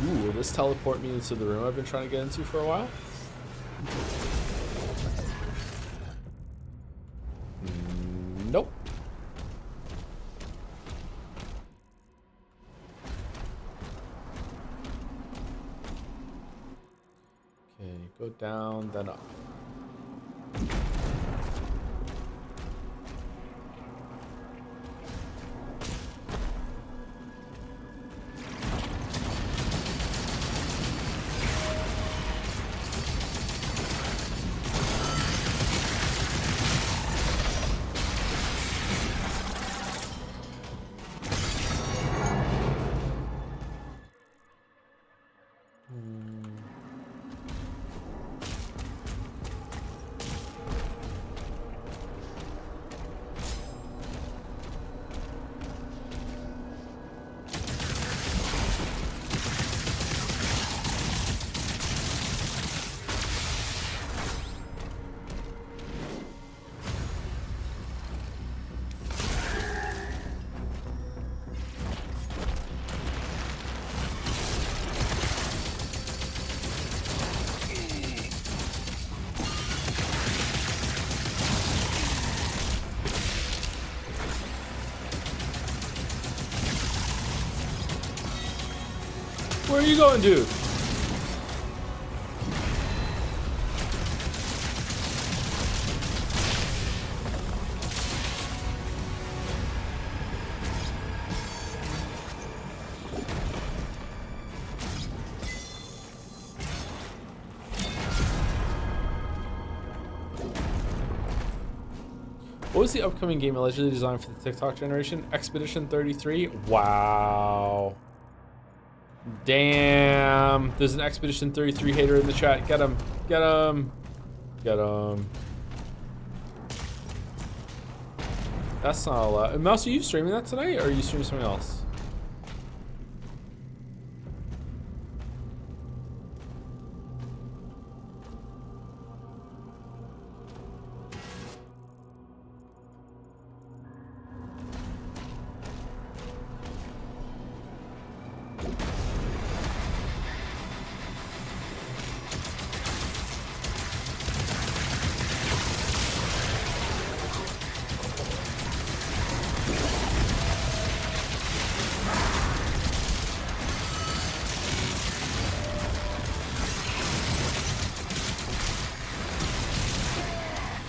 Ooh, will this teleport me into the room I've been trying to get into for a while? Nope. Okay, go down, then up. Where are you going, dude? What was the upcoming game allegedly designed for the TikTok generation? Expedition 33? Wow. Damn. There's an Expedition 33 hater in the chat. Get him. Get him. Get him. That's not allowed. Mouse, are you streaming that tonight, or are you streaming something else?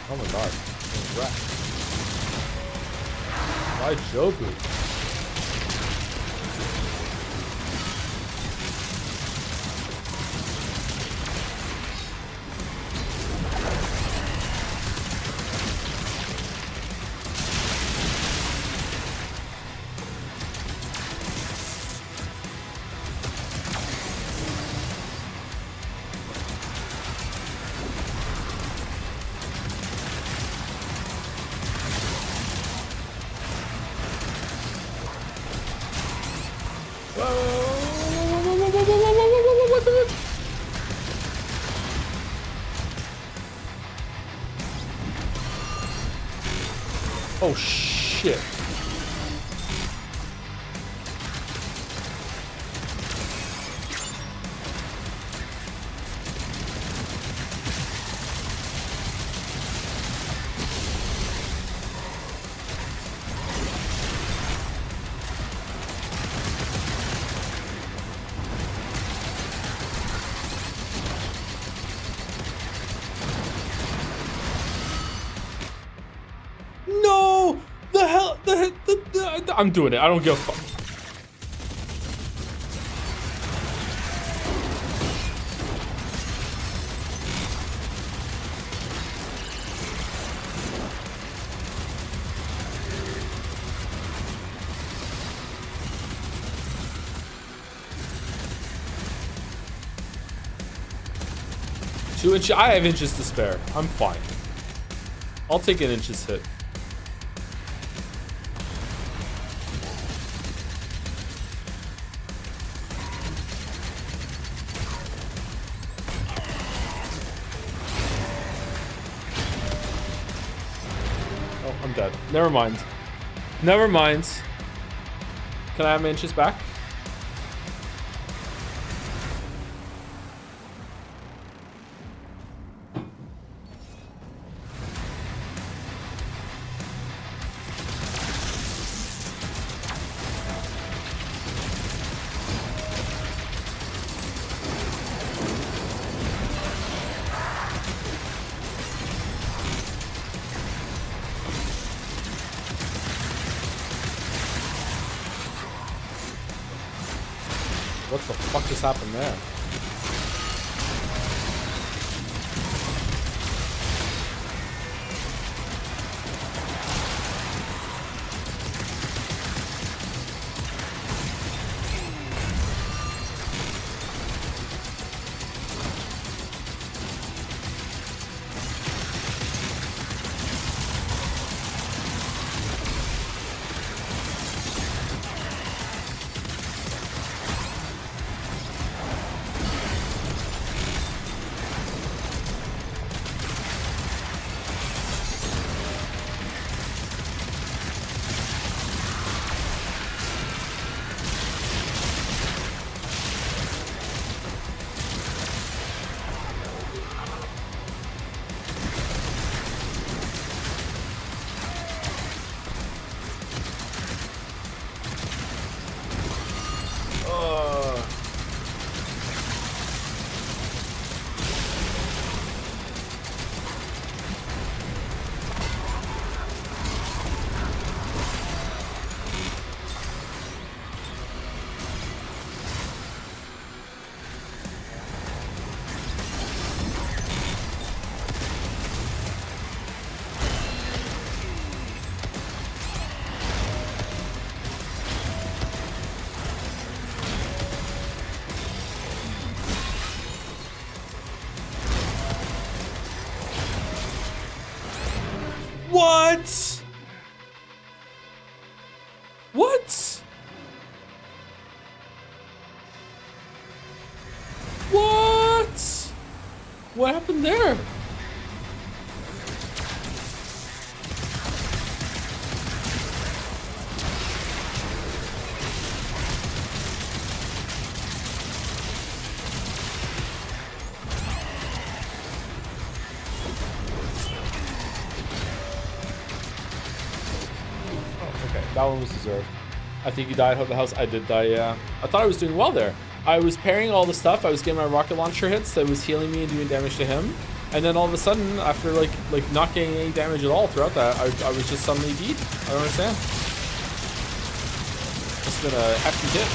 Oh my god. Why Jobu? What the? Oh shit. No! The hell? I'm doing it. I don't give a fuck. Two inches. I have inches to spare. I'm fine. I'll take an inches hit. Oh, I'm dead. Never mind. Never mind. Can I have my inches back? What the fuck just happened there? What? What? What? What happened there? Okay, that one was deserved. I think you died at the house. I did die, yeah. I thought I was doing well there. I was parrying all the stuff. I was getting my rocket launcher hits that was healing me and doing damage to him. And then all of a sudden, after like not getting any damage at all throughout that, I was just suddenly beat. I don't understand. It's been a hefty hit.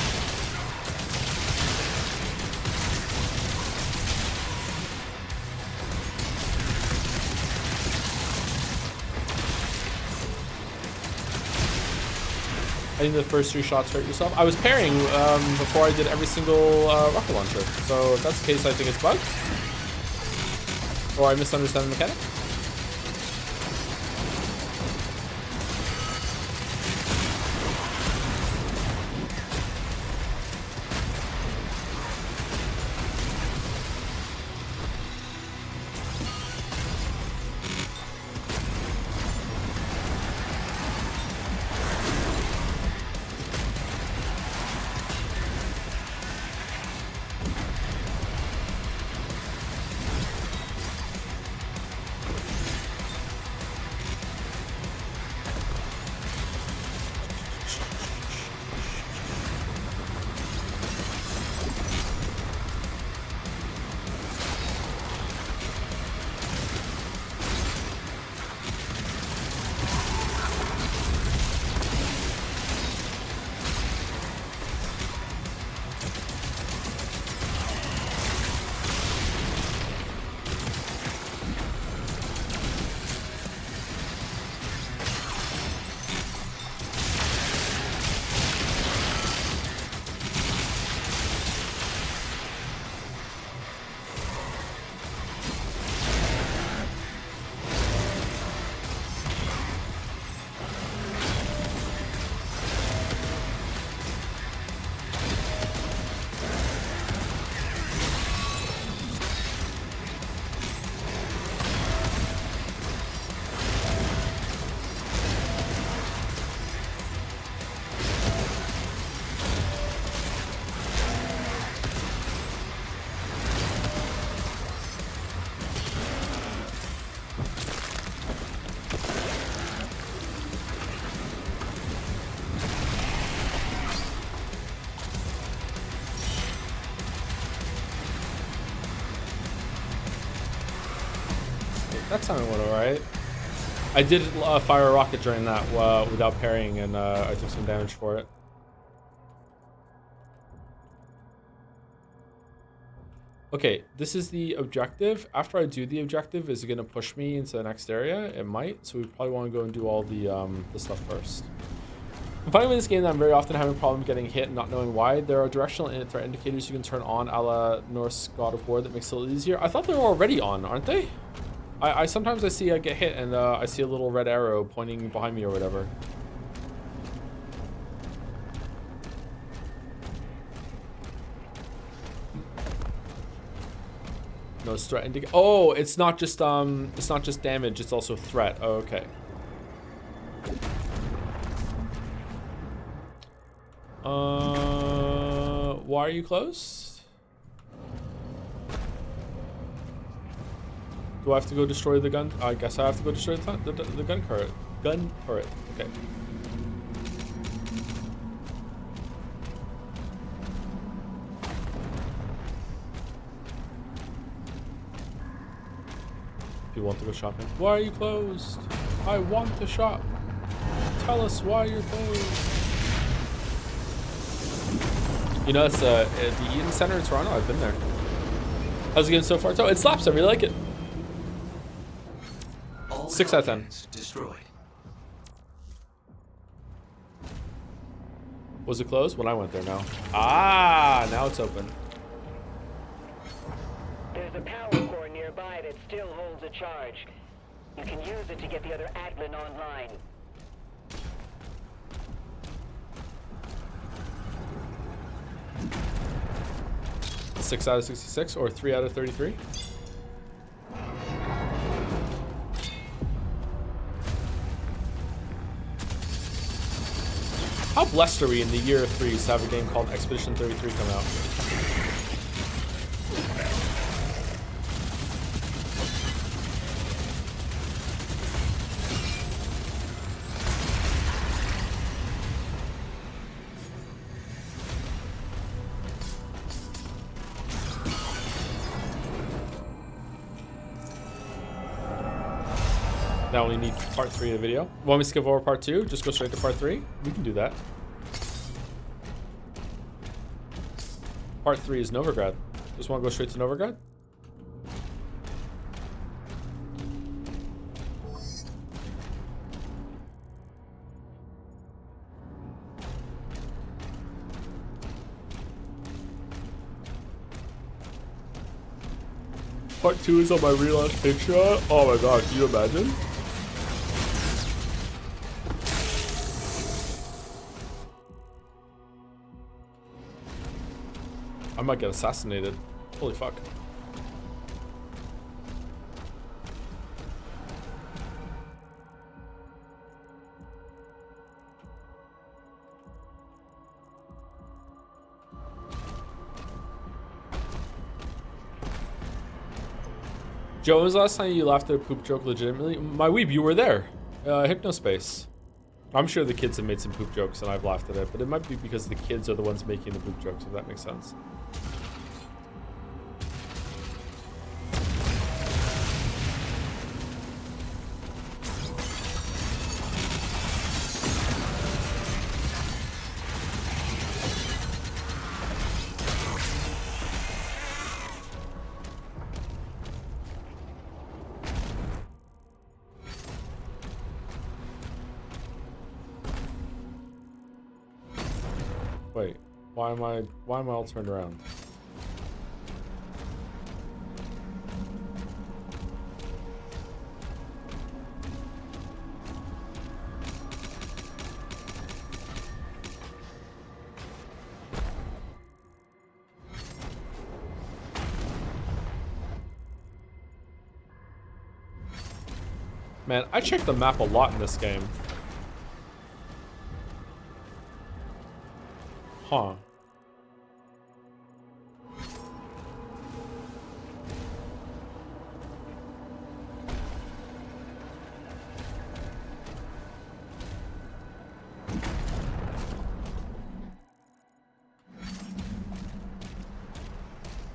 I think the first 3 shots hurt yourself. I was parrying before I did every single rocket launcher. So if that's the case, I think it's bugged. Or I misunderstand the mechanic. That time it went alright. I did fire a rocket during that without parrying, and I took some damage for it. Okay, this is the objective. After I do the objective, is it going to push me into the next area? It might, so we probably want to go and do all the stuff first. I'm finding with this game that I'm very often having a problem getting hit and not knowing why. There are directional threat indicators you can turn on a la Norse God of War that makes it a little easier. I thought they were already on, aren't they? I sometimes I see I get hit and I see a little red arrow pointing behind me or whatever. No threat indicator. Oh, it's not just damage, it's also threat. Oh, okay. Why are you closed? Do I have to go destroy the gun? I guess I have to go destroy the gun turret. Gun turret. Okay. You want to go shopping? Why are you closed? I want to shop. Tell us why you're closed. You know, it's at the Eaton Center in Toronto. I've been there. How's the game so far? So it slaps. I really like it. 6 out of 10. Destroyed. Was it closed? When I went there, now. Ah, now it's open. There's a power core nearby that still holds a charge. You can use it to get the other Adlin online. 6 out of 66 or 3 out of 33. How blessed are we in the year of 3s to have a game called Expedition 33 come out? Now we need part 3 of the video. Want me to skip over part 2? Just go straight to part 3? We can do that. Part 3 is Novigrad. Just want to go straight to Novigrad? Part 2 is on my relaunch Patreon. Oh my god, can you imagine? I might get assassinated. Holy fuck. Joe, when was the last time you laughed at a poop joke legitimately? My weeb, you were there. Hypnospace. I'm sure the kids have made some poop jokes and I've laughed at it, but it might be because the kids are the ones making the poop jokes, if that makes sense. Wait, why am I all turned around? Man, I check the map a lot in this game. Huh.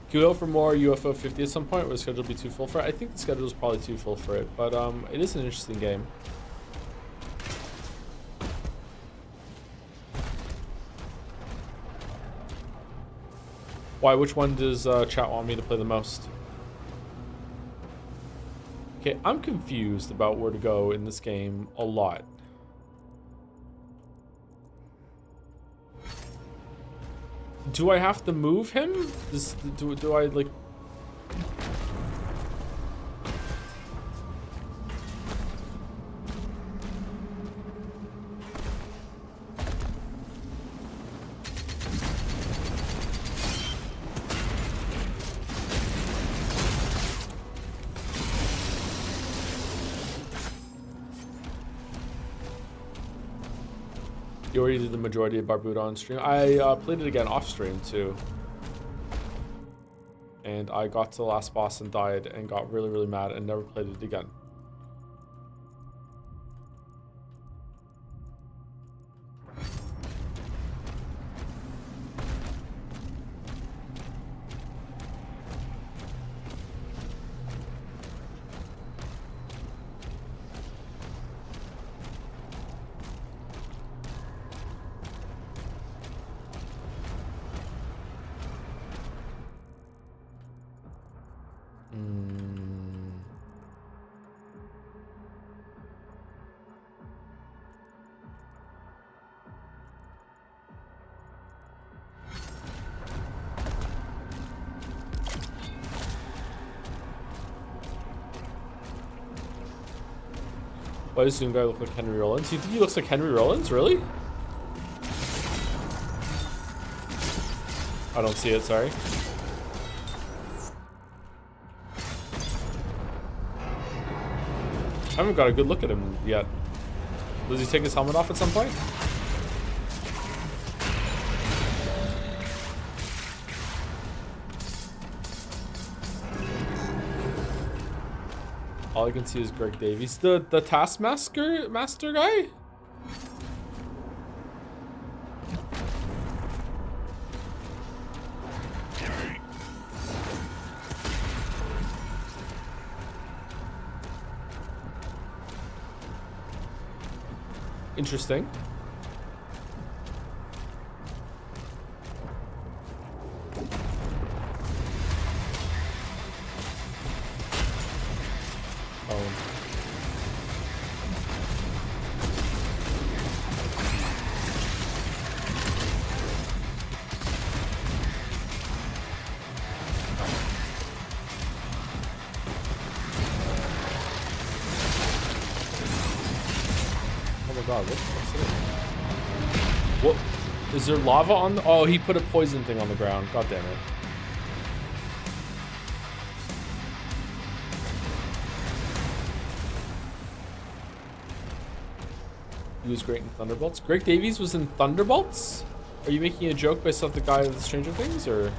Can we go for more UFO 50 at some point? Or the schedule be too full for it? I think the schedule is probably too full for it, but it is an interesting game. Why? Which one does chat want me to play the most? Okay, I'm confused about where to go in this game a lot. Do I have to move him? Do I like... You already did the majority of Barbuda on stream. I played it again off stream too. And I got to the last boss and died and got really, really mad and never played it again. Why does Zoom guy look like Henry Rollins? You think he looks like Henry Rollins? Really? I don't see it, sorry. I haven't got a good look at him yet. Does he take his helmet off at some point? All I can see is Greg Davies. The Taskmaster master guy? Interesting. Oh. Oh my god, what's it? What? Is there lava on the... Oh, he put a poison thing on the ground. God damn it. He was great in Thunderbolts. Greg Davies was in Thunderbolts? Are you making a joke based off the guy with Stranger Things, or...?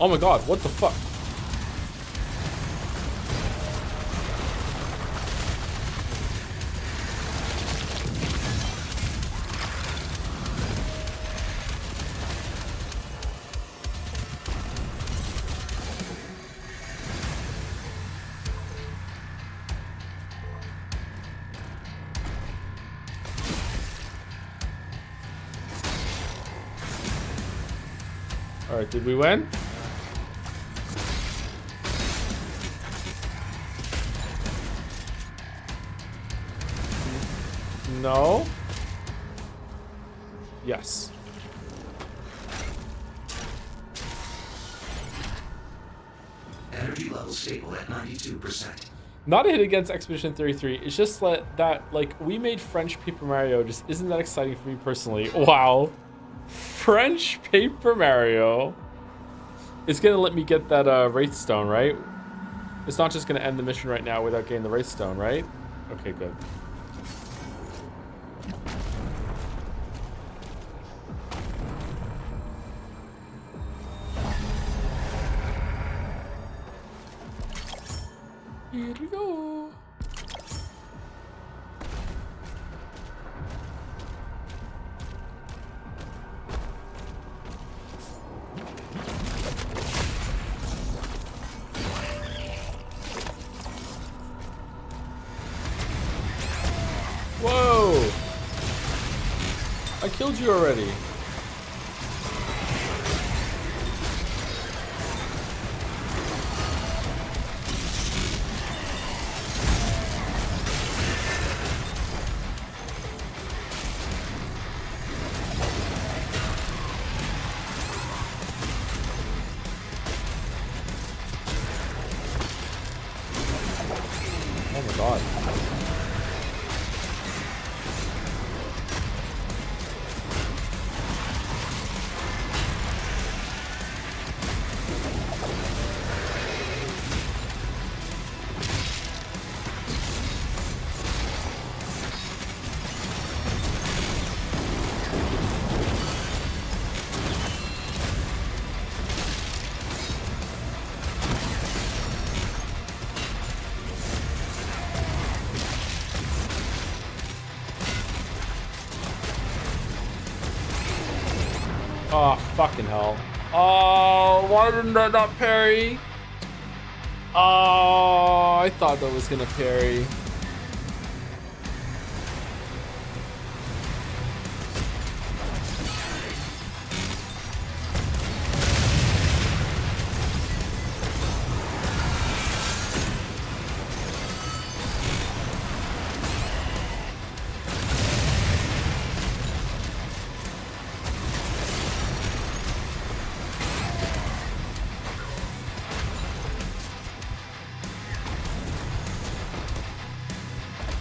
Oh my god, what the fuck? All right, did we win? No. Yes. Energy level stable at 92%. Not a hit against Expedition 33. It's just that like, we made French Paper Mario just isn't that exciting for me personally. Wow. French Paper Mario. It's gonna let me get that Wraith Stone, right? It's not just gonna end the mission right now without getting the Wraith Stone, right? Okay, good. Here we go. Whoa! I killed you already. Oh my god. Oh, fucking hell. Oh, why didn't that not parry? Oh, I thought that was gonna parry.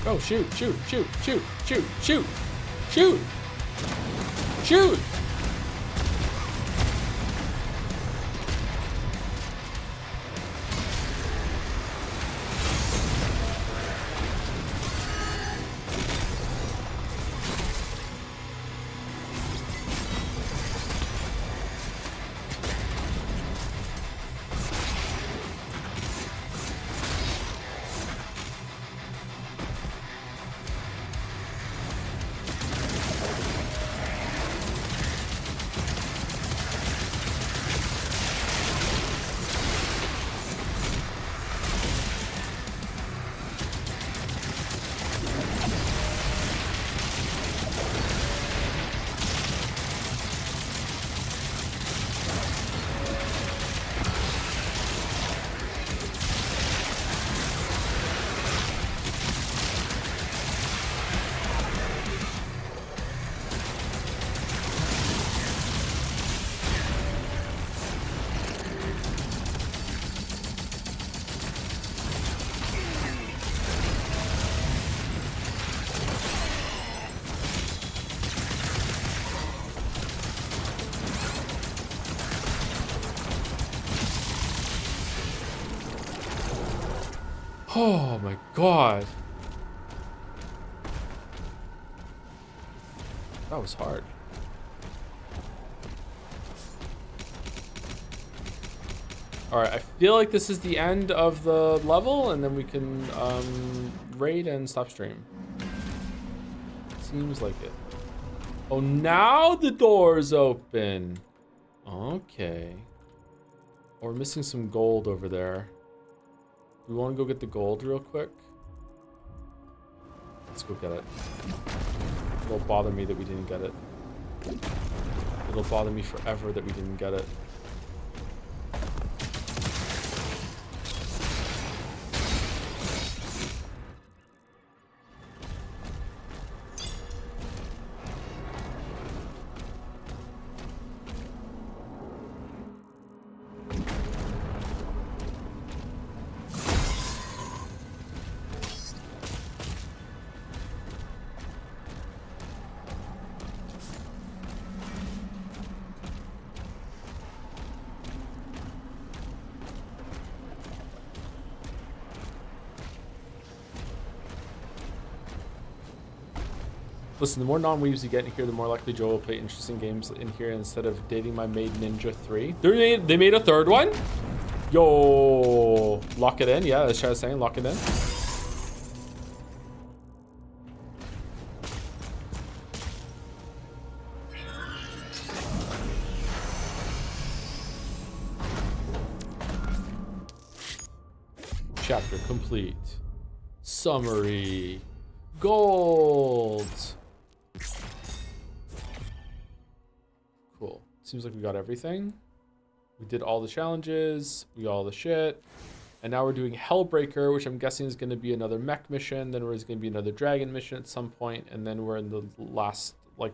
Oh, shoot, shoot, shoot, shoot, shoot, shoot, shoot, shoot. Oh my god. That was hard. Alright, I feel like this is the end of the level, and then we can raid and stop stream. Seems like it. Oh, now the door's open. Okay. Oh, we're missing some gold over there. We want to go get the gold real quick. Let's go get it. It'll bother me that we didn't get it. It'll bother me forever that we didn't get it. Listen, the more non-weaves you get in here, the more likely Joe will play interesting games in here instead of dating my maid Ninja 3. They made a third one? Yo, lock it in. Yeah, that's what I was saying, lock it in. Chapter complete. Summary. Gold. Cool. Seems like we got everything. We did all the challenges. We got all the shit. And now we're doing Hellbreaker, which I'm guessing is going to be another mech mission. Then there's going to be another dragon mission at some point. And then we're in the last, like,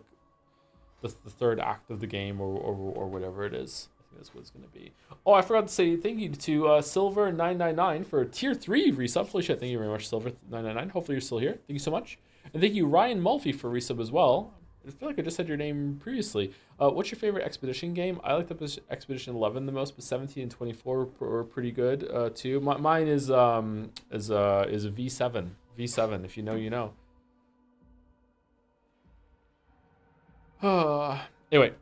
the third act of the game or whatever it is. I think that's what it's going to be. Oh, I forgot to say thank you to Silver999 for tier 3 resub. Holy shit, thank you very much, Silver999. Hopefully you're still here. Thank you so much. And thank you, Ryan Mulvey, for resub as well. I feel like I just said your name previously. What's your favorite Expedition game? I liked Expedition 11 the most, but 17 and 24 were pretty good too. Mine is a V7. V7, if you know, you know. Anyway.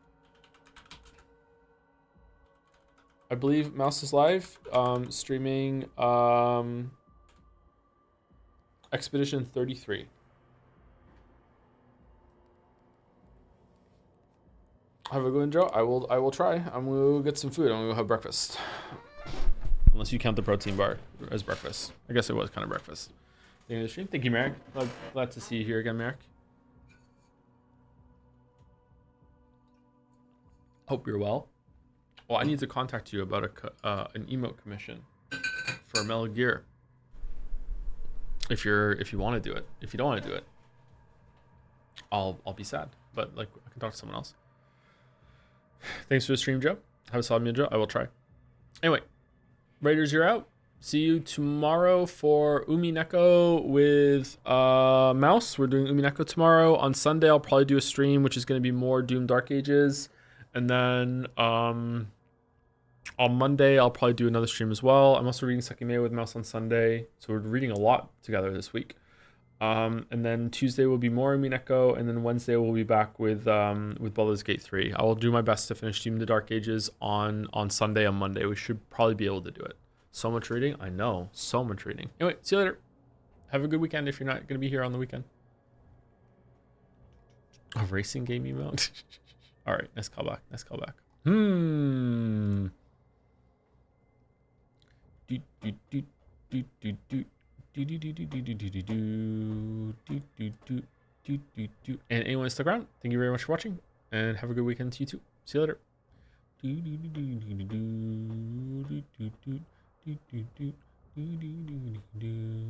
I believe Mouse is live, streaming Expedition 33. Have a good one, Joe. I will try. I'm gonna go get some food. I'm gonna go have breakfast. Unless you count the protein bar as breakfast. I guess it was kind of breakfast. Thank you, stream. Thank you, Merrick. Glad to see you here again, Merrick. Hope you're well. Well, I need to contact you about an emote commission for Metal Gear. If you want to do it. If you don't want to do it, I'll be sad. But like, I can talk to someone else. Thanks for the stream, Joe. Have a solid meal, Joe. I will try. Anyway, Raiders, you're out. See you tomorrow for Umineko with Mouse. We're doing Umineko tomorrow. On Sunday, I'll probably do a stream, which is going to be more Doom Dark Ages. And then on Monday, I'll probably do another stream as well. I'm also reading Sekime with Mouse on Sunday. So we're reading a lot together this week. And then Tuesday will be more Umineko. And then Wednesday, we'll be back with Baldur's Gate 3. I will do my best to finish Doom the Dark Ages on Sunday. On Monday, we should probably be able to do it. So much reading. I know. So much reading. Anyway, see you later. Have a good weekend if you're not going to be here on the weekend. A racing game emote? All right. Nice callback. Nice callback. And anyone stuck around, thank you very much for watching. And have a good weekend to you too. See you later. Do do do do do do do do do do do do do do do do